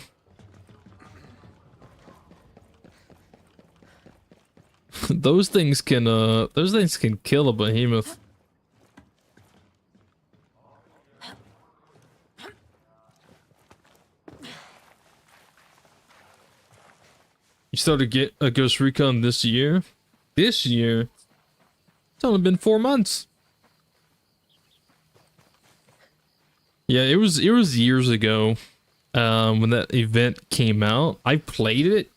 Those things can kill a behemoth. You started to get a Ghost Recon this year? This year? It's only been 4 months. Yeah, it was years ago when that event came out. I played it.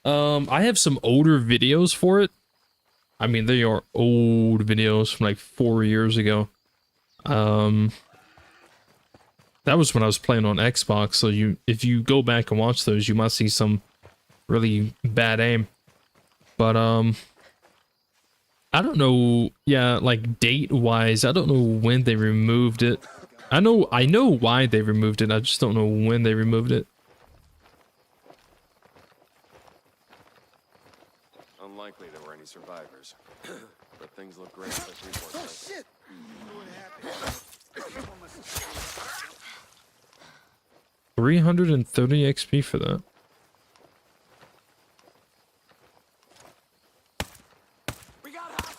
I have some older videos for it. I mean, they are old videos from like 4 years ago. That was when I was playing on Xbox, so if you go back and watch those, you might see some really bad aim. But I don't know, yeah, like date-wise, I don't know when they removed it. I know why they removed it, I just don't know when they removed it. Unlikely there were any survivors. But things look great at this report. Oh, shit! 330 XP for that. We got house.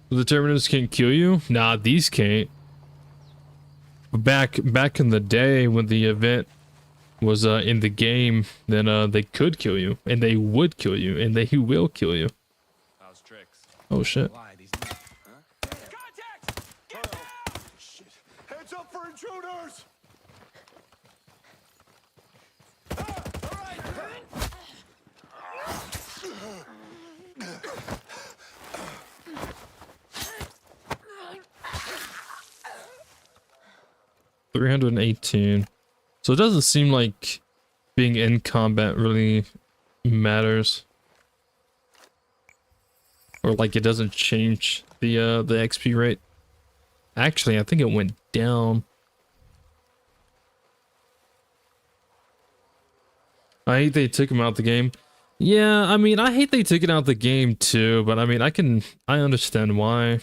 The Terminators can't kill you? Nah, these can't. Back in the day when the event was in the game, then they could kill you, and they would kill you, and they will kill you. How's tricks? Oh shit. Shit. Heads up for intruders! 318. So it doesn't seem like being in combat really matters. Or like it doesn't change the XP rate. Actually, I think it went down. I hate they took him out the game. Yeah, I mean, I hate they took it out the game too, but I mean, I understand why.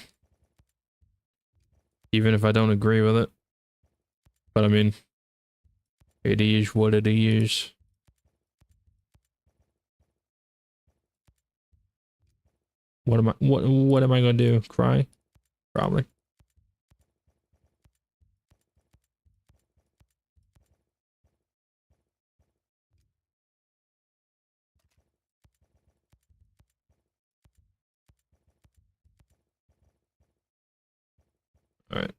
Even if I don't agree with it. But I mean, it is what it is. What am I gonna do? Cry? Probably. All right.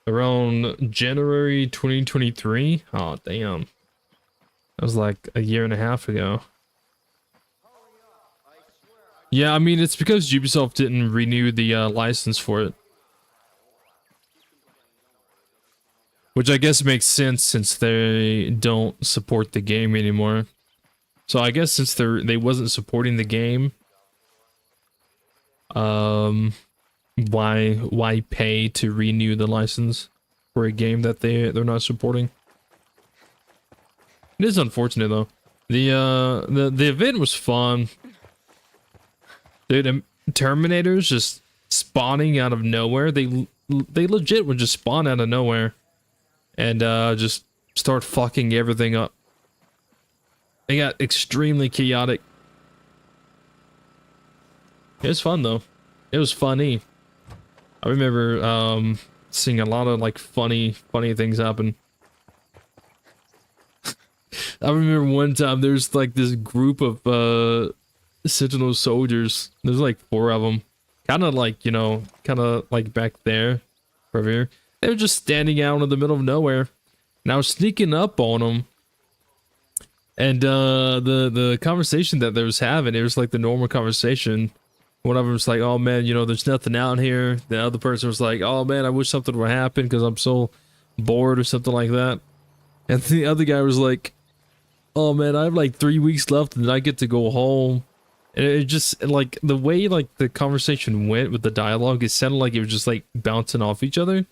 Around January 2023. Oh, damn. That was like a year and a half ago. Yeah, I mean, it's because Ubisoft didn't renew the license for it. Which I guess makes sense since they don't support the game anymore. So I guess since they wasn't supporting the game, why pay to renew the license for a game that they're not supporting? It is unfortunate though. The event was fun. Dude, Terminators just spawning out of nowhere. They legit would just spawn out of nowhere and just start fucking everything up. They got extremely chaotic. It was fun though. It was funny. I remember seeing a lot of like funny things happen. I remember one time there's like this group of Sentinel soldiers. There's like 4 of them. Kind of like, you know, kind of like back there, over here. They were just standing out in the middle of nowhere. And I was sneaking up on them. And the conversation that they was having, it was like the normal conversation. One of them was like, oh man, you know, there's nothing out here. The other person was like, oh man, I wish something would happen because I'm so bored or something like that. And the other guy was like, oh man, I have like 3 weeks left and then I get to go home. And it just, like, the way like the conversation went with the dialogue, it sounded like it was just like bouncing off each other.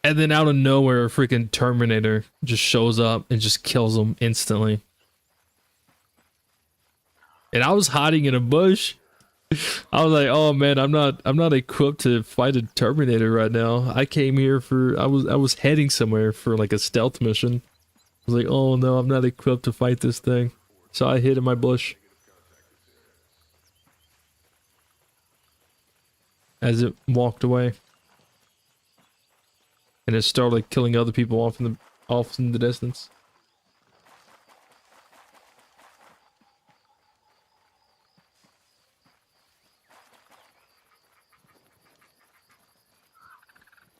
And then out of nowhere, a freaking Terminator just shows up and just kills them instantly. and I was hiding in a bush. I was like, oh man, I'm not equipped to fight a Terminator right now. I came here for I was heading somewhere for like a stealth mission. I was like, oh no, I'm not equipped to fight this thing. So I hid in my bush. As it walked away. And it started like killing other people off in the distance.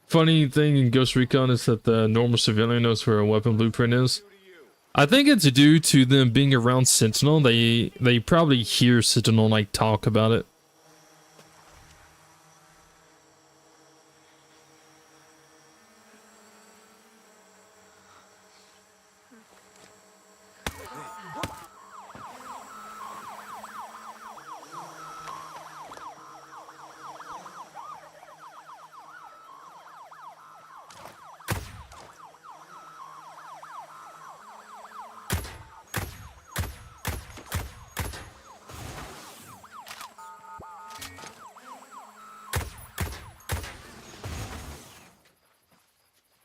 Funny thing in Ghost Recon is that the normal civilian knows where a weapon blueprint is. I think it's due to them being around Sentinel. They probably hear Sentinel like talk about it.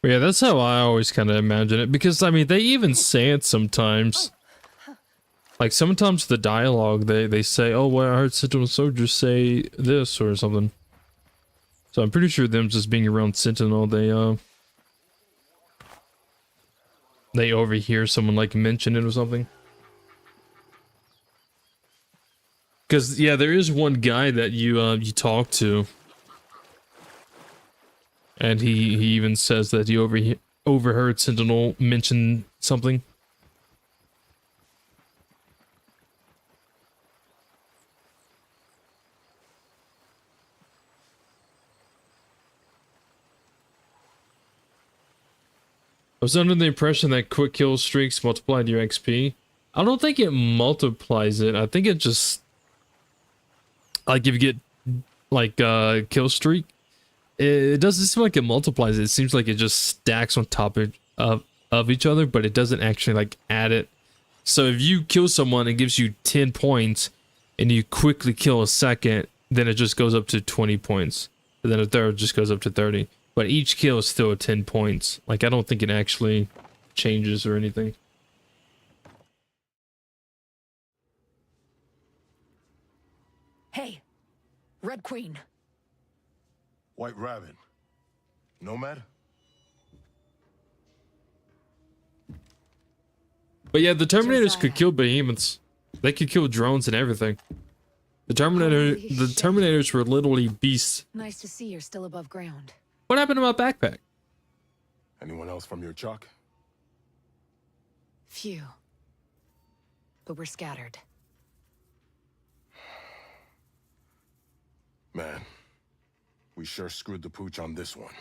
Yeah, that's how I always kind of imagine it, because I mean they even say it sometimes. Like sometimes the dialogue they say, oh well, I heard Sentinel soldiers say this or something. So I'm pretty sure them just being around Sentinel, they overhear someone like mention it or something. Because yeah, there is one guy that you talk to. And he even says that he overheard Sentinel mention something. I was under the impression that quick kill streaks multiplied your XP. I don't think it multiplies it. I think it just... like if you get like kill streak, it doesn't seem like it multiplies it. It seems like it just stacks on top of each other, but it doesn't actually like add it. So if you kill someone, it gives you 10 points, and you quickly kill a second, then it just goes up to 20 points. And then a third just goes up to 30. But each kill is still at 10 points. Like, I don't think it actually changes or anything. Hey, Red Queen. White Rabbit. Nomad? But yeah, the Terminators could kill behemoths. They could kill drones and everything. The Terminators were literally beasts. Nice to see you're still above ground. What happened to my backpack? Anyone else from your chalk? Few. But we're scattered. Man, we sure screwed the pooch on this one.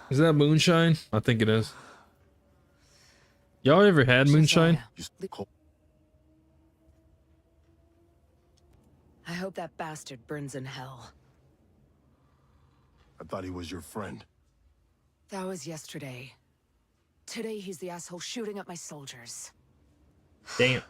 Is that moonshine? I think it is. Y'all ever had moonshine? I hope that bastard burns in hell. I thought he was your friend. That was yesterday. Today he's the asshole shooting at my soldiers. Damn.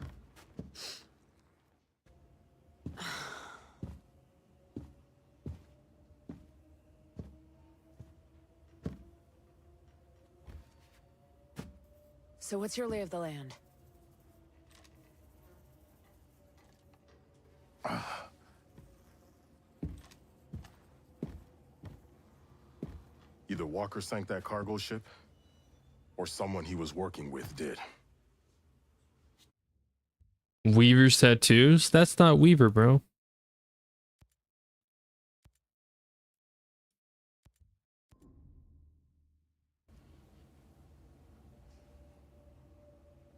So what's your lay of the land? Either Walker sank that cargo ship, or someone he was working with did. Weaver's tattoos? That's not Weaver, bro.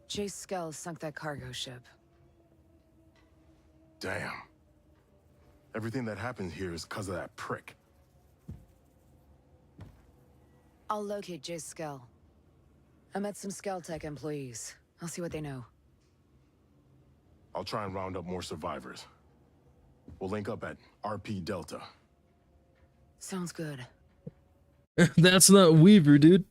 Jace Skell sunk that cargo ship. Damn. Everything that happened here is because of that prick. I'll locate Jay's Skell. I met some Skell Tech employees. I'll see what they know. I'll try and round up more survivors. We'll link up at RP Delta. Sounds good. That's not Weaver, dude.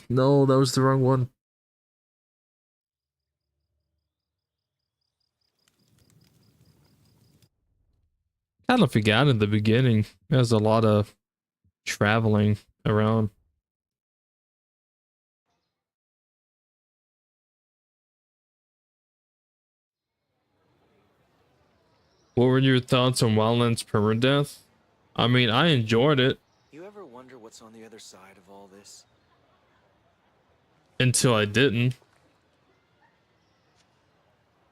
No, that was the wrong one. Kind of forgot in the beginning. There's a lot of traveling around. What were your thoughts on Wildlands permadeath? I mean, I enjoyed it. You ever wonder what's on the other side of all this? Until I didn't.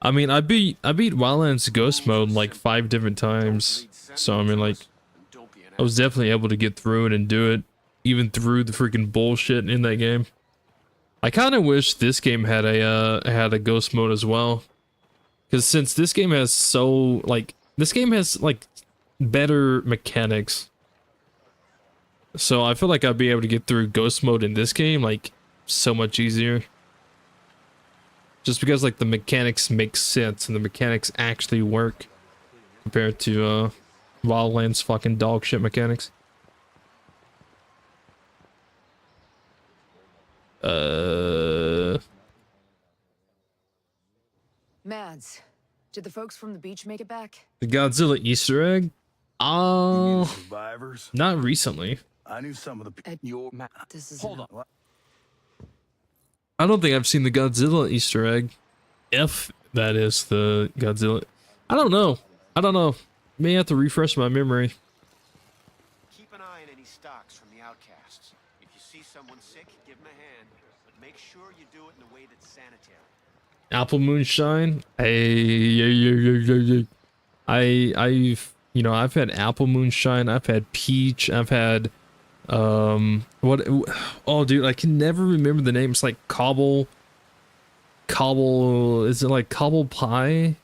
I mean, I beat Wildlands Ghost Mode like 5 different times. So I mean, like, I was definitely able to get through it and do it, even through the freaking bullshit in that game. I kind of wish this game had a Ghost Mode as well, because since this game has better mechanics. So I feel like I'd be able to get through Ghost Mode in this game like so much easier. Just because like the mechanics make sense and the mechanics actually work compared to Wildlands fucking dog shit mechanics. Mads, did the folks from the beach make it back? The Godzilla Easter egg? Survivors? Not recently. I knew some of the Your This is hold on. What? I don't think I've seen the Godzilla Easter egg. If that is the Godzilla. I don't know. May have to refresh my memory. Keep an eye on any stocks from the Outcasts. If you see someone sick, give them a hand, but make sure you do it in a way that's sanitary. Apple moonshine. I've had apple moonshine. I've had peach. I've had oh dude, I can never remember the name. It's like cobble, is it like cobble pie?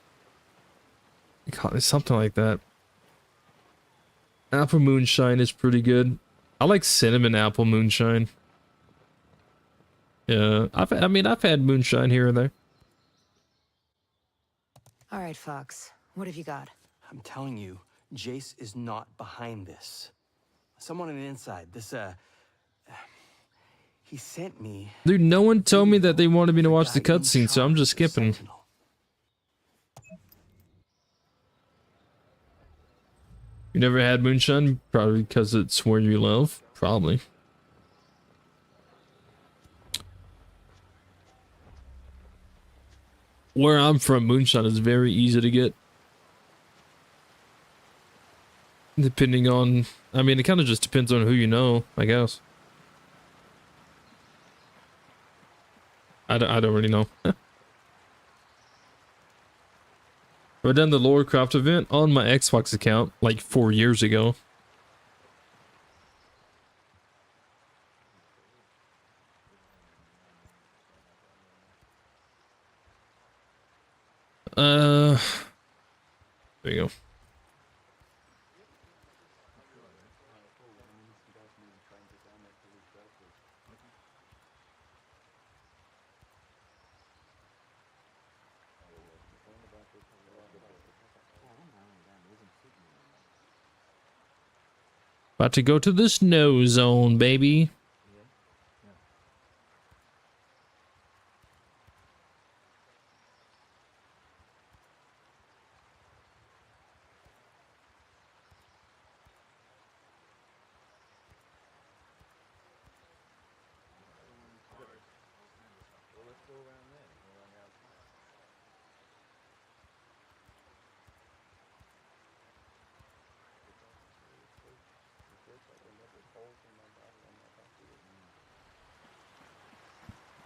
Something like that. Apple moonshine is pretty good. I like cinnamon apple moonshine. Yeah, I've had moonshine here and there. All right, Fox. What have you got? I'm telling you, Jace is not behind this. Someone on the inside. He sent me. Dude, no one told me that they wanted me to watch the cutscene, so I'm just skipping. You never had moonshine? Probably because it's where you live. Probably. Where I'm from, moonshine is very easy to get. Depending on, I mean, it kind of just depends on who you know, I guess. I don't really know. I've done the Lore Craft event on my Xbox account like 4 years ago. There you go. About to go to the snow zone, baby.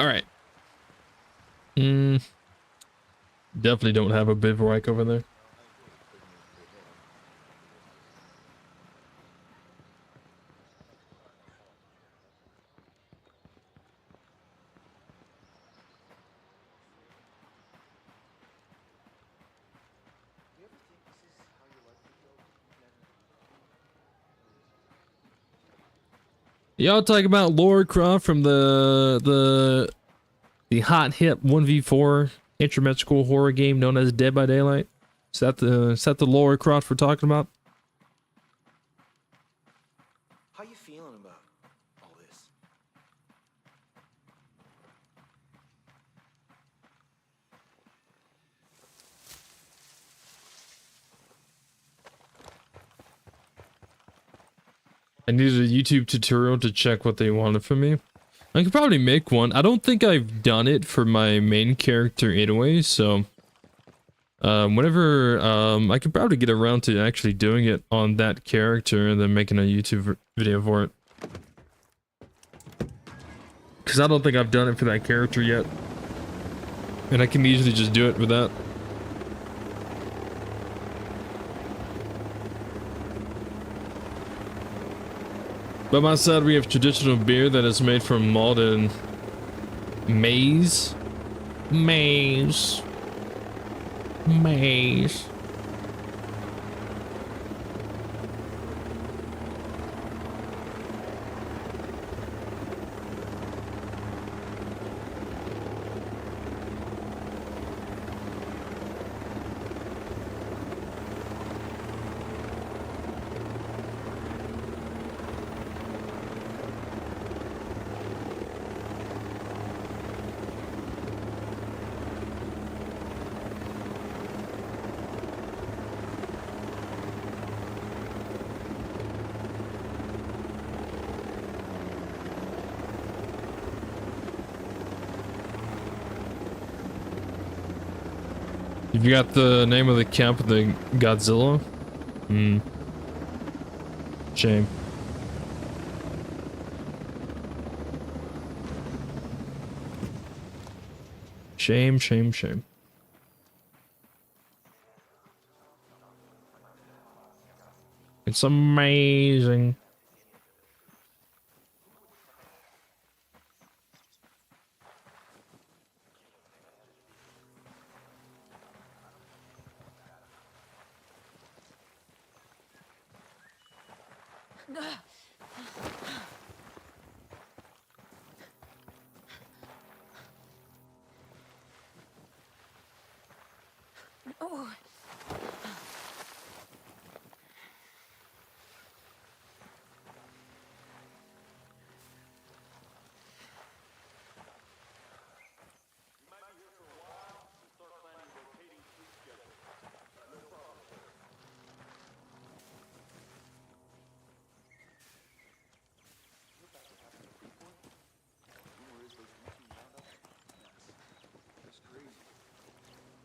All right. Definitely don't have a bivouac over there. Y'all talking about Laura Croft from the hot hit 1v4 intrametrical horror game known as Dead by Daylight? Is that the Laura Croft we're talking about? How you feeling about all this? I needed a YouTube tutorial to check what they wanted from me. I could probably make one. I don't think I've done it for my main character anyway, so whenever I could probably get around to actually doing it on that character and then making a YouTube video for it. Because I don't think I've done it for that character yet. And I can easily just do it with that. By my side, we have traditional beer that is made from malt and maize. Maize. Maize. You got the name of the camp of the Godzilla? Shame. Shame, shame, shame. It's amazing. Oh. That's crazy.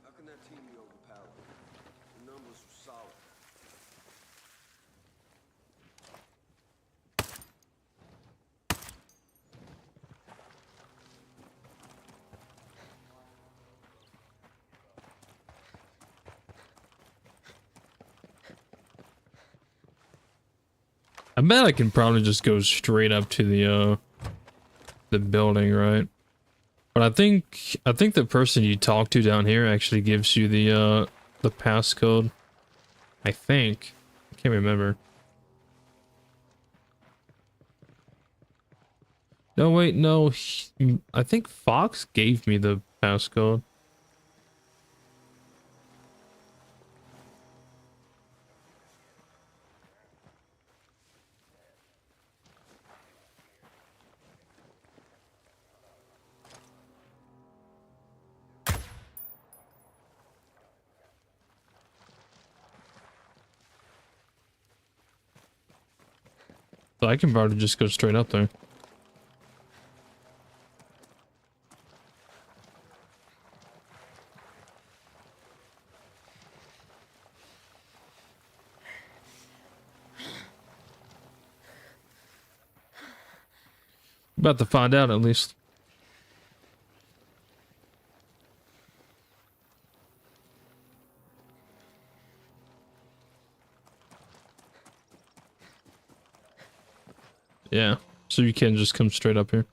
How can that team be overpowered? The numbers are solid. I bet I can probably just go straight up to the building, right? But I think the person you talk to down here actually gives you the passcode. I think. I can't remember. No, wait, no. I think Fox gave me the passcode. So I can probably just go straight up there. About to find out at least. Yeah, so you can just come straight up here.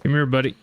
Come here, buddy.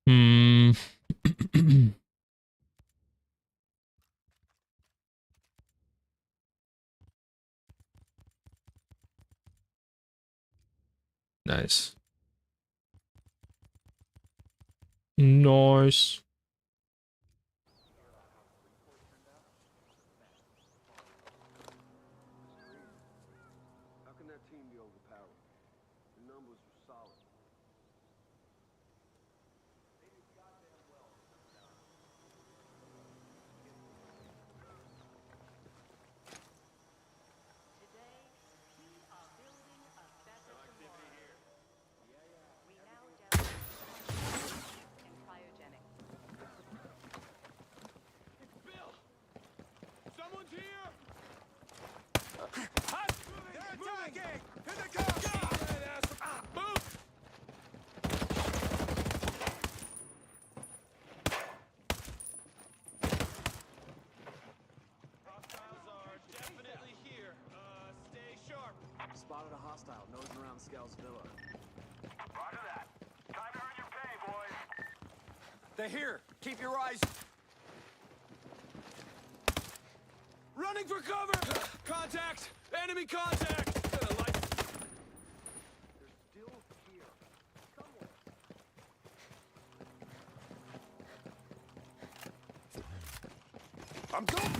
Hmm. Nice. Nice. How can that team be overpowered? The numbers were solid. Someone's here! They're attacking! Here they come! Move! Hostiles are definitely here. Stay sharp. Spotted a hostile nosing around Scal's villa. Roger that. Time to earn your pay, boys. They're here. Keep your eyes. Running for cover! Contact! Enemy contact! They're still here. Somewhere. I'm going!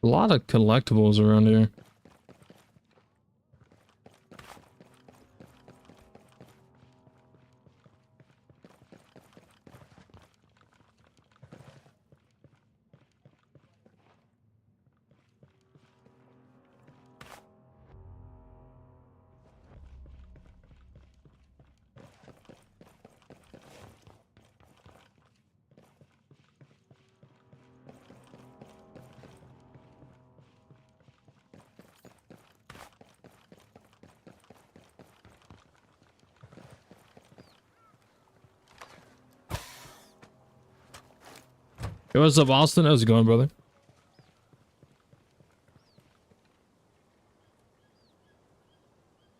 lot of collectibles around here. Hey, what's up, Austin? How's it going, brother?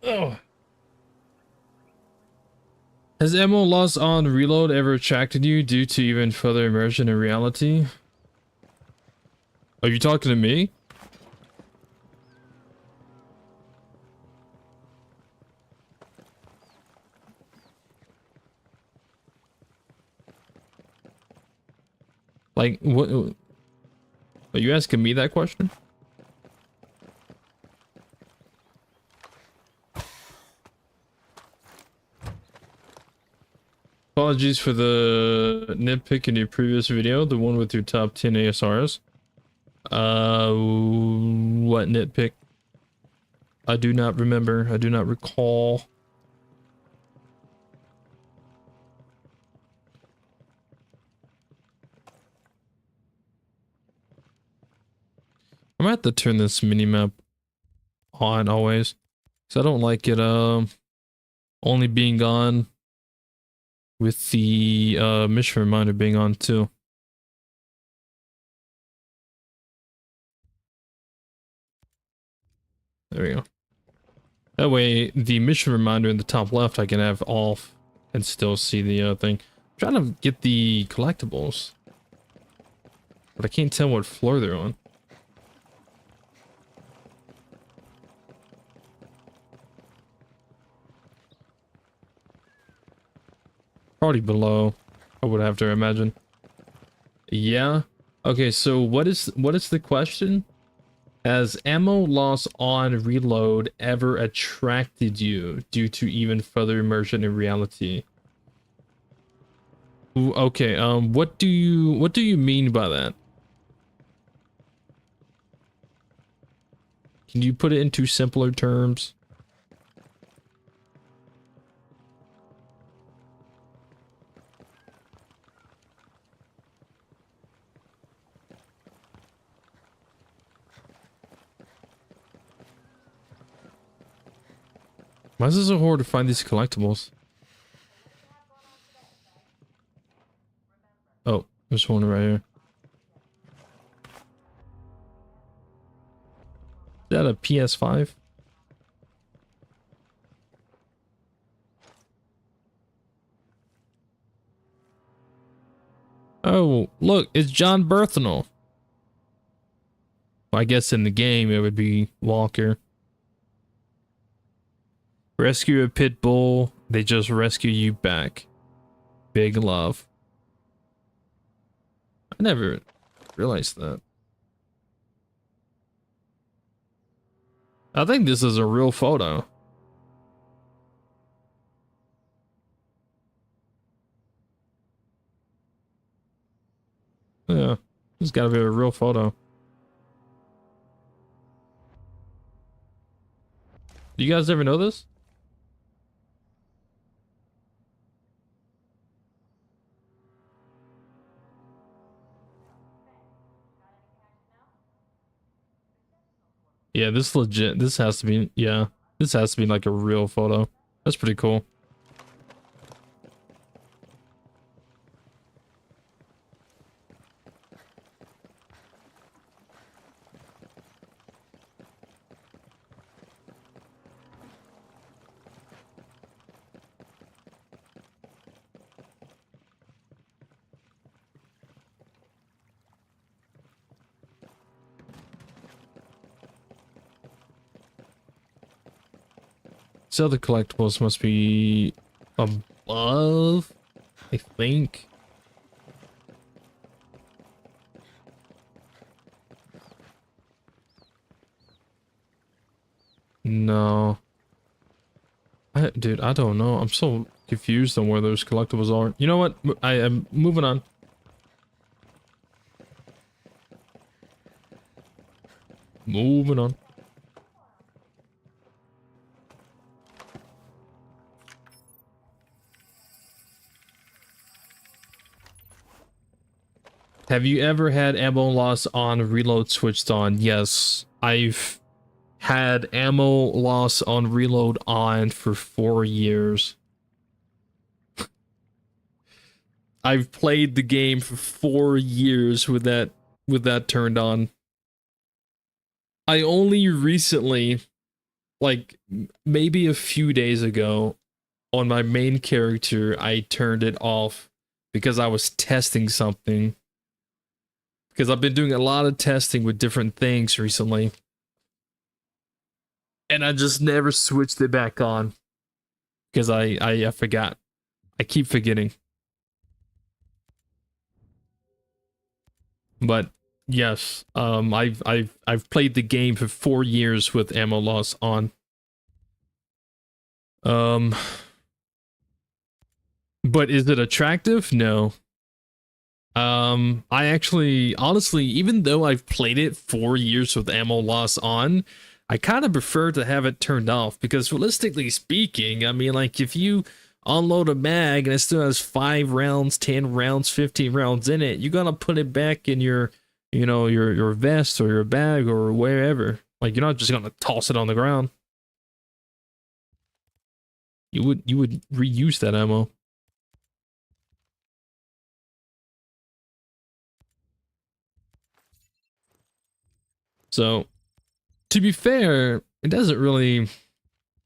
Oh. Has ammo loss on reload ever attracted you due to even further immersion in reality? Are you talking to me? Like, what? Are you asking me that question? Apologies for the nitpick in your previous video, the one with your top 10 ASRs. What nitpick? I do not remember. I do not recall. I'm gonna have to turn this minimap on always, because I don't like it only being on with the mission reminder being on too. There we go. That way the mission reminder in the top left I can have off and still see the thing. I'm trying to get the collectibles, but I can't tell what floor they're on. Probably below, I would have to imagine. Yeah. Okay, so what is the question? Has ammo loss on reload ever attracted you due to even further immersion in reality? Ooh, okay, what do you mean by that? Can you put it into simpler terms? Why is it so hard to find these collectibles? Oh, there's one right here. Is that a PS5? Oh, look, it's John Berthnell. Well, I guess in the game it would be Walker. Rescue a pit bull, they just rescue you back. Big love. I never realized that. I think this is a real photo. Yeah, this gotta be a real photo. Do you guys ever know this? Yeah, this legit. This has to be, yeah. This has to be like a real photo. That's pretty cool. So the collectibles must be above, I think. No. Dude, I don't know. I'm so confused on where those collectibles are. You know what? I am moving on. Moving on. Have you ever had ammo loss on, reload switched on? Yes, I've had ammo loss on, reload on for 4 years. I've played the game for 4 years with that turned on. I only recently, like maybe a few days ago, on my main character, I turned it off because I was testing something. Because I've been doing a lot of testing with different things recently. And I just never switched it back on. Because I forgot. I keep forgetting. But yes, I've played the game for 4 years with ammo loss on. But is it attractive? No. I actually, honestly, even though I've played it 4 years with ammo loss on, I kind of prefer to have it turned off because realistically speaking, I mean, like if you unload a mag and it still has 5 rounds, 10 rounds, 15 rounds in it, you're gonna put it back in your, you know, your vest or your bag or wherever. Like you're not just gonna toss it on the ground. You would reuse that ammo. So, to be fair, it doesn't really...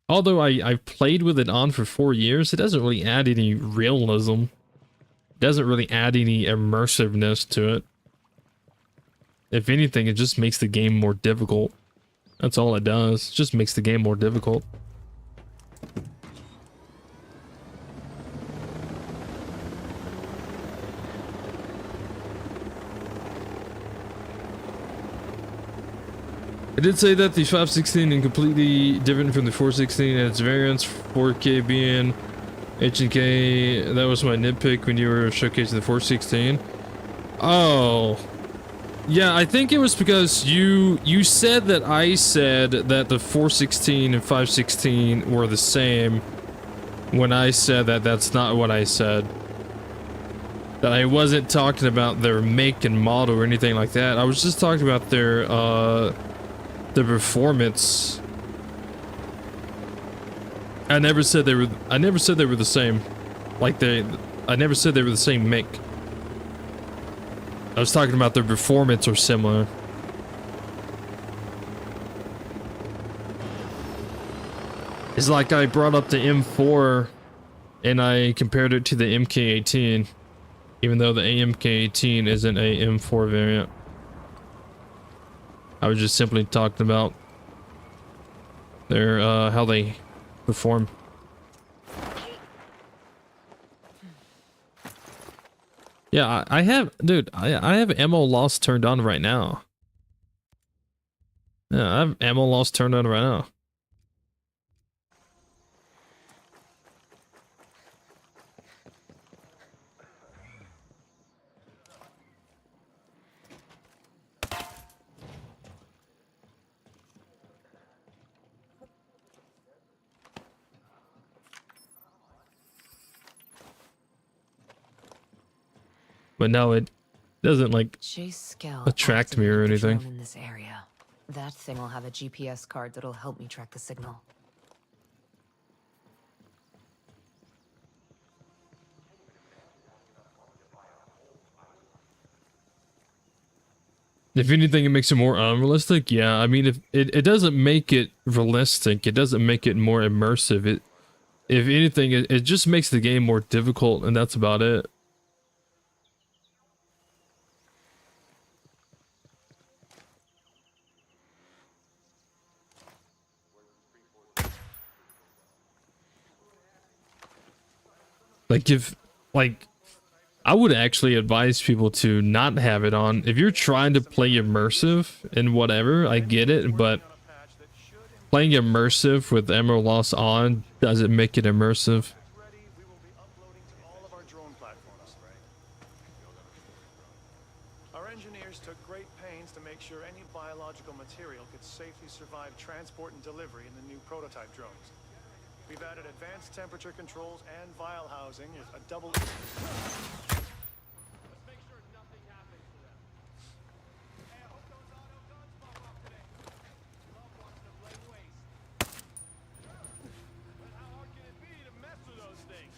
Although I've played with it on for 4 years, it doesn't really add any realism. It doesn't really add any immersiveness to it. If anything, it just makes the game more difficult. That's all it does. It just makes the game more difficult. I did say that the 516 is completely different from the 416 and its variants, 4K being H&K. That was my nitpick when you were showcasing the 416. Oh. Yeah, I think it was because you said that I said that the 416 and 516 were the same when I said that that's not what I said. That I wasn't talking about their make and model or anything like that. I was just talking about their performance. I never said they were the same. Like I never said they were the same make. I was talking about their performance or similar. It's like I brought up the M4 and I compared it to the MK18, even though the MK18 isn't a M4 variant. I was just simply talking about their how they perform. Yeah, I have, dude, I have ammo loss turned on right now. Yeah, I have ammo loss turned on right now. But no, it doesn't like attract me or anything. In this area. That thing will have a GPS card that'll help me track the signal. If anything, it makes it more unrealistic. Yeah, I mean, if it doesn't make it realistic, it doesn't make it more immersive. If anything, it just makes the game more difficult, and that's about it. Like, I would actually advise people to not have it on. If you're trying to play immersive and whatever, I get it, but playing immersive with Emerald Lost on, does it make it immersive? Ready, we will be uploading to all of our drone platforms. Our engineers took great pains to make sure any biological material could safely survive transport and delivery in the new prototype drones. We've added advanced temperature controls and vial housing with a double... Let's make sure nothing happens to them. Hey, I hope those auto guns pop off today. Love watching them lay waste. But how hard can it be to mess with those things?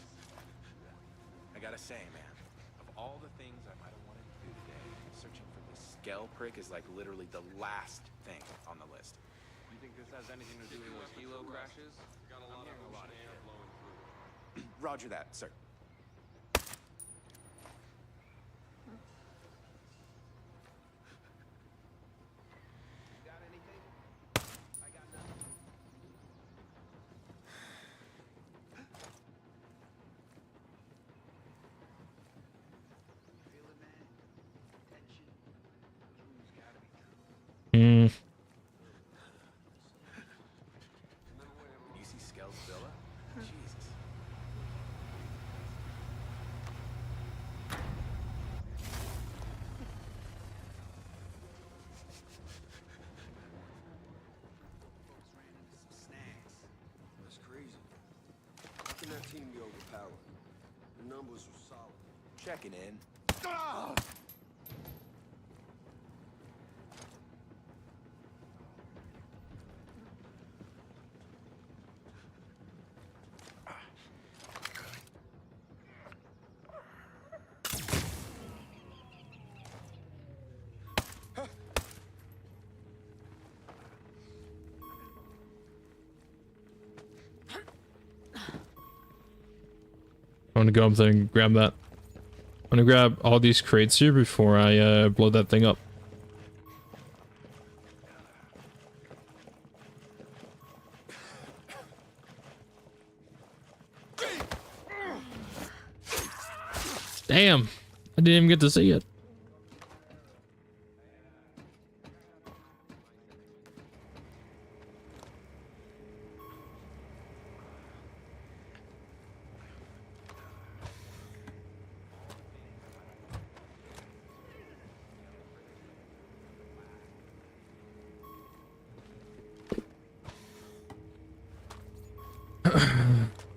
I gotta say, man, of all the things I might have wanted to do today, searching for this Skell prick is like literally the last thing on the list. You think this has anything to do with those helo crashes? Got a lot of air blowing through. Roger that, sir. Got anything? I got nothing. Feel it, man? Tension. Crew's gotta be through. You see Skell's villa? Jesus. Folks ran into some snags. That's crazy. How can that team be overpowered? The numbers were solid. Checking in. I'm gonna go up there and grab that. I'm gonna grab all these crates here before I blow that thing up. Damn! I didn't even get to see it.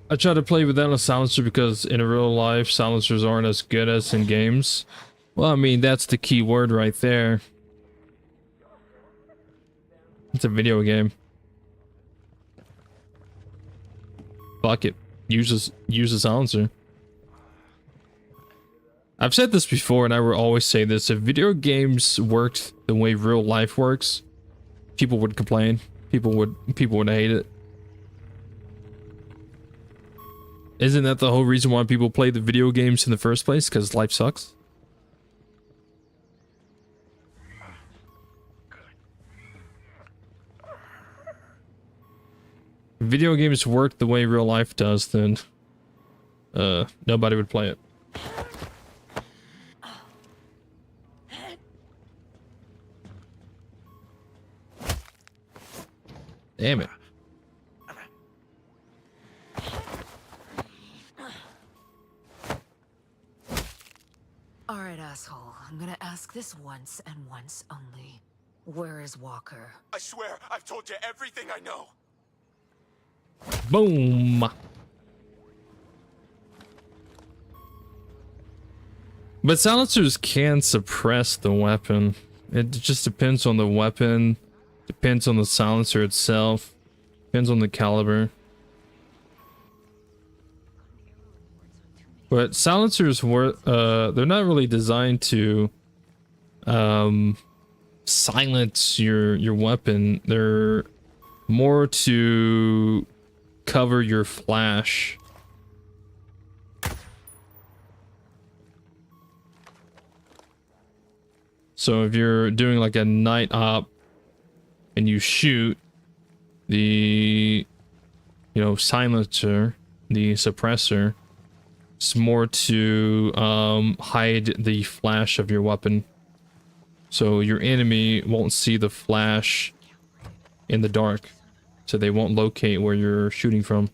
I try to play without a silencer because in real life silencers aren't as good as in games. Well, I mean, that's the key word right there. It's a video game. Fuck it. Use a silencer. I've said this before and I will always say this. If video games worked the way real life works, people would complain. People would hate it. Isn't that the whole reason why people play the video games in the first place? Because life sucks? If video games work the way real life does, then nobody would play it. Damn it. Alright, asshole. I'm gonna ask this once and once only. Where is Walker? I swear, I've told you everything I know. Boom. But silencers can suppress the weapon. It just depends on the weapon, depends on the silencer itself, depends on the caliber. But silencers were they're not really designed to silence your weapon. They're more to cover your flash. So if you're doing like a night op and you shoot, the silencer, the suppressor, it's more to hide the flash of your weapon. So your enemy won't see the flash in the dark. so they won't locate where you're shooting from.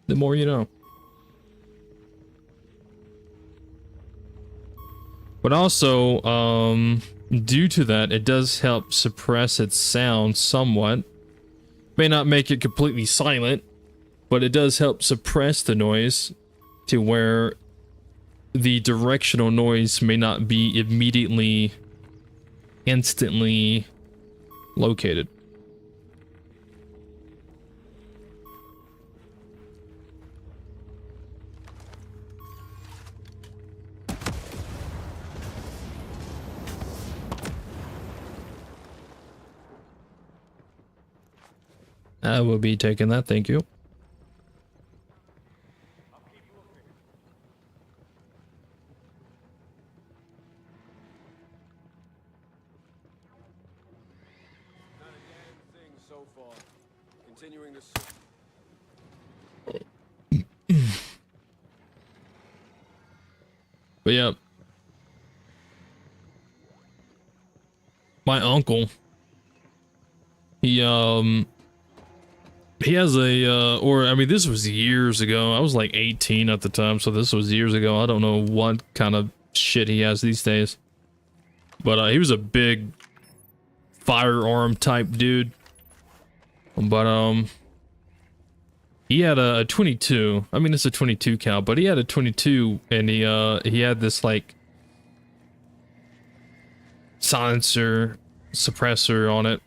The more you know. But also, due to that, it does help suppress its sound somewhat. May not make it completely silent, but it does help suppress the noise to where the directional noise may not be immediately, instantly located. I will be taking that, thank you. Not a damn thing so far. Continuing the But yeah. My uncle, he has a, or I mean, this was years ago. I was like 18 at the time, so this was years ago. I don't know what kind of shit he has these days. But he was a big firearm type dude. But he had a 22. I mean, it's a 22 cal, but he had a 22, and he had this like silencer suppressor on it.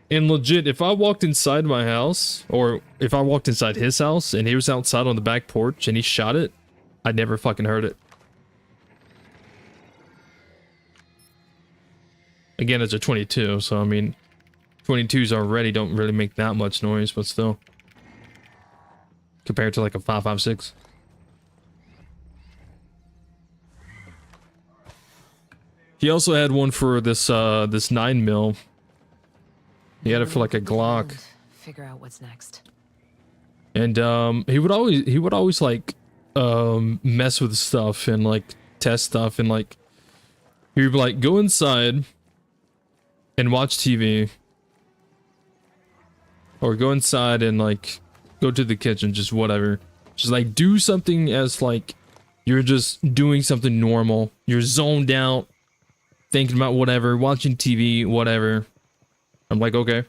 And legit, if I walked inside my house, or if I walked inside his house and he was outside on the back porch and he shot it, I never fucking heard it. Again, it's a 22, so I mean, 22s already don't really make that much noise, but still. Compared to like a 5.56. He also had one for this this 9mm. He had it for like a Glock. Figure out what's next. And he would always like mess with stuff and like test stuff, and like he would be like, go inside and watch TV, or go inside and like go to the kitchen, just whatever. Just like do something as like you're just doing something normal. You're zoned out, thinking about whatever, watching TV, whatever. I'm like, okay.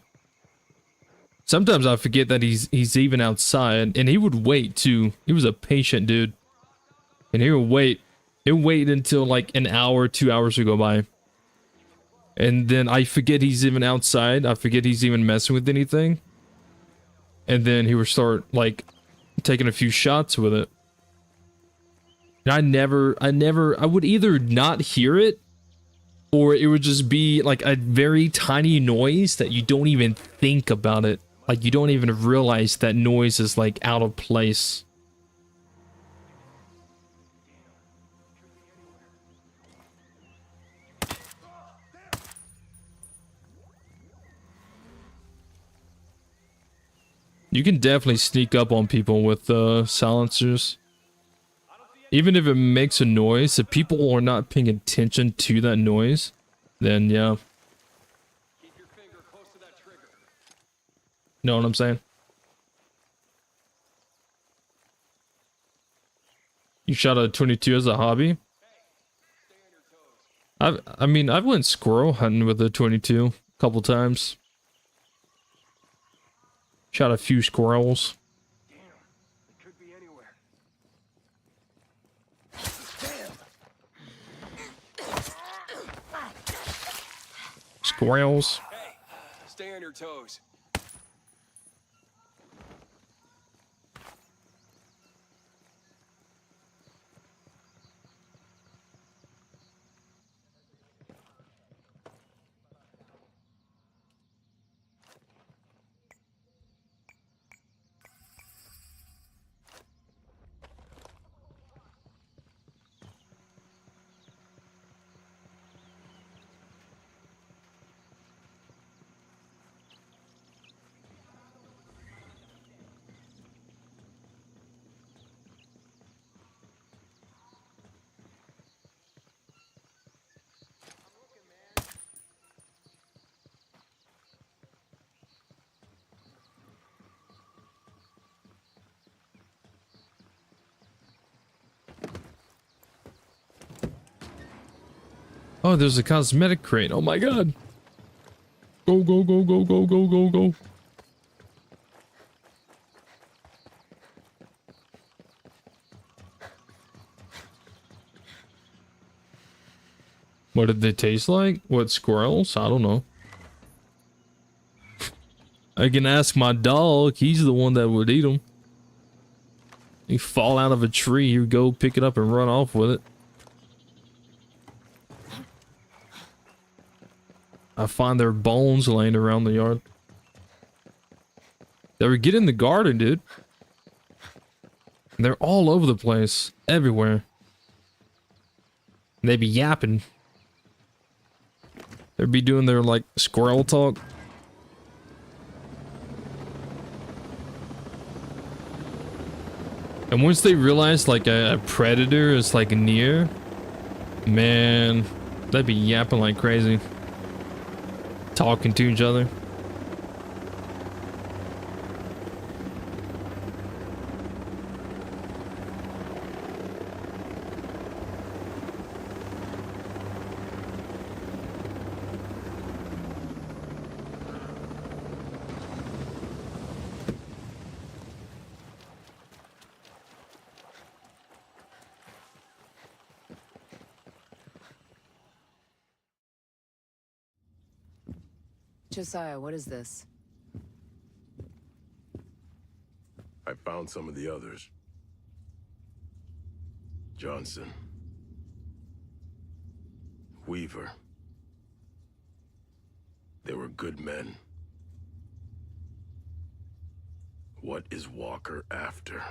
Sometimes I forget that he's even outside, and he would wait too. He was a patient dude, and he would wait. He'd wait until like an hour, 2 hours would go by, and then I forget he's even outside. I forget he's even messing with anything, and then he would start like taking a few shots with it. And I would either not hear it, or it would just be like a very tiny noise that you don't even think about it. Like you don't even realize that noise is like out of place. You can definitely sneak up on people with silencers. Even if it makes a noise, if people are not paying attention to that noise, then yeah. Know what I'm saying? You shot a 22 as a hobby? I mean, I've went squirrel hunting with a 22 a couple times. Shot a few squirrels. Squirrels. Hey, stay on your toes. Oh, there's a cosmetic crate. Oh my god. Go, go, go, go, go, go, go, go. What did they taste like? What, squirrels? I don't know. I can ask my dog. He's the one that would eat them. You fall out of a tree, you go pick it up and run off with it. I find their bones laying around the yard. They would get in the garden, dude. They're all over the place. Everywhere. They be yapping. They'd be doing their, like, squirrel talk. And once they realize, like, a predator is, like, near, man, they'd be yapping like crazy. Talking to each other. Josiah, what is this? I found some of the others. Johnson. Weaver. They were good men. What is Walker after?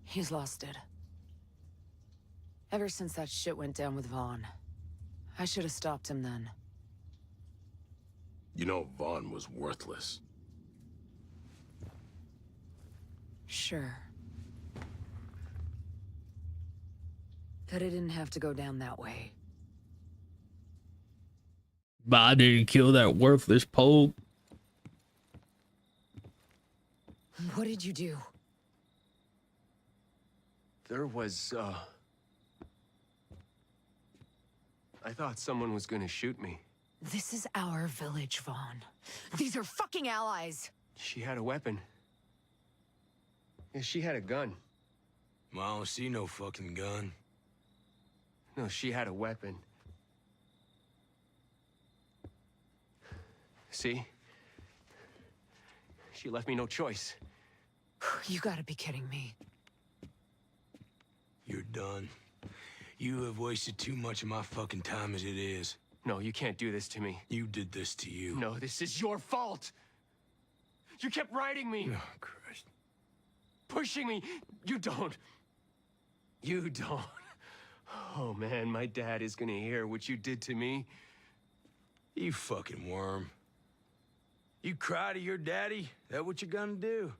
He's lost it. Ever since that shit went down with Vaughn. I should have stopped him then. You know, Vaughn was worthless. Sure. But it didn't have to go down that way. But I didn't kill that worthless pogue. What did you do? There was, I thought someone was gonna shoot me. This is our village, Vaughn. These are fucking allies! She had a weapon. Yeah, she had a gun. Well, I don't see no fucking gun. No, she had a weapon. See? She left me no choice. You gotta be kidding me. You're done. You have wasted too much of my fucking time as it is. No, you can't do this to me. You did this to you. No, this is your fault. You kept riding me. Oh, Christ. Pushing me. You don't. You don't. Oh, man, my dad is gonna hear what you did to me. You fucking worm. You cry to your daddy? That what you're gonna do?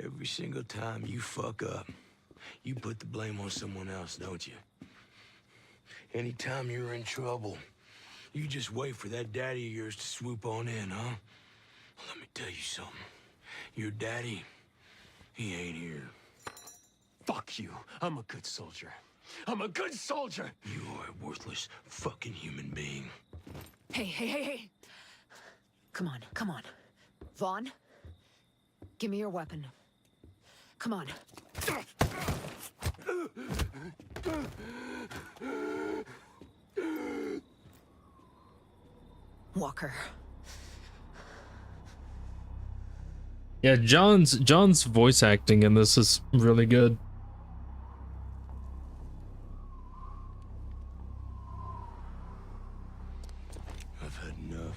Every single time you fuck up, you put the blame on someone else, don't you? Anytime you're in trouble, you just wait for that daddy of yours to swoop on in, huh? Well, let me tell you something. Your daddy, he ain't here. Fuck you. I'm a good soldier. I'm a good soldier! You are a worthless fucking human being. Hey, hey, hey, hey! Come on, come on. Vaughn, give me your weapon. Come on. Walker. Yeah, John's voice acting in this is really good. I've had enough.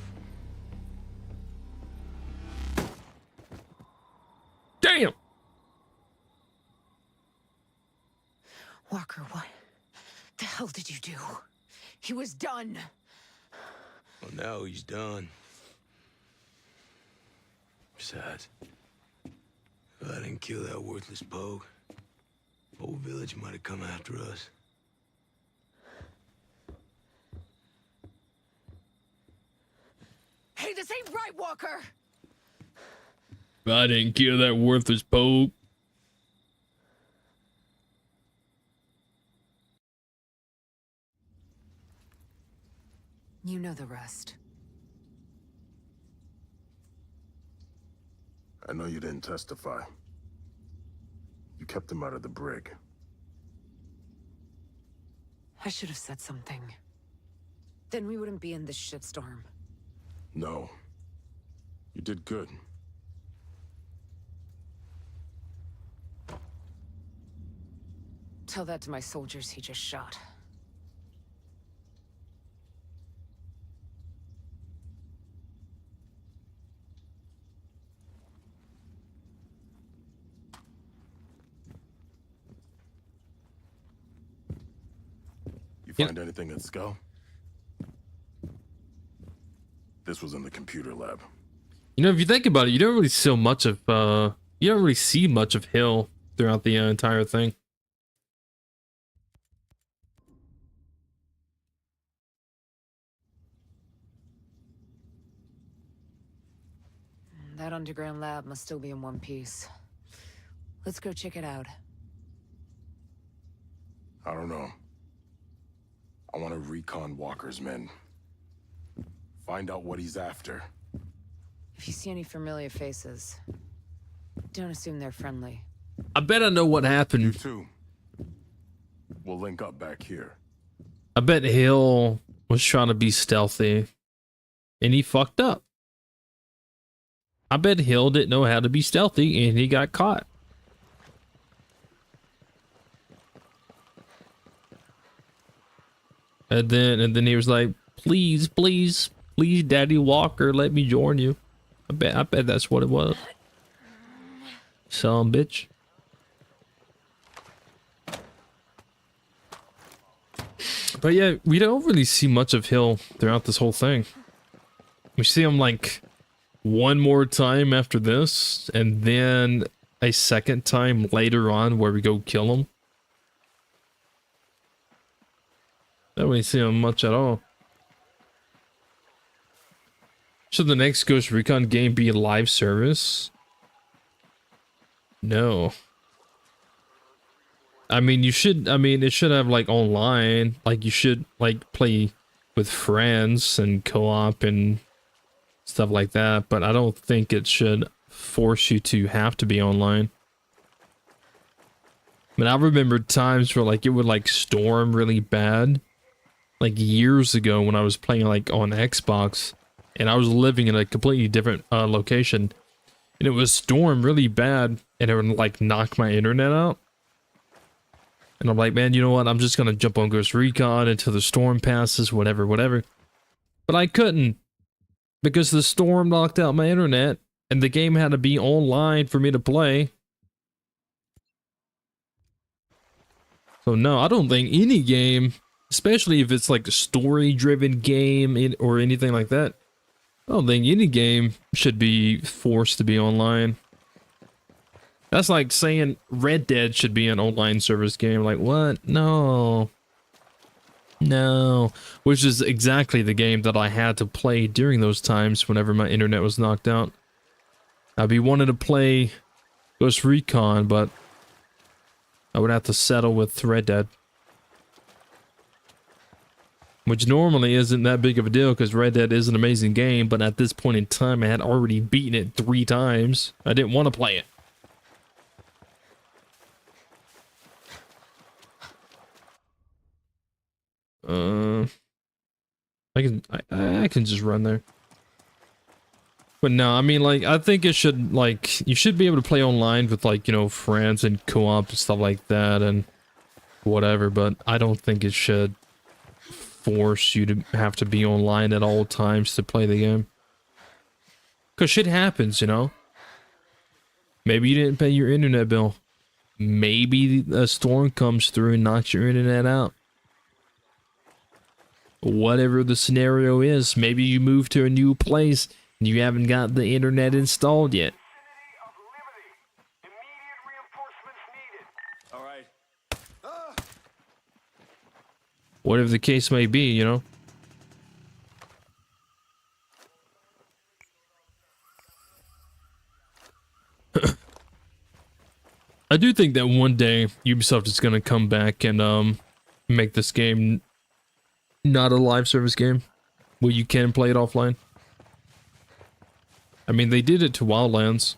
Damn! Walker, what the hell did you do? He was done. Well, now he's done. Besides, if I didn't kill that worthless pogue, whole village might have come after us. Hey, this ain't right, Walker! I didn't kill that worthless pogue. You know the rest. I know you didn't testify. You kept him out of the brig. I should have said something. Then we wouldn't be in this shitstorm. No. You did good. Tell that to my soldiers he just shot. You find anything at Skull? This was in the computer lab. You know, if you think about it, you don't really see much of you don't really see much of Hill throughout the entire thing. That underground lab must still be in one piece. Let's go check it out. I don't know. I want to recon Walker's men. Find out what he's after. If you see any familiar faces, don't assume they're friendly. I bet I know what happened. You too. We'll link up back here. I bet Hill was trying to be stealthy, and he fucked up. I bet Hill didn't know how to be stealthy, and he got caught. And then he was like, "Please, please, please, Daddy Walker, let me join you." I bet that's what it was. Son of a bitch. But yeah, we don't really see much of Hill throughout this whole thing. We see him like one more time after this, and then a second time later on where we go kill him. Don't really see him much at all. Should the next Ghost Recon game be live service? No. I mean, it should have like online, like you should like play with friends and co-op and stuff like that, but I don't think it should force you to have to be online. I mean, I remember times where like it would like storm really bad, like years ago when I was playing like on Xbox, and I was living in a completely different location, and it was storm really bad, and it would like knock my internet out. And I'm like, man, you know what? I'm just gonna jump on Ghost Recon until the storm passes, whatever. But I couldn't, because the storm knocked out my internet, and the game had to be online for me to play. So no, I don't think any game, especially if it's like a story-driven game or anything like that, I don't think any game should be forced to be online. That's like saying Red Dead should be an online service game. Like, what? No. No. Which is exactly the game that I had to play during those times whenever my internet was knocked out. I'd be wanting to play Ghost Recon, but I would have to settle with Red Dead. Which normally isn't that big of a deal because Red Dead is an amazing game, but at this point in time I had already beaten it 3 times. I didn't want to play it. I can just run there. But no, I mean, like, I think it should, like, you should be able to play online with, like, you know, friends and co-op and stuff like that and whatever, but I don't think it should force you to have to be online at all times to play the game. Because shit happens, you know? Maybe you didn't pay your internet bill. Maybe a storm comes through and knocks your internet out. Whatever the scenario is, maybe you move to a new place and you haven't got the internet installed yet. All right. Whatever the case may be, you know? I do think that one day Ubisoft is going to come back and make this game not a live service game. where you can play it offline. I mean, they did it to Wildlands.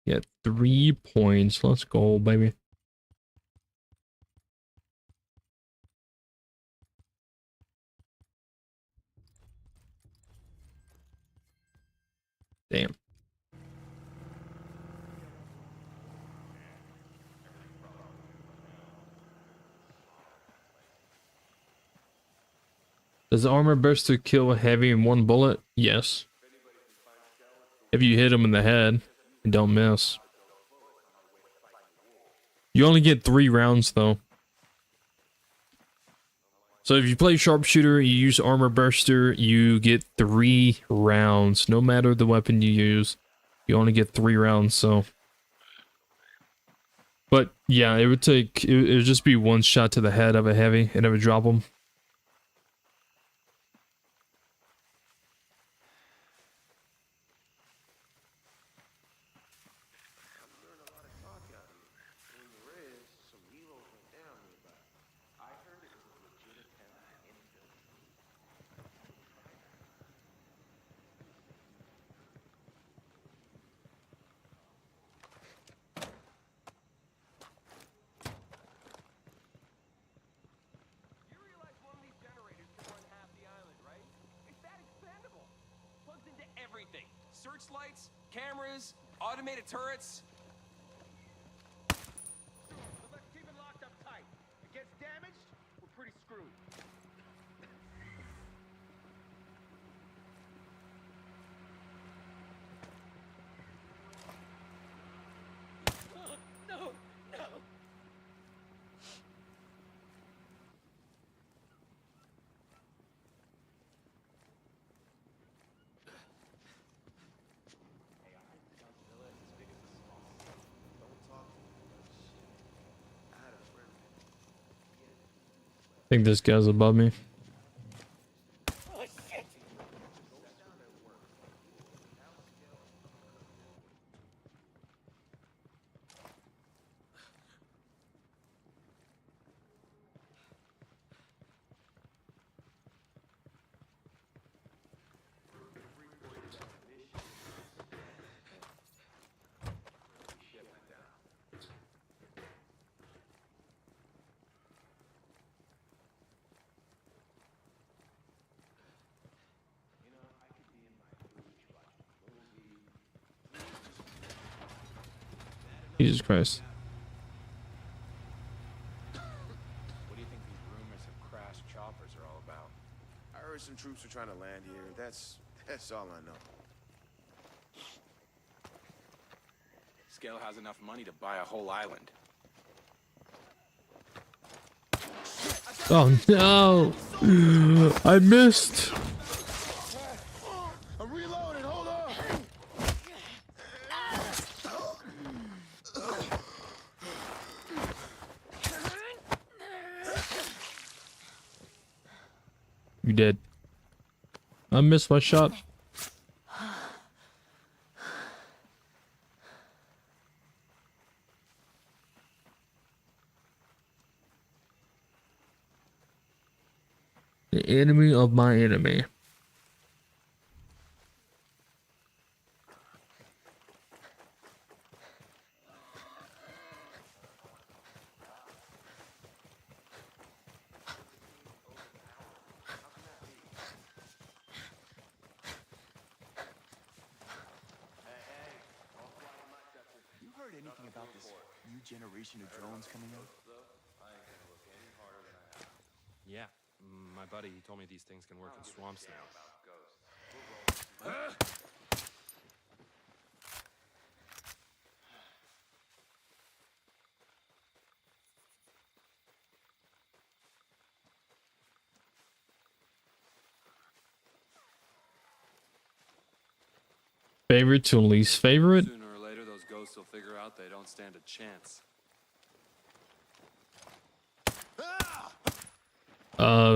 Get 3 points. Let's go, baby. Damn. Does the armor burster kill a heavy in 1 bullet? Yes. If you hit him in the head and don't miss. You only get 3 rounds though. So if you play sharpshooter, you use armor burster, you get 3 rounds. No matter the weapon you use, you only get 3 rounds, so. But yeah, it would take, it would just be 1 shot to the head of a heavy and it would drop him. Searchlights, cameras, automated turrets. Let's keep it locked up tight. If it gets damaged, we're pretty screwed. No, no. I think this guy's above me. Jesus Christ. What do you think these rumors of crashed choppers are all about? I heard some troops are trying to land here. That's all I know. Scale has enough money to buy a whole island. Oh no! I missed! I'm reloading, hold on! You did. I missed my shot. The enemy of my enemy. Anything about this new generation of drones coming out? Yeah, my buddy, he told me these things can work in swamps now. Favorite to least favorite? Sooner or later, those ghosts will figure out they don't stand a chance.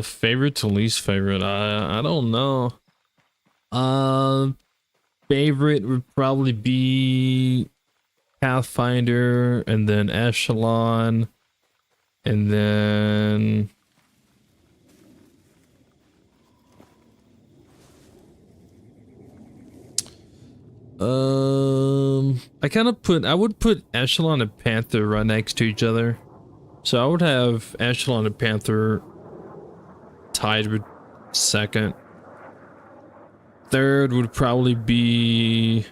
Favorite to least favorite? I don't know. Favorite would probably be Pathfinder, and then Echelon, and then I would put Echelon and Panther right next to each other. So I would have Echelon and Panther tied with second. Third would probably be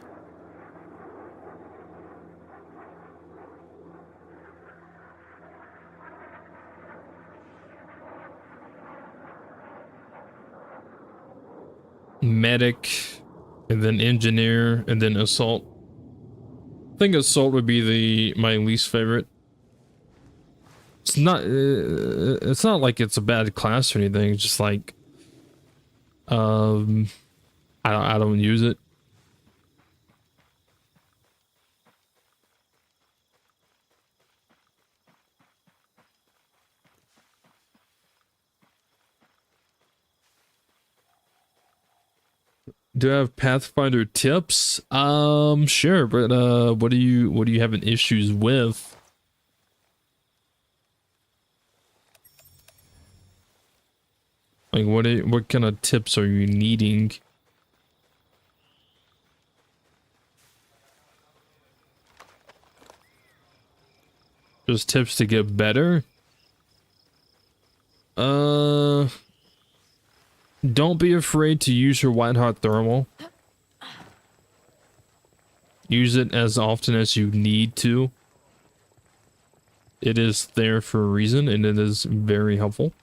Medic, and then Engineer, and then Assault. I think Assault would be my least favorite. It's not like it's a bad class or anything. It's just like I don't use it. Do I have Pathfinder tips? Sure, but what do you having issues with? Like what kind of tips are you needing? Just tips to get better? Don't be afraid to use your white hot thermal. Use it as often as you need to. It is there for a reason, and it is very helpful.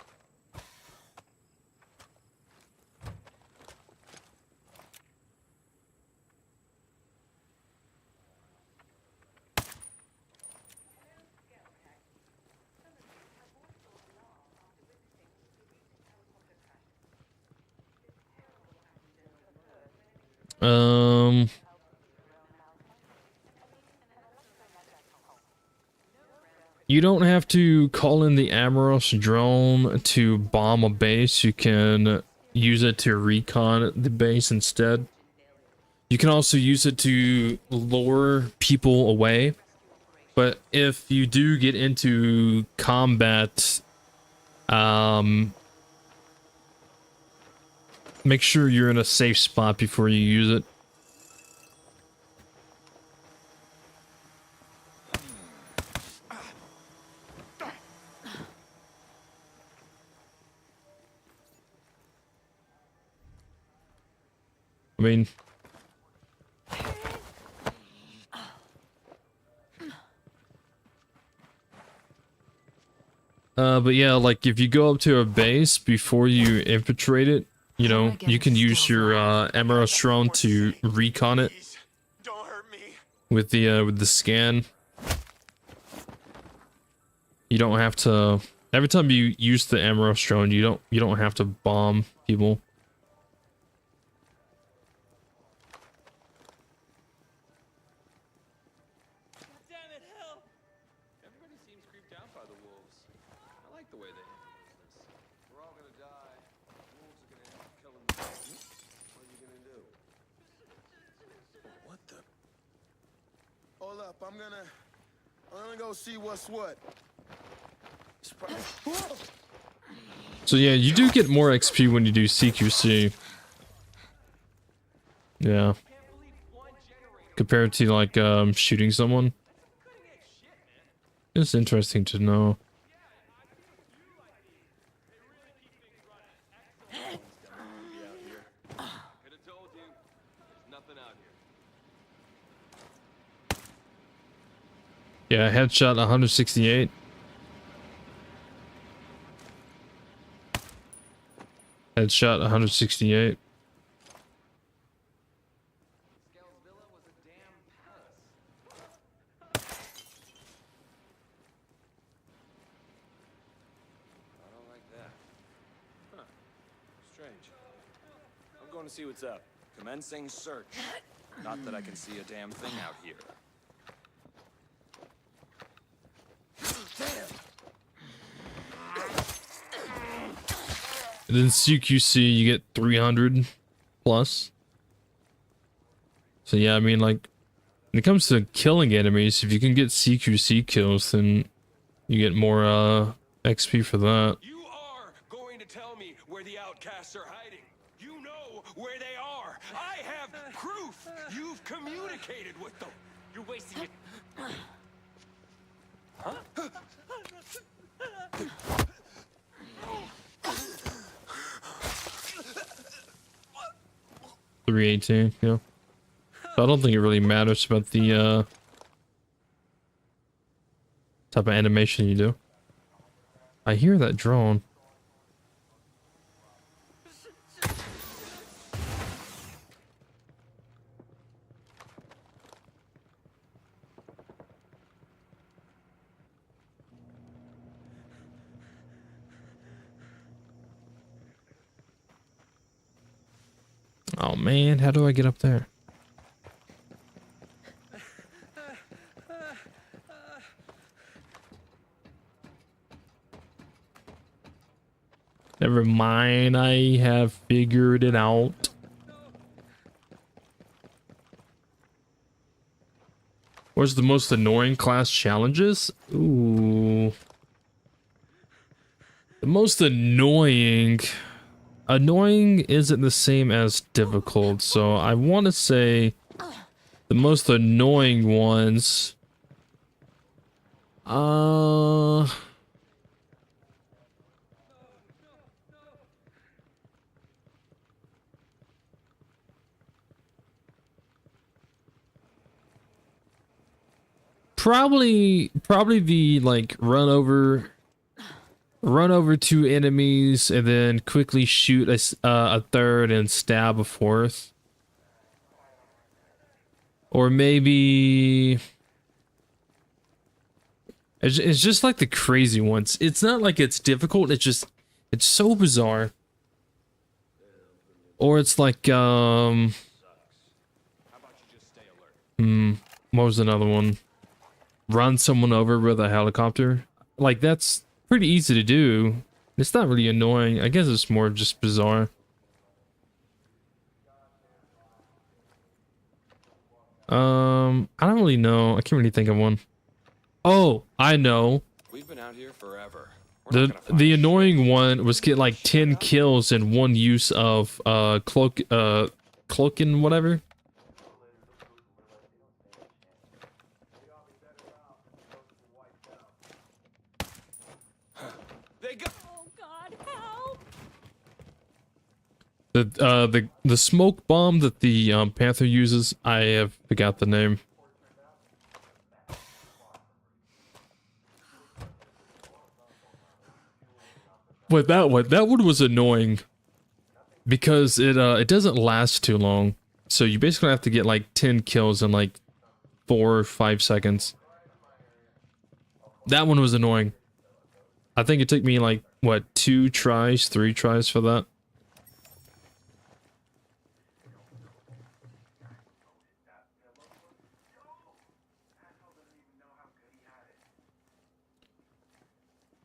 You don't have to call in the Amorous drone to bomb a base. You can use it to recon the base instead. You can also use it to lure people away. But if you do get into combat, make sure you're in a safe spot before you use it. I mean, but yeah, like if you go up to a base before you infiltrate it, you know, you can use your Amorous drone to recon it with the scan. You don't have to. Every time you use the Amorous drone, you don't have to bomb people. I'm gonna go see what's what. So yeah, you do get more XP when you do CQC. Yeah. Compared to like shooting someone. It's interesting to know. Yeah, headshot 168. Headshot 168. range. I'm going to see what's up. Commencing search. Not that I can see a damn thing out here. And then CQC, you get 300 plus. So yeah, I mean, like, when it comes to killing enemies, if you can get CQC kills, then you get more XP for that. You are going to tell me where the outcasts are hiding. You know where they are. I have proof. You've communicated with them. You're wasting it. Huh? 318, yeah. So I don't think it really matters about the type of animation you do. I hear that drone. Oh man, how do I get up there? Never mind, I have figured it out. What's the most annoying class challenges? Ooh. The most annoying... Annoying isn't the same as difficult, so I want to say the most annoying ones... Probably the, like, run over two enemies and then quickly shoot a third and stab a fourth. Or maybe... It's just like the crazy ones. It's not like it's difficult, it's just... It's so bizarre. Or it's like, what was another one? Run someone over with a helicopter. Like, that's pretty easy to do. It's not really annoying. I guess it's more just bizarre. I don't really know. I can't really think of one. Oh, I know. We've been out here forever. The annoying one was get like 10 kills in one use of cloak and whatever. The smoke bomb that the Panther uses, I have forgot the name. But that one was annoying because it doesn't last too long. So you basically have to get like 10 kills in like 4 or 5 seconds. That one was annoying. I think it took me like what, 3 tries for that.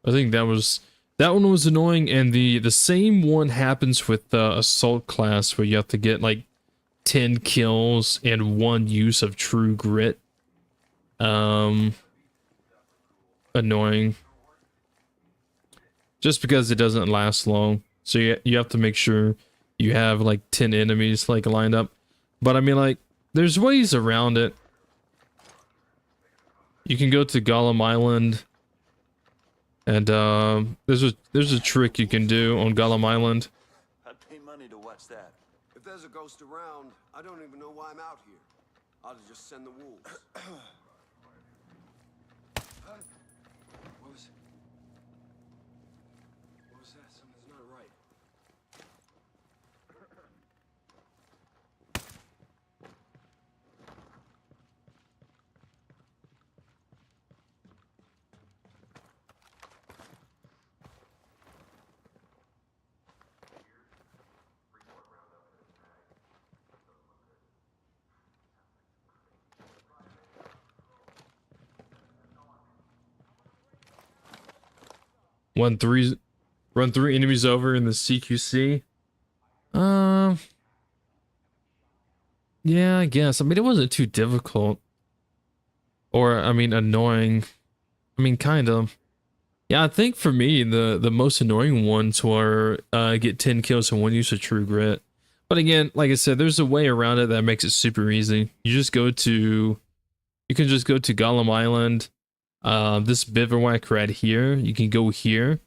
I think that one was annoying, and the same one happens with the assault class where you have to get like 10 kills and 1 use of true grit. Annoying. Just because it doesn't last long. So you have to make sure you have like 10 enemies like lined up. But I mean, like, there's ways around it. You can go to Gollum Island. And there's a trick you can do on Golem Island. I'd pay money to watch that. If there's a ghost around, I don't even know why I'm out here. I'll just send the wolves. What was that? Something's not right. Run three enemies over in the CQC. Yeah, I guess. I mean, it wasn't too difficult. Or, I mean, annoying. I mean, kind of. Yeah, I think for me, the most annoying ones were get 10 kills and 1 use of True Grit. But again, like I said, there's a way around it that makes it super easy. You can just go to Gollum Island. This bivouac right here, you can go here.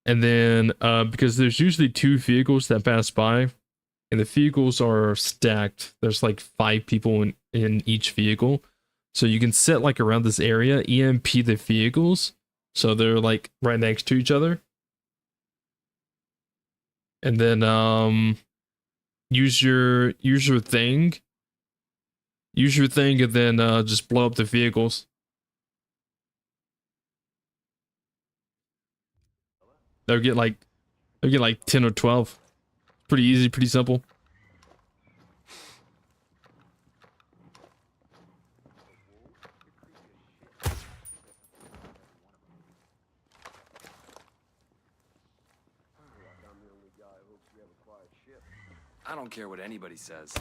And then, because there's usually 2 vehicles that pass by, and the vehicles are stacked. There's like 5 people in each vehicle. So you can sit like around this area, EMP the vehicles. So they're like right next to each other. And then use your thing. Use your thing and then just blow up the vehicles. They'll get like 10 or 12. Pretty easy, pretty simple. I don't care what anybody says.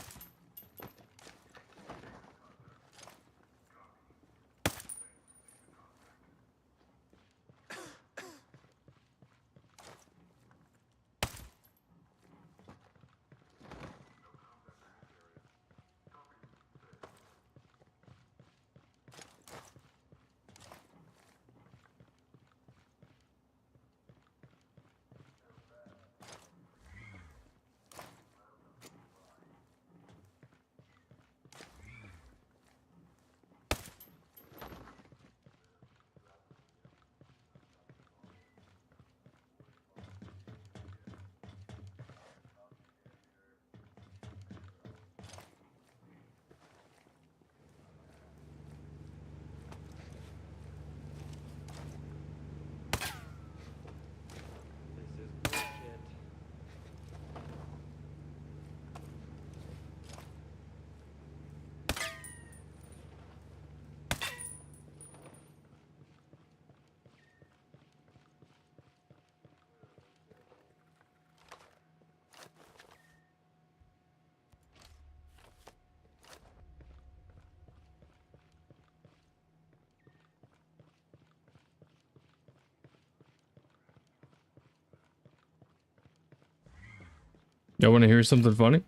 Y'all want to hear something funny?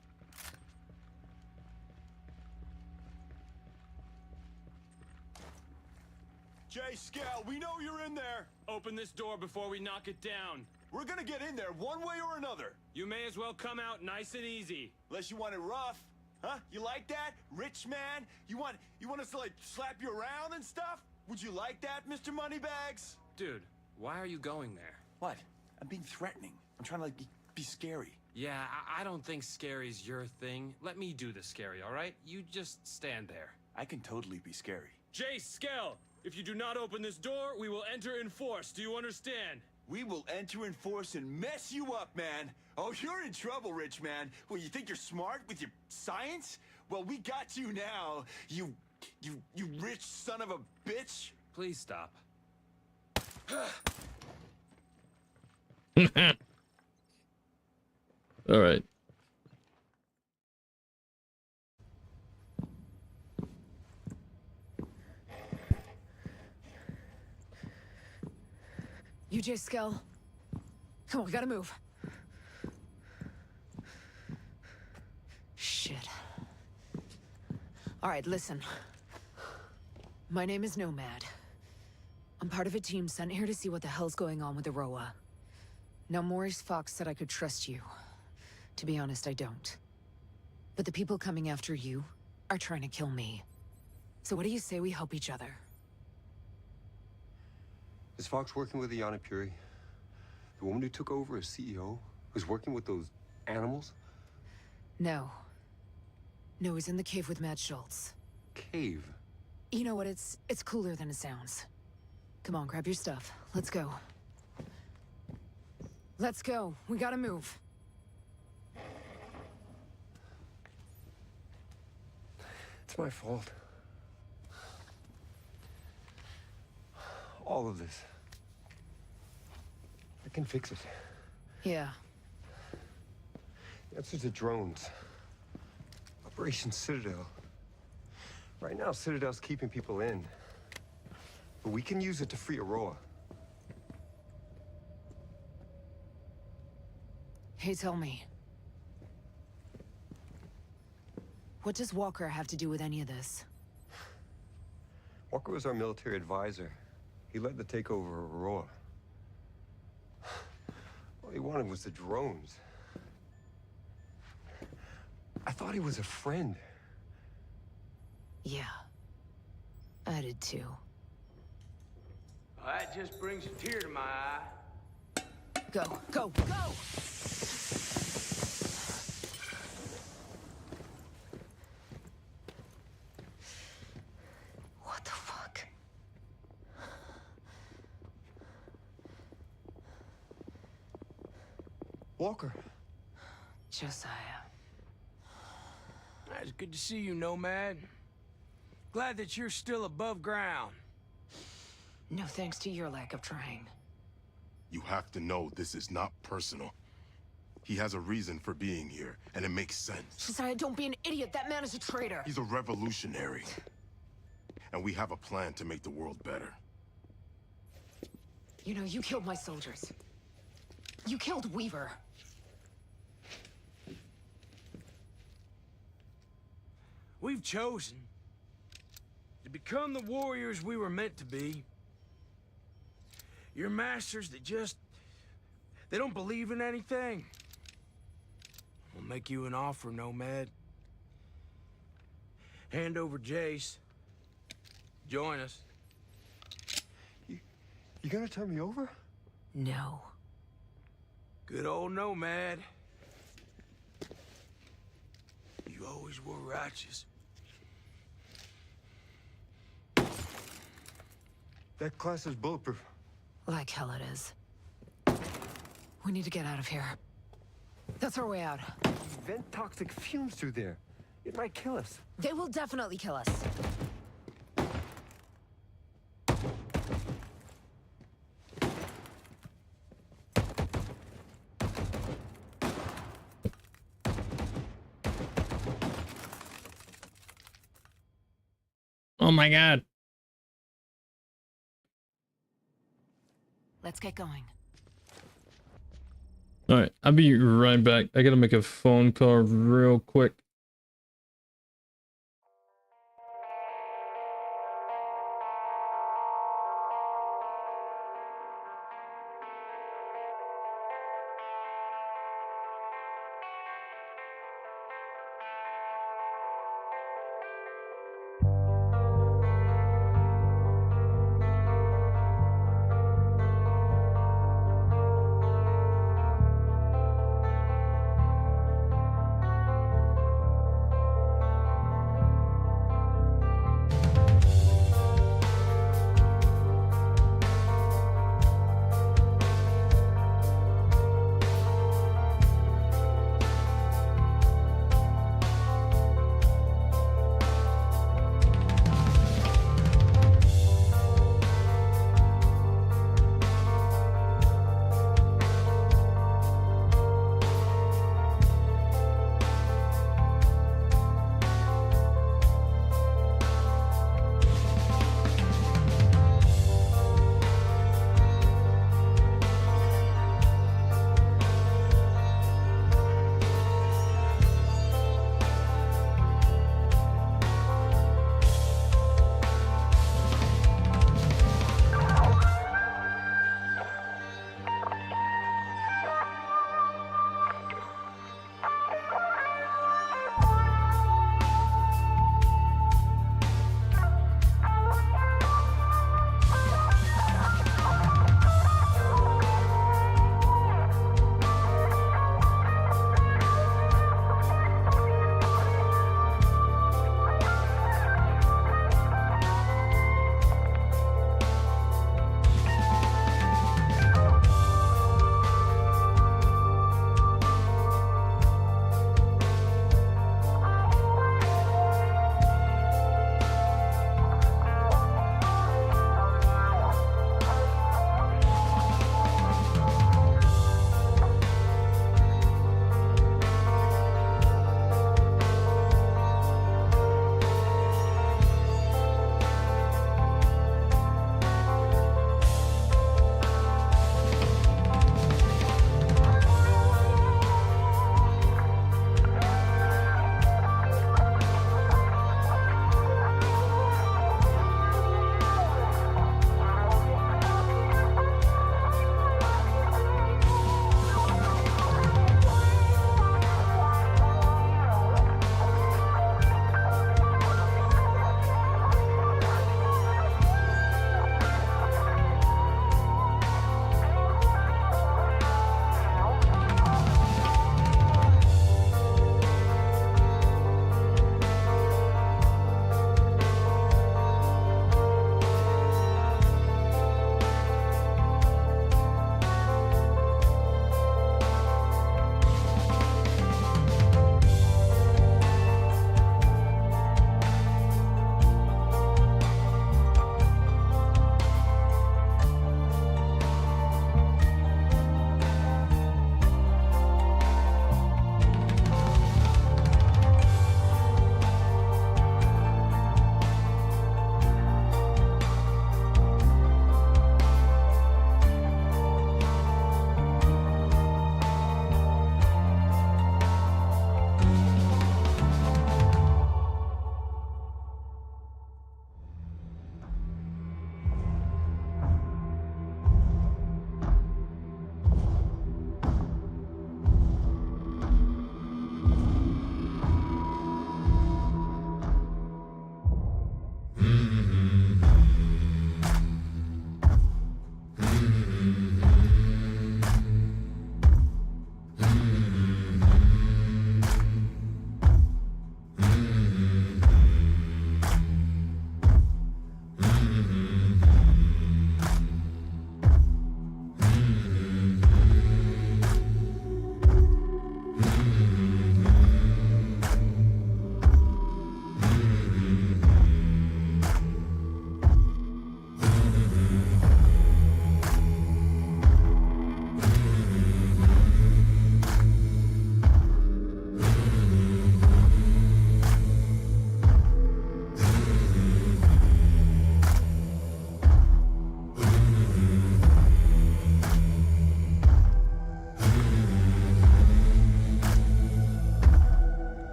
Jay Scal, we know you're in there. Open this door before we knock it down. We're gonna get in there one way or another. You may as well come out nice and easy. Unless you want it rough. Huh? You like that? Rich man? You want us to like slap you around and stuff? Would you like that, Mr. Moneybags? Dude, why are you going there? What? I'm being threatening. I'm trying to like be scary. Yeah, I don't think scary's your thing. Let me do the scary, all right? You just stand there. I can totally be scary. Jay Skell, if you do not open this door, we will enter in force. Do you understand? We will enter in force and mess you up, man. Oh, you're in trouble, rich man. Well, you think you're smart with your science? Well, we got you now, you rich son of a bitch. Please stop. All right. UJ Skell. Come on, we gotta move. Shit. All right, listen. My name is Nomad. I'm part of a team sent here to see what the hell's going on with Aroa. Now, Maurice Fox said I could trust you. To be honest, I don't. But the people coming after you are trying to kill me. So what do you say we help each other? Is Fox working with Iana Puri? The woman who took over as CEO? Who's working with those animals? No. No, he's in the cave with Matt Schultz. Cave? You know what, it's cooler than it sounds. Come on, grab your stuff. Let's go. Let's go. We gotta move. It's my fault. All of this. can fix it. Yeah. The answer's the drones. Operation Citadel. Right now, Citadel's keeping people in. But we can use it to free Aurora. Hey, tell me. What does Walker have to do with any of this? Walker was our military advisor. He led the takeover of Aurora. All he wanted was the drones. I thought he was a friend. Yeah. I did too. Well, that just brings a tear to my eye. Go, go, go! What the fuck? Walker. Josiah. It's good to see you, Nomad. Glad that you're still above ground. No thanks to your lack of trying. You have to know this is not personal. He has a reason for being here, and it makes sense. Josiah, don't be an idiot. That man is a traitor. He's a revolutionary. And we have a plan to make the world better. You know, you killed my soldiers. You killed Weaver. We've chosen to become the warriors we were meant to be. Your masters that just... they don't believe in anything. We'll make you an offer, Nomad. Hand over Jace. Join us. You gonna turn me over? No. Good old Nomad. You always were righteous. That class is bulletproof. Like hell it is. We need to get out of here. That's our way out. Vent toxic fumes through there. It might kill us. They will definitely kill us. Oh my god. Let's get going. All right, I'll be right back. I gotta make a phone call real quick.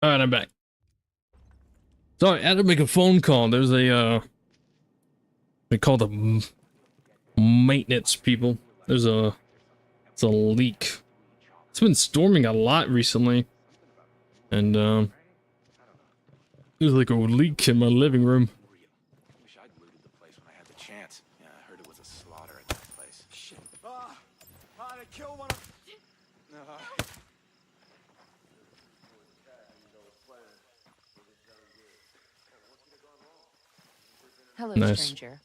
All right, I'm back. Sorry, I had to make a phone call. There's a they call the maintenance people. It's a leak. It's been storming a lot recently, and there's like a leak in my living room. Wish I'd looted the place when I had the chance. Yeah, I heard it was a slaughter at that place. Shit. They killed one of... Hello, Nice. stranger.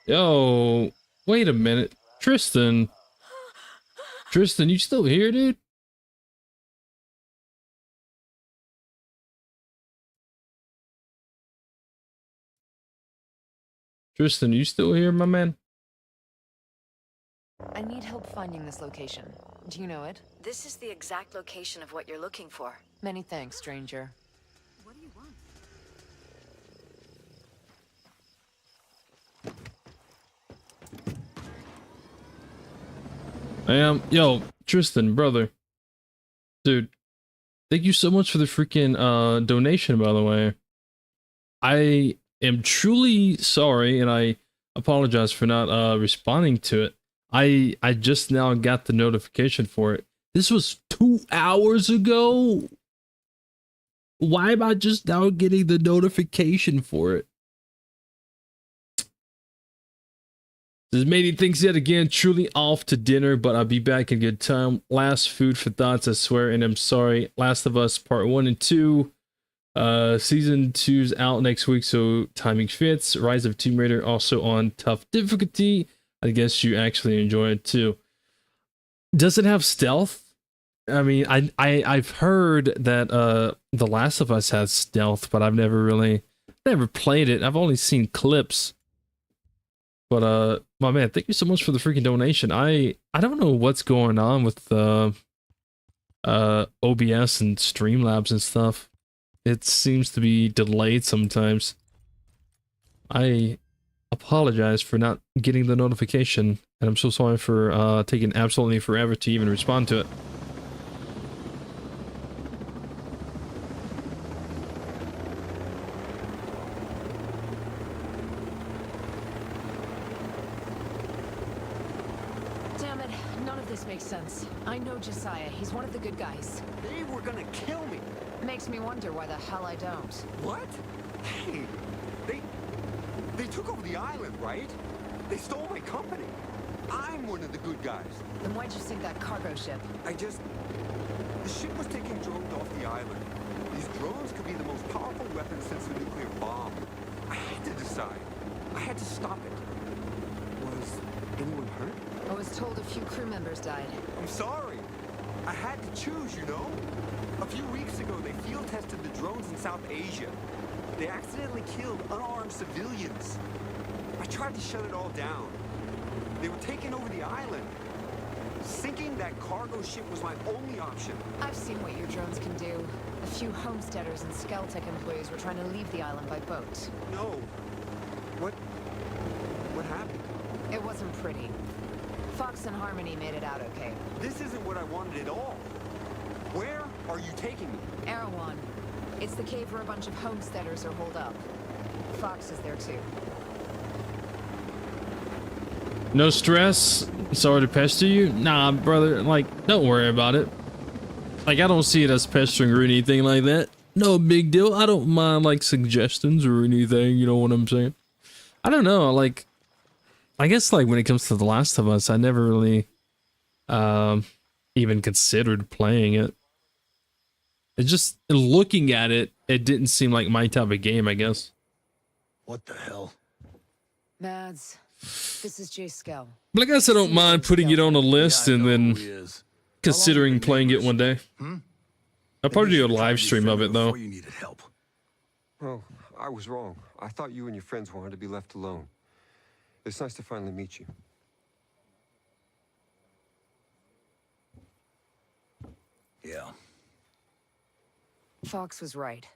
Yo, wait a minute. Tristan, you still here, dude? Tristan, you still here, my man? I need help finding this location. Do you know it? This is the exact location of what you're looking for. Many thanks, stranger. What do you want? Yo, Tristan, brother. Dude, thank you so much for the freaking donation, by the way. I am truly sorry, and I apologize for not responding to it. I just now got the notification for it. This was 2 hours ago. Why am I just now getting the notification for it? This matey thinks yet again, truly off to dinner, but I'll be back in good time. Last food for thoughts, I swear, and I'm sorry. Last of Us Part 1 and 2. Season 2's out next week, so timing fits. Rise of Tomb Raider also on tough difficulty. I guess you actually enjoy it too. Does it have stealth? I mean, I've heard that The Last of Us has stealth, but I've never played it. I've only seen clips. But my man, thank you so much for the freaking donation. I don't know what's going on with OBS and Streamlabs and stuff. It seems to be delayed sometimes. I apologize for not getting the notification, and I'm so sorry for taking absolutely forever to even respond to it. Damn it, none of this makes sense. I know Josiah, he's one of the good guys. They were gonna kill me. Makes me wonder why the hell I don't. What? Hey, they took over the island, right? They stole my company. I'm one of the good guys. Then why'd you sink that cargo ship? The ship was taking drones off the island. These drones could be the most powerful weapon since the nuclear bomb. I had to decide. I had to stop it. Was anyone hurt? I was told a few crew members died. I'm sorry. I had to choose, you know? A few weeks ago, they field tested the drones in South Asia. They accidentally killed unarmed civilians. I tried to shut it all down. They were taking over the island. Sinking that cargo ship was my only option. I've seen what your drones can do. A few homesteaders and Skeltech employees were trying to leave the island by boat. No. What happened? It wasn't pretty. Fox and Harmony made it out okay. This isn't what I wanted at all. Where are you taking me? Erewhon. It's the cave where a bunch of homesteaders are holed up. Fox is there too. No stress. Sorry to pester you. Nah, brother. Like, don't worry about it. Like, I don't see it as pestering or anything like that. No big deal. I don't mind, like, suggestions or anything. You know what I'm saying? I don't know. Like, I guess, like, when it comes to The Last of Us, I never really even considered playing it. It's just, looking at it, it didn't seem like my type of game, I guess. What the hell? Mads, this is Jay Skell. But I guess I don't mind putting it on a list and then considering playing it one day. I'll probably do a live stream of it, though. You needed help. Oh, I was wrong. I thought you and your friends wanted to be left alone. It's nice to finally meet you. Yeah. Fox was right.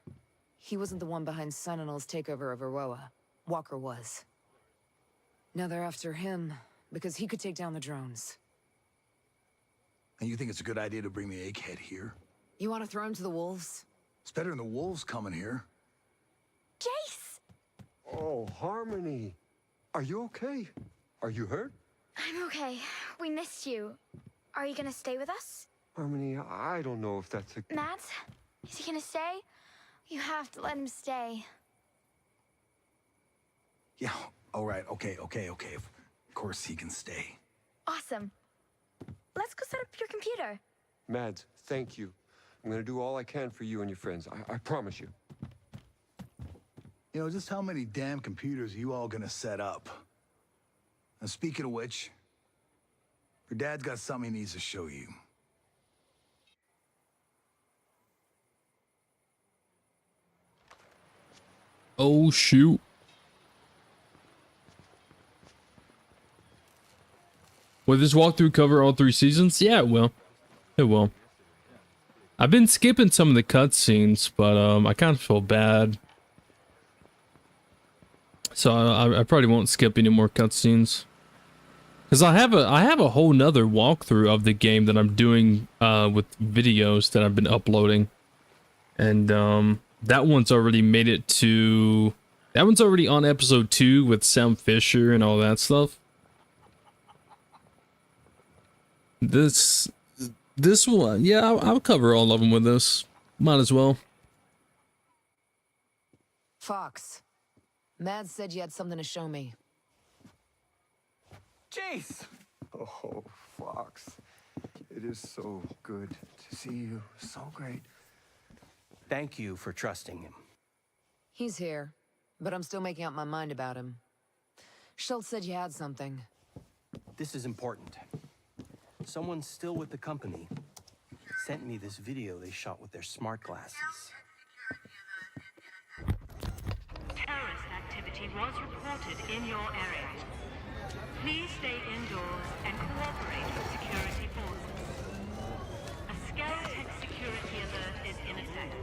He wasn't the one behind Sentinel's takeover of Aroa. Walker was. Now they're after him, because he could take down the drones. And you think it's a good idea to bring the egghead here? You want to throw him to the wolves? It's better than the wolves coming here. Jace! Oh, Harmony. Are you okay? Are you hurt? I'm okay. We missed you. Are you gonna stay with us? Harmony, I don't know if that's a... Matt? Is he gonna stay? You have to let him stay. Yeah, all right, okay. Of course he can stay. Awesome. Let's go set up your computer. Mads, thank you. I'm gonna do all I can for you and your friends. I promise you. You know, just how many damn computers are you all gonna set up? And speaking of which, your dad's got something he needs to show you. Oh, shoot. Will this walkthrough cover all 3 seasons? Yeah, it will. It will. I've been skipping some of the cutscenes, but I kind of feel bad. So I probably won't skip any more cutscenes. Because I have a whole nother walkthrough of the game that I'm doing with videos that I've been uploading. And that one's already made it to... That one's already on episode 2 with Sam Fisher and all that stuff. This one, yeah, I'll cover all of them with this. Might as well. Fox. Mads said you had something to show me. Jace! Oh, Fox. It is so good to see you. So great. Thank you for trusting him. He's here, but I'm still making up my mind about him. Schultz said you had something. This is important. Someone still with the company sent me this video they shot with their smart glasses. Terrorist activity was reported in your area. Please stay indoors and cooperate with security forces. A Skell-Tech security alert is in effect.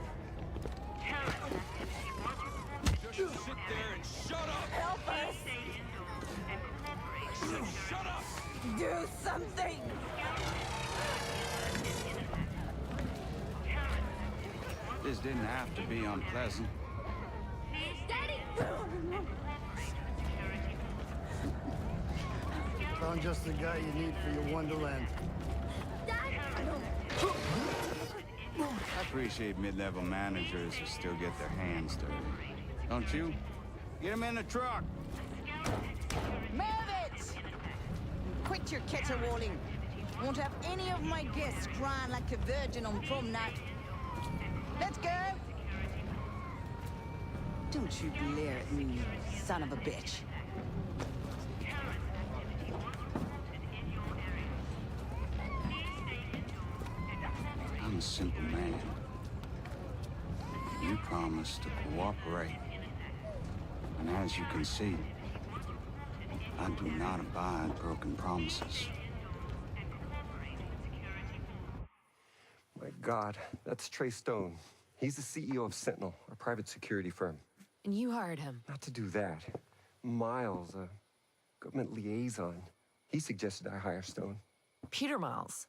Terrorist activity was reported. Just sit there and shut up! Help us! Please stay indoors and cooperate with security. Shut up! Do something! This didn't have to be unpleasant. Found just the guy you need for your Wonderland. I appreciate mid-level managers who still get their hands dirty. Don't you? Get him in the truck! Move it! Quit your caterwauling. Won't have any of my guests crying like a virgin on prom night. Let's go! Don't you glare at me, you son of a bitch. I'm a simple man. You promised to cooperate. And as you can see, I do not abide broken promises. My God, that's Trey Stone. He's the CEO of Sentinel, a private security firm. And you hired him? Not to do that. Miles, a government liaison. He suggested I hire Stone. Peter Miles.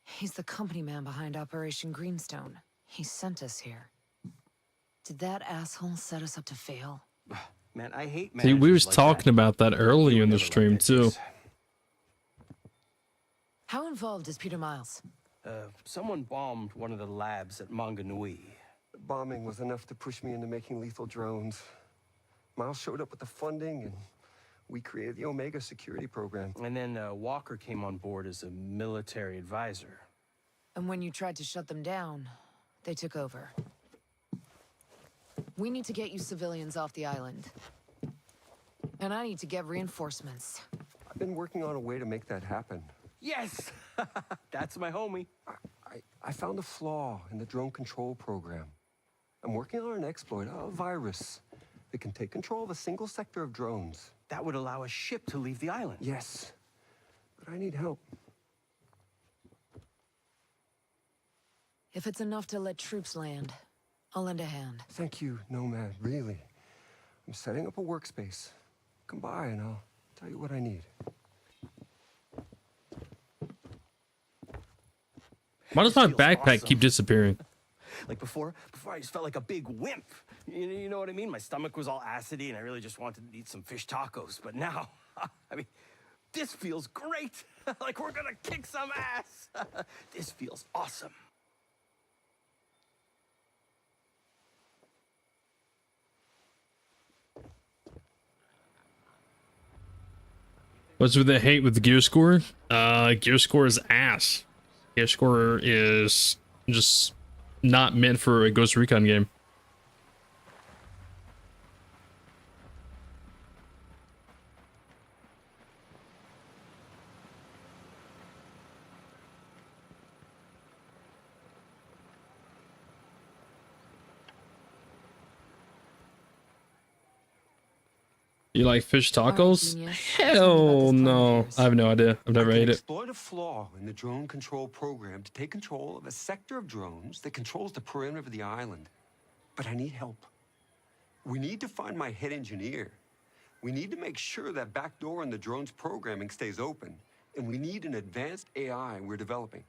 He's the company man behind Operation Greenstone. He sent us here. Did that asshole set us up to fail? Man, I hate See, we was like talking about that earlier in the stream too. How involved is Peter Miles? Someone bombed one of the labs at Manganui. The bombing was enough to push me into making lethal drones. Miles showed up with the funding, and we created the Omega security program. And then Walker came on board as a military advisor. And when you tried to shut them down, they took over. We need to get you civilians off the island. And I need to get reinforcements. I've been working on a way to make that happen. Yes! That's my homie. I found a flaw in the drone control program. I'm working on an exploit, a virus, that can take control of a single sector of drones. That would allow a ship to leave the island. Yes, but I need help. If it's enough to let troops land, I'll lend a hand. Thank you, Nomad, really. I'm setting up a workspace. Come by and I'll tell you what I need. Why does my backpack keep disappearing? Like before I just felt like a big wimp. You know what I mean? My stomach was all acidy and I really just wanted to eat some fish tacos. But now, I mean, this feels great. Like we're gonna kick some ass. This feels awesome. What's with the hate with the gear score? Gear score is ass. Gear score is just not meant for a Ghost Recon game. You like fish tacos? Hell no. I have no idea. I've never ate it. Exploit a flaw in the drone control program to take control of a sector of drones that controls the perimeter of the island. But I need help. We need to find my head engineer. We need to make sure that back door in the drone's programming stays open. And we need an advanced AI we're developing.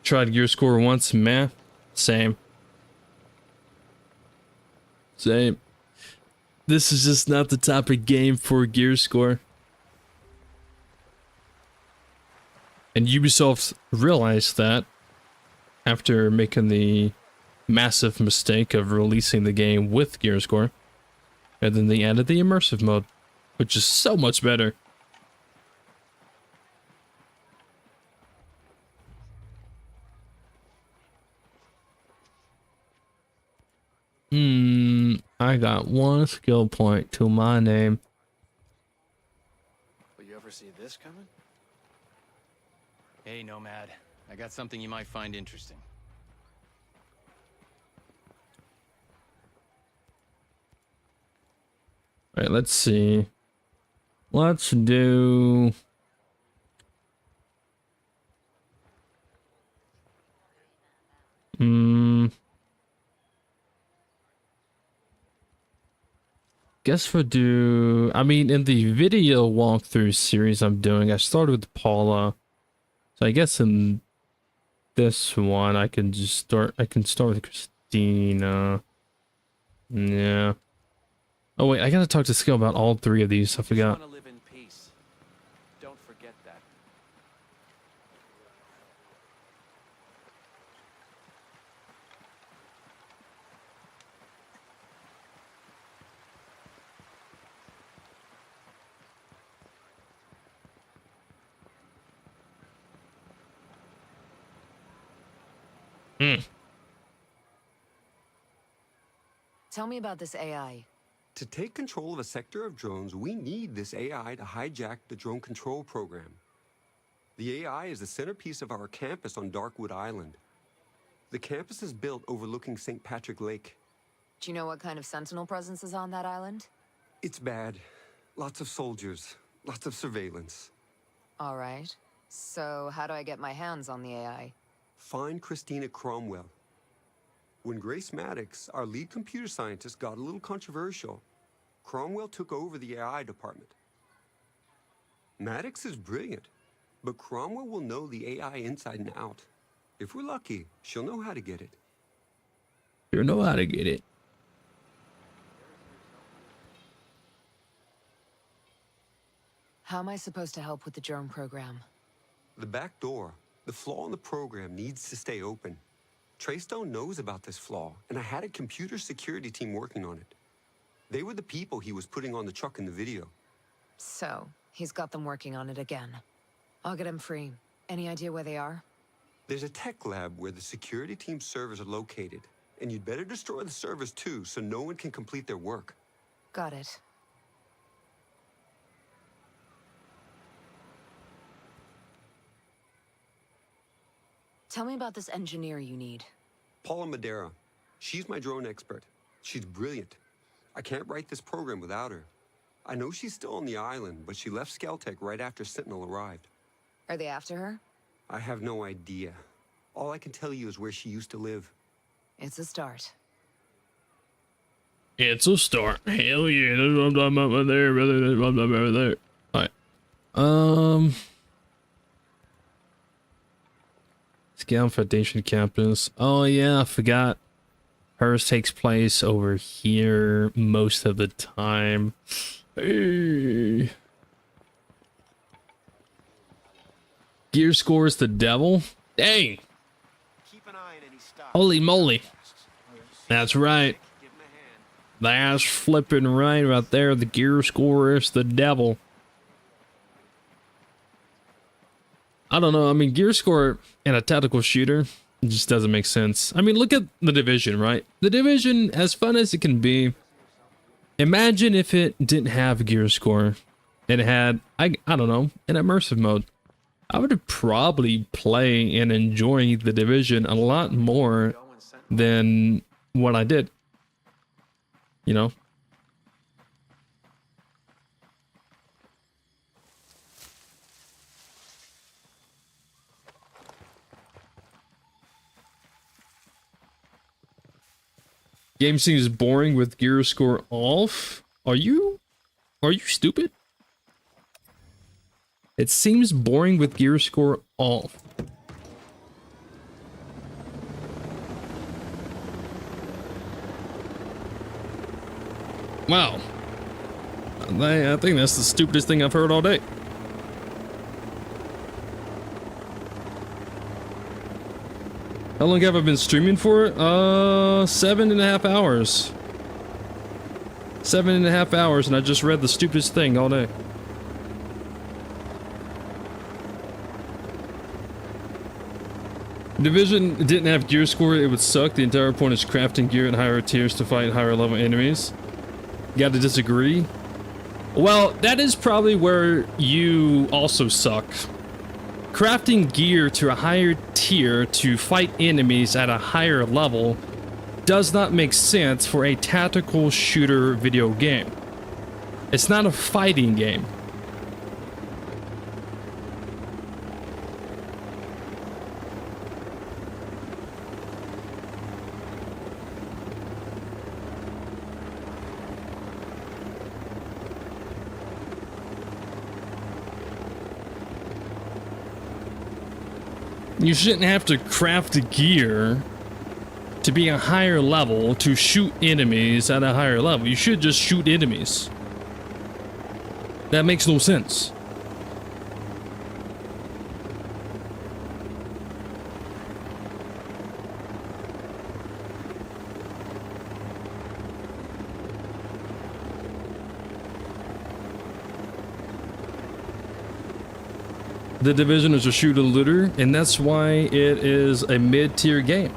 Tried gear score once, meh. Same. Same. This is just not the type of game for gear score. And Ubisoft realized that after making the massive mistake of releasing the game with gear score. And then they added the immersive mode, which is so much better. I got 1 skill point to my name. Will you ever see this coming? Hey, Nomad. I got something you might find interesting. All right, let's see. Let's do... Guess we'll do... I mean, in the video walkthrough series I'm doing, I started with Paula. So I guess in this one, I can just start... I can start with Christina. Yeah. Oh, wait, I gotta talk to Skill about all 3 of these. I forgot. Want to live in peace. Don't forget that. Tell me about this AI. To take control of a sector of drones, we need this AI to hijack the drone control program. The AI is the centerpiece of our campus on Darkwood Island. The campus is built overlooking St. Patrick Lake. Do you know what kind of Sentinel presence is on that island? It's bad. Lots of soldiers, lots of surveillance. All right. So how do I get my hands on the AI? Find Christina Cromwell. When Grace Maddox, our lead computer scientist, got a little controversial, Cromwell took over the AI department. Maddox is brilliant, but Cromwell will know the AI inside and out. If we're lucky, she'll know how to get it. You know how to get it. How am I supposed to help with the drone program? The back door, the flaw in the program, needs to stay open. Treystone knows about this flaw, and I had a computer security team working on it. They were the people he was putting on the truck in the video. So, he's got them working on it again. I'll get him free. Any idea where they are? There's a tech lab where the security team's servers are located, and you'd better destroy the servers too, so no one can complete their work. Got it. Tell me about this engineer you need. Paula Madera. She's my drone expert. She's brilliant. I can't write this program without her. I know she's still on the island, but she left Skeltec right after Sentinel arrived. Are they after her? I have no idea. All I can tell you is where she used to live. It's a start. It's a start. Hell yeah. That's what I'm talking about right there, brother. That's what I'm talking about right there. All right. Scale Foundation campus. Oh yeah, I forgot. Hers takes place over here most of the time. Hey. Gear score is the devil? Dang! Holy moly. That's right. That's flipping right there. The gear score is the devil. I don't know. I mean, gear score in a tactical shooter, it just doesn't make sense. I mean, look at The Division, right? The Division, as fun as it can be, imagine if it didn't have gear score. It had, I don't know, an immersive mode. I would probably play and enjoy The Division a lot more than what I did. You know? Game seems boring with gear score off. Are you stupid? It seems boring with gear score off. Wow. I think that's the stupidest thing I've heard all day. How long have I been streaming for? 7.5 hours. 7.5 hours, and I just read the stupidest thing all day. Division didn't have gear score, it would suck. The entire point is crafting gear at higher tiers to fight higher level enemies. Gotta disagree. Well, that is probably where you also suck. Crafting gear to a higher tier to fight enemies at a higher level does not make sense for a tactical shooter video game. It's not a fighting game. You shouldn't have to craft gear to be a higher level to shoot enemies at a higher level. You should just shoot enemies. That makes no sense. The Division is a shooter looter, and that's why it is a mid-tier game.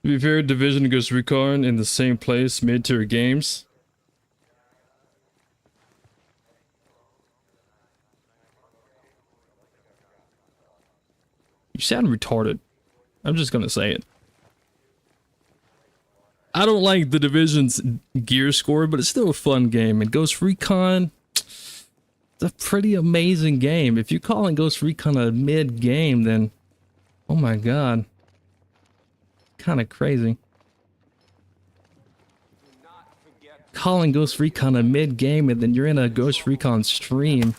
To be fair, Division and Ghost Recon in the same place, mid-tier games. You sound retarded. I'm just gonna say it. I don't like the Division's gear score, but it's still a fun game. And Ghost Recon, it's a pretty amazing game. If you're calling Ghost Recon a mid-game, then oh my god. Kind of crazy. Calling Ghost Recon a mid-game and then you're in a Ghost Recon stream.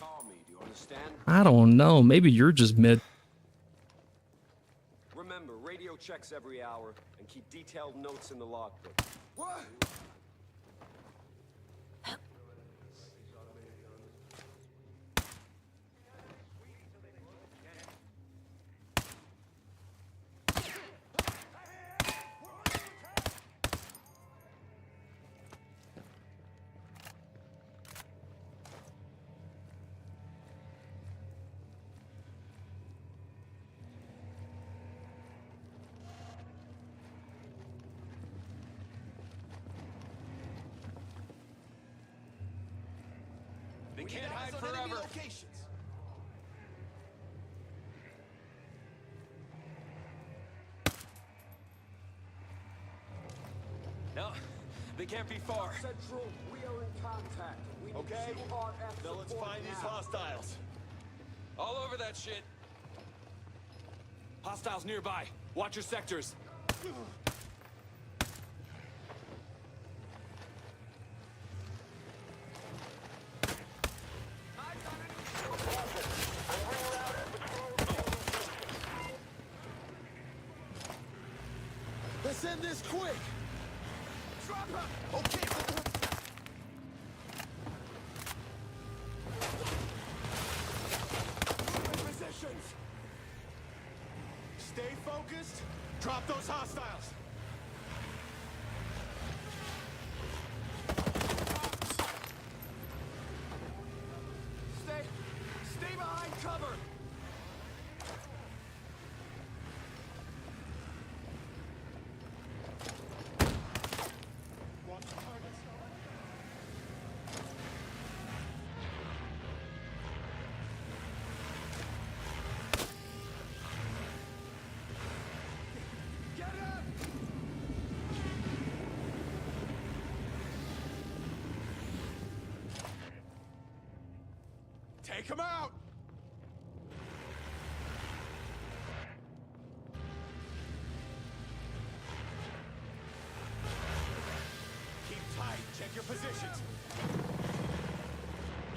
I don't know. Maybe you're just mid. Remember, radio checks every hour and keep detailed notes in the logbook. What? They can't hide forever. No, they can't be far. Central, we are in contact. We need Okay, QRF now let's support find these now. hostiles. All over that shit. Hostiles nearby. Watch your sectors. Let's end this quick! Drop her! Okay! Positions! Stay focused. Drop those hostiles. Stay behind cover! Take him out! Keep tight. Check your positions.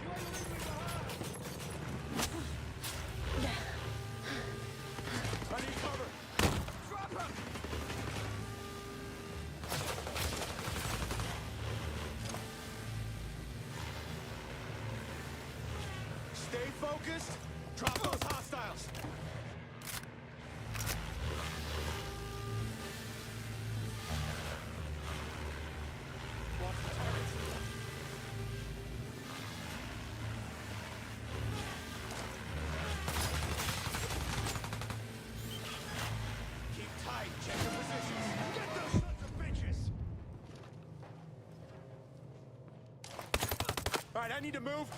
You ain't leaving me behind. I need cover. Drop him! Stay focused. Drop those hostiles. Watch the targets. Keep tight. Check your positions. Get those sons of bitches. All right, I need to move.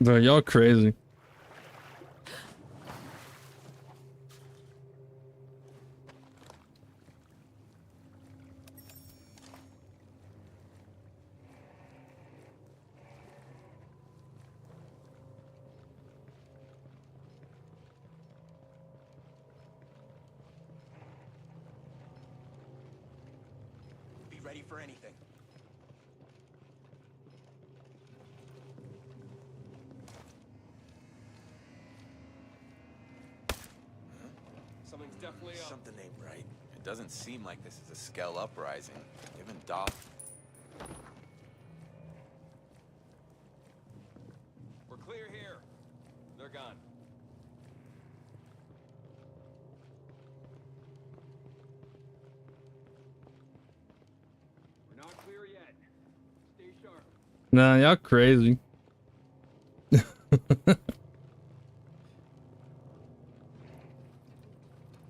Bro, y'all crazy. Be ready for anything. Something's definitely up. Something ain't right. It doesn't seem like this is a Skell uprising. Even Doc. We're clear here. They're gone. We're not clear yet. Stay sharp. Nah, y'all crazy.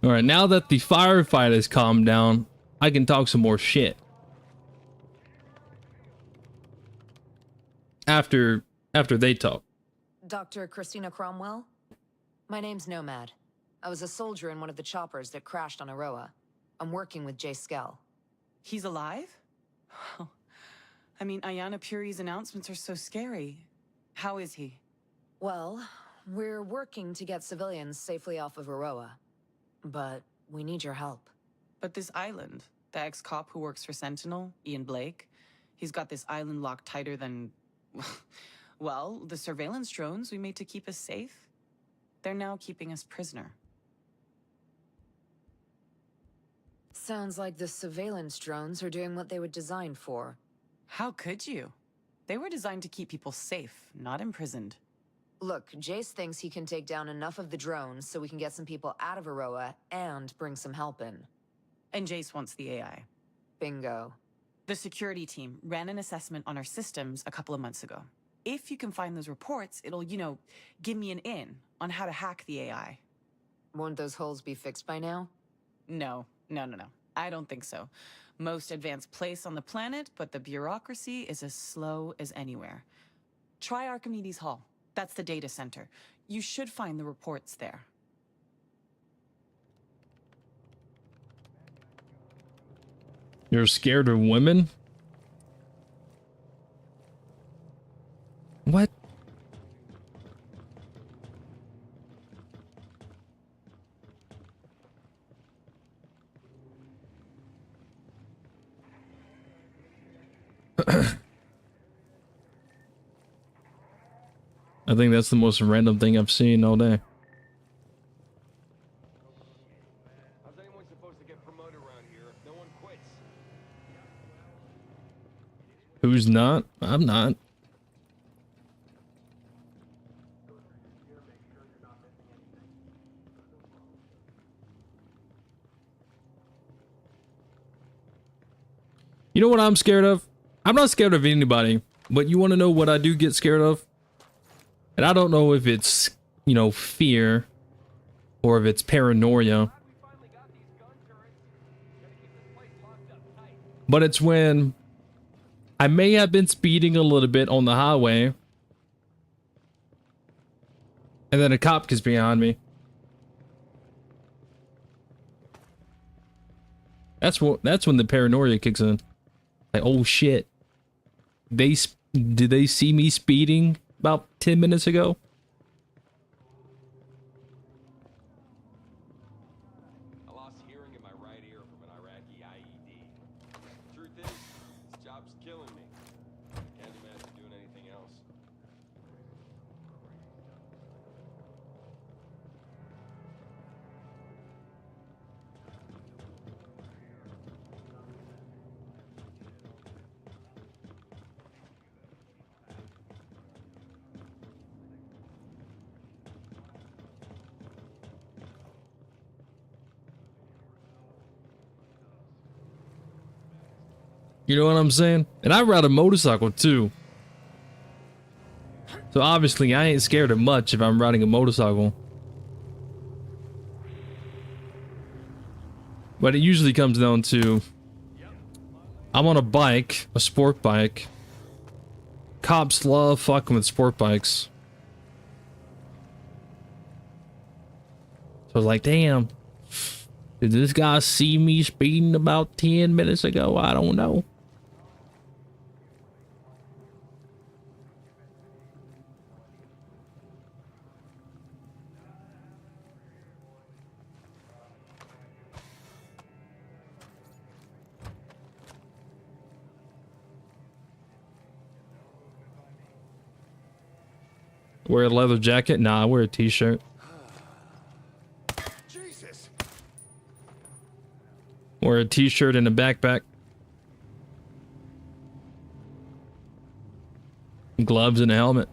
All right, now that the firefight has calmed down, I can talk some more shit. After they talk. Dr. Christina Cromwell? My name's Nomad. I was a soldier in one of the choppers that crashed on Aroa. I'm working with Jay Skell. He's alive? I mean, Ayana Puri's announcements are so scary. How is he? Well, we're working to get civilians safely off of Aroa. But we need your help. But this island, the ex-cop who works for Sentinel, Ian Blake, he's got this island locked tighter than... well, the surveillance drones we made to keep us safe. They're now keeping us prisoner. Sounds like the surveillance drones are doing what they were designed for. How could you? They were designed to keep people safe, not imprisoned. Look, Jace thinks he can take down enough of the drones so we can get some people out of Aroa and bring some help in. And Jace wants the AI. Bingo. The security team ran an assessment on our systems a couple of months ago. If you can find those reports, it'll, you know, give me an in on how to hack the AI. Won't those holes be fixed by now? No. I don't think so. Most advanced place on the planet, but the bureaucracy is as slow as anywhere. Try Archimedes Hall. That's the data center. You should find the reports there. You're scared of women? What? I think that's the most random thing I've seen all day. How's anyone supposed to get promoted around here if no one quits? Who's not? I'm not. You know what I'm scared of? I'm not scared of anybody, but you want to know what I do get scared of? And I don't know if it's, you know, fear or if it's paranoia. But it's when I may have been speeding a little bit on the highway and then a cop gets behind me. That's when the paranoia kicks in. Like, oh shit. Did they see me speeding about 10 minutes ago? I lost hearing in my right ear from an Iraqi IED. Truth is, this job's killing me. I can't imagine doing anything else. You know what I'm saying? And I ride a motorcycle too. So obviously I ain't scared of much if I'm riding a motorcycle. But it usually comes down to I'm on a bike, a sport bike. Cops love fucking with sport bikes. was like, damn, did this guy see me speeding about 10 minutes ago? I don't know. Wear a leather jacket? Nah, I wear a t-shirt. Wear a t-shirt and a backpack. Gloves and a helmet.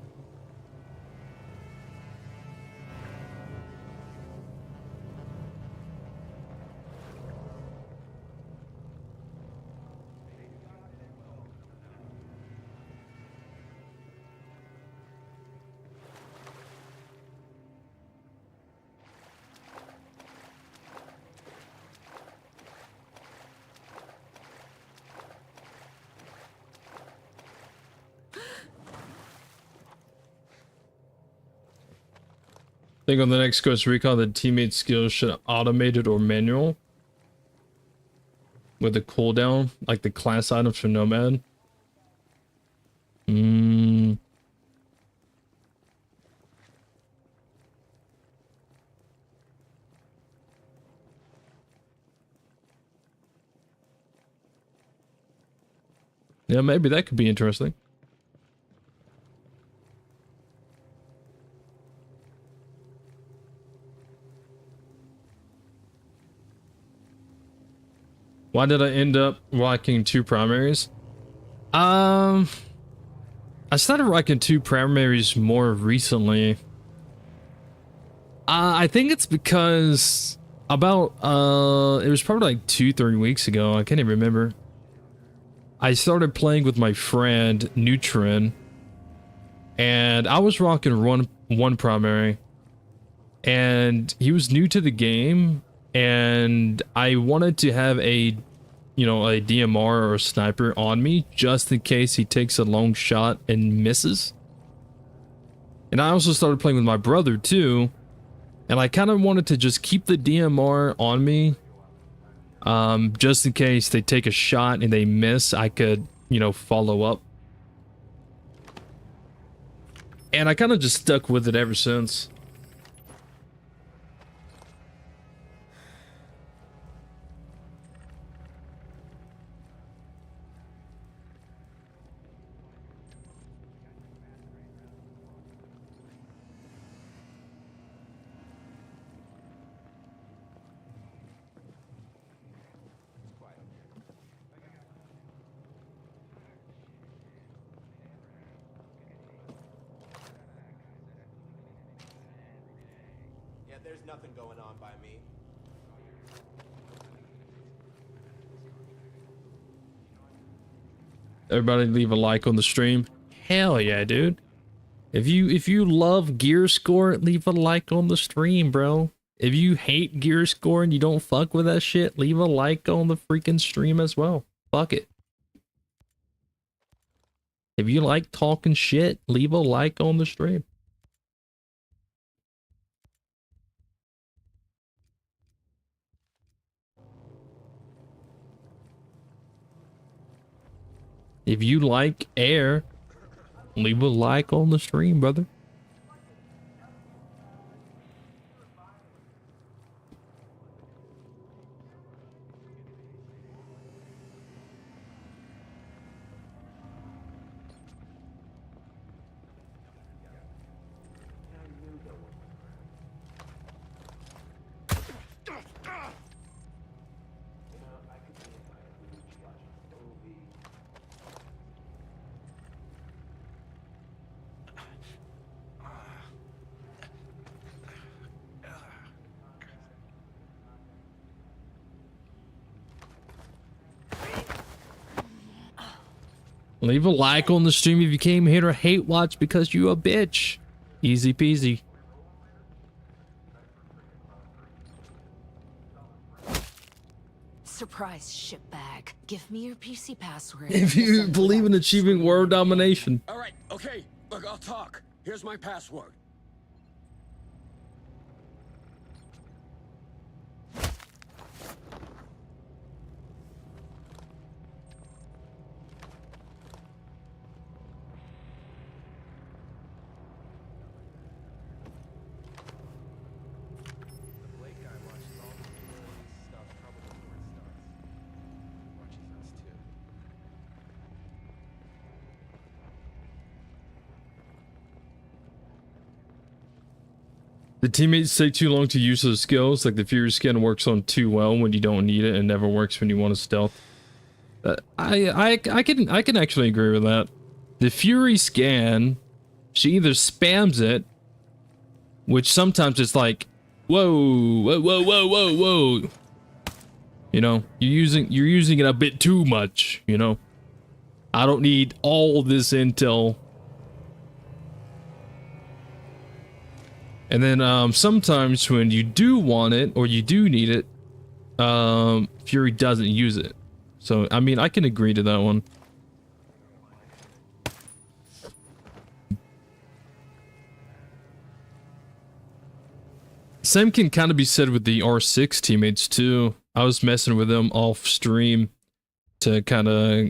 I think on the next Ghost Recon, the teammate skills should automated or manual with the cooldown, like the class items for Nomad. Yeah, maybe that could be interesting. Why did I end up rocking 2 primaries? I started rocking 2 primaries more recently. I think it's because about it was probably like 2-3 weeks ago. I can't even remember. I started playing with my friend Neutron, and I was rocking one primary, and he was new to the game, and I wanted to have a DMR or a sniper on me just in case he takes a long shot and misses. And I also started playing with my brother too, and I kind of wanted to just keep the DMR on me, just in case they take a shot and they miss, I could, follow up. And I kind of just stuck with it ever since. There's nothing going on by me. Everybody leave a like on the stream. Hell yeah, dude. If you love gear score, leave a like on the stream, bro. If you hate gear score and you don't fuck with that shit, leave a like on the freaking stream as well. Fuck it. If you like talking shit, leave a like on the stream. If you like air, leave a like on the stream, brother. Leave a like on the stream if you came here to hate watch because you a bitch. Easy peasy. Surprise shitbag. Give me your PC password. If you believe in achieving world domination. All right, okay. Look, I'll talk. Here's my password. The teammates take too long to use those skills. Like the Fury skin works on too well when you don't need it, and never works when you want to stealth. I can actually agree with that. The Fury scan, she either spams it, which sometimes it's like, whoa, whoa, whoa, whoa, whoa, whoa. You know, you're using it a bit too much, you know. I don't need all this intel. And then sometimes when you do want it or you do need it, Fury doesn't use it. So I mean, I can agree to that one. Same can kind of be said with the R6 teammates too. I was messing with them off stream to kind of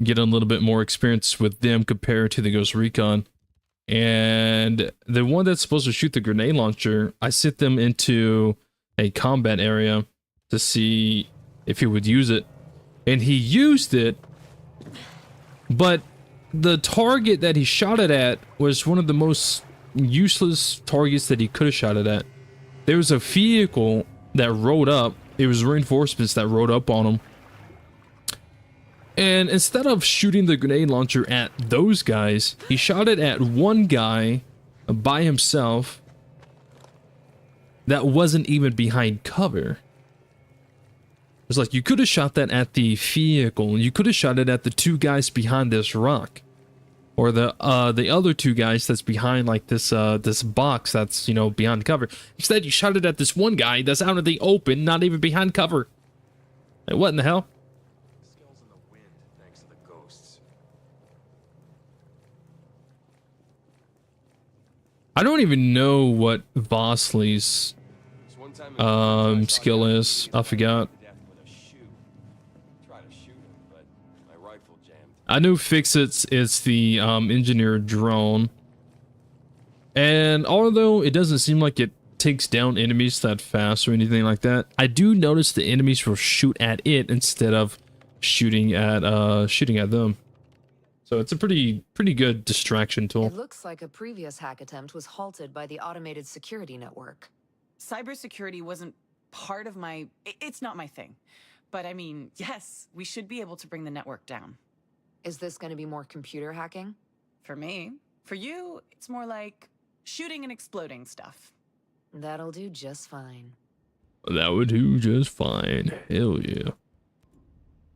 get a little bit more experience with them compared to the Ghost Recon. And the one that's supposed to shoot the grenade launcher, I sent them into a combat area to see if he would use it. And he used it, but the target that he shot it at was one of the most useless targets that he could have shot it at. There was a vehicle that rode up. It was reinforcements that rode up on him. And instead of shooting the grenade launcher at those guys, he shot it at one guy by himself that wasn't even behind cover. It's like, you could have shot that at the vehicle. You could have shot it at the two guys behind this rock. Or the other two guys that's behind like this this box that's, you know, behind cover. Instead, you shot it at this one guy that's out in the open, not even behind cover. Like, what in the hell? I don't even know what Vosley's skill is. I forgot. I know Fixit's is the engineer drone. And although it doesn't seem like it takes down enemies that fast or anything like that, I do notice the enemies will shoot at it instead of shooting at them. So it's a pretty good distraction tool. It looks like a previous hack attempt was halted by the automated security network. Cybersecurity wasn't part of my... It's not my thing. But I mean, yes, we should be able to bring the network down. Is this going to be more computer hacking? For me. For you, it's more like shooting and exploding stuff. That'll do just fine. That would do just fine. Hell yeah.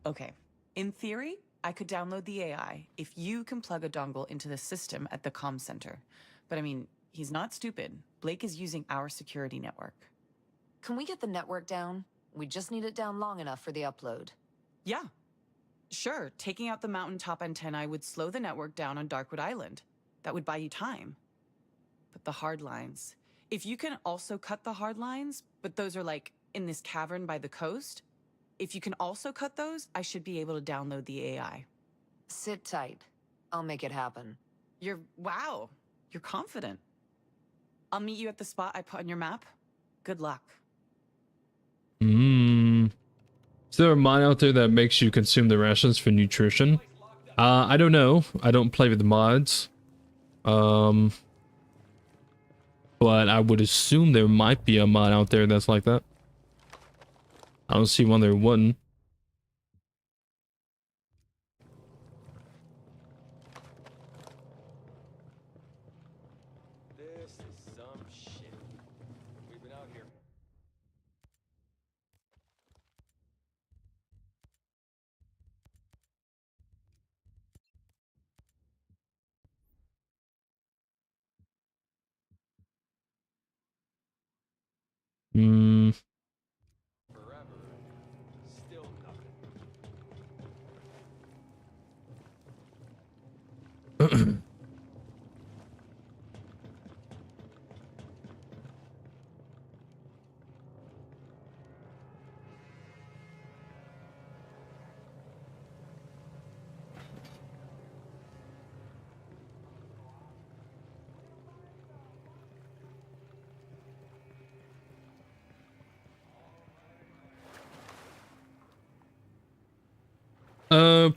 Okay. In theory, I could download the AI if you can plug a dongle into the system at the comm center. But I mean, he's not stupid. Blake is using our security network. Can we get the network down? We just need it down long enough for the upload. Yeah. Sure, taking out the mountaintop antennae would slow the network down on Darkwood Island. That would buy you time. But the hard lines. If you can also cut the hard lines, but those are like in this cavern by the coast, if you can also cut those, I should be able to download the AI. Sit tight. I'll make it happen. Wow, you're confident. I'll meet you at the spot I put on your map. Good luck. Is there a mod out there that makes you consume the rations for nutrition? I don't know. I don't play with the mods. But I would assume there might be a mod out there that's like that. I don't see one there wouldn't. This is some shit. We've been out here.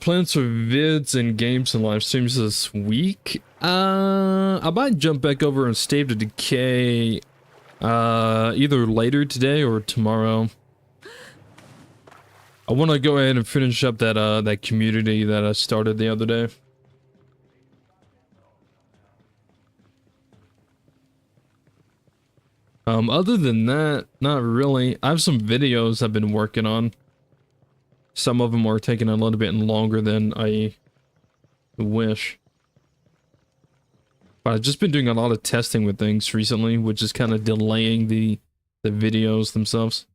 Plans for vids and games and live streams this week. I might jump back over and State of Decay Either later today or tomorrow. I want to go ahead and finish up that that community that I started the other day. Other than that, not really. I have some videos I've been working on. Some of them are taking a little bit longer than I wish. But I've just been doing a lot of testing with things recently, which is kind of delaying the videos themselves.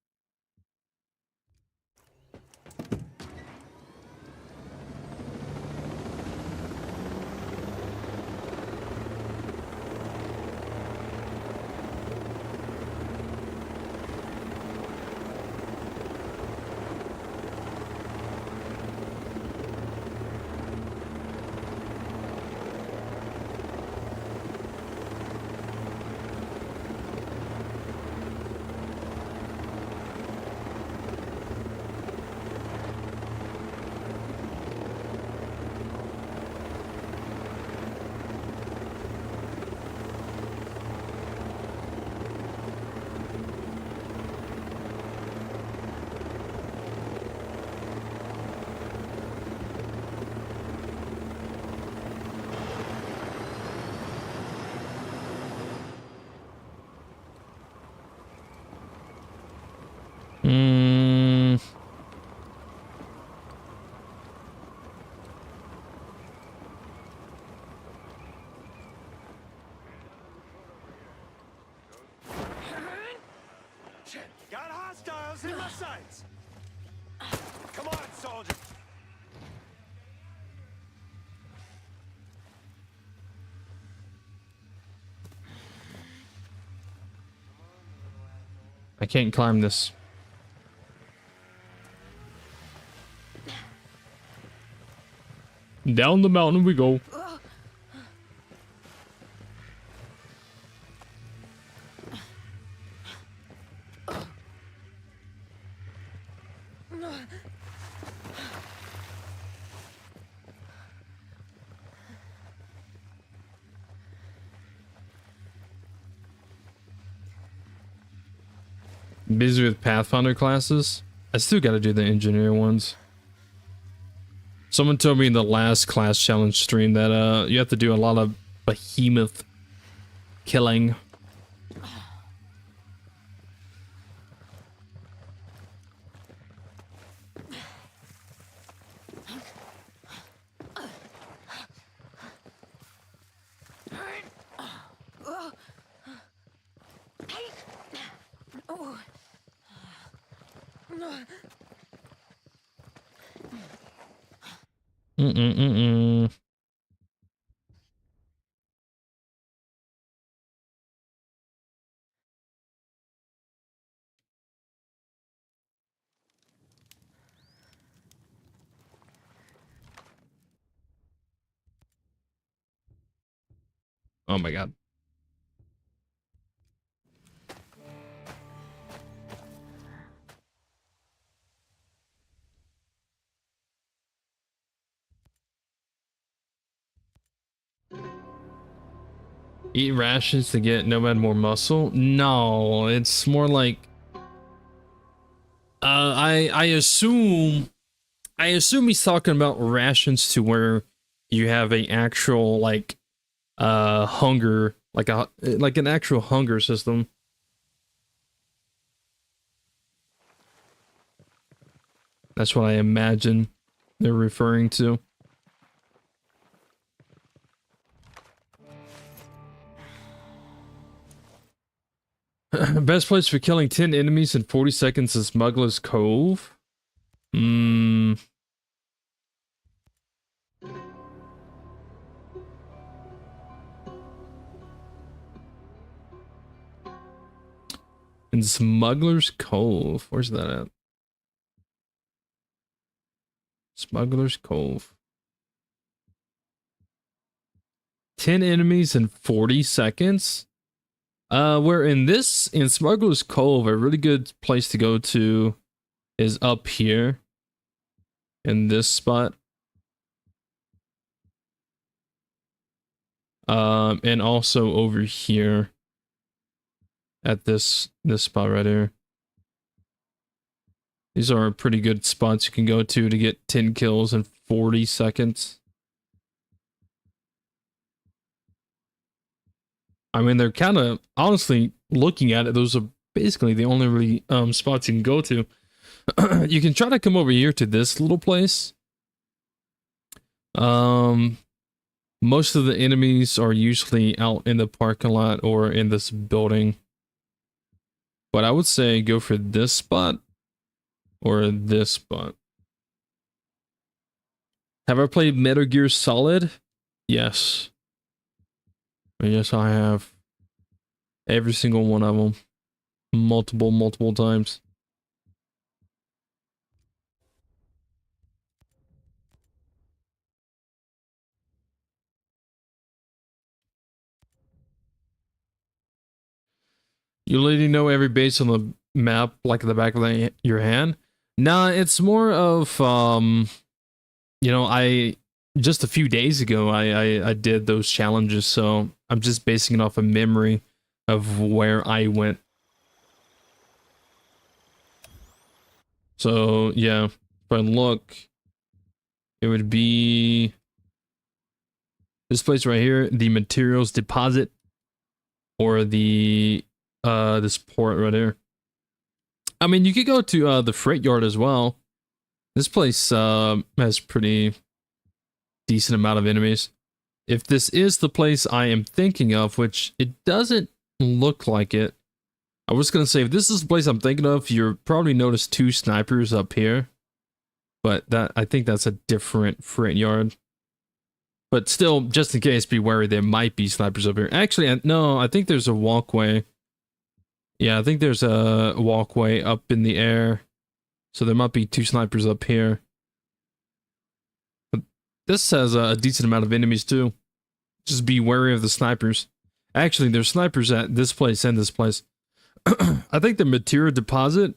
Got hostiles in my sights. Come on, soldier. I can't climb this. Down the mountain we go. Busy with Pathfinder classes. I still gotta do the engineer ones. Someone told me in the last class challenge stream that you have to do a lot of Behemoth killing. Oh my god. Eat rations to get Nomad more muscle? No, it's more like I assume he's talking about rations to where you have a actual like hunger, like an actual hunger system. That's what I imagine they're referring to. Best place for killing 10 enemies in 40 seconds is Smuggler's Cove. In Smuggler's Cove. Where's that at? Smuggler's Cove. 10 enemies in 40 seconds? Where in Smuggler's Cove, a really good place to go to is up here. In this spot. And also over here. at this spot right here. These are pretty good spots you can go to get 10 kills in 40 seconds. I mean, they're kind of, honestly, looking at it, those are basically the only really spots you can go to. You can try to come over here to this little place. Most of the enemies are usually out in the parking lot or in this building. But I would say go for this spot or this spot. Have I played Metal Gear Solid? Yes. Yes, I have. Every single one of them. Multiple times. You literally know every base on the map like the back of your hand? Nah, it's more of, you know, just a few days ago, I did those challenges, so I'm just basing it off of memory of where I went. So, yeah, if I look, it would be this place right here, the materials deposit, or the, this port right here. I mean, you could go to, the freight yard as well. This place, has pretty decent amount of enemies. If this is the place I am thinking of, which it doesn't look like it. I was going to say, if this is the place I'm thinking of, you'll probably notice 2 snipers up here. But I think that's a different freight yard. But still, just in case, be wary, there might be snipers up here. Actually, no, I think there's a walkway. Yeah, I think there's a walkway up in the air. So there might be 2 snipers up here. But this has a decent amount of enemies too. Just be wary of the snipers. Actually, there's snipers at this place and this place. I think the material deposit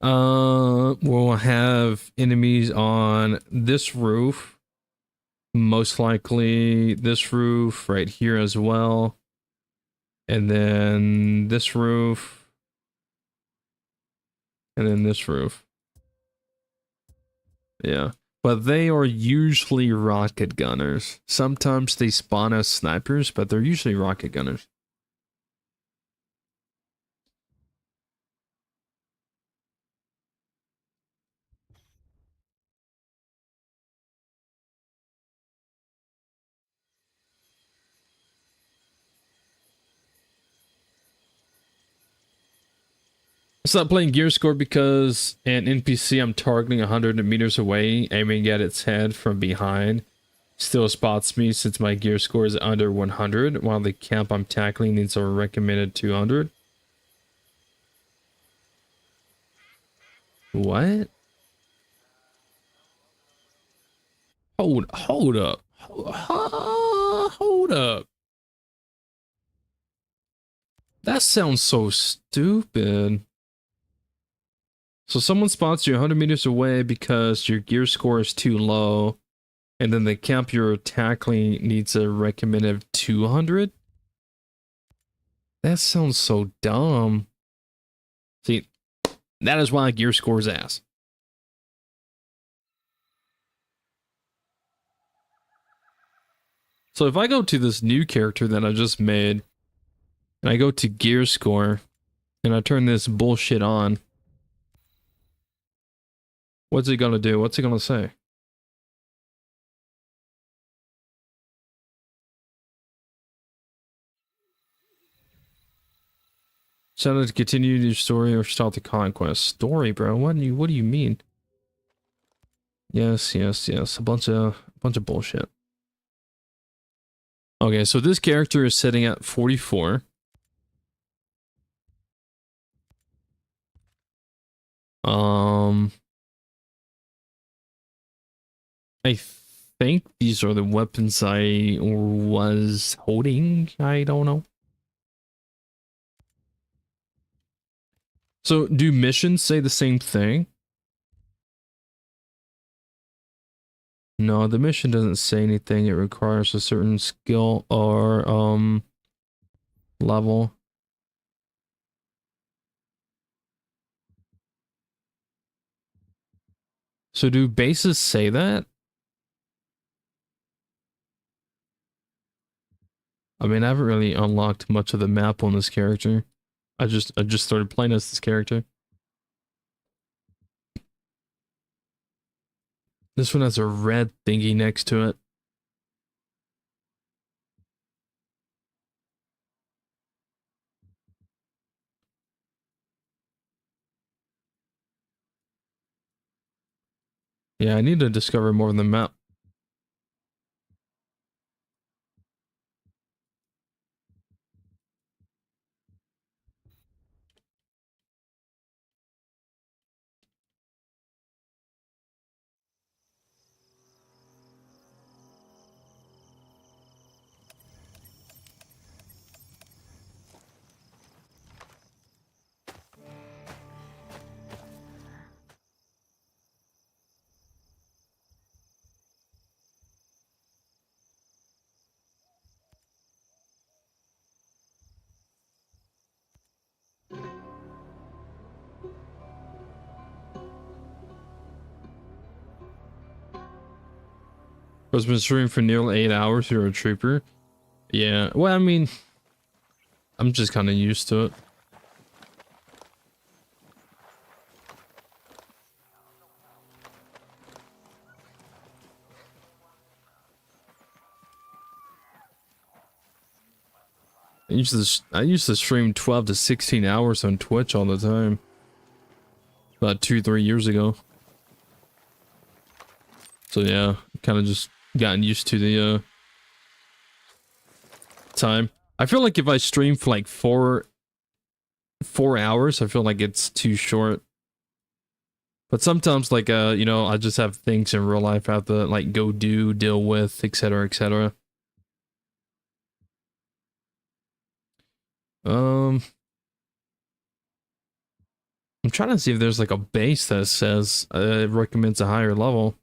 will have enemies on this roof. Most likely this roof right here as well. And then this roof. And then this roof. Yeah. But they are usually rocket gunners. Sometimes they spawn as snipers, but they're usually rocket gunners. I stopped playing Gear Score because an NPC I'm targeting 100 meters away, aiming at its head from behind, still spots me since my gear score is under 100, while the camp I'm tackling needs a recommended 200. What? Hold up. Hold up. That sounds so stupid. So someone spots you 100 meters away because your gear score is too low, and then the camp you're tackling needs a recommended 200? That sounds so dumb. See, that is why gear score is ass. So if I go to this new character that I just made, and I go to gear score, and I turn this bullshit on, what's it gonna do? What's it gonna say? Decided to continue your story or start the conquest. Story, bro. What do you mean? Yes. A bunch of bullshit. Okay, so this character is sitting at 44. I think these are the weapons I was holding. I don't know. So, do missions say the same thing? No, the mission doesn't say anything. It requires a certain skill or level. So do bases say that? I mean, I haven't really unlocked much of the map on this character. I just started playing as this character. This one has a red thingy next to it. Yeah, I need to discover more of the map. I've been streaming for nearly 8 hours. You're a trooper. Yeah, well, I mean, I'm just kind of used to it. I used to stream 12 to 16 hours on Twitch all the time. About 2-3 years ago. So yeah, kind of just gotten used to the time. I feel like if I stream for like 4 hours, I feel like it's too short. But sometimes, like, you know, I just have things in real life I have to, like, go deal with, etc., etc. I'm trying to see if there's, like, a base that says it recommends a higher level.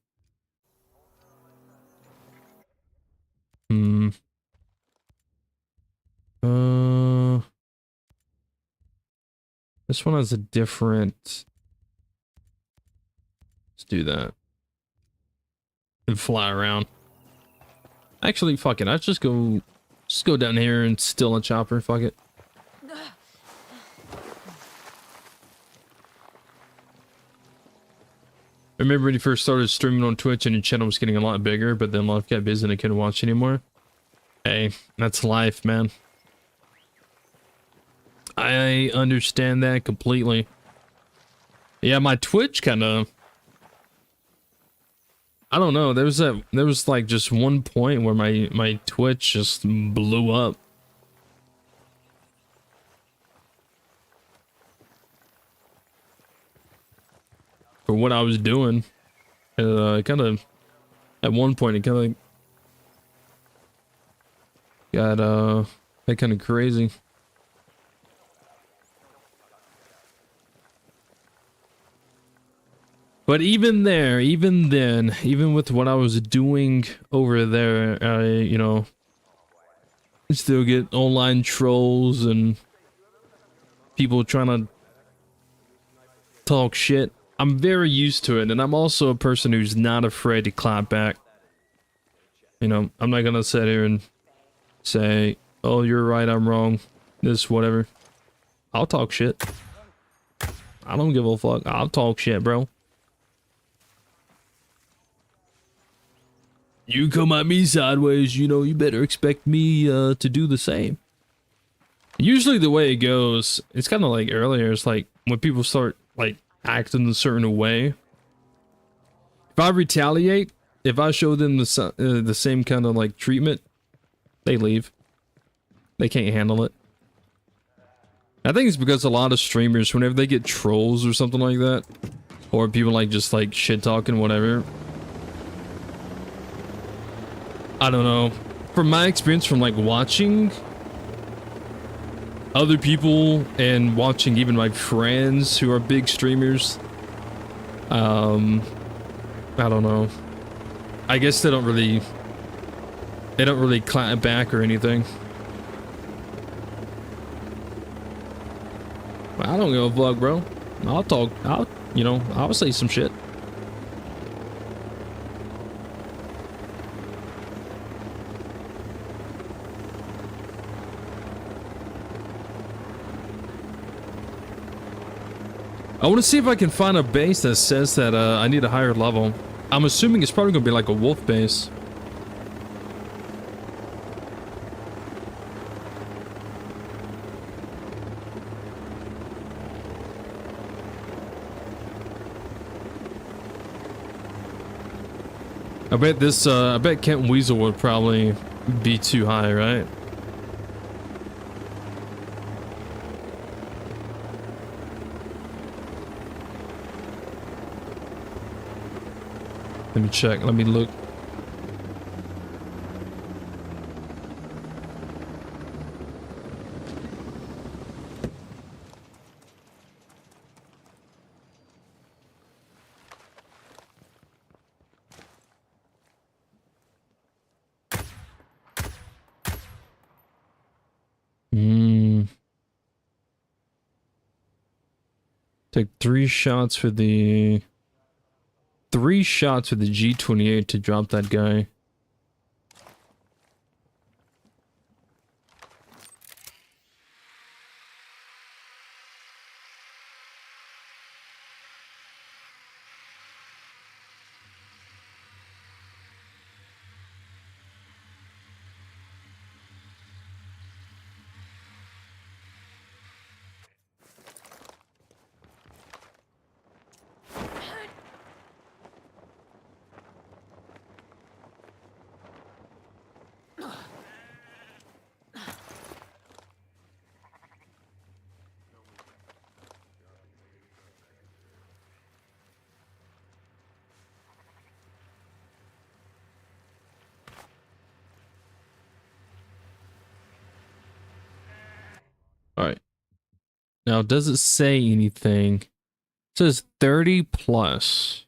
This one has a different... Let's do that. And fly around. Actually, fuck it. I'll just go down here and steal a chopper. Fuck it. I remember when you first started streaming on Twitch and your channel was getting a lot bigger, but then life got busy and I couldn't watch anymore. Hey, that's life, man. I understand that completely. Yeah, my Twitch kind of... I don't know. There was like just one point where my Twitch just blew up. For what I was doing. Kind of... At one point, it kind of... Got kind of crazy. But even there, even then, even with what I was doing over there, you know, I still get online trolls and people trying to talk shit. I'm very used to it, and I'm also a person who's not afraid to clap back. You know, I'm not gonna sit here and say, oh, you're right, I'm wrong, this, whatever. I'll talk shit. I don't give a fuck. I'll talk shit, bro. You come at me sideways, you know, you better expect me to do the same. Usually the way it goes, it's kind of like earlier, it's like when people start like acting a certain way. If I retaliate, if I show them the same kind of like treatment, they leave. They can't handle it. I think it's because a lot of streamers, whenever they get trolls or something like that, or people like just like shit talking, whatever, I don't know. From my experience from like watching other people and watching even my friends who are big streamers, I don't know. I guess they don't really clap back or anything. I don't give a fuck, bro. I'll talk. I'll say some shit. I want to see if I can find a base that says that I need a higher level. I'm assuming it's probably going to be like a wolf base. I bet this, I bet Kent Weasel would probably be too high, right? Let me check, let me look. Take 3 shots for the... 3 shots with the G28 to drop that guy. Alright. Now, does it say anything? It says 30 plus.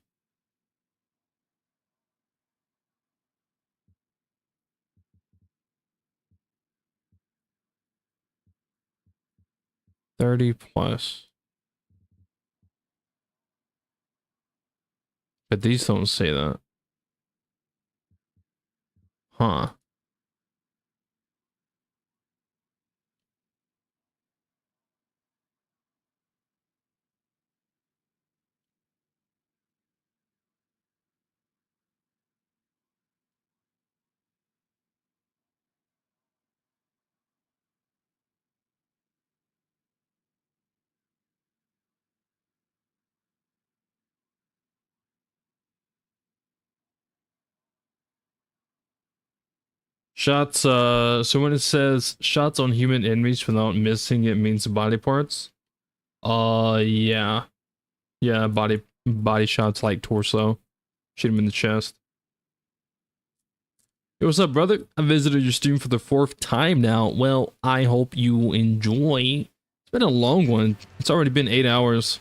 $30 plus. But these don't say that. Huh. Shots, so when it says shots on human enemies without missing, it means body parts. Yeah. Yeah, body shots like torso. Shoot him in the chest. Hey, what's up, brother? I visited your stream for the 4th time now. Well, I hope you enjoy. It's been a long one. It's already been 8 hours.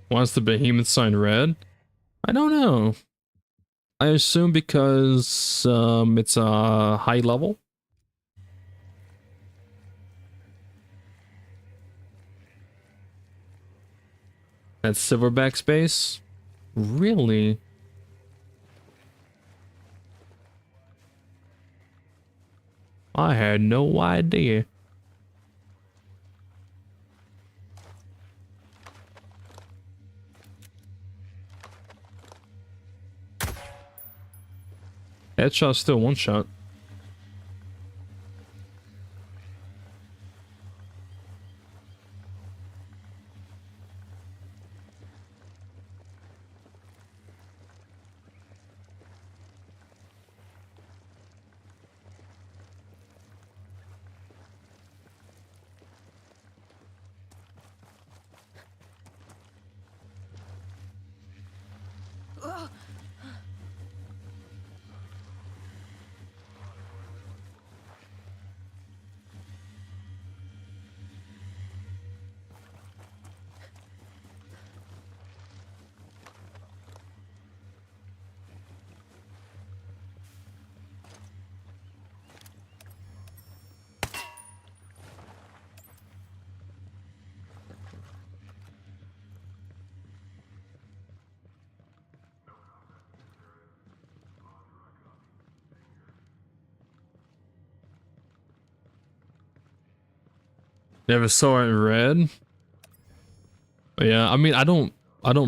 Why is the Behemoth sign red? I don't know. I assume because it's a high level. That's silverback space? Really? I had no idea. Headshot's still 1 shot. Never saw it in red. Yeah, I mean, I don't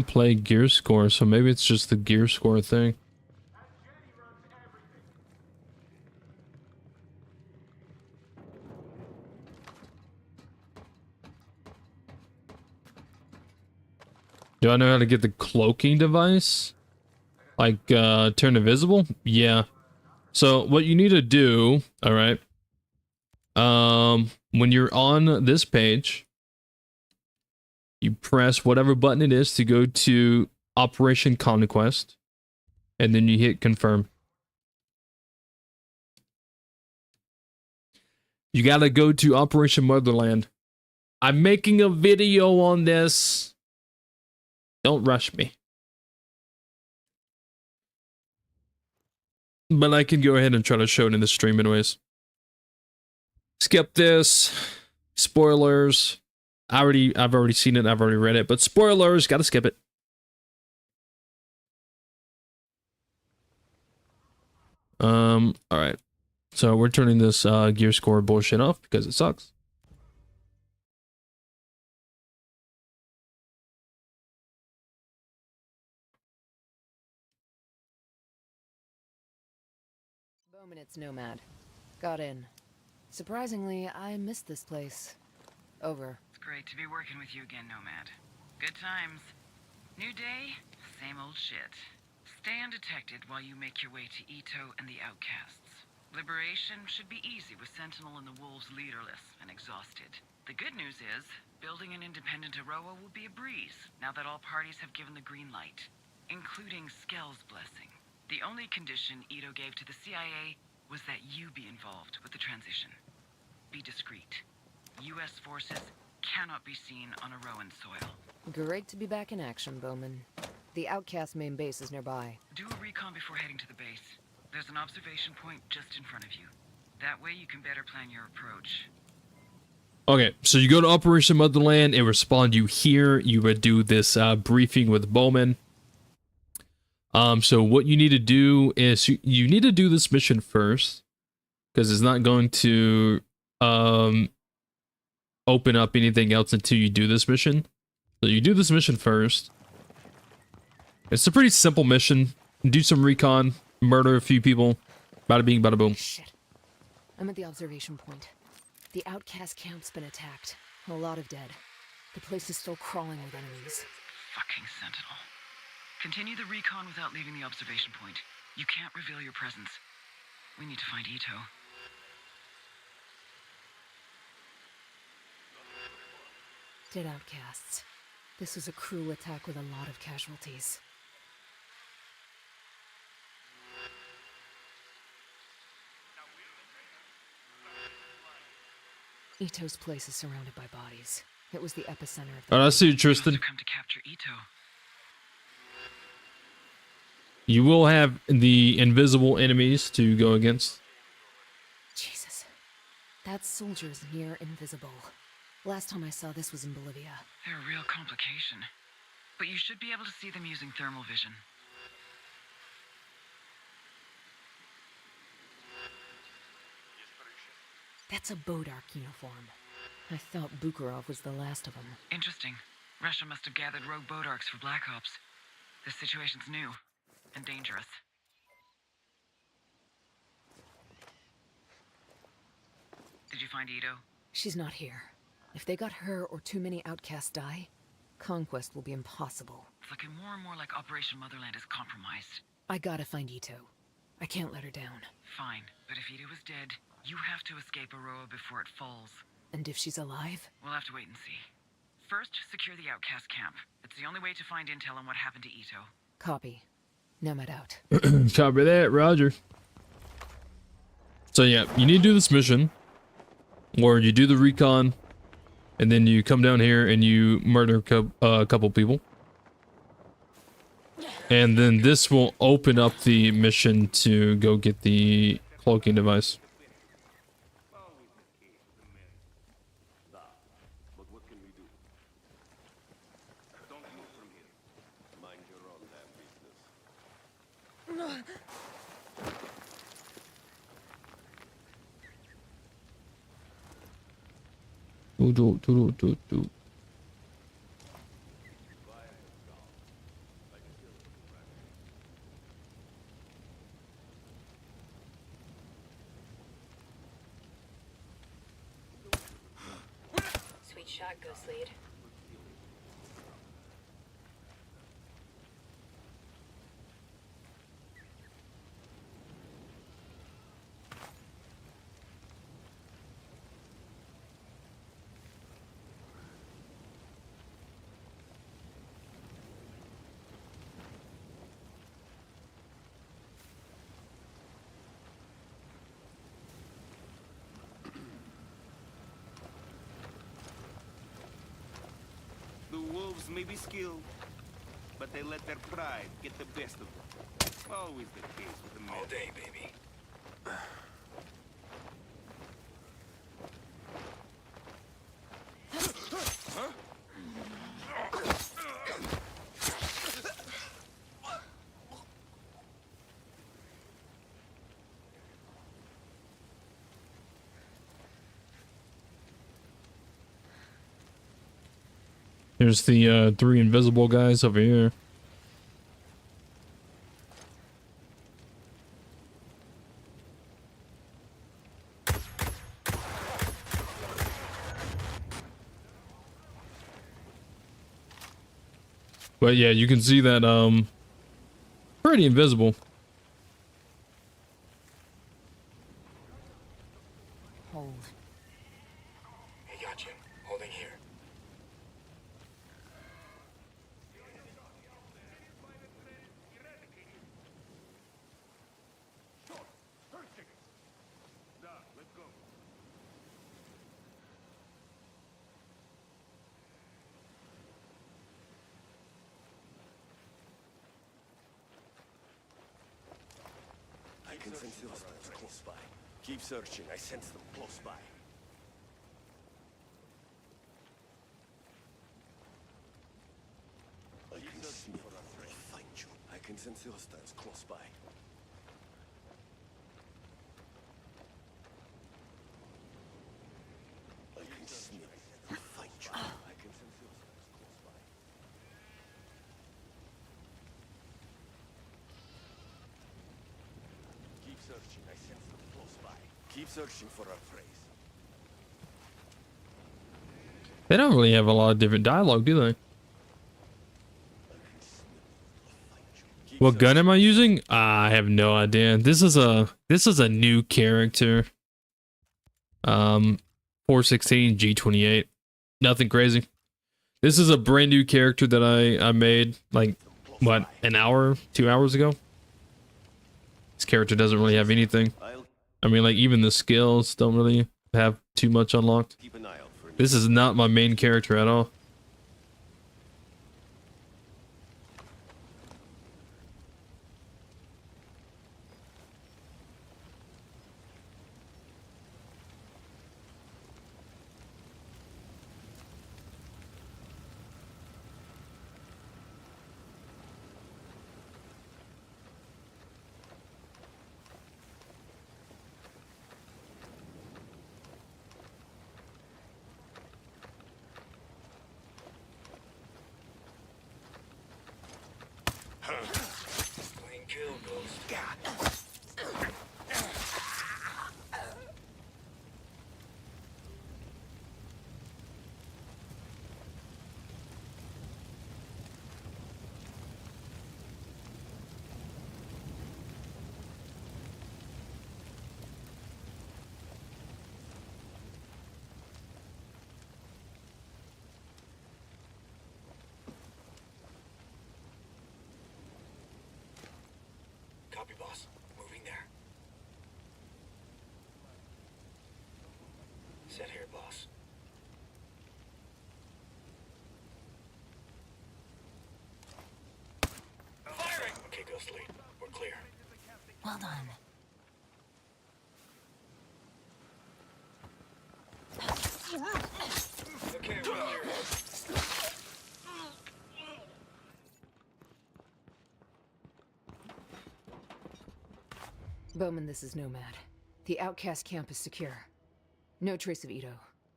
play gear score, so maybe it's just the gear score thing. Do I know how to get the cloaking device? Like, turn invisible? Yeah. So, what you need to do, alright, when you're on this page, you press whatever button it is to go to Operation Conquest, and then you hit confirm. You gotta go to Operation Motherland. I'm making a video on this. Don't rush me. But I can go ahead and try to show it in the stream anyways. Skip this. Spoilers. I've already seen it, I've already read it, but spoilers, gotta skip it. Alright. So we're turning this gear score bullshit off because it sucks. Bowman, it's Nomad. Got in. Surprisingly, I missed this place. Over. It's great to be working with you again, Nomad. Good times. New day, same old shit. Stay undetected while you make your way to Ito and the Outcasts. Liberation should be easy with Sentinel and the Wolves leaderless and exhausted. The good news is, building an independent Aroa will be a breeze now that all parties have given the green light, including Skell's blessing. The only condition Ito gave to the CIA was that you be involved with the transition. Be discreet. U.S. forces cannot be seen on Aroan soil. Great to be back in action, Bowman. The Outcast main base is nearby. Do a recon before heading to the base. There's an observation point just in front of you. That way you can better plan your approach. Okay, so you go to Operation Motherland, it will spawn you here. You would do this briefing with Bowman. So what you need to do is you need to do this mission first, because it's not going to open up anything else until you do this mission. So you do this mission first. It's a pretty simple mission. Do some recon, murder a few people, bada bing, bada boom. Shit. I'm at the observation point. The Outcast camp's been attacked. A lot of dead. The place is still crawling with enemies. Fucking Sentinel. Continue the recon without leaving the observation point. You can't reveal your presence. We need to find Ito. Dead Outcasts. This was a cruel attack with a lot of casualties. Ito's place is surrounded by bodies. It was the epicenter of the... Alright, I see you, Tristan. Come to capture Ito. You will have the invisible enemies to go against. Jesus. That soldier is near invisible. Last time I saw this was in Bolivia. They're a real complication. But you should be able to see them using thermal vision. That's a Bodark uniform. I thought Bukharov was the last of them. Interesting. Russia must have gathered rogue Bodarks for Black Ops. This situation's new and dangerous. Did you find Ito? She's not here. If they got her or too many Outcasts die, Conquest will be impossible. It's looking more and more like Operation Motherland is compromised. I gotta find Ito. I can't let her down. Fine, but if Ito is dead, you have to escape Aroa before it falls. And if she's alive? We'll have to wait and see. First, secure the Outcast camp. It's the only way to find intel on what happened to Ito. Copy. Nomad out. Copy that, Roger. So yeah, you need to do this mission, or you do the recon, and then you come down here and you murder a couple people. And then this will open up the mission to go get the cloaking device. Do. Sweet shot, Ghost Lead. The wolves may be skilled, but they let their pride get the best of them. Always the case with the men. All day, baby. There's the 3 invisible guys over here. But yeah, you can see that pretty invisible. Hold. I got you. Holding here. I can sense the hostiles close by. Keep searching. I sense them close by. I can smell them. I'll find you. I can sense the hostiles close by. I can smell them. I'll find you. I can sense the hostiles close by. Keep searching. I sense them close by. Keep searching for our praise. They don't really have a lot of different dialogue, do they? What gun am I using? I have no idea. This is a new character. 416 G28. Nothing crazy. This is a brand new character that I made like what, an hour, 2 hours ago. This character doesn't really have anything. I mean, like even the skills don't really have too much unlocked. This is not my main character at all. Clean kill, Ghost. Copy, boss. Moving there. Set here, boss. Firing! Okay, Ghost Lead. We're clear. Well done. Okay, we're clear. Bowman, this is Nomad. The Outcast camp is secure. No trace of Ito.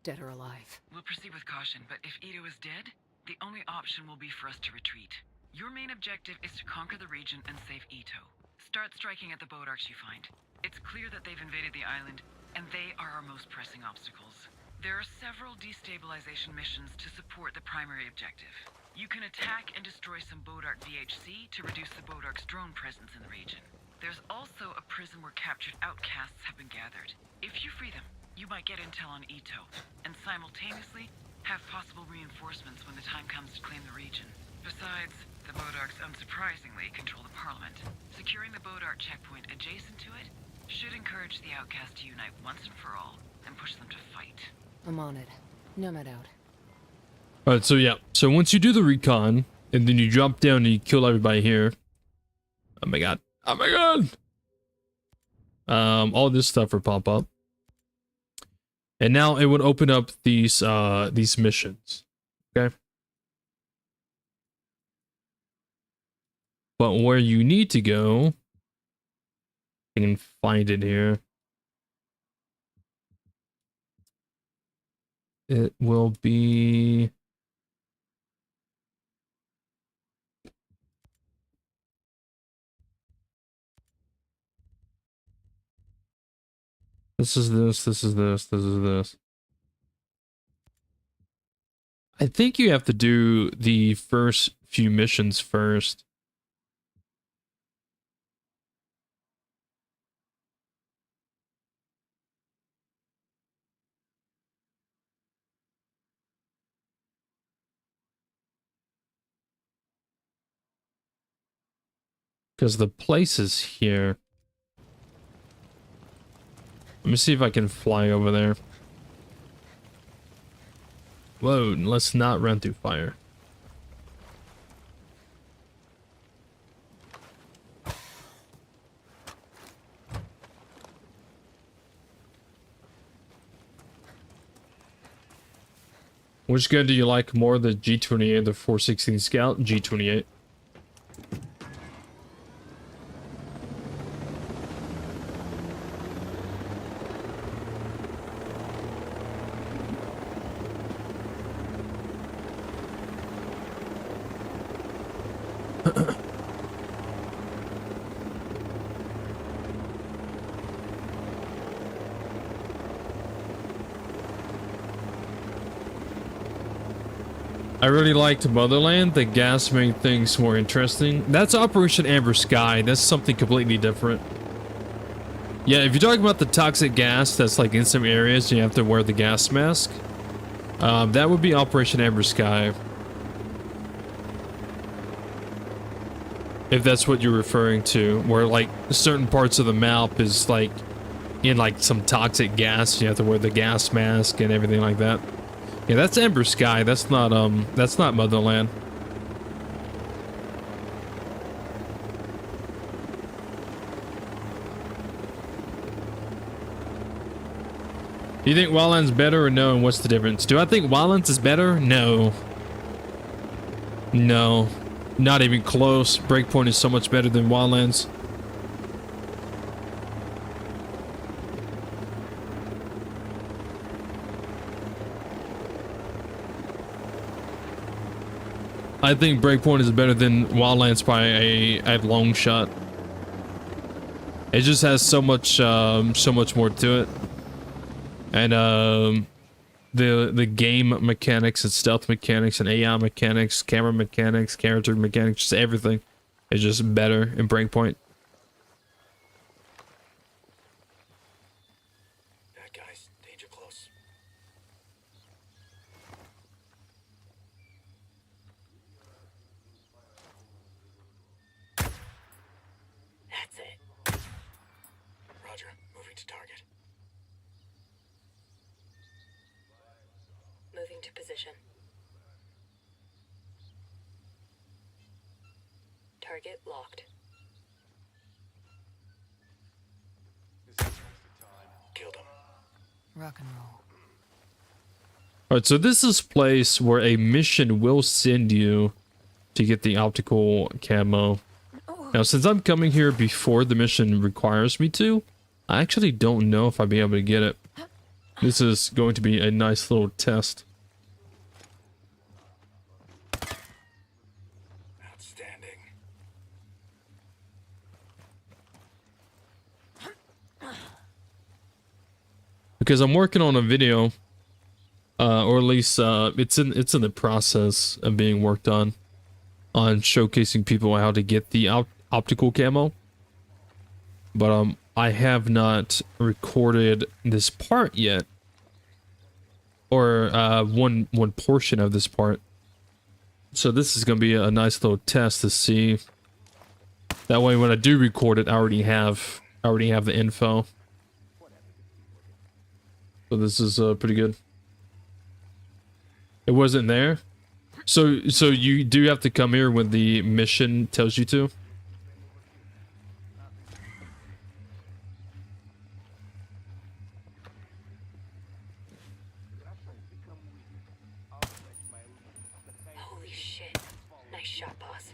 dead or alive. We'll proceed with caution, but if Ito is dead, the only option will be for us to retreat. Your main objective is to conquer the region and save Ito. Start striking at the Bodarks you find. It's clear that they've invaded the island, and they are our most pressing obstacles. There are several destabilization missions to support the primary objective. You can attack and destroy some Bodark VHC to reduce the Bodarks' drone presence in the region. There's also a prison where captured outcasts have been gathered. If you free them, you might get intel on Ito, and simultaneously have possible reinforcements when the time comes to claim the region. Besides, the Bodarks unsurprisingly control the Parliament. Securing the Bodark checkpoint adjacent to it should encourage the outcasts to unite once and for all, and push them to fight. I'm on it. Nomad out. Alright, so yeah. So once you do the recon, and then you drop down and you kill everybody here. Oh my god. Oh my god! All this stuff will pop up. And now it would open up these missions. Okay? But where you need to go, I can find it here. It will be... This is this, this is this, this is this. I think you have to do the first few missions first. Because the place is here. Let me see if I can fly over there. Whoa, let's not run through fire. Which gun do you like more, the G28 or the 416 Scout? G28. I really liked Motherland. The gas made things more interesting. That's Operation Amber Sky. That's something completely different. Yeah, if you're talking about the toxic gas that's like in some areas you have to wear the gas mask, that would be Operation Amber Sky. If that's what you're referring to, where like certain parts of the map is like in like some toxic gas, you have to wear the gas mask and everything like that. Yeah, that's Amber Sky. That's not Motherland. Do you think Wildlands better or no? And what's the difference? Do I think Wildlands is better? No. No. Not even close. Breakpoint is so much better than Wildlands. I think Breakpoint is better than Wildlands by a long shot. It just has so much more to it, and the game mechanics and stealth mechanics and AI mechanics, camera mechanics, character mechanics, just everything is just better in Breakpoint. Guys, danger close. That's it. Roger, moving to target. Moving to position. Target locked. Killed him. Rock and roll. Alright, so this is a place where a mission will send you to get the optical camo. Now, since I'm coming here before the mission requires me to, I actually don't know if I'll be able to get it. This is going to be a nice little test. Outstanding. Because I'm working on a video, or at least it's in the process of being worked on showcasing people how to get the optical camo. But I have not recorded this part yet, or one portion of this part. So this is gonna be a nice little test to see. That way, when I do record it, I already have the info. So this is pretty good. It wasn't there, so you do have to come here when the mission tells you to. Holy shit. Nice shot, boss.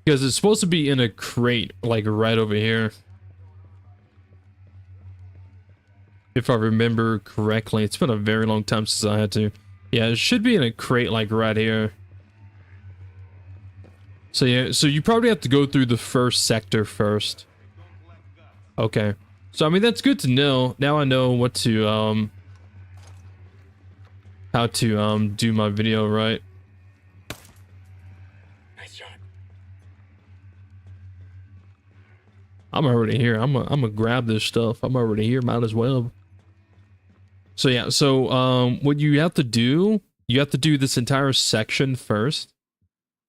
Because it's supposed to be in a crate, like right over here. If I remember correctly. It's been a very long time since I had to. Yeah, it should be in a crate, like right here. So yeah, so you probably have to go through the first sector first. Okay. So I mean, that's good to know. Now I know what to, how to, do my video right. Nice shot. I'm already here. I'm gonna grab this stuff. I'm already here. Might as well. So yeah. So what you have to do this entire section first,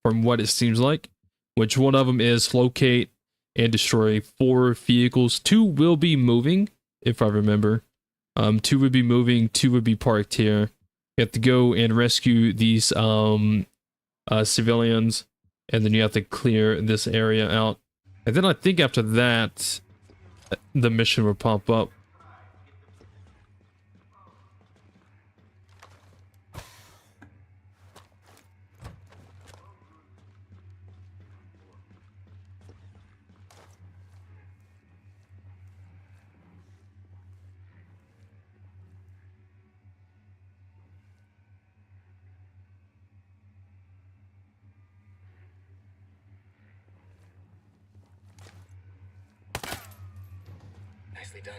from what it seems like. Which one of them is locate and destroy 4 vehicles. 2 will be moving, if I remember. 2 would be moving. 2 would be parked here. You have to go and rescue these civilians, and then you have to clear this area out. And then I think after that, the mission will pop up. Nicely done.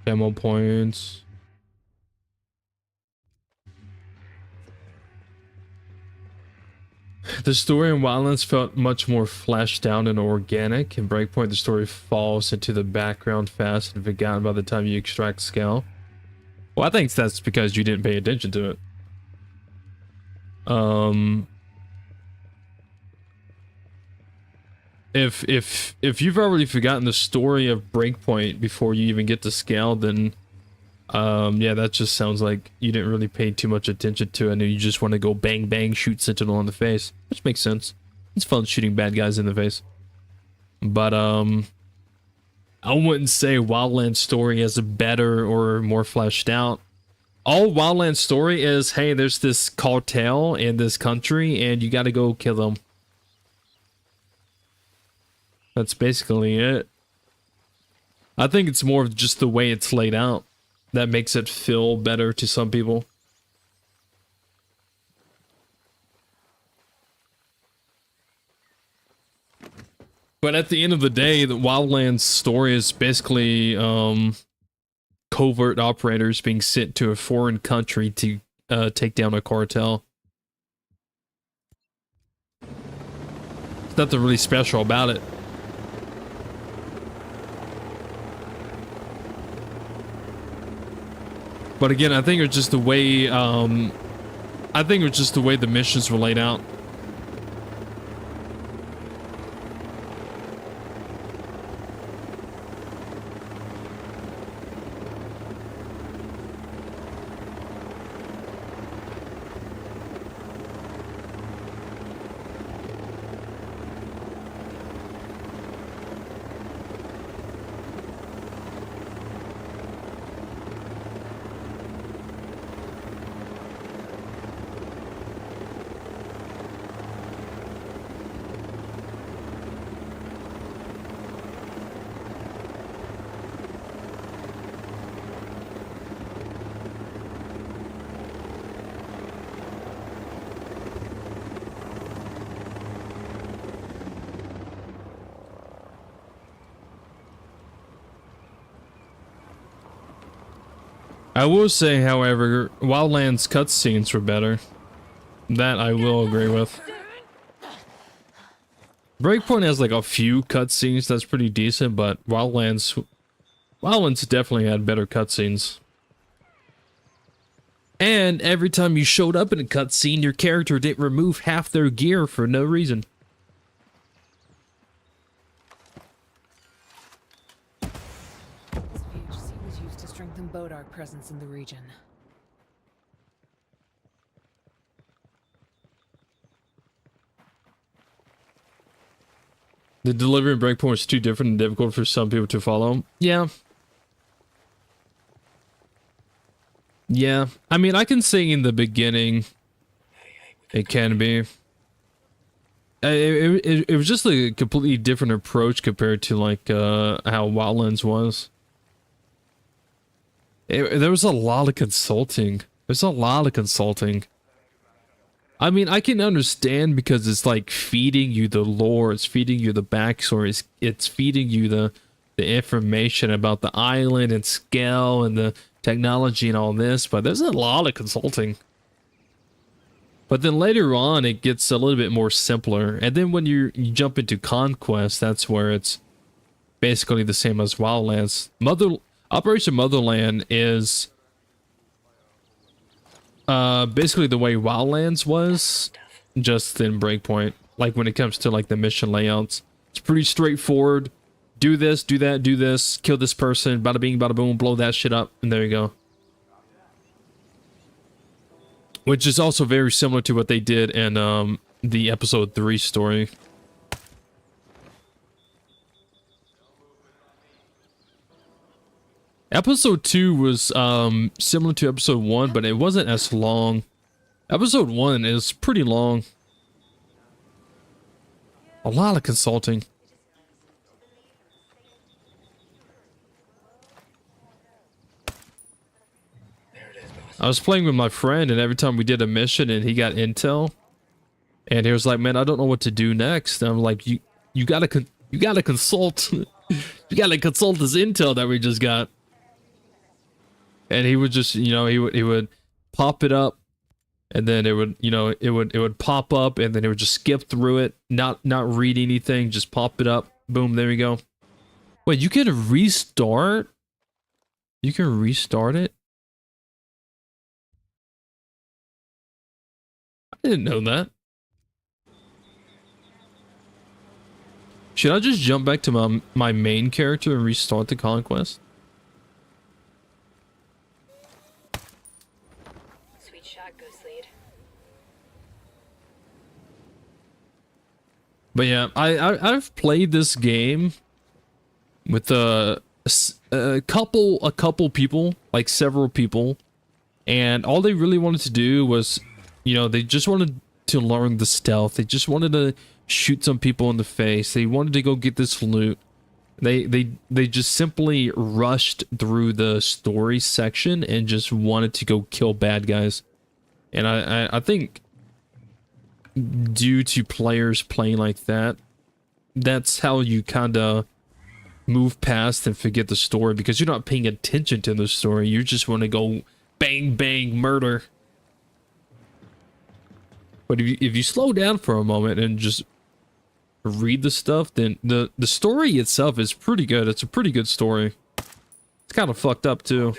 Ammo points. The story in Wildlands felt much more fleshed out and organic. In Breakpoint, the story falls into the background fast and forgotten by the time you extract scale. Well, I think that's because you didn't pay attention to it. If you've already forgotten the story of Breakpoint before you even get to scale, then yeah, that just sounds like you didn't really pay too much attention to it, and you just want to go bang bang shoot Sentinel in the face, which makes sense. It's fun shooting bad guys in the face. But I wouldn't say Wildlands story is better or more fleshed out. All Wildlands story is, hey, there's this cartel in this country and you got to go kill them. That's basically it. I think it's more of just the way it's laid out that makes it feel better to some people. But at the end of the day, the Wildlands story is basically covert operators being sent to a foreign country to take down a cartel. There's nothing really special about it. But again, I think it's just the way the missions were laid out. I will say, however, Wildlands cutscenes were better. That I will agree with. Breakpoint has like a few cutscenes that's pretty decent, but Wildlands definitely had better cutscenes. And every time you showed up in a cutscene, your character didn't remove half their gear for no reason. This VHC was used to strengthen Bodark presence in the region. The delivery in Breakpoint is too different and difficult for some people to follow. Yeah. Yeah. I mean, I can say in the beginning, it can be. It was just like a completely different approach compared to like how Wildlands was. There was a lot of consulting. There's a lot of consulting. I mean, I can understand because it's like feeding you the lore, it's feeding you the backstory, it's feeding you the information about the island and scale and the technology and all this, but there's a lot of consulting. But then later on, it gets a little bit more simpler. And then when you jump into Conquest, that's where it's basically the same as Wildlands. Operation Motherland is basically the way Wildlands was, just in Breakpoint. Like when it comes to like the mission layouts, it's pretty straightforward. Do this, do that, do this, kill this person, bada bing, bada boom, blow that shit up, and there you go. Which is also very similar to what they did in the episode 3 story. Episode 2 was similar to episode 1, but it wasn't as long. Episode 1 is pretty long. A lot of consulting. I was playing with my friend, and every time we did a mission and he got intel, and he was like, man, I don't know what to do next. And I'm like, you gotta consult. You gotta consult this intel that we just got. And he would just, you know, he would pop it up, and then it would, you know, it would pop up, and then it would just skip through it, not read anything, just pop it up. Boom, there we go. Wait, you can restart? You can restart it? I didn't know that. Should I just jump back to my main character and restart the conquest? Sweet shot, Ghost Lead. But yeah, I've played this game with a couple people, like several people, and all they really wanted to do was, you know, they just wanted to learn the stealth. They just wanted to shoot some people in the face. They wanted to go get this loot. They just simply rushed through the story section and just wanted to go kill bad guys. And I think due to players playing like that, that's how you kind of move past and forget the story, because you're not paying attention to the story. You just want to go bang, bang, murder. But if you slow down for a moment and just read the stuff, then the story itself is pretty good. It's a pretty good story. It's kind of fucked up too.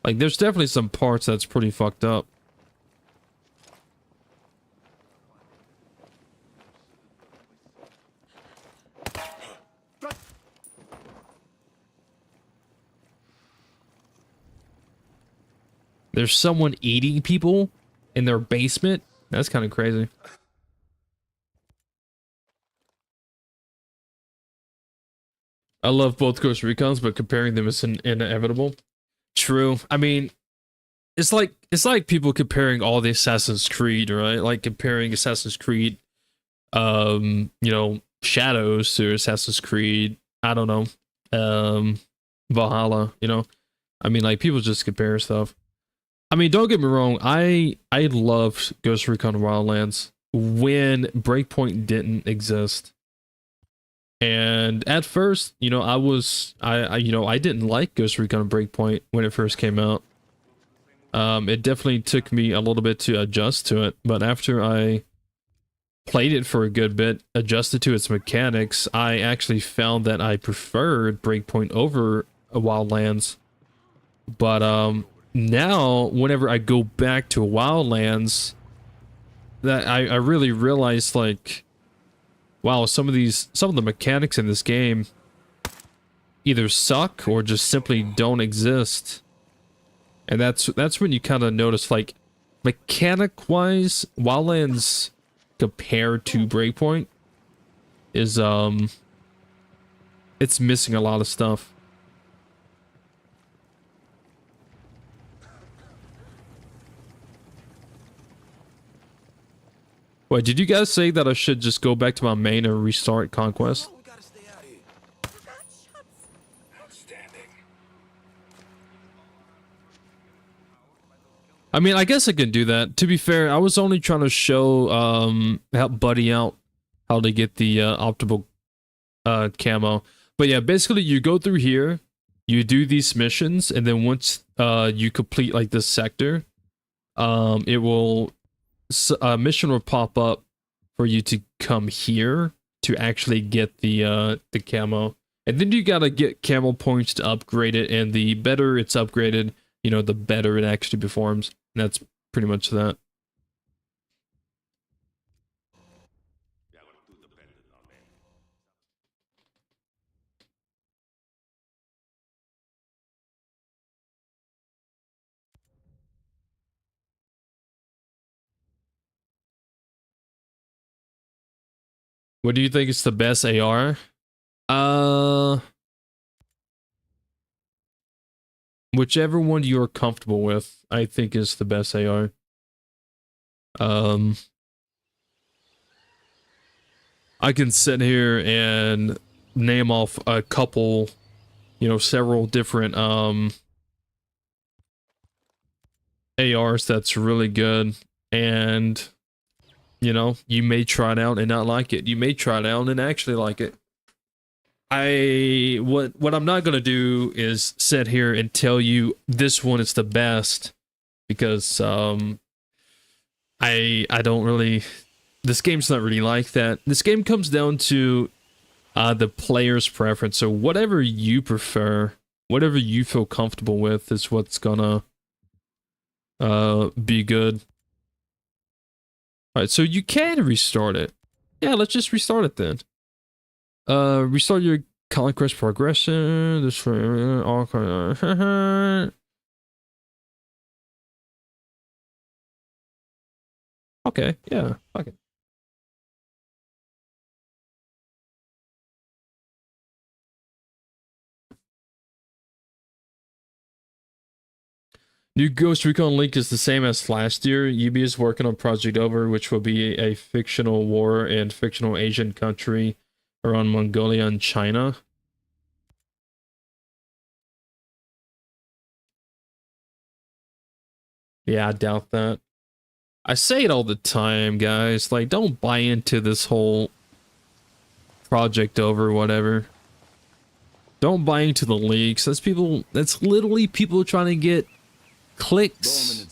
Like, there's definitely some parts that's pretty fucked up. There's someone eating people in their basement. That's kind of crazy. I love both Ghost Recons, but comparing them is inevitable. True. I mean, it's like people comparing all the Assassin's Creed, right? Like comparing Assassin's Creed, you know, Shadows to Assassin's Creed, I don't know, Valhalla, you know? I mean, like, people just compare stuff. I mean, don't get me wrong, I loved Ghost Recon Wildlands when Breakpoint didn't exist. And at first, you know, I didn't like Ghost Recon Breakpoint when it first came out. It definitely took me a little bit to adjust to it, but after I played it for a good bit, adjusted to its mechanics, I actually found that I preferred Breakpoint over Wildlands. But now, whenever I go back to Wildlands, that I really realized, like, wow, some of the mechanics in this game either suck or just simply don't exist. And that's when you kind of notice, like, mechanic-wise, Wildlands compared to Breakpoint is it's missing a lot of stuff. Wait, did you guys say that I should just go back to my main and restart Conquest? I mean, I guess I can do that. To be fair, I was only trying to show, help Buddy out how to get the optimal camo. But yeah, basically you go through here, you do these missions, and then once you complete like this sector, it will a mission will pop up for you to come here to actually get the camo. And then you gotta get camo points to upgrade it, and the better it's upgraded, you know, the better it actually performs. And that's pretty much that. What do you think is the best AR? Whichever one you're comfortable with, I think is the best AR. I can sit here and name off a couple, you know, several different ARs that's really good, and you know, you may try it out and not like it. You may try it out and actually like it. What I'm not gonna do is sit here and tell you this one is the best, because I don't really, this game's not really like that. This game comes down to the player's preference. So whatever you prefer, whatever you feel comfortable with is what's gonna be good. All right, so you can restart it. Yeah, let's just restart it then. Restart your conquest progression. This for all. Okay, yeah, okay. New Ghost Recon Link is the same as last year. UB is working on Project Over, which will be a fictional war in fictional Asian country around Mongolia and China. Yeah, I doubt that. I say it all the time, guys. Like, don't buy into this whole Project Over, whatever. Don't buy into the leaks. That's literally people trying to get clicks.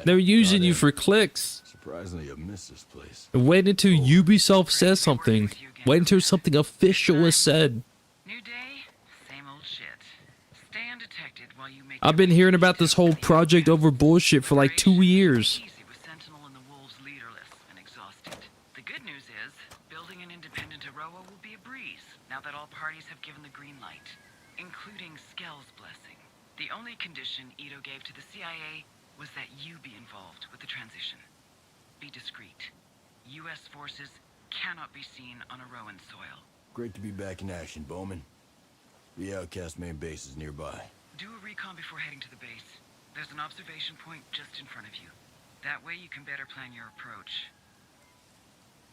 They're using you for clicks. Surprisingly, I've missed this place. Wait until Ubisoft says something. Wait until something official is said. New day, same old shit. Stay undetected while you make. I've been hearing about this whole Project Over bullshit for like 2 years. The good news is, building an independent Aroa will be a breeze now that all parties have given the green light, including Skell's blessing. The only condition Ito gave to the CIA was that you be involved with the transition. Be discreet. U.S. forces cannot be seen on Aroan soil. Great to be back in action, Bowman. The Outcast main base is nearby. Do a recon before heading to the base. There's an observation point just in front of you. That way you can better plan your approach.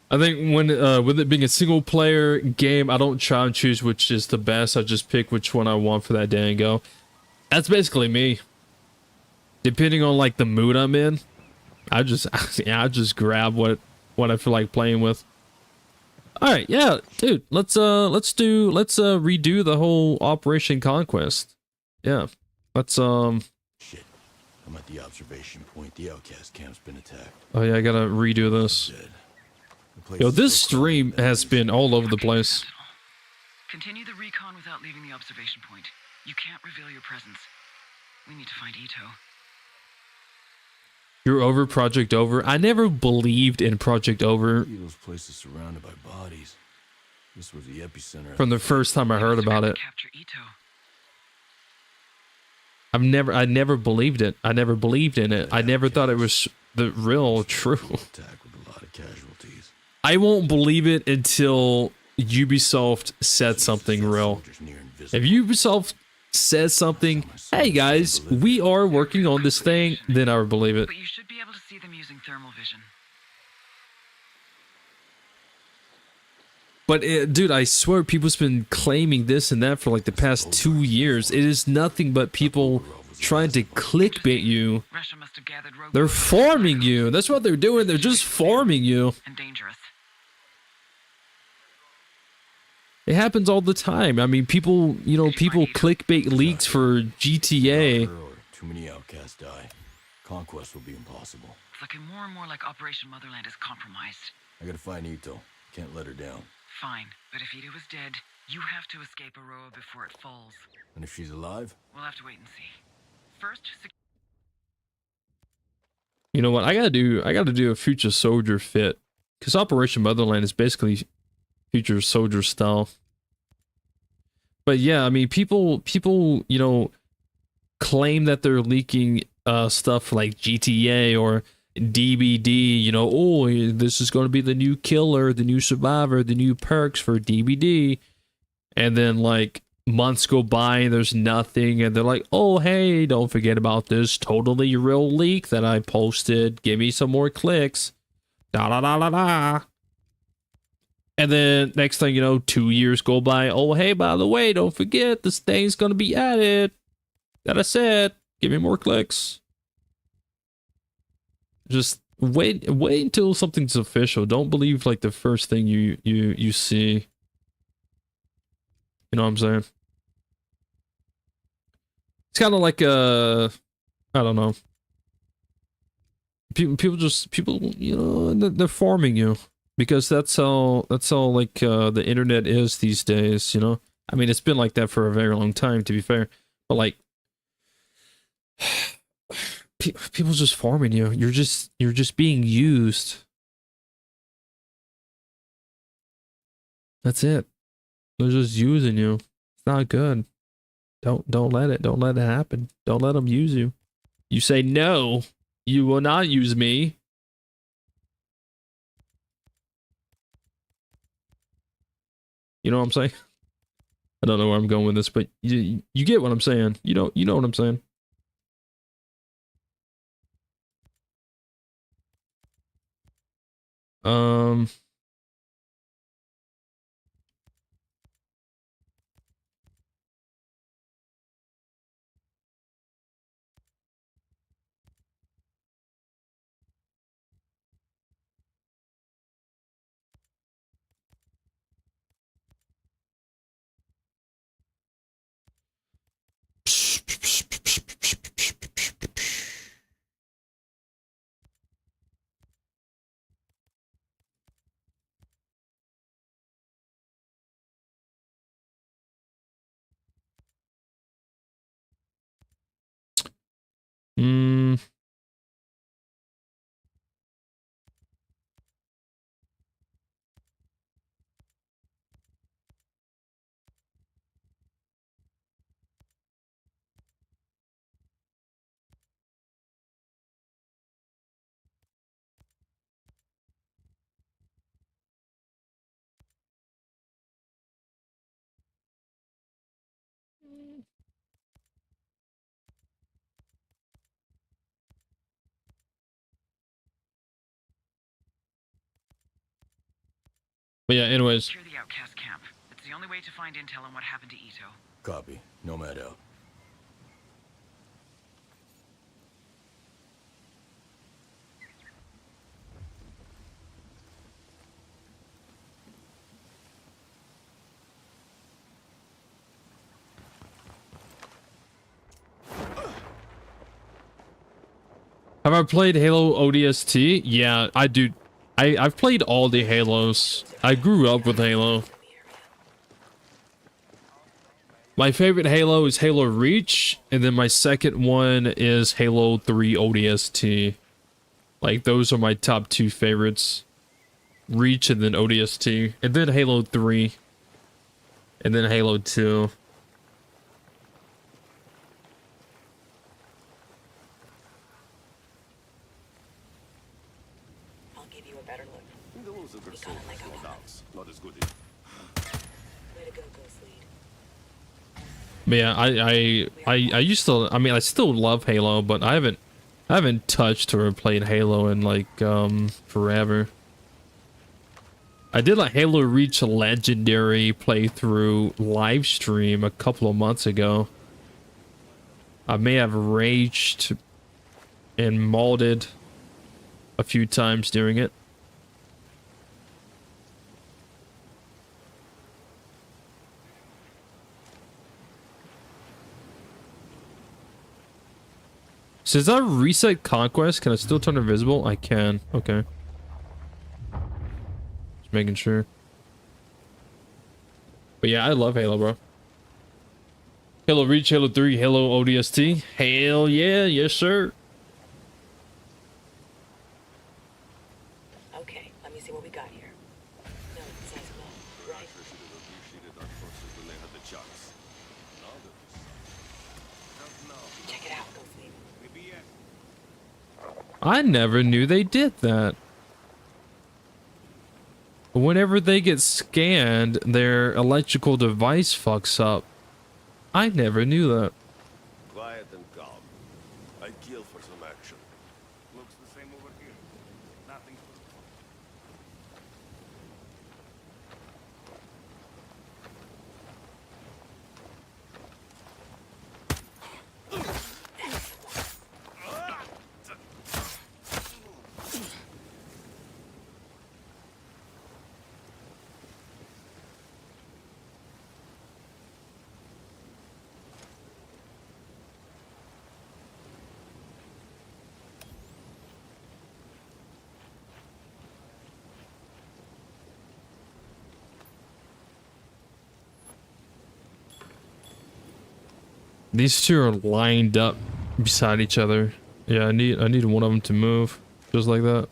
I think when with it being a single player game, I don't try and choose which is the best. I just pick which one I want for that day and go. That's basically me. Depending on like the mood I'm in, I just grab what I feel like playing with. All right, yeah, dude. Let's redo the whole Operation Conquest. Yeah, let's Shit. I'm at the observation point. The Outcast camp's been attacked. Oh yeah, I gotta redo this. Yo, this stream has been all over the place. Continue the recon without leaving the observation point. You can't reveal your presence. We need to find Ito. You're over Project Over. I never believed in Project Over Those places surrounded by bodies. This was the epicenter. from the first time I heard about it. Capture Ito. I never believed it. I never believed in it. I never thought it was the real true. Attack with a lot of casualties. I won't believe it until Ubisoft said something real. If Ubisoft says something, hey guys, we are working on this thing, then I would believe it. But you should be able to see them using thermal vision. But dude, I swear people's been claiming this and that for like the past 2 years. It is nothing but people trying to clickbait you. They're farming you. That's what they're doing. They're just farming you. And dangerous. It happens all the time. I mean, people clickbait leaks for GTA. Too many outcasts die. Conquest will be impossible. It's looking more and more like Operation Motherland is compromised. I gotta find Ito. Can't let her down. Fine, but if Ito is dead, you have to escape Aroa before it falls. And if she's alive? We'll have to wait and see. First, You know what? I gotta do a Future Soldier fit, because Operation Motherland is basically Future Soldier style. But yeah, I mean, people, claim that they're leaking stuff like GTA or DBD. Oh, this is going to be the new killer, the new survivor, the new perks for DBD. And then like months go by and there's nothing, and they're like, oh hey, don't forget about this totally real leak that I posted. Give me some more clicks. Da da da da da. And then next thing you know, 2 years go by. Oh hey, by the way, don't forget this thing's gonna be added that I said. Give me more clicks. Just wait until something's official. Don't believe like the first thing you see. You know what I'm saying? It's kind of like I don't know. People they're farming you, because that's how like the internet is these days. I mean, it's been like that for a very long time, to be fair. But like, people just farming you. You're just being used. That's it. They're just using you. It's not good. Don't let it happen. Don't let them use you. You say no, you will not use me. You know what I'm saying? I don't know where I'm going with this, but you get what I'm saying. You know what I'm saying. But yeah, anyways. secure the Outcast camp. It's the only way to find intel on what happened to Ito. Copy. Nomad out. Have I played Halo ODST? Yeah, I do. I've played all the Halos. I grew up with Halo. My favorite Halo is Halo Reach, and then my second one is Halo 3 ODST. Like, those are my top two favorites. Reach and then ODST, and then Halo 3, and then Halo 2. I'll give you a better look. Not as good. Way to go, Ghost Lead. But yeah, I used to. I mean, I still love Halo, but I haven't touched or played Halo in like forever. I did like Halo Reach Legendary playthrough live stream a couple of months ago. I may have raged and modded a few times during it. Since I reset Conquest, can I still turn invisible? I can. Okay. Just making sure. But yeah, I love Halo, bro. Halo Reach, Halo 3, Halo ODST. Hell yeah, yes sir. Okay, let me see what we got here. No, it says no, right? Check it out, Ghost Lead. I never knew they did that. Whenever they get scanned, their electrical device fucks up. I never knew that. Quiet and calm. I kill for some action. Looks the same over here. Nothing. These two are lined up beside each other. Yeah, I need one of them to move, just like that.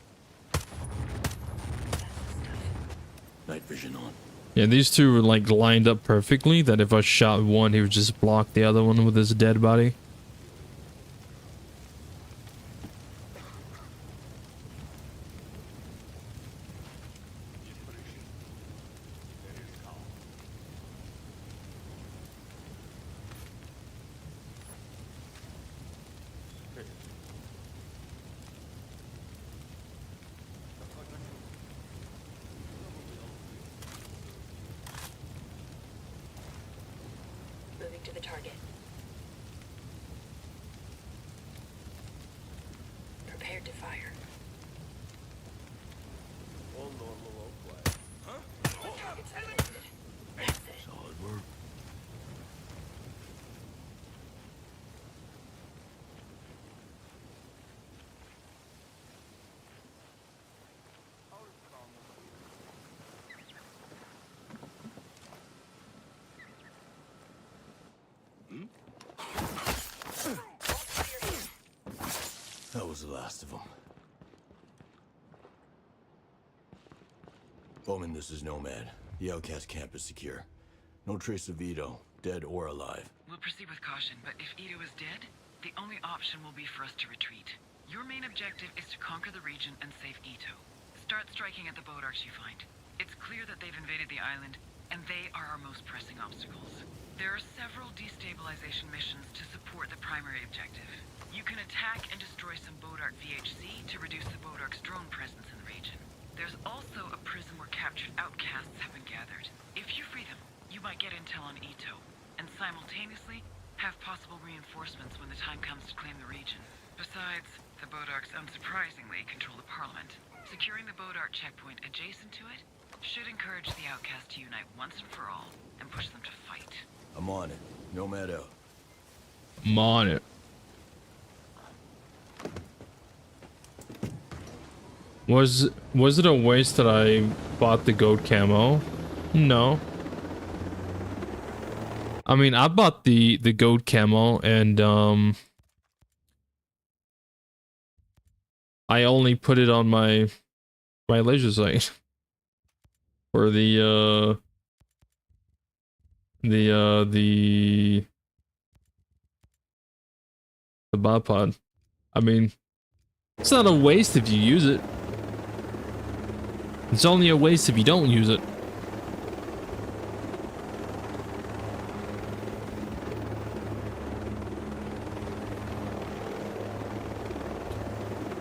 Night vision on. Yeah, these two were like lined up perfectly. That if I shot one, he would just block the other one with his dead body. Moving to the target. Prepared to fire. Target's uploaded. That's it. Solid work. That was the last of them. Bowman, this is Nomad. The Outcast camp is secure. No trace of Ito, dead or alive. We'll proceed with caution, but if Ito is dead, the only option will be for us to retreat. Your main objective is to conquer the region and save Ito. Start striking at the Bodarks you find. It's clear that they've invaded the island, and they are our most pressing obstacles. There are several destabilization missions to support the primary objective. You can attack and destroy some Bodark VHC to reduce the Bodark's drone presence in the region. There's also a prison where captured outcasts have been gathered. If you free them, you might get intel on Ito, and simultaneously have possible reinforcements when the time comes to claim the region. Besides, the Bodarks unsurprisingly control the Parliament. Securing the Bodark checkpoint adjacent to it should encourage the Outcast to unite once and for all, and push them to fight. I'm on it. Nomad out. I'm on it. Was it a waste that I bought the goat camo? No. I mean, I bought the goat camo and I only put it on my laser sight for the bipod. I mean, it's not a waste if you use it. It's only a waste if you don't use it.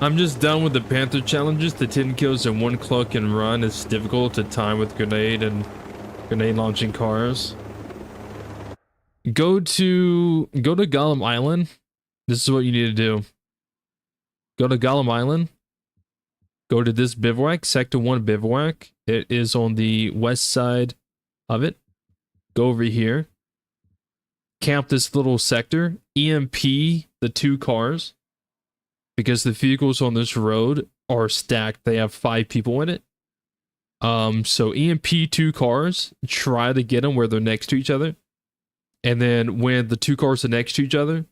I'm just done with the Panther challenges. The 10 kills in one cluck and run is difficult to time with grenade and grenade launching cars. Go to Gollum Island. This is what you need to do. Go to Gollum Island. Go to this bivouac, Sector 1 bivouac. It is on the west side of it. Go over here. Camp this little sector. EMP the 2 cars. Because the vehicles on this road are stacked. They have 5 people in it. So EMP 2 cars. Try to get them where they're next to each other. And then when the 2 cars are next to each other,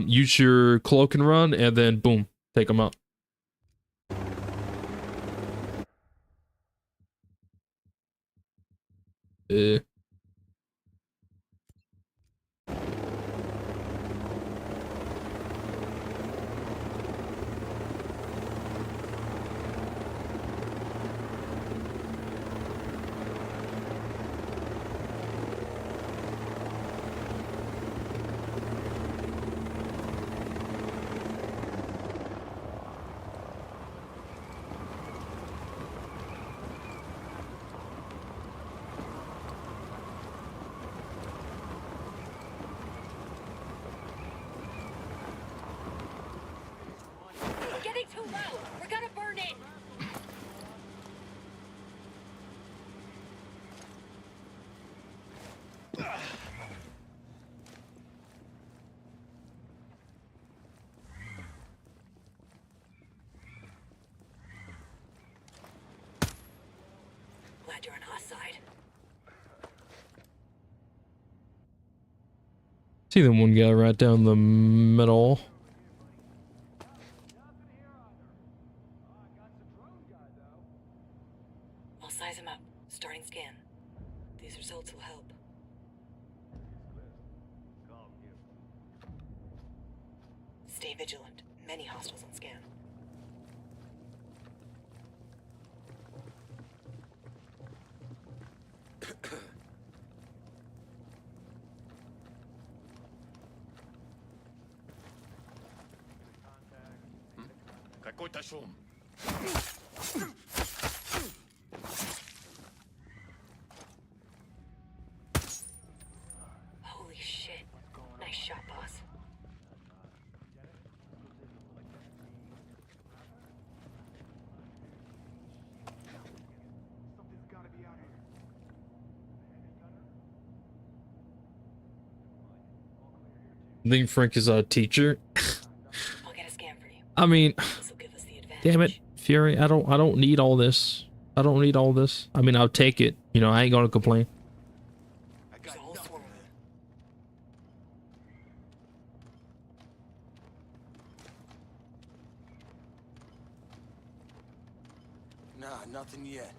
use your cloak and run, and then boom, take them out. We're getting too low. We're gonna burn it. Glad you're on our side. See the one guy right down the middle. I'll size him up. Starting scan. These results will help. Stay vigilant. Many hostiles on scan. Какой-то шум. Holy shit. Nice shot, boss. I think Frank is a teacher. I'll get a scan for you. I mean, This'll give us the advantage. damn it, Fury. I don't need all this. I don't need all this. I mean, I'll take it. You know, I ain't gonna complain. There's a whole swarm. Nah, nothing yet.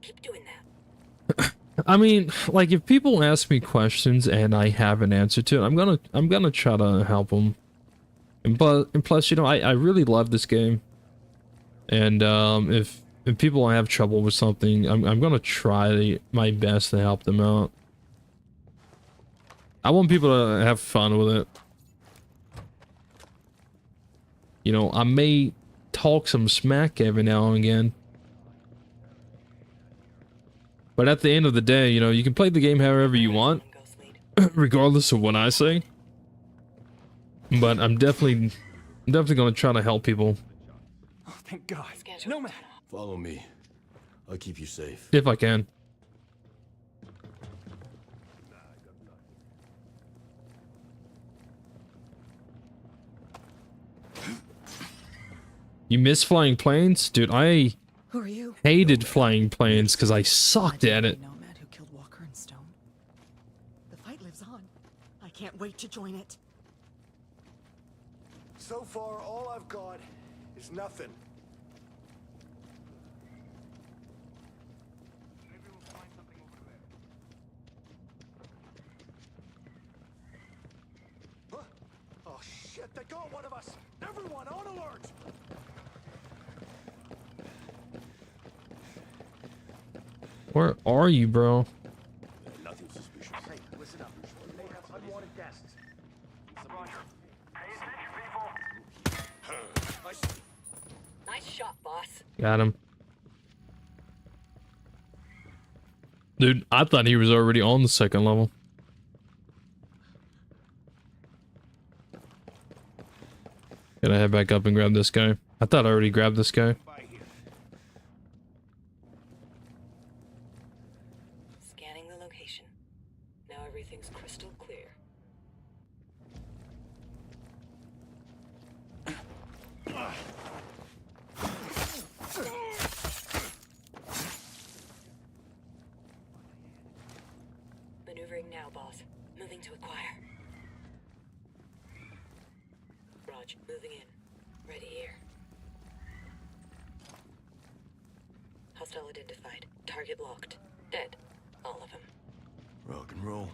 Keep doing that. I mean, like, if people ask me questions and I have an answer to it, I'm gonna try to help them. And plus, you know, I really love this game. And if people have trouble with something, I'm gonna try my best to help them out. I want people to have fun with it. You know, I may talk some smack every now and again. But at the end of the day, you know, you can play the game however you want, regardless of what I say. But I'm definitely gonna try to help people. Oh, thank God. No man. Follow me. I'll keep you safe. If I can. You miss flying planes? Dude, I Who are you? hated flying planes because I sucked at it. Nomad who killed Walker and Stone. The fight lives on. I can't wait to join it. So far, all I've got is nothing. Huh? Oh shit, they got one of us! Everyone on alert! Where are you, bro? Nothing suspicious. Hey, listen up. They have unwanted guests. Roger. Pay attention, people. Nice shot, boss. Got him. Dude, I thought he was already on the second level. Gotta head back up and grab this guy. I thought I already grabbed this guy. Scanning the location. Now everything's crystal clear. Maneuvering now, boss. Moving to acquire. Raj, moving in. Ready here. Hostile identified. Target locked. Dead. All of them. Rock and roll.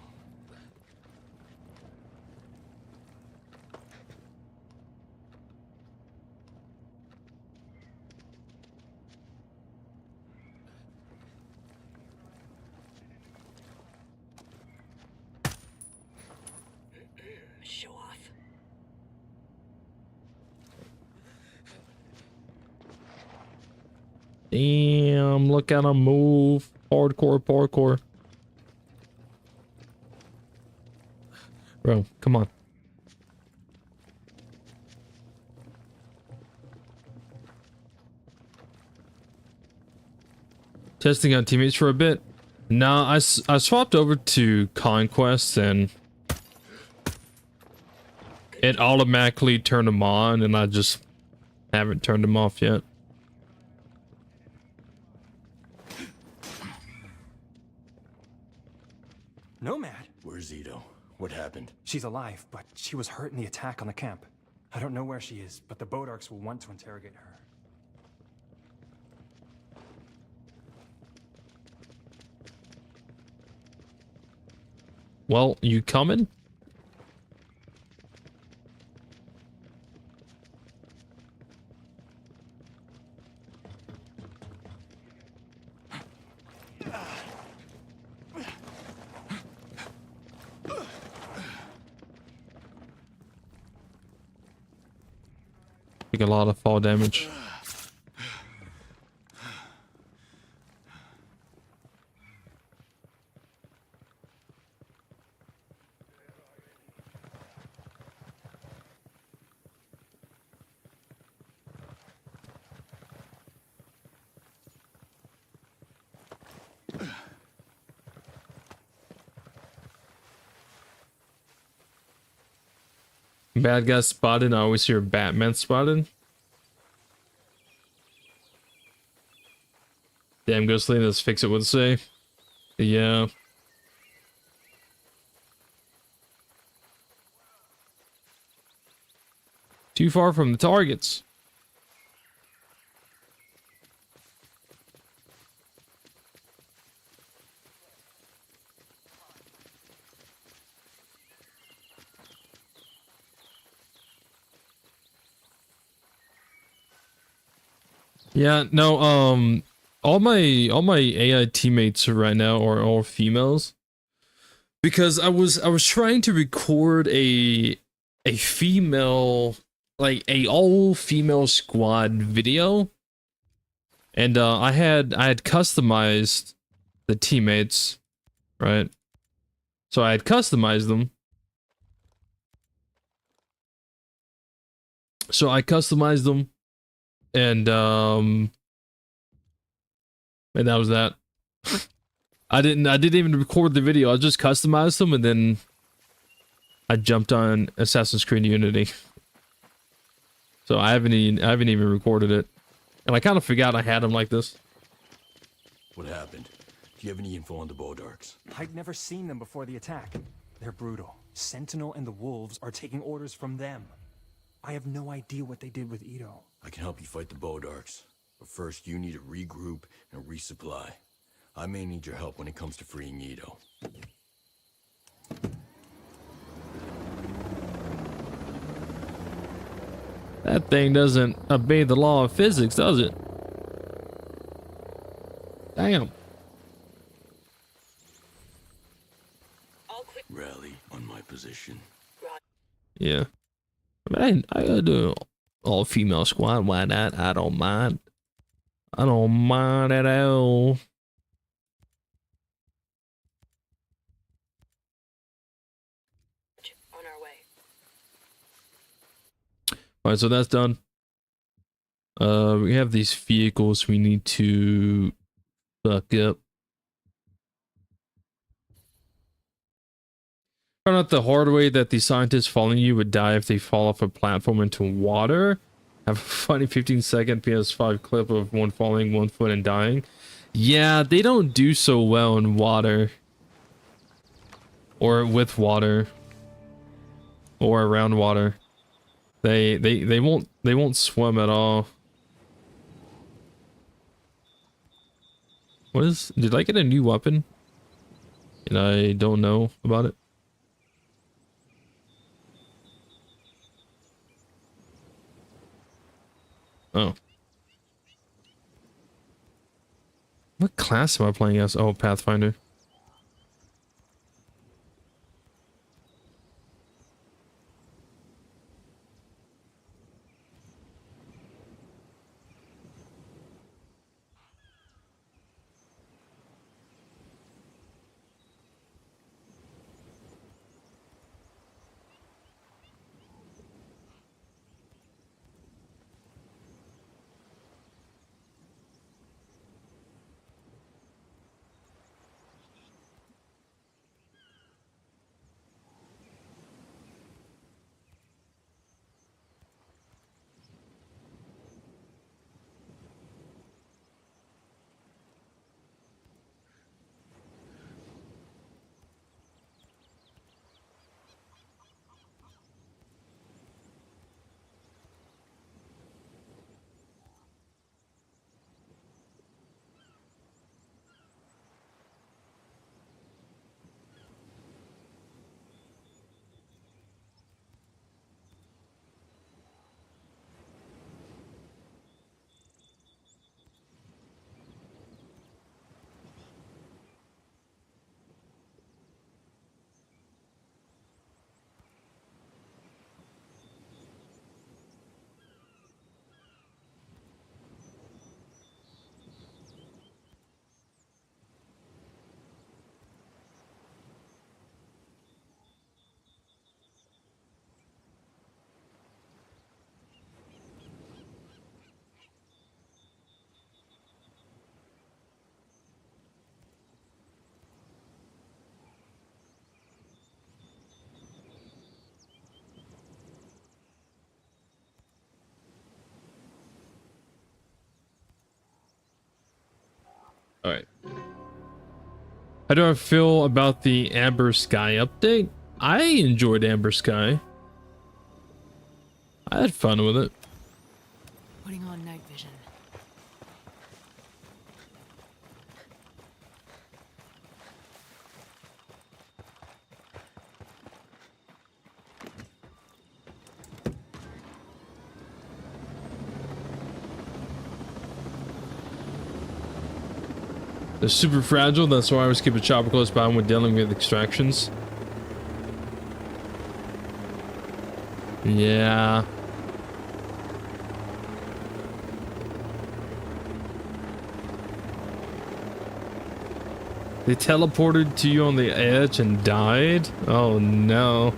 Show off. Damn, look at him move. Hardcore parkour. Bro, come on. Testing out teammates for a bit. Nah, I swapped over to CONQUEST and it automatically turned them on and I just haven't turned them off yet. Nomad? Where's Ito? What happened? She's alive, but she was hurt in the attack on the camp. I don't know where she is, but the Bodarks will want to interrogate her. Well, you coming? Take a lot of fall damage. Bad guy spotted. I always hear Batman spotted. Damn, Ghostly, let's fix it with a save. Yeah. Too far from the targets. Yeah, no, all my AI teammates right now are all females. Because I was trying to record a female, like a all female squad video. And I had customized the teammates, right? So I had customized them. And that was that. I didn't even record the video. I just customized them and then I jumped on Assassin's Creed Unity. So I haven't even recorded it. And I kind of forgot I had them like this. What happened? Do you have any info on the Bodarks? I'd never seen them before the attack. They're brutal. Sentinel and the Wolves are taking orders from them. I have no idea what they did with Ito. I can help you fight the Bodarks. But first, you need to regroup and resupply. I may need your help when it comes to freeing Ito. That thing doesn't obey the law of physics, does it? Damn. Rally on my position. Yeah. I mean, I gotta do all female squad. Why not? I don't mind. I don't mind at all. On our way. Alright, so that's done. We have these vehicles we need to fuck up. Found out the hard way that the scientists following you would die if they fall off a platform into water. Have a funny 15-second PS5 clip of one falling 1 foot and dying. Yeah, they don't do so well in water. Or with water. Or around water. They won't swim at all. Did I get a new weapon? And I don't know about it. Oh. What class am I playing as? Oh, Pathfinder. Alright. How do I feel about the Amber Sky update? I enjoyed Amber Sky. I had fun with it. Putting on night vision. They're super fragile, that's why I always keep a chopper close by when dealing with extractions. Yeah. They teleported to you on the edge and died? Oh no.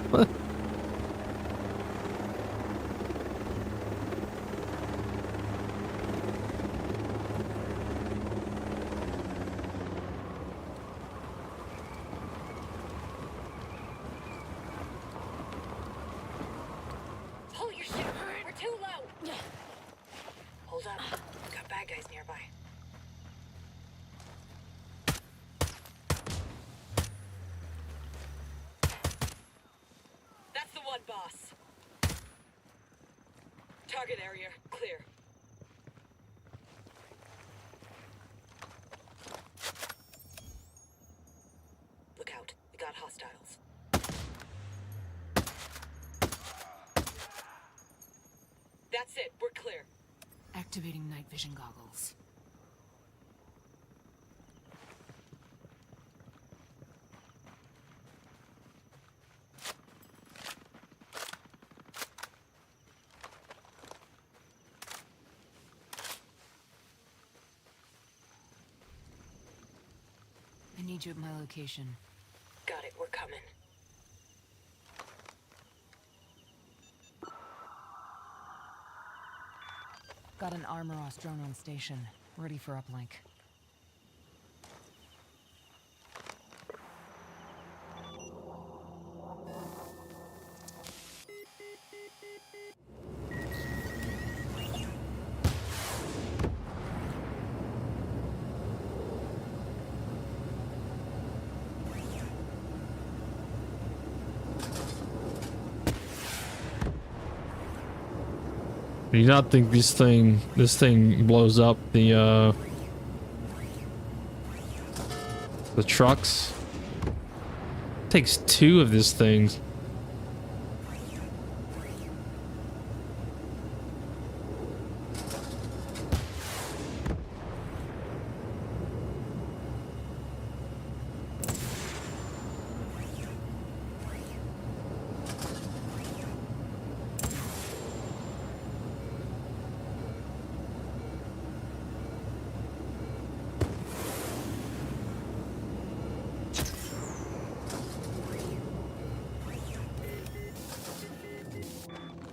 Pull your shit. We're too low. Hold up. We got bad guys nearby. That's the one, boss. Target area clear. Look out. We got hostiles. That's it. We're clear. Activating night vision goggles. I need you at my location. Got it. We're coming. Got an Armoros drone on station, ready for uplink. Do you not think this thing blows up the trucks? It takes 2 of these things.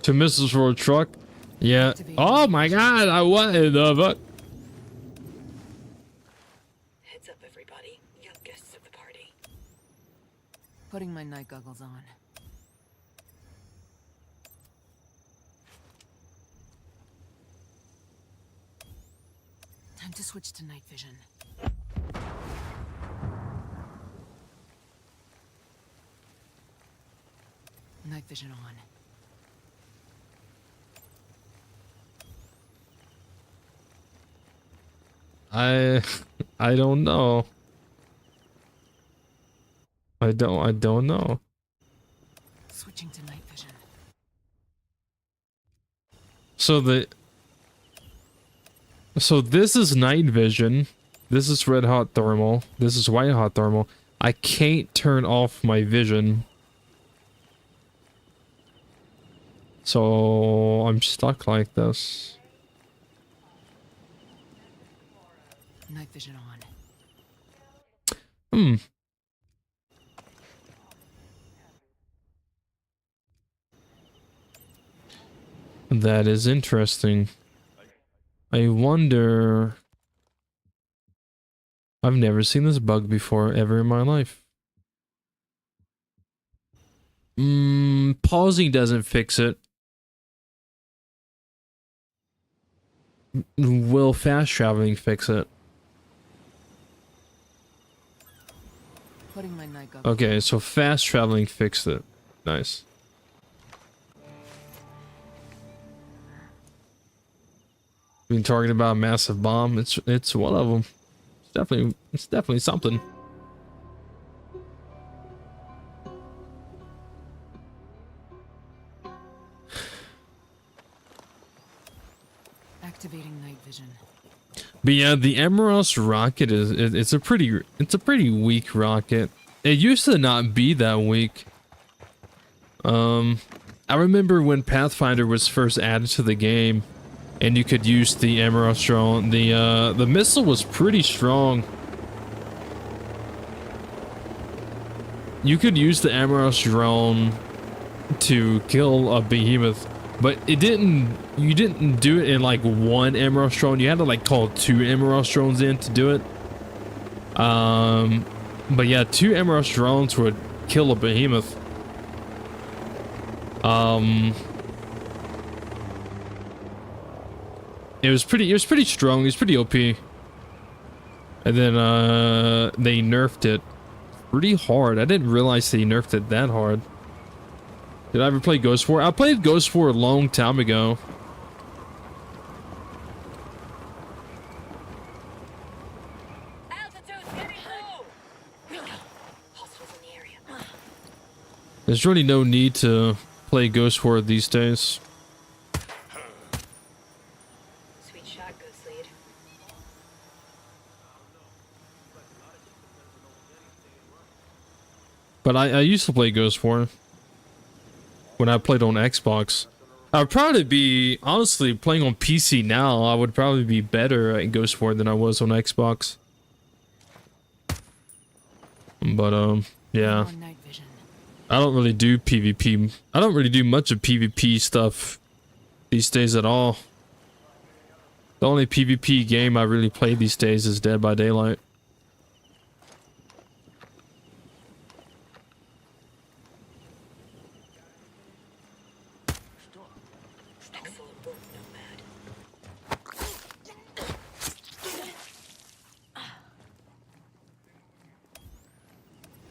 Two missiles for a truck? Yeah. Oh my god, I what in the fuck? Heads up, everybody. Young guests of the party. Putting my night goggles on. Time to switch to night vision. Night vision on. I don't know. I don't know. Switching to night vision. So this is night vision. This is red hot thermal. This is white hot thermal. I can't turn off my vision. So I'm stuck like this. Night vision on. That is interesting. I wonder... I've never seen this bug before, ever in my life. Pausing doesn't fix it. Will fast traveling fix it? Putting my night goggles. Okay, so fast traveling fixed it. Nice. Been talking about a massive bomb. It's one of them. It's definitely something. Activating night vision. But yeah, the Emerald rocket it's a pretty weak rocket. It used to not be that weak. I remember when Pathfinder was first added to the game, and you could use the Emerald drone. The missile was pretty strong. You could use the Emerald drone to kill a Behemoth, but you didn't do it in like one Emerald drone. You had to like call 2 Emerald drones in to do it. But yeah, 2 Emerald drones would kill a Behemoth. It was pretty strong. It was pretty OP. And then they nerfed it pretty hard. I didn't realize they nerfed it that hard. Did I ever play Ghost War? I played Ghost War a long time ago. There's really no need to play Ghost War these days. Sweet shot, Ghost Lead. But I used to play Ghost War when I played on Xbox. I would probably be, honestly, playing on PC now, I would probably be better at Ghost War than I was on Xbox. But, yeah. I don't really do PvP. I don't really do much of PvP stuff these days at all. The only PvP game I really play these days is Dead by Daylight.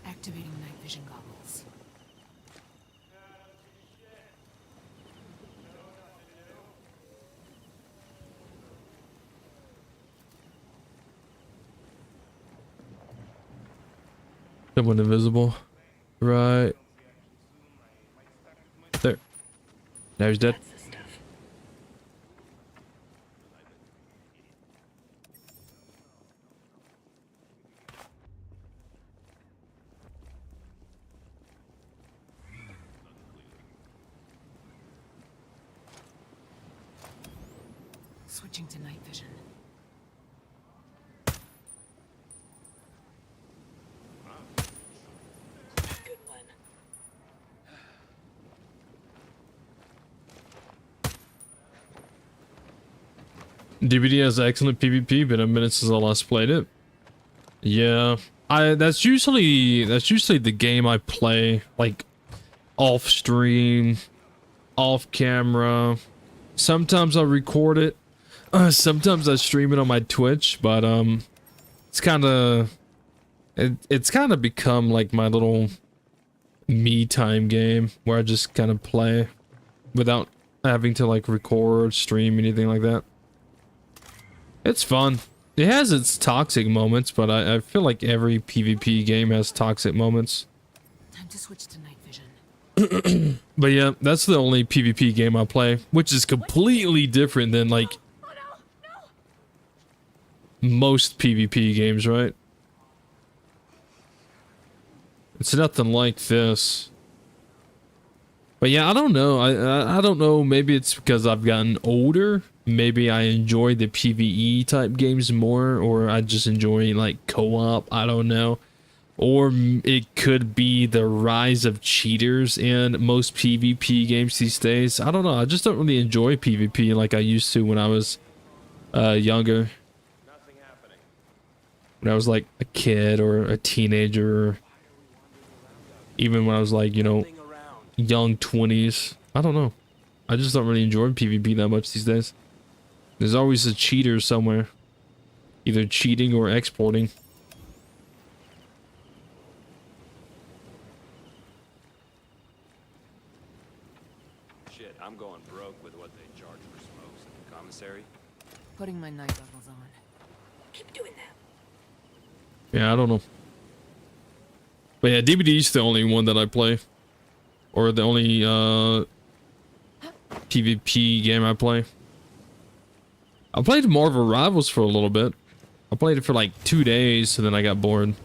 Activating night vision goggles. Someone invisible. Right. There. Now he's dead. Switching to night vision. Good one. DVD has excellent PvP, been a minute since I last played it. Yeah, that's usually the game I play, like off stream, off camera. Sometimes I record it. Sometimes I stream it on my Twitch, but it's kind of become like my little me time game where I just kind of play without having to like record, stream, anything like that. It's fun. It has its toxic moments, but I feel like every PvP game has toxic moments. Time to switch to night vision. But yeah, that's the only PvP game I play, which is completely different than like most PvP games, right? It's nothing like this. But yeah, I don't know. I don't know. Maybe it's because I've gotten older. Maybe I enjoy the PvE type games more, or I just enjoy like co-op. I don't know. Or it could be the rise of cheaters in most PvP games these days. I don't know. I just don't really enjoy PvP like I used to when I was younger. When I was like a kid or a teenager, or even when I was like, you know, young 20s. I don't know. I just don't really enjoy PvP that much these days. There's always a cheater somewhere, either cheating or exporting. Shit, I'm going broke with what they charge for smokes at the commissary. Putting my night goggles on. Keep doing that. Yeah, I don't know. But yeah, DBD's the only one that I play. Or the only PvP game I play. I played Marvel Rivals for a little bit. I played it for like 2 days, and then I got bored.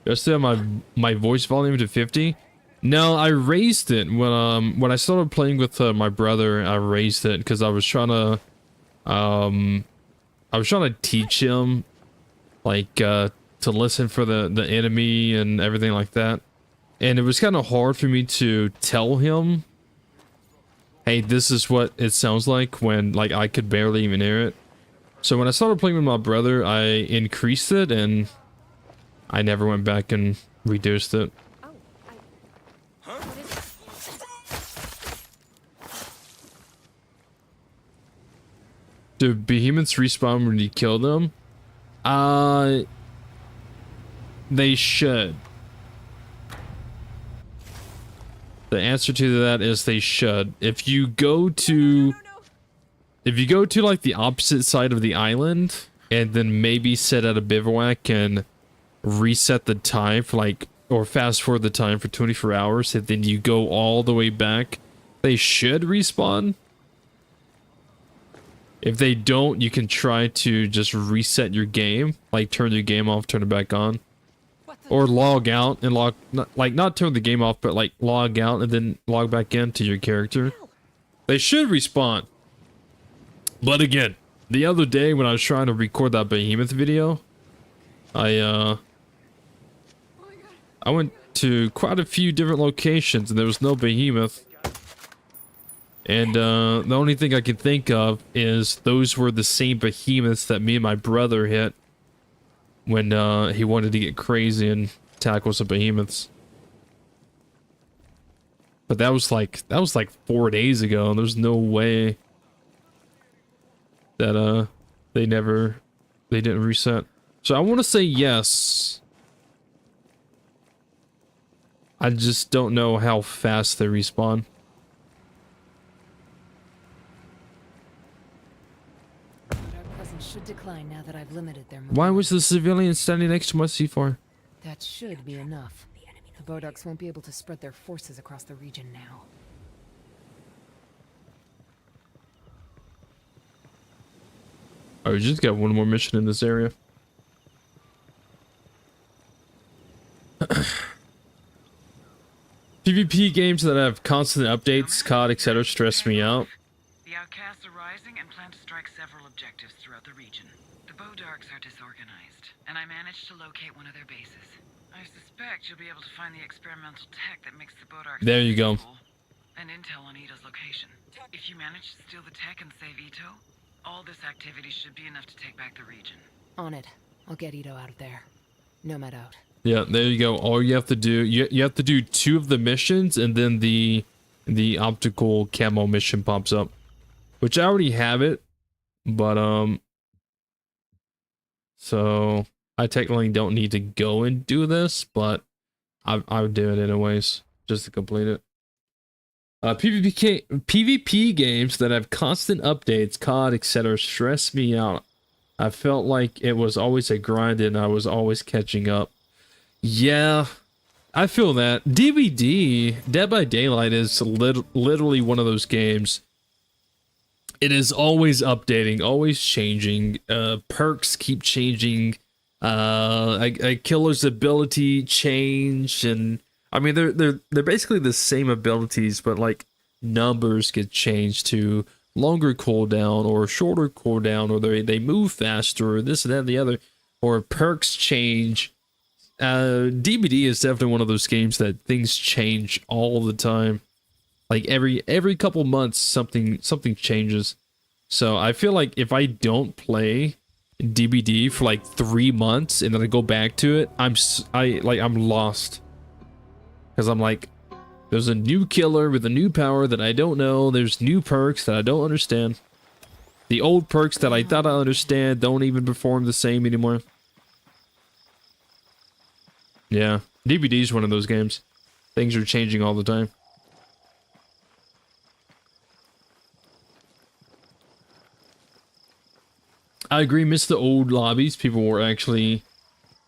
Do I still have my voice volume to 50? No, I raised it when I started playing with my brother. I raised it because I was trying to teach him like to listen for the enemy and everything like that. And it was kind of hard for me to tell him, hey, this is what it sounds like, when like I could barely even hear it. So when I started playing with my brother, I increased it, and I never went back and reduced it. Do behemoths respawn when you kill them? They should. The answer to that is they should. If you go to like the opposite side of the island and then maybe set out a bivouac and reset the time for like, or fast forward the time for 24 hours and then you go all the way back, they should respawn. If they don't, you can try to just reset your game, like turn your game off, turn it back on, or log out and not turn the game off, but like log out and then log back into your character. They should respawn. But again, the other day when I was trying to record that Behemoth video, I went to quite a few different locations and there was no Behemoth. And the only thing I can think of is those were the same behemoths that me and my brother hit when he wanted to get crazy and tackle some behemoths. But that was like 4 days ago. There's no way that they didn't reset. So I want to say yes. I just don't know how fast they respawn. Should decline now that I've limited their Why was the civilian standing next to my C4? That should be enough. The Bodarks won't be able to spread their forces across the region now. Oh, we just got one more mission in this area. PvP games that have constant updates, COD, etc. stress me out. The Outcasts are rising and plan to strike several objectives throughout the region. The Bodarks are disorganized, and I managed to locate one of their bases. I suspect you'll be able to find the experimental tech that makes the Bodarks There you go. and intel on Ito's location. If you manage to steal the tech and save Ito, all this activity should be enough to take back the region. On it. I'll get Ito out of there. Nomad out. Yeah, there you go. All you have to do, you have to do 2 of the missions, and then the optical camo mission pops up, which I already have it, but so I technically don't need to go and do this, but I would do it anyways just to complete it. PvP games that have constant updates, COD, etc. stress me out. I felt like it was always a grind and I was always catching up. Yeah, I feel that. DVD, Dead by Daylight, is literally one of those games. It is always updating, always changing. Perks keep changing. A killer's ability change, and I mean they're basically the same abilities, but like numbers get changed to longer cooldown or shorter cooldown, or they move faster, or this and that and the other, or perks change. DBD is definitely one of those games that things change all the time. Like every couple months something changes. So I feel like if I don't play DBD for like 3 months and then I go back to it, I'm lost. Cuz I'm like, there's a new killer with a new power that I don't know. There's new perks that I don't understand. The old perks that I thought I understand don't even perform the same anymore. Yeah, DBD is one of those games. Things are changing all the time. I agree, miss the old lobbies. People were actually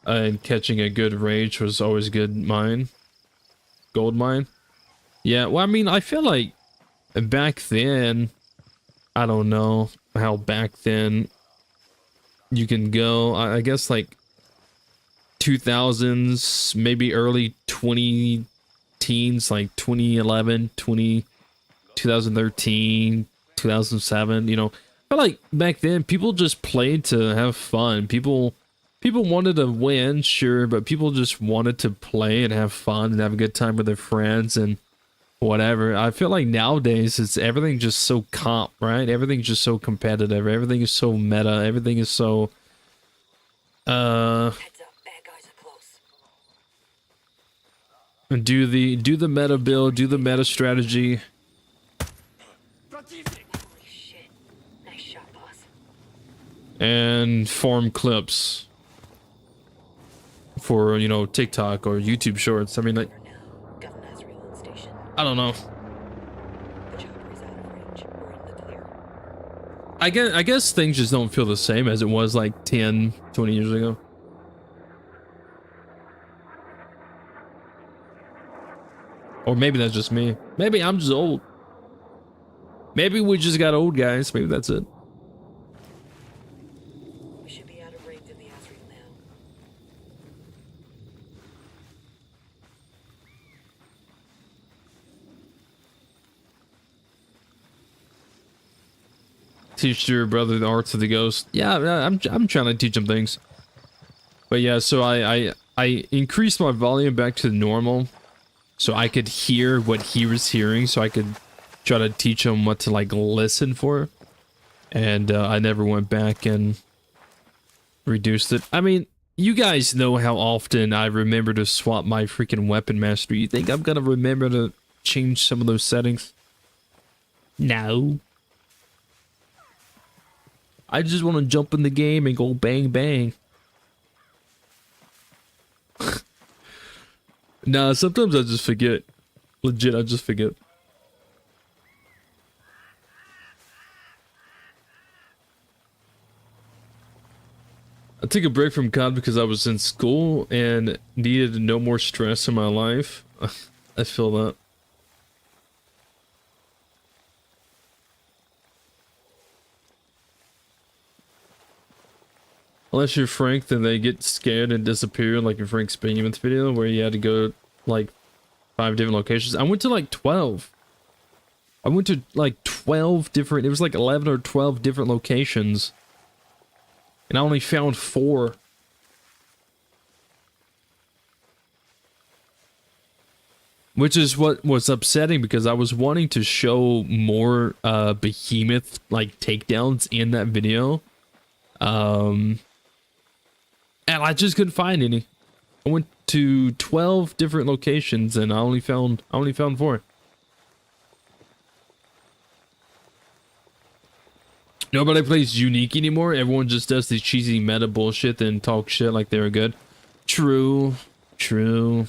catching a good rage was always a good mine. Gold mine. Yeah, well, I mean, I feel like back then, I don't know how back then you can go. I guess like 2000s, maybe early 20-teens, like 2011, 2013, 2007, you know. I feel like back then people just played to have fun. People wanted to win, sure, but people just wanted to play and have fun and have a good time with their friends and whatever. I feel like nowadays it's everything just so comp, right? Everything's just so competitive. Everything is so meta. Everything is so and do the meta build, do the meta strategy. And farm clips for, you know, TikTok or YouTube shorts. I mean, like, I don't know. I guess things just don't feel the same as it was like 10, 20 years ago. Or maybe that's just me. Maybe I'm just old. Maybe we just got old, guys. Maybe that's it. We should be out of range of the Asriel now. Teach your brother the arts of the ghost. Yeah, I'm trying to teach him things. But yeah, so I increased my volume back to normal, so I could hear what he was hearing, so I could try to teach him what to like listen for. And I never went back and reduced it. I mean, you guys know how often I remember to swap my freaking weapon master. You think I'm gonna remember to change some of those settings? No. I just want to jump in the game and go bang bang. Nah, sometimes I just forget. Legit, I just forget. I took a break from COD because I was in school and needed no more stress in my life. I feel that. Unless you're Frank, then they get scared and disappear, like in Frank's Behemoth video, where you had to go like 5 different locations. I went to like 12. I went to like 12 different, it was like 11 or 12 different locations. And I only found 4. Which is what was upsetting, because I was wanting to show more Behemoth like takedowns in that video. And I just couldn't find any. I went to 12 different locations and I only found 4. Nobody plays unique anymore. Everyone just does this cheesy meta bullshit and talk shit like they were good. True. True.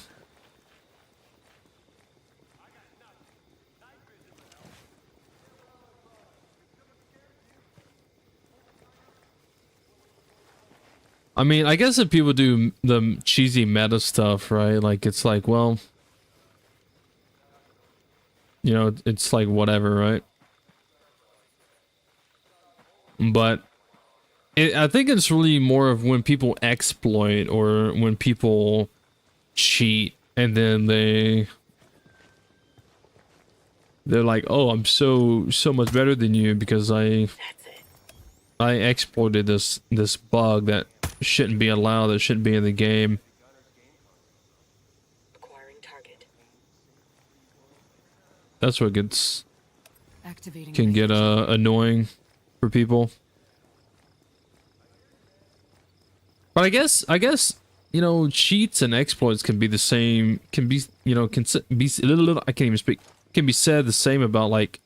I mean, I guess if people do the cheesy meta stuff, right? Like, it's like, well, you know, it's like whatever, right? But I think it's really more of when people exploit or when people cheat and then they're like, oh, I'm so much better than you because I exploited this bug that shouldn't be allowed, that shouldn't be in the game. Acquiring target. That's what can get annoying for people. But I guess you know, cheats and exploits can be the same, can be, you know, I can't even speak, can be said the same about like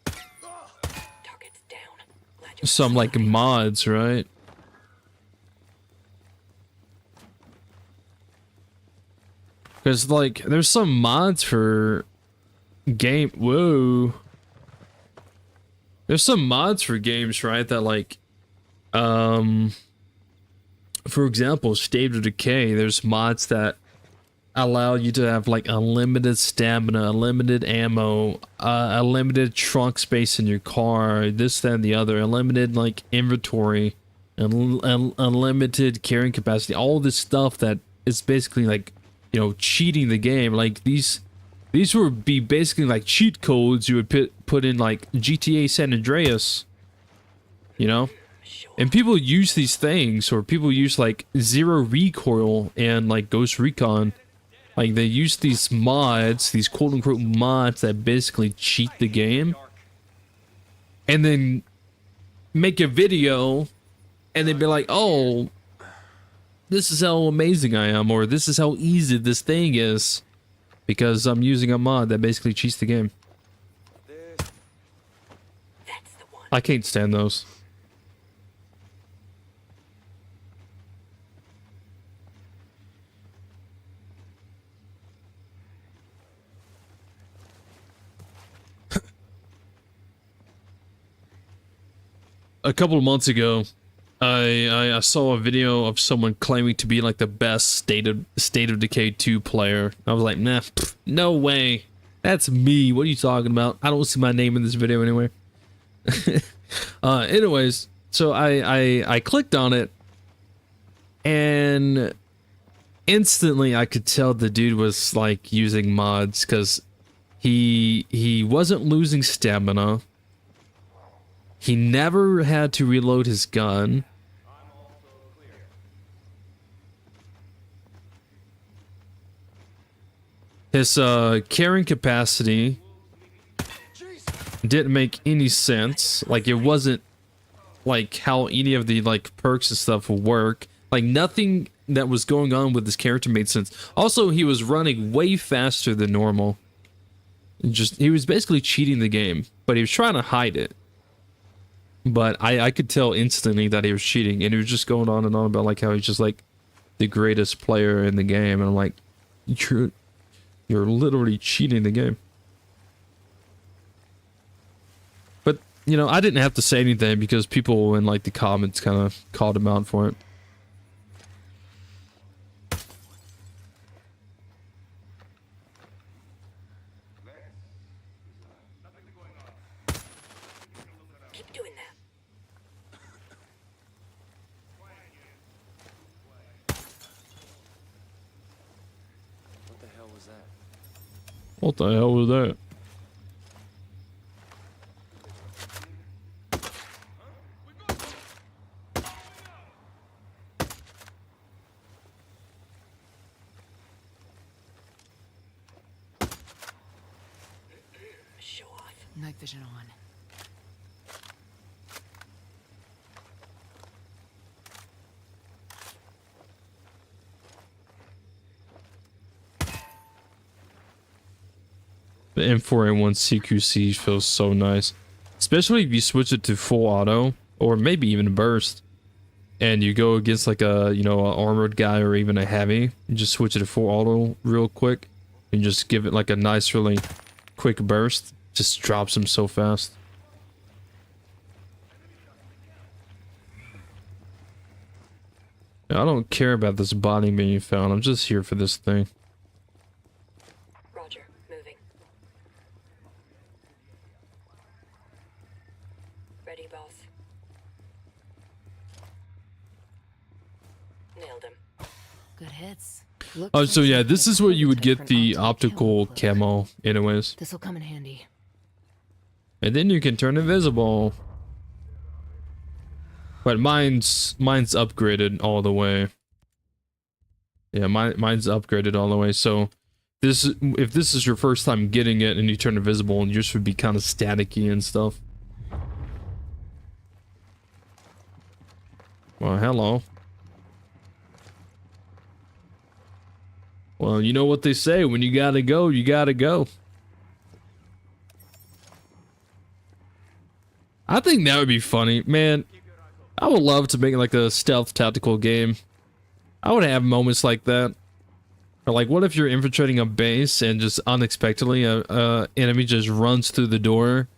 some like mods, right? Because like there's some mods for game, whoa, there's some mods for games, right, that like for example, State of Decay, there's mods that allow you to have like unlimited stamina, unlimited ammo, unlimited trunk space in your car, this, that, and the other, unlimited like inventory, and unlimited carrying capacity, all this stuff that is basically like, you know, cheating the game. Like these would be basically like cheat codes you would put in like GTA San Andreas, you know? And people use these things, or people use like Zero Recoil and like Ghost Recon. Like they use these mods, these quote-unquote mods that basically cheat the game. And then make a video and they'd be like, oh, this is how amazing I am, or this is how easy this thing is. because I'm using a mod that basically cheats the game. I can't stand those. A couple of months ago, I saw a video of someone claiming to be like the best State of Decay 2 player. I was like, nah, pff, no way. That's me. What are you talking about? I don't see my name in this video anywhere. Anyways, so I clicked on it, and instantly I could tell the dude was like using mods, because he wasn't losing stamina. He never had to reload his gun. His carrying capacity didn't make any sense. Like, it wasn't like how any of the like perks and stuff will work. Like, nothing that was going on with his character made sense. Also, he was running way faster than normal. He was basically cheating the game, but he was trying to hide it. But I could tell instantly that he was cheating, and he was just going on and on about like how he's just like the greatest player in the game, and I'm like, you're literally cheating the game. But you know, I didn't have to say anything because people in like the comments kind of called him out for it. What the hell was that? Show off. Night vision on. The M4A1 CQC feels so nice, especially if you switch it to full auto or maybe even burst, and you go against like a, you know, an armored guy or even a heavy. You just switch it to full auto real quick and just give it like a nice, really quick burst. Just drops him so fast. I don't care about this body being found. I'm just here for this thing. Roger, moving. Ready, boss. Nailed him. Good hits. Oh, so yeah, this is where you would get the optical camo anyways. This'll come in handy. And then you can turn invisible. But mine's upgraded all the way. Yeah, mine's upgraded all the way. So if this is your first time getting it and you turn invisible, yours would be kind of staticky and stuff. Well, hello. Well, you know what they say, when you gotta go, you gotta go. I think that would be funny, man. I would love to make like a stealth tactical game. I would have moments like that. Or like, what if you're infiltrating a base and just unexpectedly a enemy just runs through the door,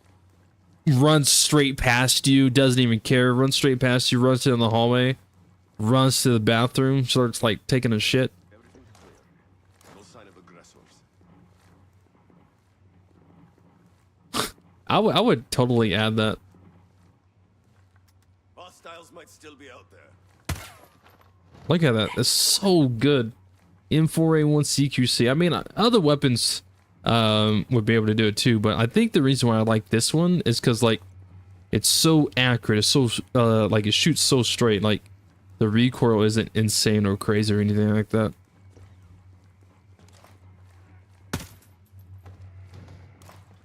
runs straight past you, doesn't even care, runs straight past you, runs down the hallway, runs to the bathroom, starts like taking a shit. No sign of aggressors. I would totally add that. Hostiles might still be out there. Look at that. That's so good. M4A1 CQC. I mean, other weapons would be able to do it too, but I think the reason why I like this one is because like it's so accurate. It's so like it shoots so straight. Like the recoil isn't insane or crazy or anything like that.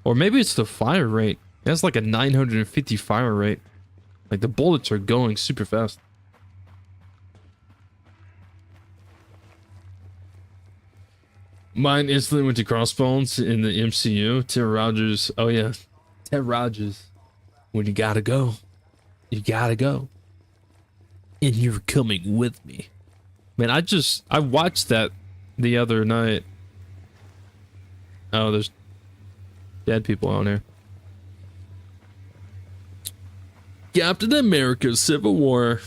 Or maybe it's the fire rate. It has like a 950 fire rate. Like the bullets are going super fast. Mine instantly went to Crossbones in the MCU. Tim Rogers. Oh yeah, Tim Rogers. When you gotta go, you gotta go, and you're coming with me. Man, I watched that the other night. Oh, there's dead people on here. Captain America: Civil War.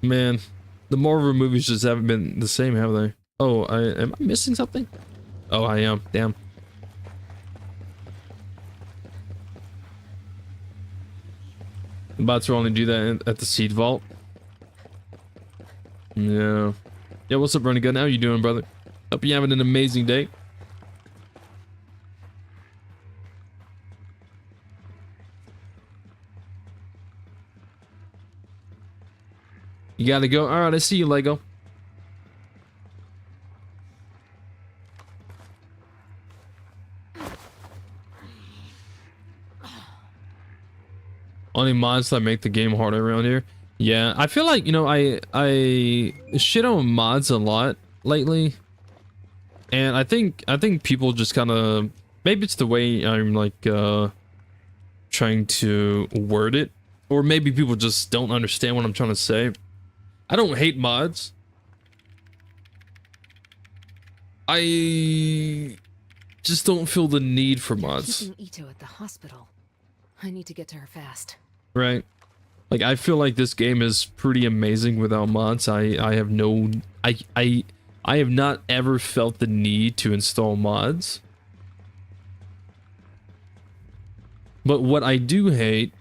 Man, the Marvel movies just haven't been the same, have they? Oh, am I missing something? Oh, I am. Damn. The bots will only do that at the seed vault. Yeah. Yeah, what's up, Renegade? How you doing, brother? Hope you're having an amazing day. You gotta go. All right, I see you, Lego. Only mods that make the game harder around here. Yeah, I feel like, you know, I shit on mods a lot lately, and I think people just kind of, maybe it's the way I'm like trying to word it, or maybe people just don't understand what I'm trying to say. I don't hate mods. I just don't feel the need for mods. Keeping Ito at the hospital. I need to get to her fast. Right. Like, I feel like this game is pretty amazing without mods. I have not ever felt the need to install mods. But what I do hate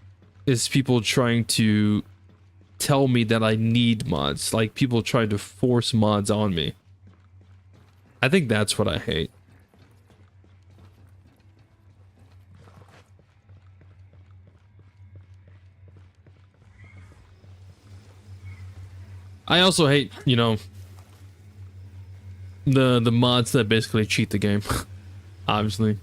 is people trying to tell me that I need mods. Like, people try to force mods on me. I think that's what I hate. I also hate, you know, the mods that basically cheat the game. Obviously.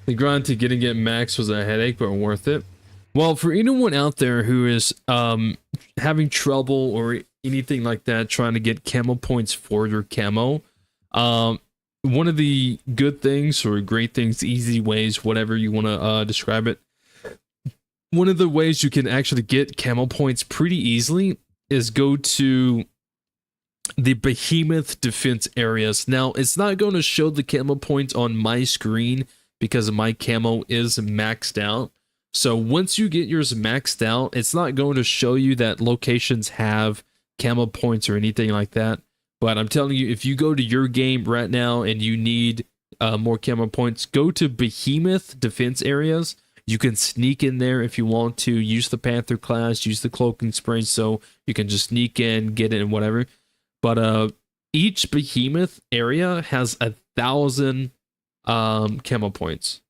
The grind to getting it max was a headache, but worth it. Well, for anyone out there who is having trouble or anything like that trying to get camo points for your camo, one of the good things or great things, easy ways, whatever you want to describe it, one of the ways you can actually get camo points pretty easily is go to the Behemoth defense areas. Now, it's not going to show the camo points on my screen because my camo is maxed out. So once you get yours maxed out, it's not going to show you that locations have camo points or anything like that. But I'm telling you, if you go to your game right now and you need more camo points, go to Behemoth defense areas. You can sneak in there if you want to. Use the Panther class, use the cloaking spray, so you can just sneak in, get it, and whatever. But each Behemoth area has 1,000 camo points.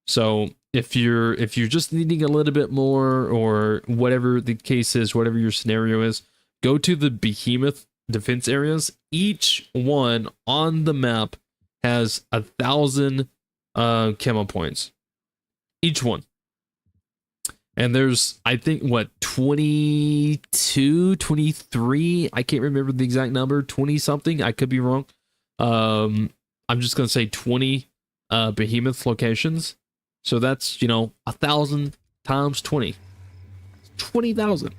So if you're just needing a little bit more, or whatever the case is, whatever your scenario is, go to the Behemoth defense areas. Each one on the map has 1,000 camo points. Each one. And there's, I think, what, 22, 23? I can't remember the exact number. 20 something. I could be wrong. I'm just going to say 20 Behemoth locations. So that's, you know, 1,000 times 20. 20,000.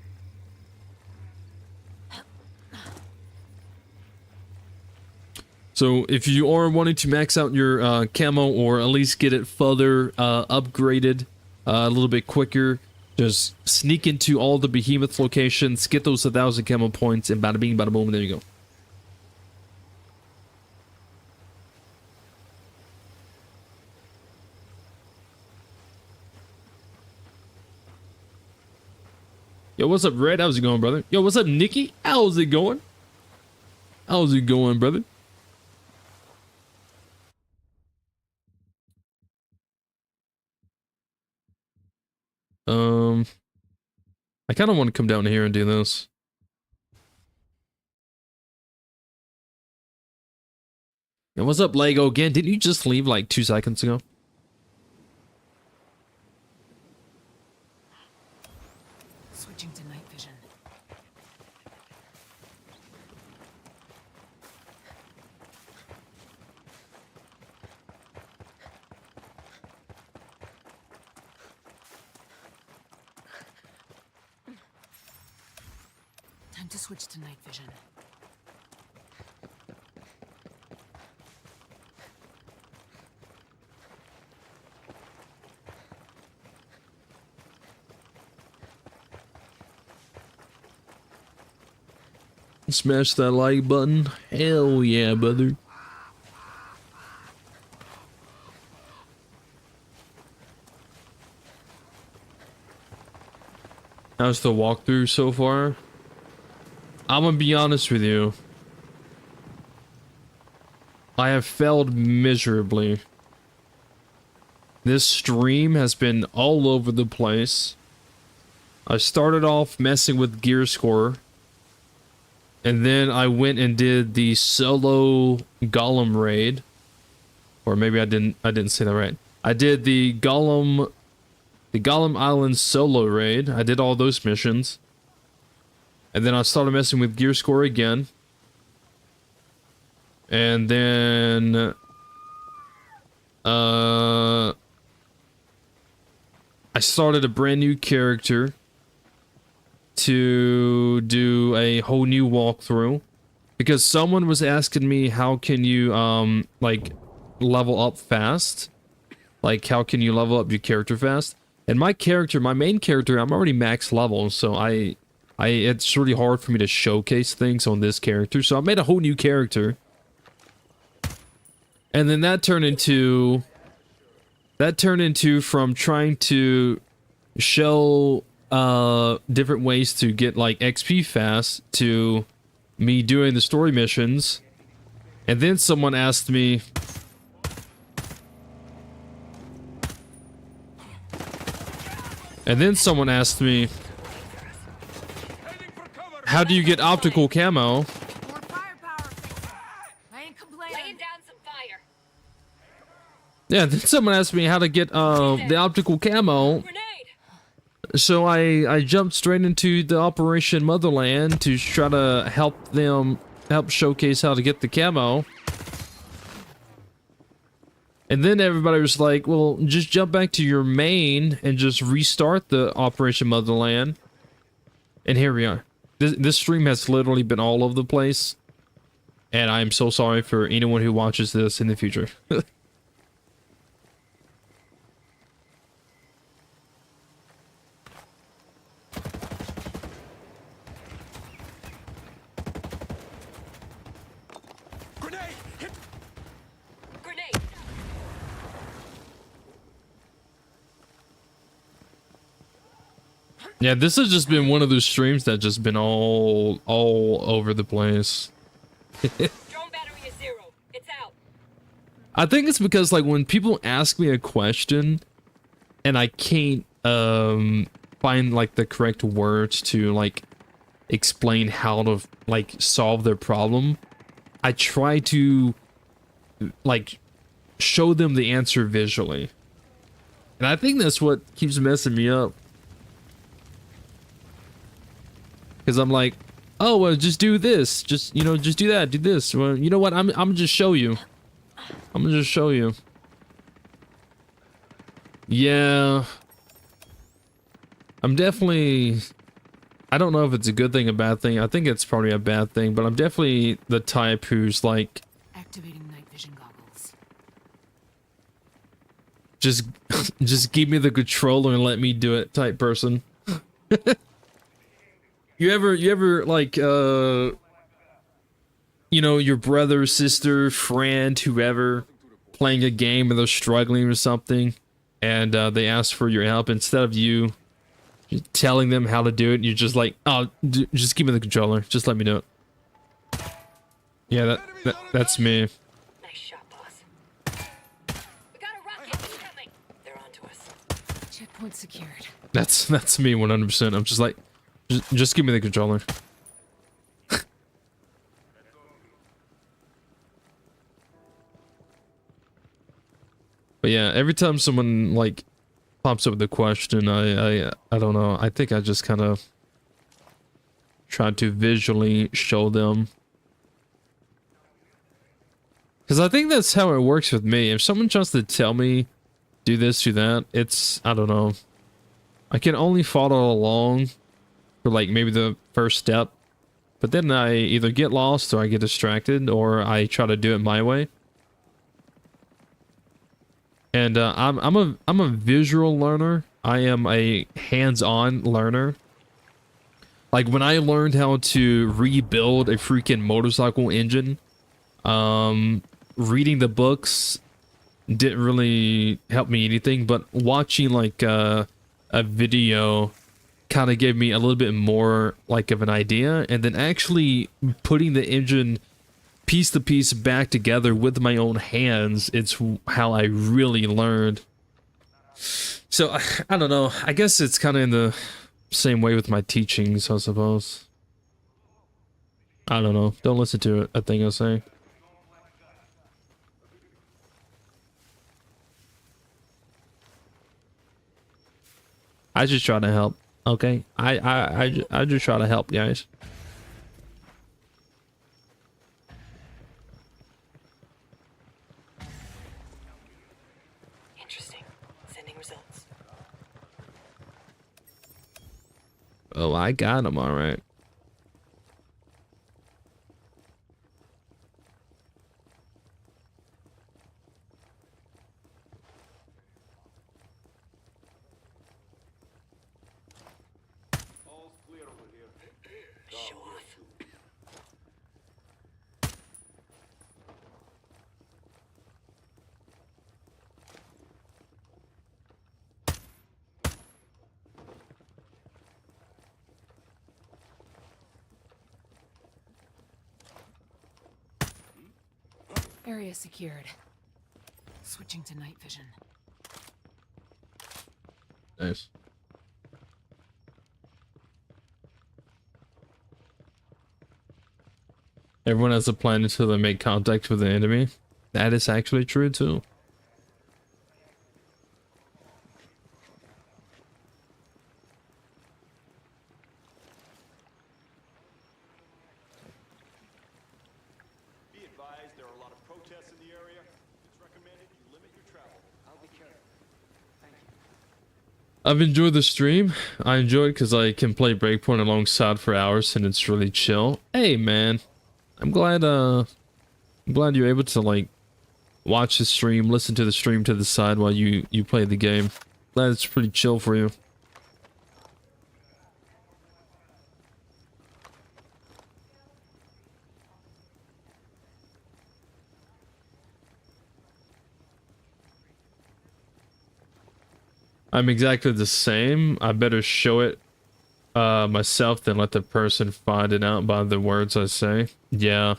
So if you are wanting to max out your camo, or at least get it further upgraded a little bit quicker, just sneak into all the Behemoth locations, get those 1,000 camo points, and bada bing, bada boom, there you go. Yo, what's up, Red? How's it going, brother? Yo, what's up, Nikki? How's it going? How's it going, brother? I kind of want to come down here and do this. Yo, what's up, Lego? Again, didn't you just leave like 2 seconds ago? Time to switch to night vision. Smash that like button. Hell yeah, brother. How's the walkthrough so far? I'm gonna be honest with you. I have failed miserably. This stream has been all over the place. I started off messing with gear score. And then I went and did the solo Gollum raid. Or maybe I didn't say that right. I did the Golem Island solo raid. I did all those missions. And then I started messing with gear score again. And then I started a brand new character to do a whole new walkthrough because someone was asking me how can you like level up fast, like how can you level up your character fast. And my main character, I'm already max level, so it's really hard for me to showcase things on this character, so I made a whole new character. And then that turned into from trying to show different ways to get like XP fast to me doing the story missions. And then someone asked me how do you get optical camo? Yeah, then someone asked me how to get the optical camo. So I jumped straight into the Operation Motherland to try to help showcase how to get the camo. And then everybody was like, well, just jump back to your main and just restart the Operation Motherland. And here we are. This stream has literally been all over the place. And I'm so sorry for anyone who watches this in the future. Yeah, this has just been one of those streams that just been all over the place. Drone battery is 0. It's out. I think it's because like when people ask me a question and I can't find like the correct words to like explain how to like solve their problem, I try to like show them the answer visually. And I think that's what keeps messing me up. Because I'm like, oh, well, just do this. Just, just do that. Do this. Well, you know what? I'm gonna just show you. I'm gonna just show you. Yeah. I'm definitely... I don't know if it's a good thing or a bad thing. I think it's probably a bad thing, but I'm definitely the type who's like... Activating night vision goggles. Just give me the controller and let me do it type person. You ever like your brother, sister, friend, whoever playing a game and they're struggling with something and they ask for your help, instead of you telling them how to do it, you're just like, oh, just give me the controller, just let me do it. Yeah, that's me. Nice shot, boss. We got a rocket incoming. They're onto us. Checkpoint secured. That's me 100%. I'm just like, just give me the controller. But yeah, every time someone like pops up with a question, I don't know. I think I just kind of try to visually show them. Because I think that's how it works with me. If someone tries to tell me, do this, do that, it's, I don't know. I can only follow along for like maybe the first step. but then I either get lost or I get distracted or I try to do it my way. And I'm a visual learner. I am a hands-on learner. Like when I learned how to rebuild a freaking motorcycle engine, reading the books didn't really help me anything, but watching like a video kind of gave me a little bit more like of an idea, and then actually putting the engine piece to piece back together with my own hands, it's how I really learned. So I don't know, I guess it's kind of in the same way with my teachings, I suppose. I don't know, don't listen to a thing I say. I just try to help, okay? I just try to help, guys. Interesting. Sending results. Oh, I got him, all right. Show off. Area secured. Switching to night vision. Nice. Everyone has a plan until they make contact with the enemy. That is actually true too. Be advised, there are a lot of protests in the area. It's recommended you limit your travel. I'll be careful. Thank you. I've enjoyed the stream. I enjoy it because I can play Breakpoint alongside for hours and it's really chill. Hey man, I'm glad you're able to like watch the stream, listen to the stream to the side while you play the game. Glad it's pretty chill for you. I'm exactly the same. I better show it myself than let the person find it out by the words I say. Yeah.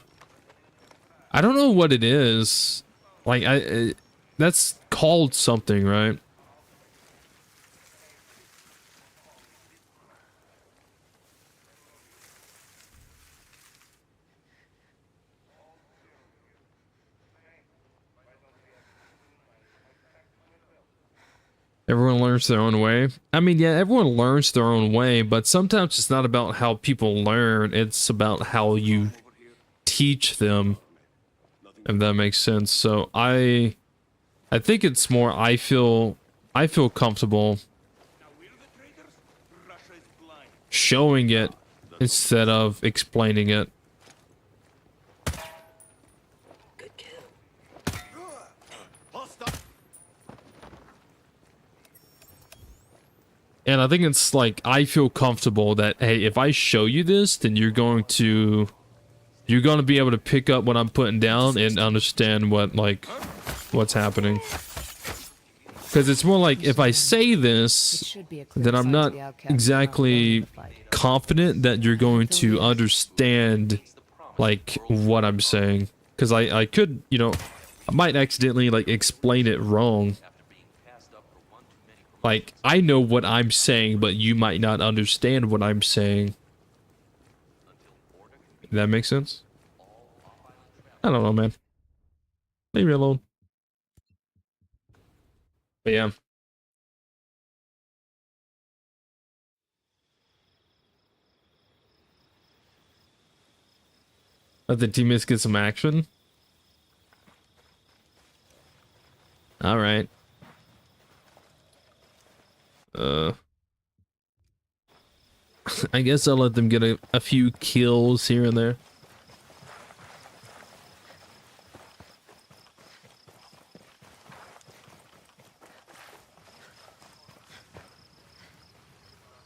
I don't know what it is. Like, that's called something, right? Everyone learns their own way. I mean, yeah, everyone learns their own way, but sometimes it's not about how people learn, it's about how you teach them, if that makes sense. So I think it's more I feel comfortable showing it instead of explaining it. And I think it's like, I feel comfortable that, hey, if I show you this, then you're going to be able to pick up what I'm putting down and understand what's happening. Because it's more like, if I say this, then I'm not exactly confident that you're going to understand, like, what I'm saying. Because I could, you know, I might accidentally, like, explain it wrong. Like, I know what I'm saying, but you might not understand what I'm saying. That makes sense? I don't know, man. Leave me alone. But yeah. Let the teammates get some action. Alright. I guess I'll let them get a few kills here and there.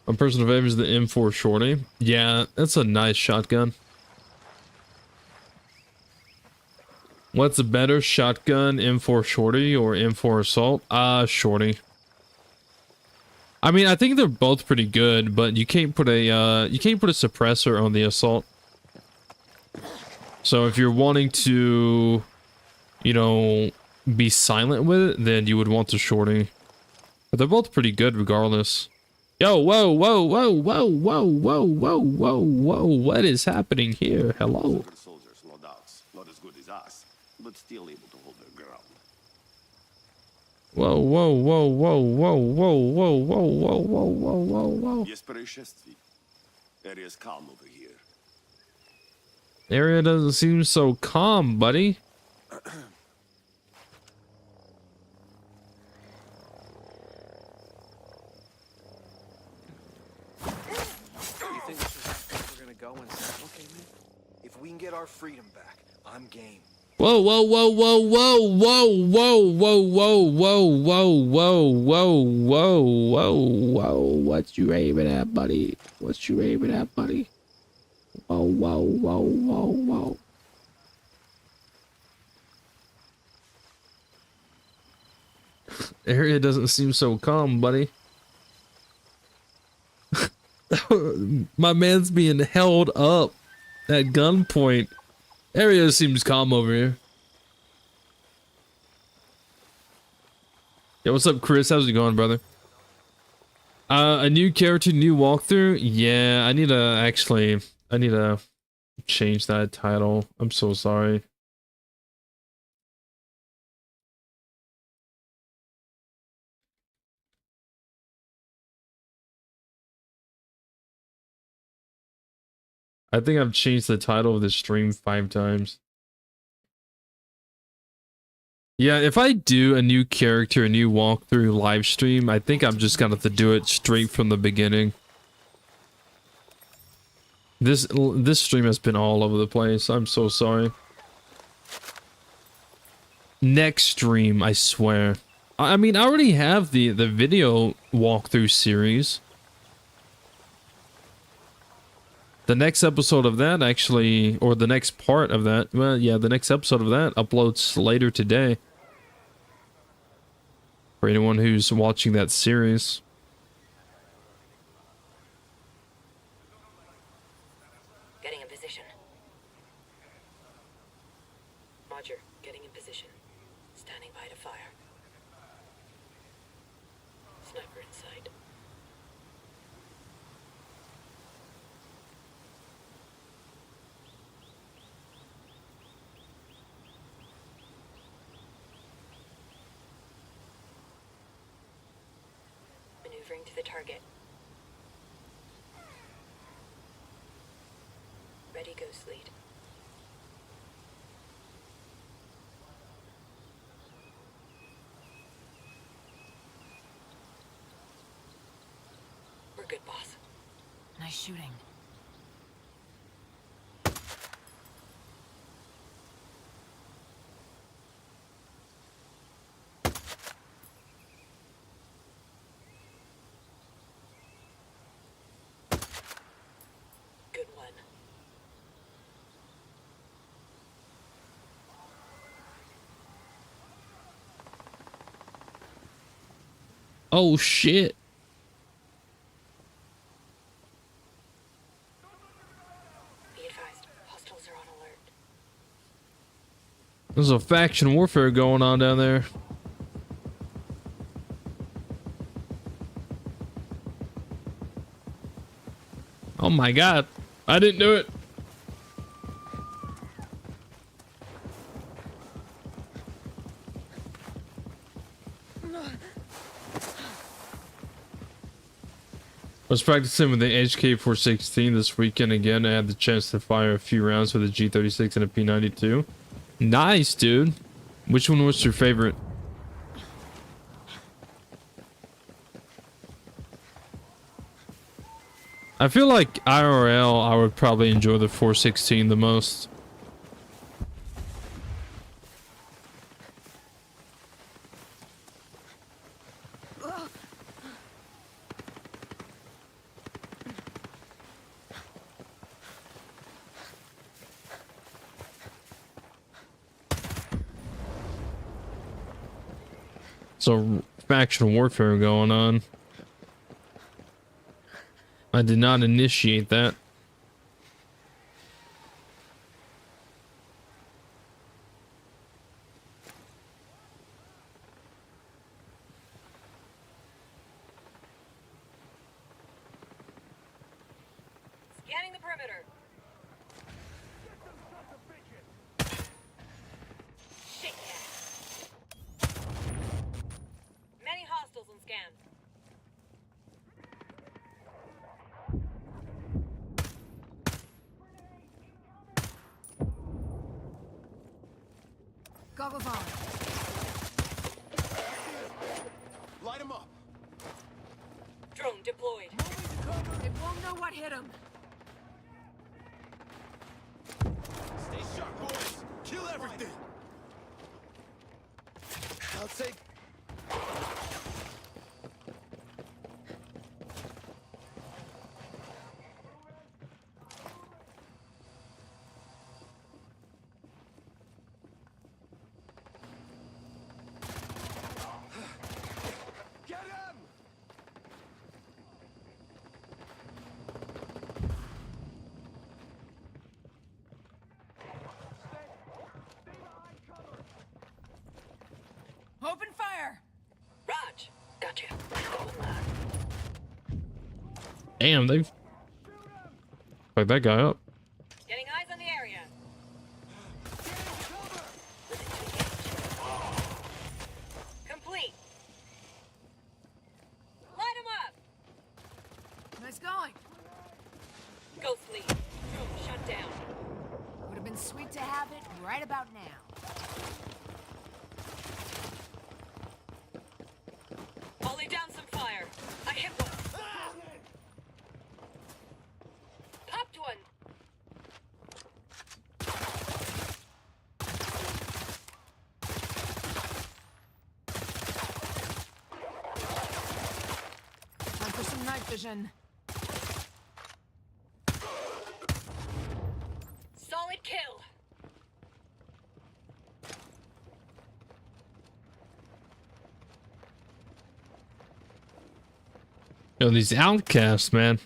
My personal favorite is the M4 Shorty. Yeah, that's a nice shotgun. What's a better shotgun, M4 Shorty or M4 Assault? Shorty. I mean, I think they're both pretty good, but you can't put a suppressor on the Assault. So if you're wanting to, you know, be silent with it, then you would want the Shorty. But they're both pretty good regardless. Yo, whoa, whoa, whoa, whoa, whoa, whoa, whoa, whoa, whoa, what is happening here? Hello? Soldiers, no doubts. Not as good as us, but still able to hold their ground. Whoa, whoa, whoa, whoa, whoa, whoa, whoa, whoa, whoa, whoa, whoa, whoa, whoa. Yes, происшествий. Area's calm over here. Area doesn't seem so calm, buddy. You think this is how we're gonna go and say, okay, man? If we can get our freedom back, I'm game. Whoa, whoa, whoa, whoa, whoa, whoa, whoa, whoa, whoa, whoa, whoa, whoa, whoa, whoa, whoa, whoa. What you aiming at, buddy? What you aiming at, buddy? Whoa, whoa, whoa, whoa, whoa. Area doesn't seem so calm, buddy. My man's being held up at gunpoint. Area seems calm over here. Yo, what's up, Chris? How's it going, brother? A new character, new walkthrough? Yeah, I need to change that title. I'm so sorry. I think I've changed the title of the stream 5 times. Yeah, if I do a new character, a new walkthrough live stream, I think I'm just gonna have to do it straight from the beginning. This stream has been all over the place. I'm so sorry. Next stream, I swear. I mean, I already have the video walkthrough series. The next episode of that actually, or the next part of that, well, yeah, the next episode of that uploads later today. For anyone who's watching that series. Getting in position. Roger, getting in position. Standing by to fire. Sniper in sight. Maneuvering to the target. Ready, Ghost Lead. We're good, boss. Nice shooting. Good one. Oh shit. Be advised, hostiles are on alert. There's a faction warfare going on down there. Oh my god. I didn't do it. I was practicing with the HK416 this weekend again. I had the chance to fire a few rounds with a G36 and a P92. Nice, dude. Which one was your favorite? I feel like IRL, I would probably enjoy the 416 the most. So faction warfare going on. I did not initiate that. Scanning the perimeter. Shit, yeah. Many hostiles on scan. Goggles on. Light him up. Drone deployed. They won't know what hit him. Stay sharp, boys. Kill everything. I'll take. Get him! Open fire! Raj, gotcha. Damn, they've fucked that guy up. Getting eyes on the area. Complete. Light him up. Nice going. Ghost lead. Drone shut down. Would have been sweet to have it right about now. I'll lay down some fire. I hit one. Popped one. Time for some night vision. Solid kill. Yo, these outcasts, man.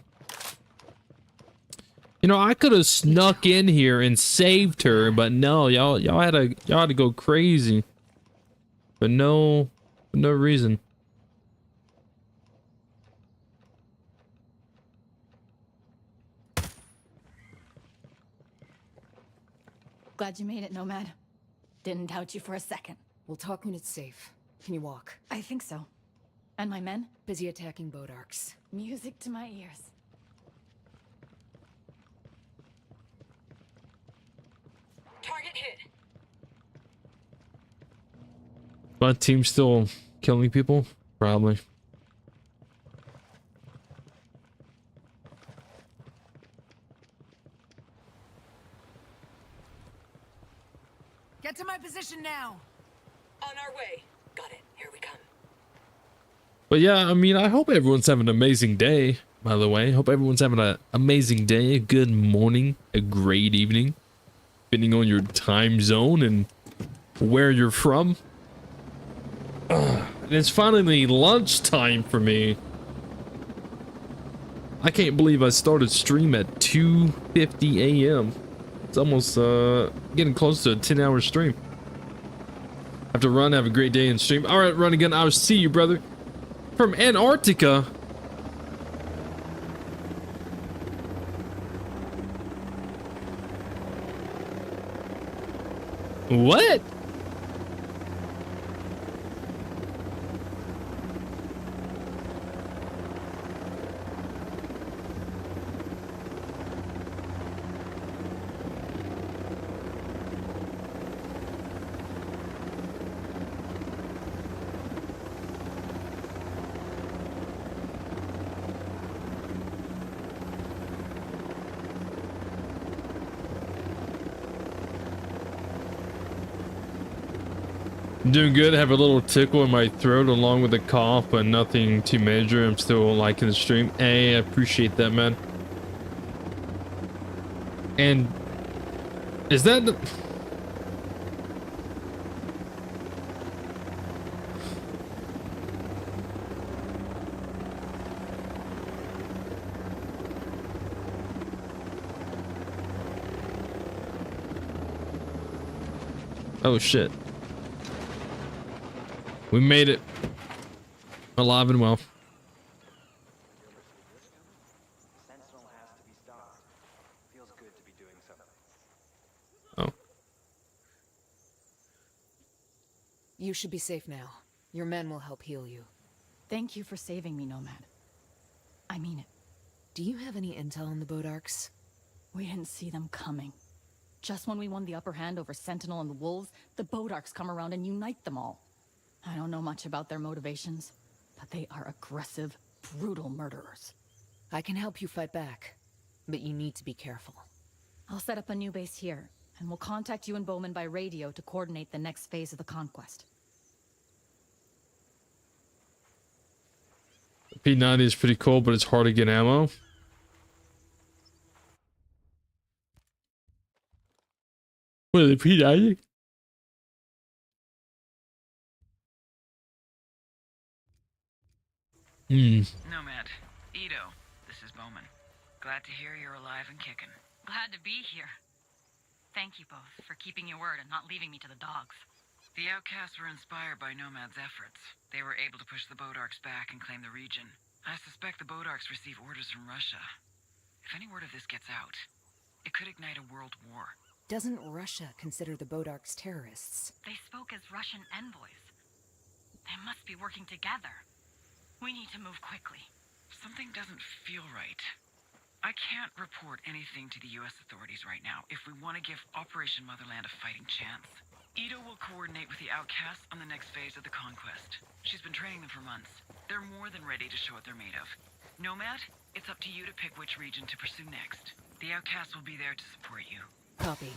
You know, I could have snuck in here and saved her, but no, y'all had to go crazy. For no reason. Glad you made it, Nomad. Didn't doubt you for a second. We'll talk when it's safe. Can you walk? I think so. And my men? Busy attacking Bodarks. Music to my ears. Target hit. But team's still killing people? Probably. Get to my position now. On our way. Got it. Here we come. But yeah, I mean, I hope everyone's having an amazing day, by the way. Hope everyone's having an amazing day, a good morning, a great evening, depending on your time zone and where you're from. And it's finally lunchtime for me. I can't believe I started stream at 2:50 a.m. It's almost getting close to a 10-hour stream. Have to run, have a great day and stream. All right, run again. I'll see you, brother. From Antarctica. What? I'm doing good. I have a little tickle in my throat along with a cough, but nothing too major. I'm still liking the stream. Hey, I appreciate that, man. And is that the... Oh shit. We made it. Alive and well. Oh. You should be safe now. Your men will help heal you. Thank you for saving me, Nomad. I mean it. Do you have any intel on the Bodarks? We didn't see them coming. Just when we won the upper hand over Sentinel and the Wolves, the Bodarks come around and unite them all. I don't know much about their motivations, but they are aggressive, brutal murderers. I can help you fight back, but you need to be careful. I'll set up a new base here, and we'll contact you and Bowman by radio to coordinate the next phase of the conquest. P90 is pretty cool, but it's hard to get ammo. What, the P90? Nomad, Ito, this is Bowman. Glad to hear you're alive and kicking. Glad to be here. Thank you both for keeping your word and not leaving me to the dogs. The Outcasts were inspired by Nomad's efforts. They were able to push the Bodarks back and claim the region. I suspect the Bodarks receive orders from Russia. If any word of this gets out, it could ignite a world war. Doesn't Russia consider the Bodarks terrorists? They spoke as Russian envoys. They must be working together. We need to move quickly. Something doesn't feel right. I can't report anything to the U.S. authorities right now if we want to give Operation Motherland a fighting chance. Ito will coordinate with the Outcasts on the next phase of the conquest. She's been training them for months. They're more than ready to show what they're made of. Nomad, it's up to you to pick which region to pursue next. The Outcasts will be there to support you. Copy.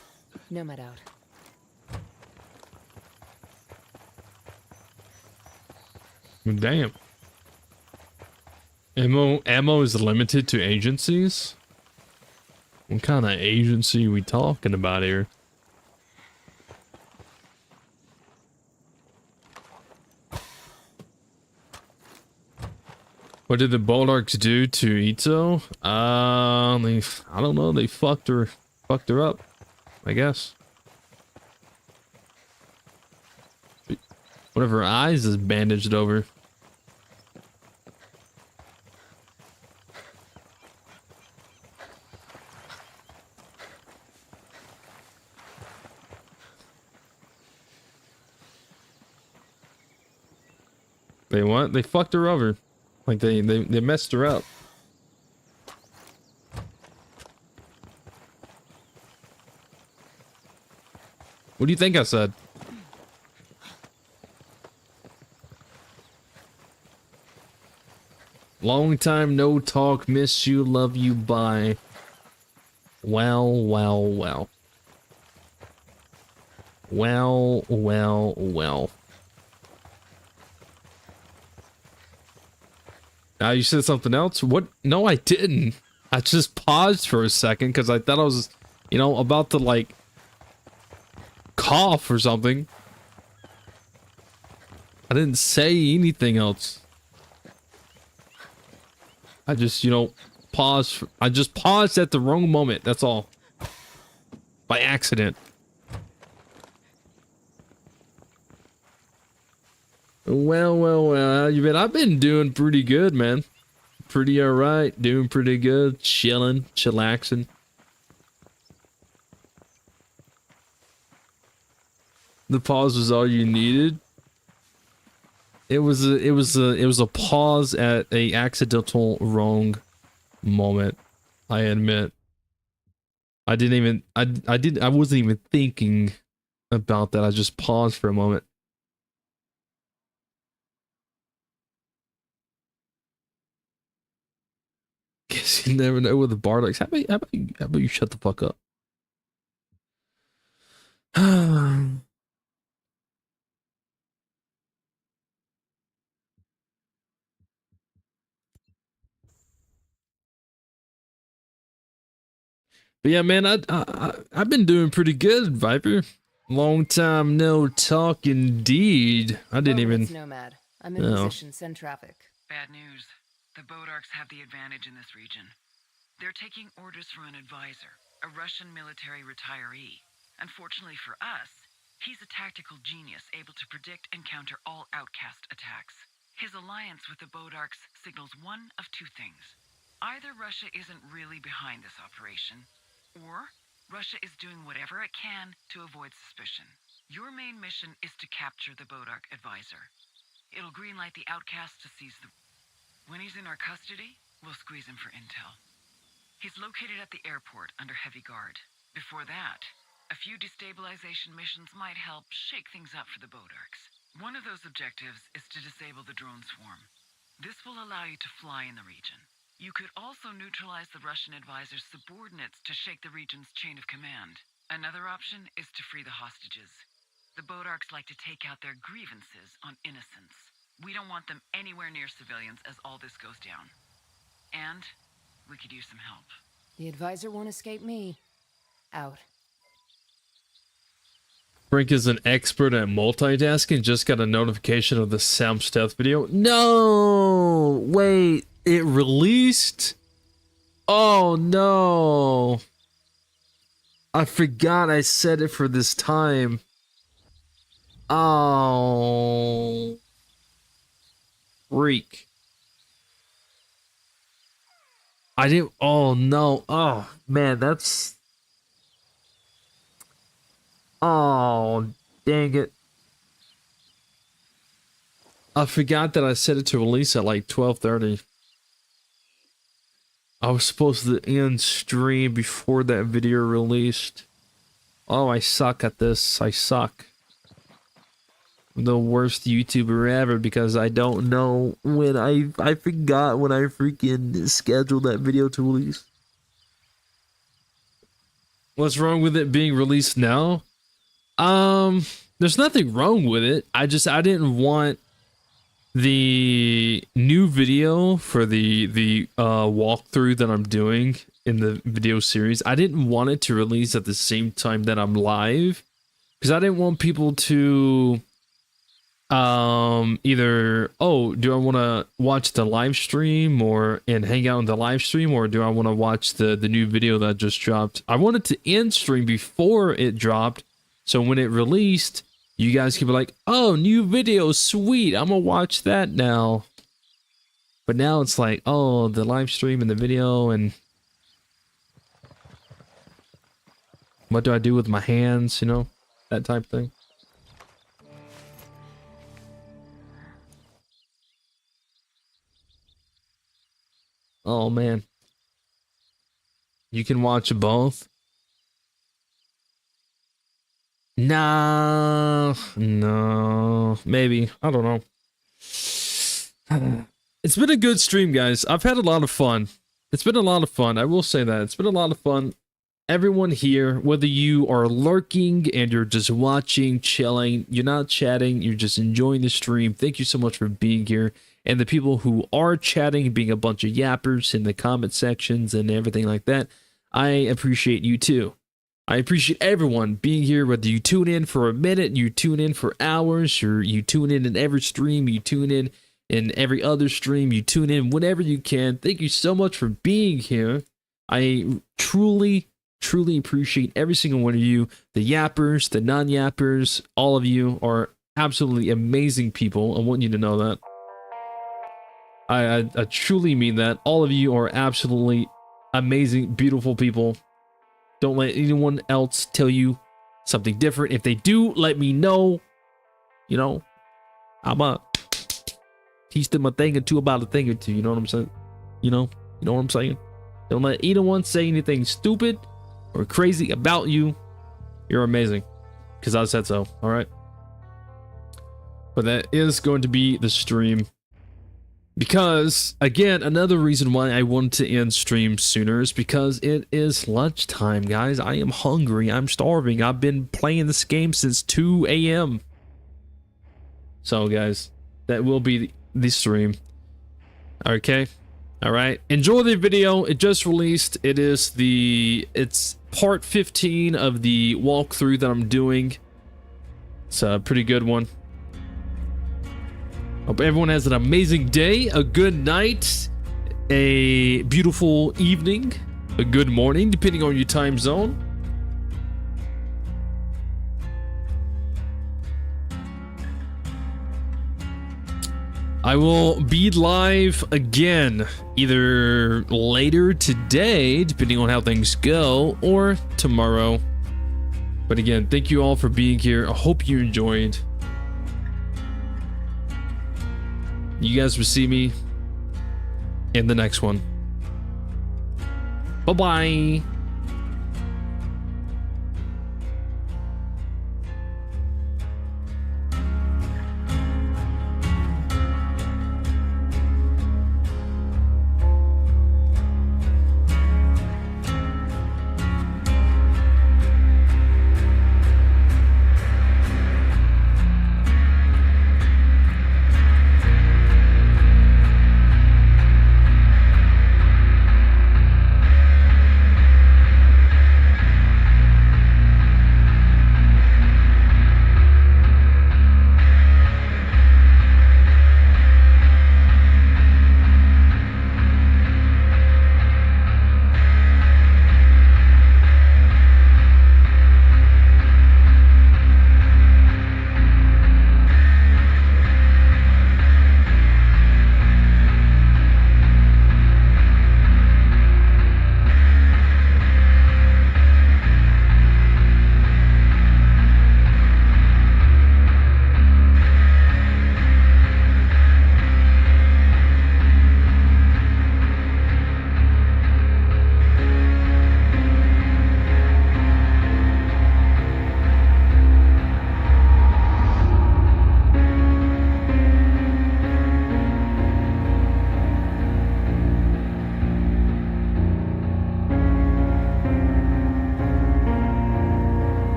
Nomad out. Damn. Ammo is limited to agencies? What kind of agency are we talking about here? What did the Bodarks do to Ito? I don't know. They fucked her up, I guess. One of her eyes is bandaged over. They what? They fucked her over. Like they messed her up. What do you think I said? Long time no talk, miss you, love you, bye. Well. Now you said something else? What? No, I didn't. I just paused for a second because I thought I was, you know, about to like cough or something. I didn't say anything else. I just, you know, paused. I just paused at the wrong moment. That's all. By accident. Well, I've been doing pretty good, man. Pretty alright, doing pretty good, chilling, chillaxing. The pause was all you needed. It was a pause at a accidental wrong moment. I admit. I wasn't even thinking about that. I just paused for a moment. Guess you never know with the Bodarks. How about you shut the fuck up? But yeah, man, I've been doing pretty good, Viper. Long time no talk indeed. I didn't even... Nomad. I'm in position. Send traffic. Bad news. The Bodarks have the advantage in this region. They're taking orders from an advisor, a Russian military retiree. Unfortunately for us, he's a tactical genius able to predict and counter all Outcast attacks. His alliance with the Bodarks signals one of two things. Either Russia isn't really behind this operation, or Russia is doing whatever it can to avoid suspicion. Your main mission is to capture the Bodark advisor. It'll greenlight the Outcast to seize the... When he's in our custody, we'll squeeze him for intel. He's located at the airport under heavy guard. Before that, a few destabilization missions might help shake things up for the Bodarks. One of those objectives is to disable the drone swarm. This will allow you to fly in the region. You could also neutralize the Russian advisor's subordinates to shake the region's chain of command. Another option is to free the hostages. The Bodarks like to take out their grievances on innocents. We don't want them anywhere near civilians as all this goes down. And we could use some help. The advisor won't escape me. Out. Frank is an expert at multitasking. Just got a notification of the Sam Stealth video. No! Wait. It released? Oh no. I forgot I said it for this time. Oh. Freak. I didn't. Oh no. Oh man, that's. Oh, dang it. I forgot that I set it to release at like 12:30. I was supposed to end stream before that video released. Oh, I suck at this. I suck. I'm the worst YouTuber ever because I don't know when I forgot when I freaking scheduled that video to release. What's wrong with it being released now? There's nothing wrong with it. I didn't want the new video for the walkthrough that I'm doing in the video series. I didn't want it to release at the same time that I'm live because I didn't want people to either, oh, do I want to watch the live stream and hang out in the live stream, or do I want to watch the new video that just dropped? I wanted to end stream before it dropped, so when it released, you guys can be like, oh, new video, sweet, I'm gonna watch that now. But now it's like, oh, the live stream and the video, and what do I do with my hands, you know, that type of thing. Oh man, you can watch both. No, maybe. I don't know. It's been a good stream, guys. I've had a lot of fun. It's been a lot of fun. I will say that. It's been a lot of fun. Everyone here, whether you are lurking and you're just watching, chilling, you're not chatting, you're just enjoying the stream, thank you so much for being here. And the people who are chatting, being a bunch of yappers in the comment sections and everything like that, I appreciate you too. I appreciate everyone being here, whether you tune in for a minute, you tune in for hours, or you tune in every stream, you tune in every other stream, you tune in whenever you can. Thank you so much for being here. I truly appreciate every single one of you. The yappers, the non-yappers, all of you are absolutely amazing people. I want you to know that. I truly mean that. All of you are absolutely amazing, beautiful people. Don't let anyone else tell you something different. If they do, let me know. You know, I'ma teach them a thing or two about a thing or two. You know what I'm saying? You know what I'm saying? Don't let anyone say anything stupid or crazy about you. You're amazing, because I said so. All right. But that is going to be the stream. Because, again, another reason why I wanted to end stream sooner is because it is lunchtime, guys. I am hungry. I'm starving. I've been playing this game since 2 a.m. So, guys, that will be the stream. Okay? All right, enjoy the video. It just released. It's part 15 of the walkthrough that I'm doing. It's a pretty good one. Hope everyone has an amazing day, a good night, a beautiful evening, a good morning, depending on your time zone. I will be live again, either later today, depending on how things go, or tomorrow. But again, thank you all for being here. I hope you enjoyed. You guys will see me in the next one. Bye-bye.